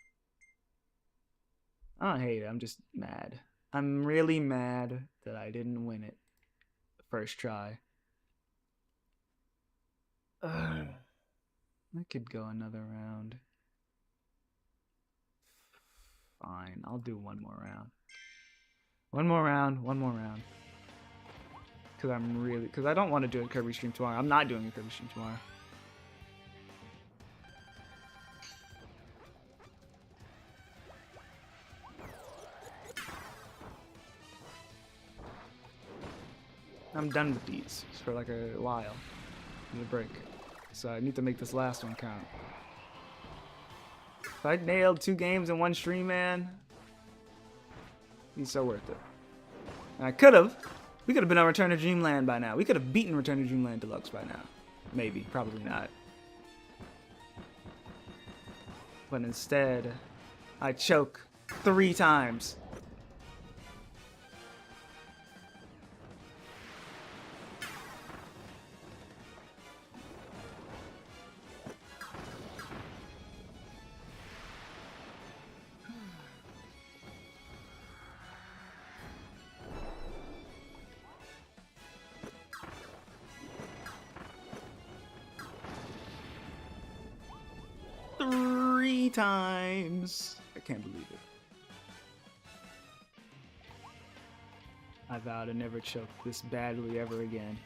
I don't hate it. I'm just mad. I'm really mad that I didn't win it the first try. I could go another round. Fine, I'll do one more round. One more round. Because I don't want to do a Kirby stream tomorrow. I'm not doing a Kirby stream tomorrow. I'm done with these for like a while. Need a break. So I need to make this last one count. If I nailed 2 games in one stream, man, it's so worth it. And I could have. We could have been on Return to Dreamland by now. We could have beaten Return to Dreamland Deluxe by now. Maybe. Probably not. But instead, I choke 3 times. Times. I can't believe it. I vow to never choke this badly ever again.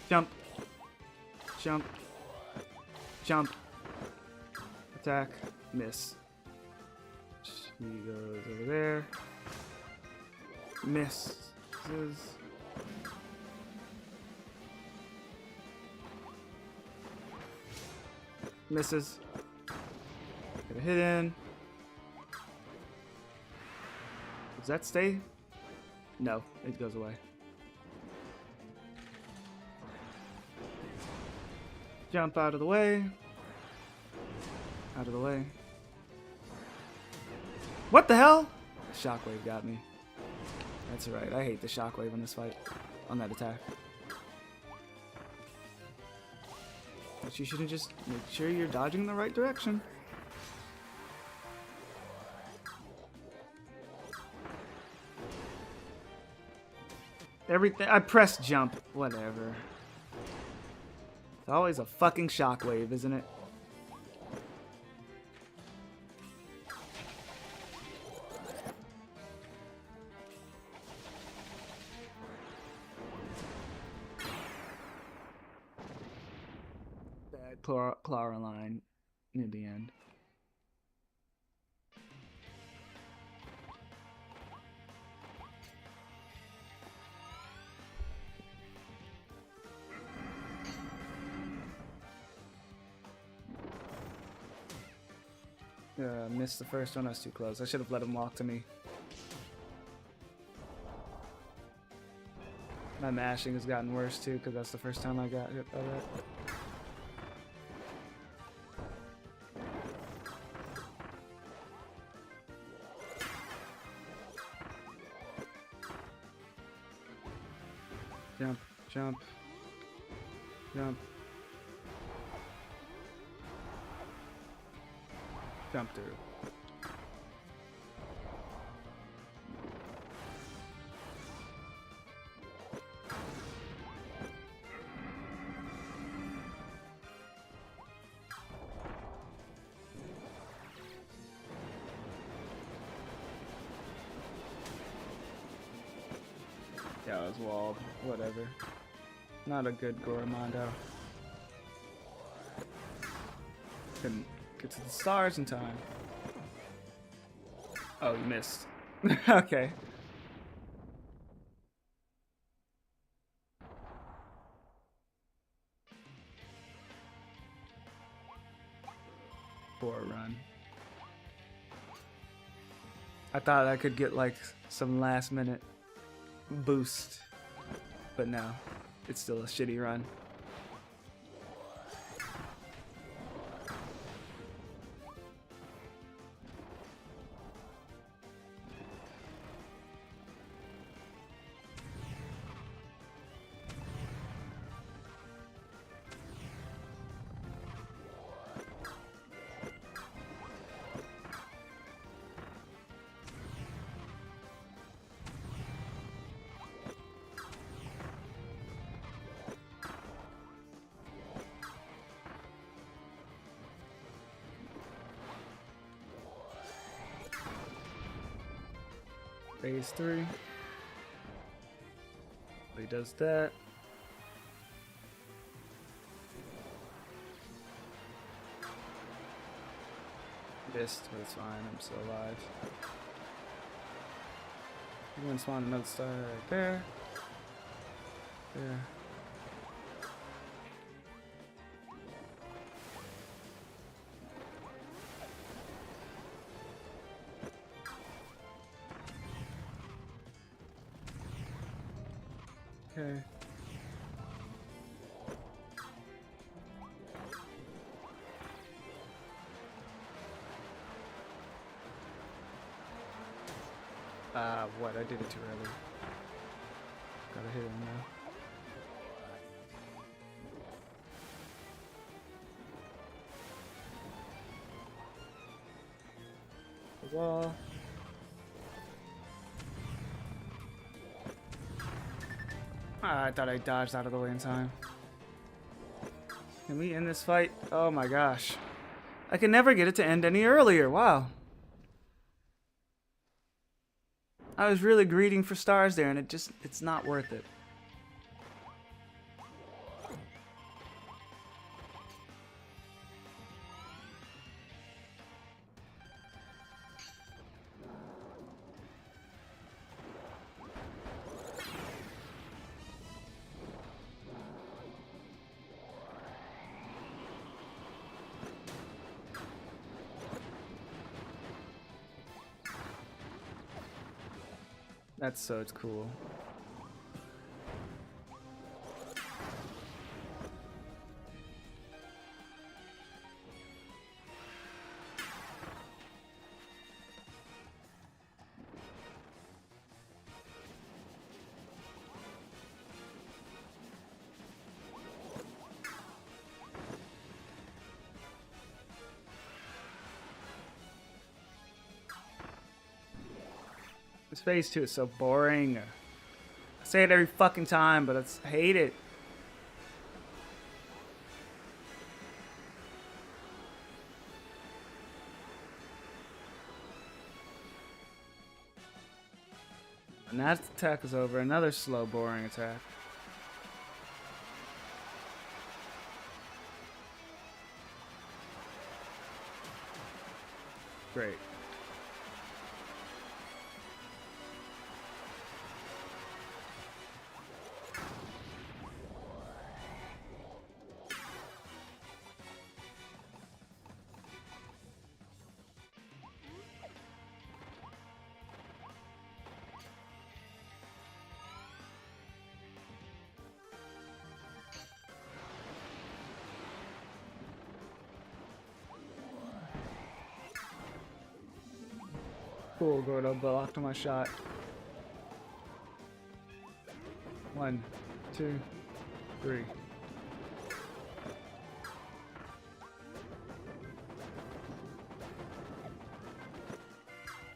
Jump. Jump. Jump. Attack. Miss. He goes over there. Misses. Misses. Get a hit in. Does that stay? No, it goes away. Jump out of the way. Out of the way. What the hell? Shockwave got me. That's right. I hate the shockwave on this fight. On that attack. But you should have just make sure you're dodging in the right direction. Everything. I pressed jump. Whatever. It's always a fucking shockwave, isn't it? Bad Clara line near the end. Missed the first one. I was too close. I should have let him walk to me. My mashing has gotten worse too, because that's the first time I got hit by that. Jump, jump, jump. Jump through. Yeah, it was walled. Whatever. Not a good Goromondo. Couldn't get to the stars in time. Oh, you missed. Okay. I thought I could get like some last minute boost, but no, it's still a shitty run. Phase 3. He does that. Missed, but it's fine. I'm still alive. I'm gonna spawn another star right there. There. Okay. What? I did it too early. Gotta hit him now. The wall. I thought I dodged out of the way in time. Can we end this fight? Oh my gosh. I can never get it to end any earlier. Wow. I was really greeting for stars there, and it's not worth it. That's so it's cool. This phase 2 is so boring. I say it every fucking time, but I hate it. And that attack is over. Another slow, boring attack. Great. Cool, Gordo blocked my shot. 1, 2, 3.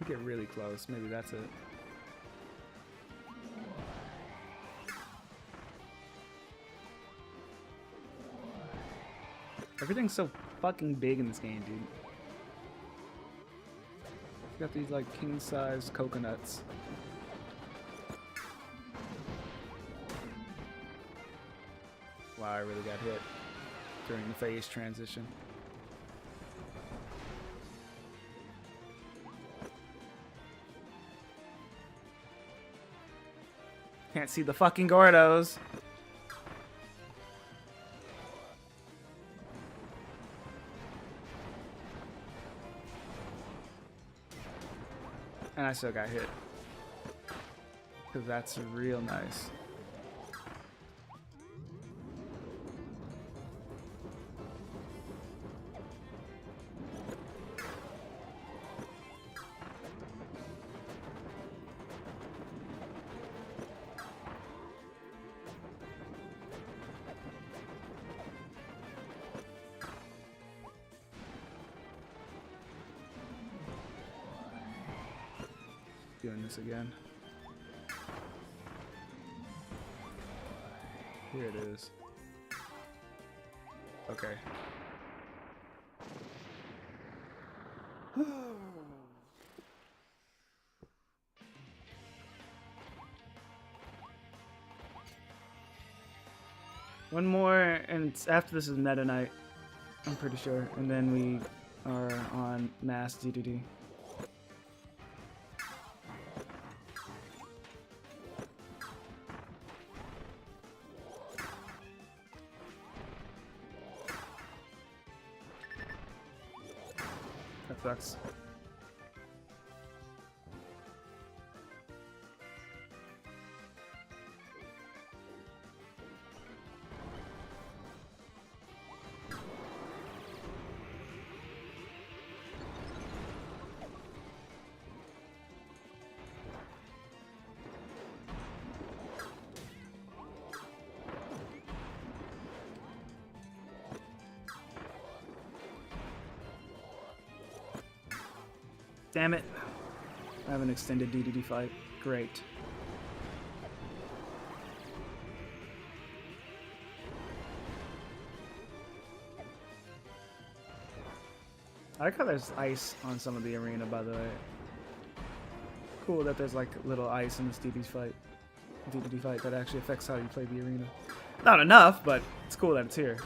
Get really close. Maybe that's it. Everything's so fucking big in this game, dude. Got these like king-size coconuts. Wow, I really got hit during the phase transition. Can't see the fucking Gordos. And I still got hit. Because that's real nice. Doing this again. Here it is. Okay. One more, and after this is Meta Knight, I'm pretty sure, and then we are on Mass DDD. That sucks. Damn it. I have an extended DDD fight. Great. I like how there's ice on some of the arena, by the way. Cool that there's like little ice in this DDD fight that actually affects how you play the arena. Not enough, but it's cool that it's here.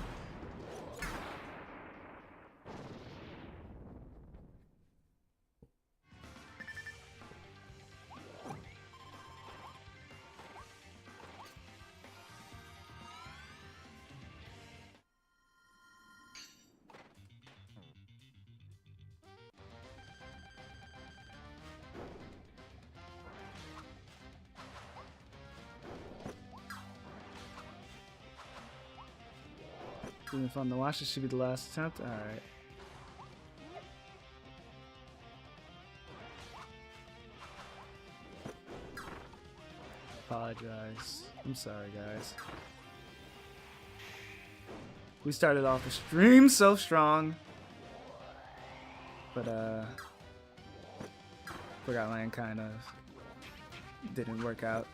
Been fun to watch. This should be the last attempt. All right. Apologize. I'm sorry, guys. We started off the stream so strong, but Forgot Land kind of didn't work out.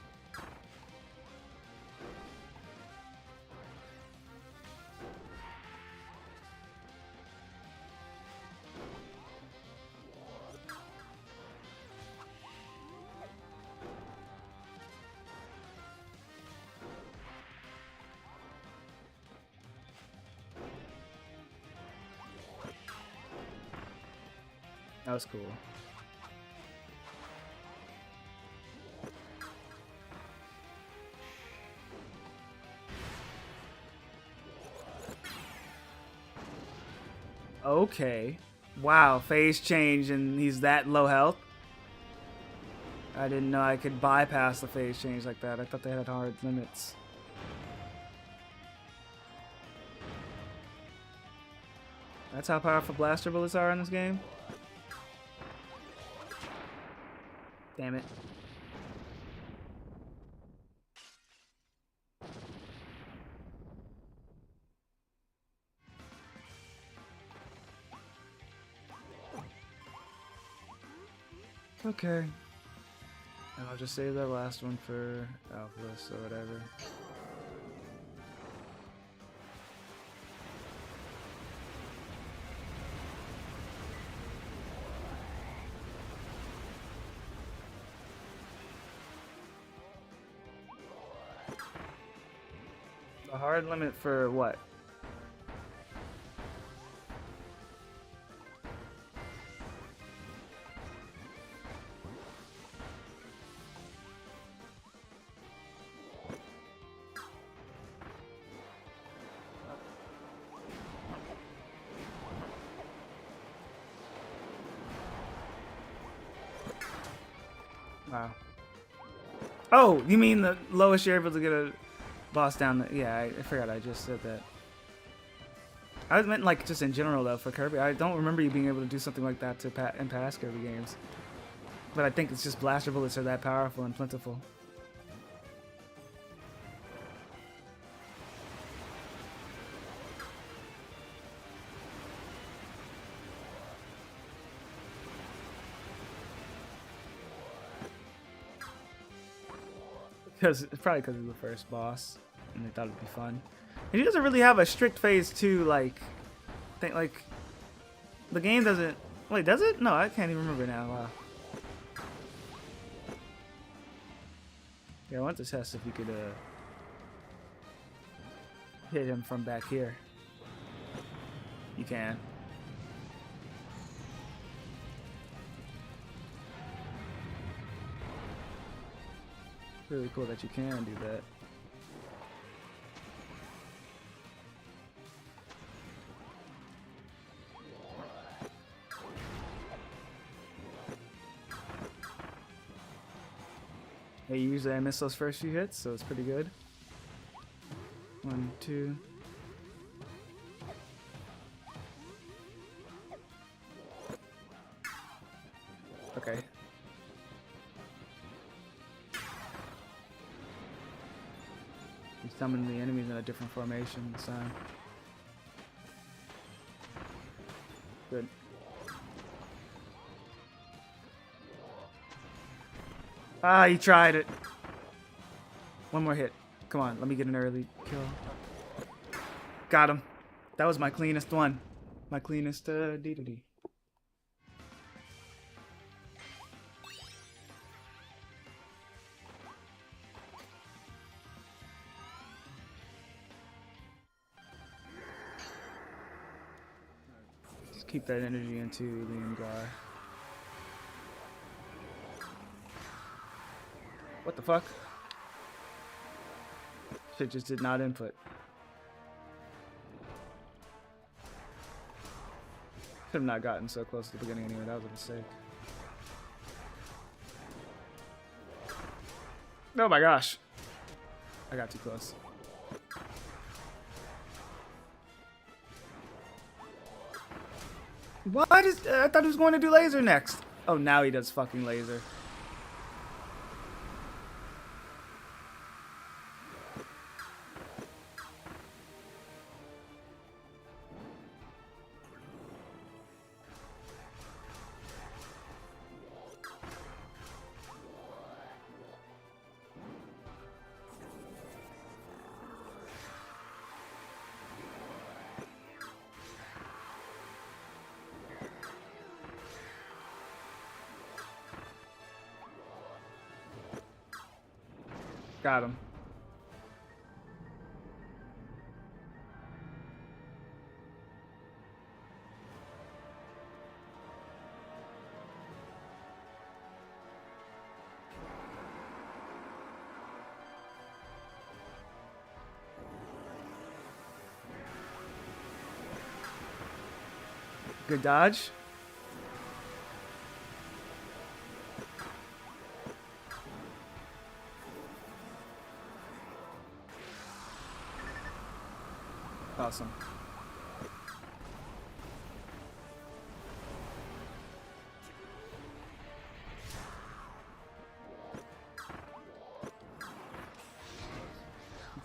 That was cool. Okay. Wow, phase change and he's that low health? I didn't know I could bypass the phase change like that. I thought they had hard limits. That's how powerful blaster bullets are in this game? Damn it. Okay. And I'll just save that last one for Alphaless or whatever. A hard limit for what? Wow. Oh, you mean the lowest you're able to get a boss down? Yeah, I forgot I just said that. I meant like just in general though for Kirby. I don't remember you being able to do something like that in past Kirby games. But I think it's just blaster bullets are that powerful and plentiful. Probably because he's the first boss, and they thought it'd be fun. And he doesn't really have a strict phase 2 like thing. Like the game doesn't. Wait, does it? No, I can't even remember now. Wow. Yeah, I want to test if you could hit him from back here. You can. Really cool that you can do that. Hey, usually I miss those first few hits, so it's pretty good. 1, 2. Okay. You summon the enemies in a different formation this time. Good. Ah, he tried it. One more hit. Come on, let me get an early kill. Got him. That was my cleanest one. My cleanest D2D. Just keep that energy into the Ingar. What the fuck? Shit just did not input. Should have not gotten so close at the beginning anyway. That was a mistake. Oh my gosh. I got too close. What? I thought he was going to do laser next. Oh, now he does fucking laser. Got him. Good dodge. Awesome.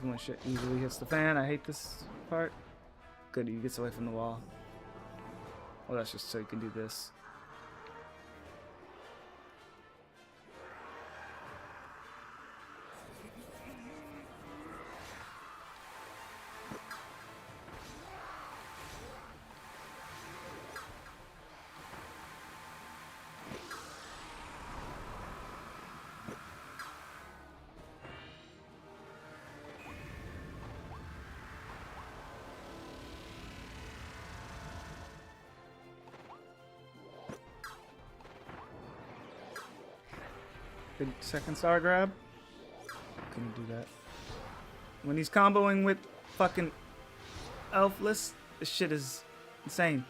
When shit easily hits the fan, I hate this part. Good, he gets away from the wall. Well, that's just so you can do this. Good second star grab. Couldn't do that. When he's comboing with fucking Elfless, this shit is insane.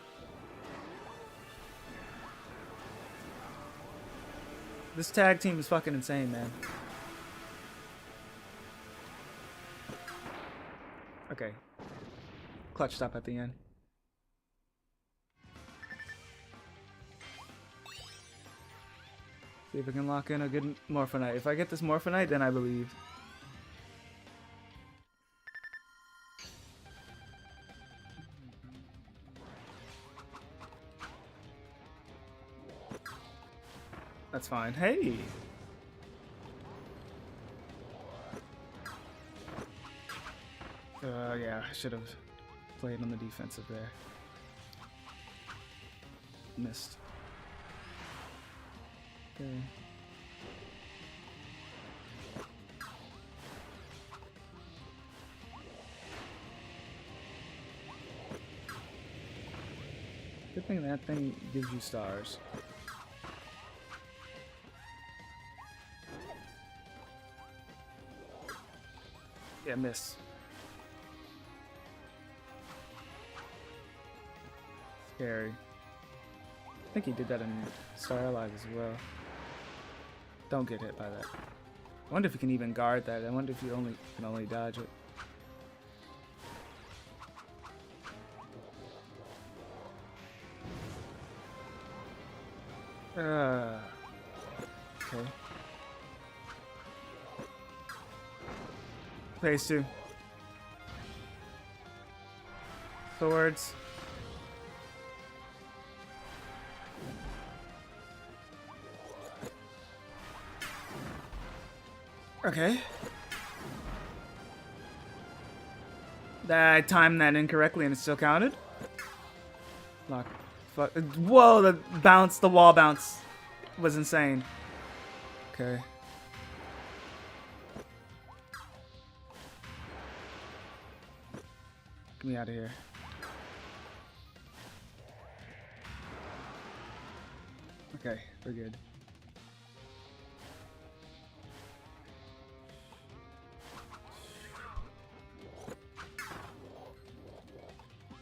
This tag team is fucking insane, man. Okay. Clutch stop at the end. See if I can lock in a good Morphinite. If I get this Morphinite, then I believe. That's fine. Hey! Yeah, I should have played on the defensive there. Missed. Okay. Good thing that thing gives you stars. Yeah, miss. Scary. I think he did that in Star Allies as well. Don't get hit by that. I wonder if you can even guard that. I wonder if you can only dodge it. Okay. Phase 2. Swords. Okay. I timed that incorrectly and it still counted. Lock. Fuck. Whoa, the bounce, the wall bounce was insane. Okay. Get me out of here. Okay, we're good.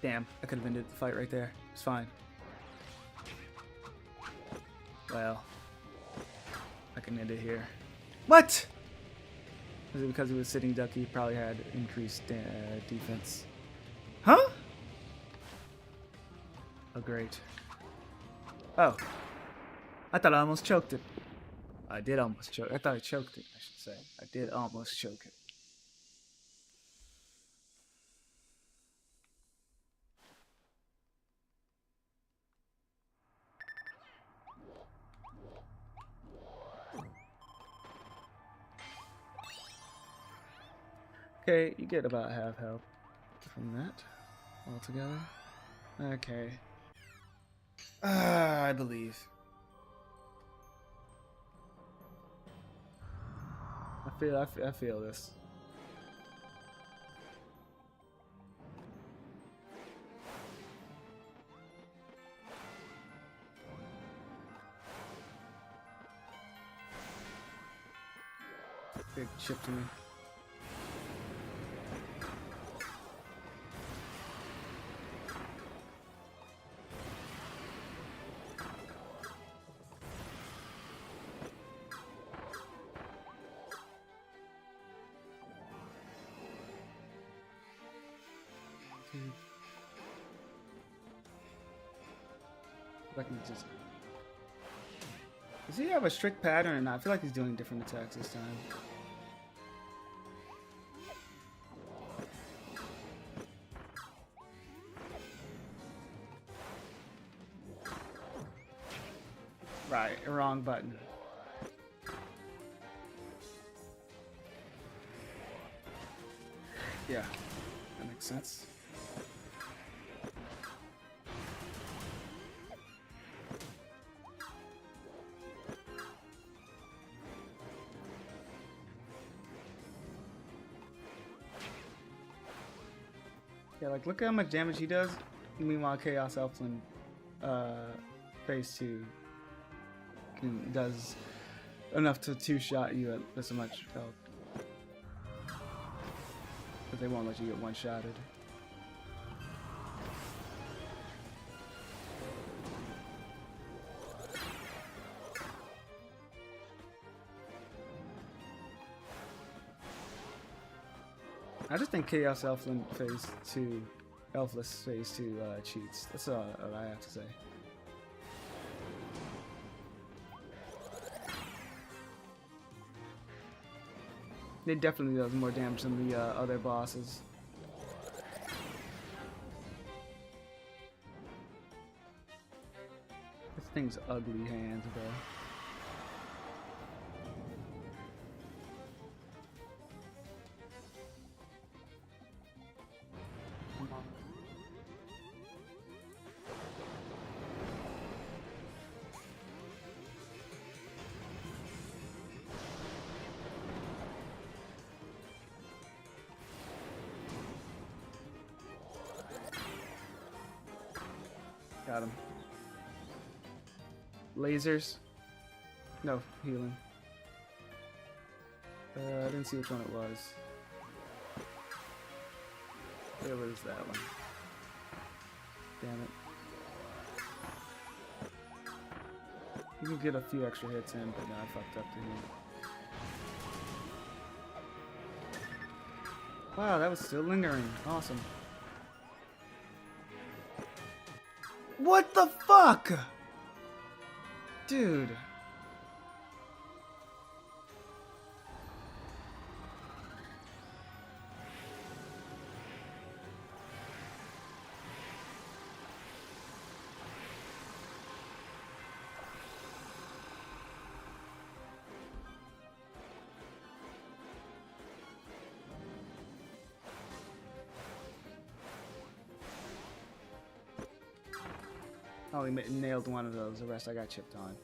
Damn, I could have ended the fight right there. It's fine. Well, I can end it here. What? Was it because he was sitting duck? He probably had increased defense. Huh? Oh, great. Oh. I thought I almost choked it. I did almost choke. I thought I choked it, I should say. I did almost choke it. Okay, you get about half health from that altogether. Okay. I believe. I feel this. Big chip to me. I can just. Does he have a strict pattern or not? I feel like he's doing different attacks this time. Right, wrong button. Yeah, that makes sense. Yeah, like look at how much damage he does. Meanwhile, Chaos Elf in phase 2 does enough to two-shot you at so much health. But they won't let you get one-shotted. I just think Chaos Elflin Phase 2, Elfless Phase 2 cheats. That's all I have to say. It definitely does more damage than the other bosses. This thing's ugly hands, bro. Come on. Got him. Lasers? No, healing. I didn't see which one it was. It was that one. Damn it. You can get a few extra hits in, but no, I fucked up to him. Wow, that was still lingering. Awesome. What the fuck? Dude. I only nailed one of those, the rest I got chipped on.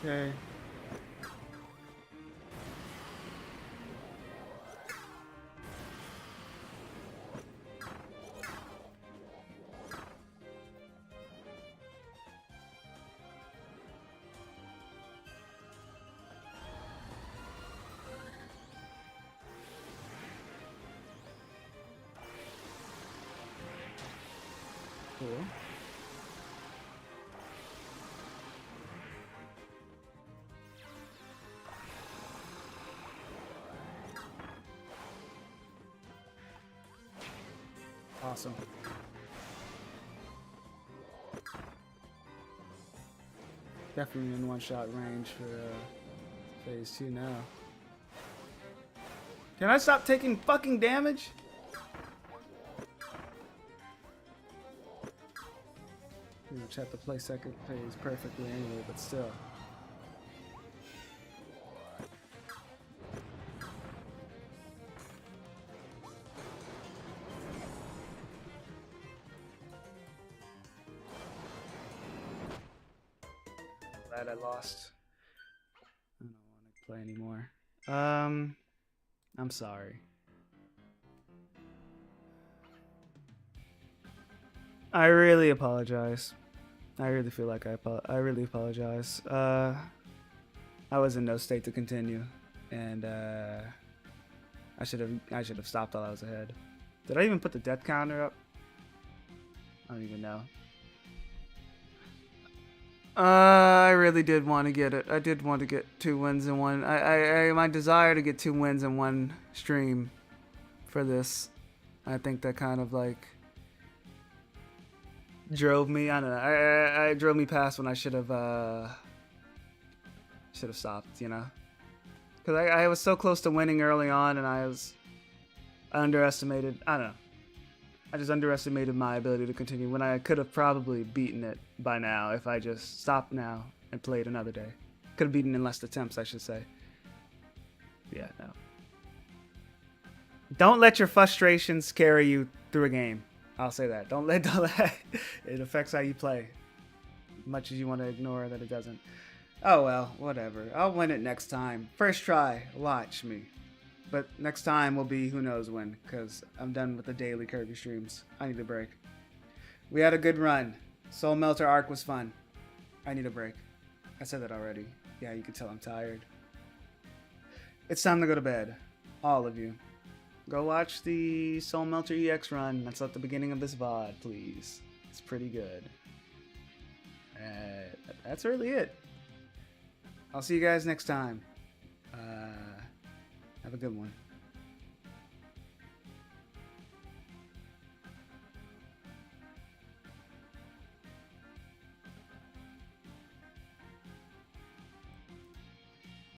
Okay. Cool. Awesome. Definitely in one-shot range for phase 2 now. Can I stop taking fucking damage? Pretty much have to play second phase perfectly anyway, but still. Glad I lost. I don't want to play anymore. I'm sorry. I really apologize. I really feel like I really apologize. I was in no state to continue, and I should have stopped while I was ahead. Did I even put the death counter up? I don't even know. I really did want to get it. I did want to get 2 wins in one. My desire to get 2 wins in one stream for this. I think that kind of like drove me. I don't know. I drove me past when I should have stopped. You know, because I was so close to winning early on, and I underestimated. I don't know. I just underestimated my ability to continue when I could have probably beaten it by now if I just stopped now and played another day. Could have beaten in less attempts, I should say. Yeah, no. Don't let your frustrations carry you through a game. I'll say that. Don't let it affects how you play. Much as you want to ignore that it doesn't. Oh well, whatever. I'll win it next time. First try. Watch me. But next time will be who knows when, because I'm done with the daily Kirby streams. I need a break. We had a good run. Soul Melter arc was fun. I need a break. I said that already. Yeah, you can tell I'm tired. It's time to go to bed. All of you. Go watch the Soul Melter EX run. That's at the beginning of this VOD, please. It's pretty good. That's really it. I'll see you guys next time. Have a good one.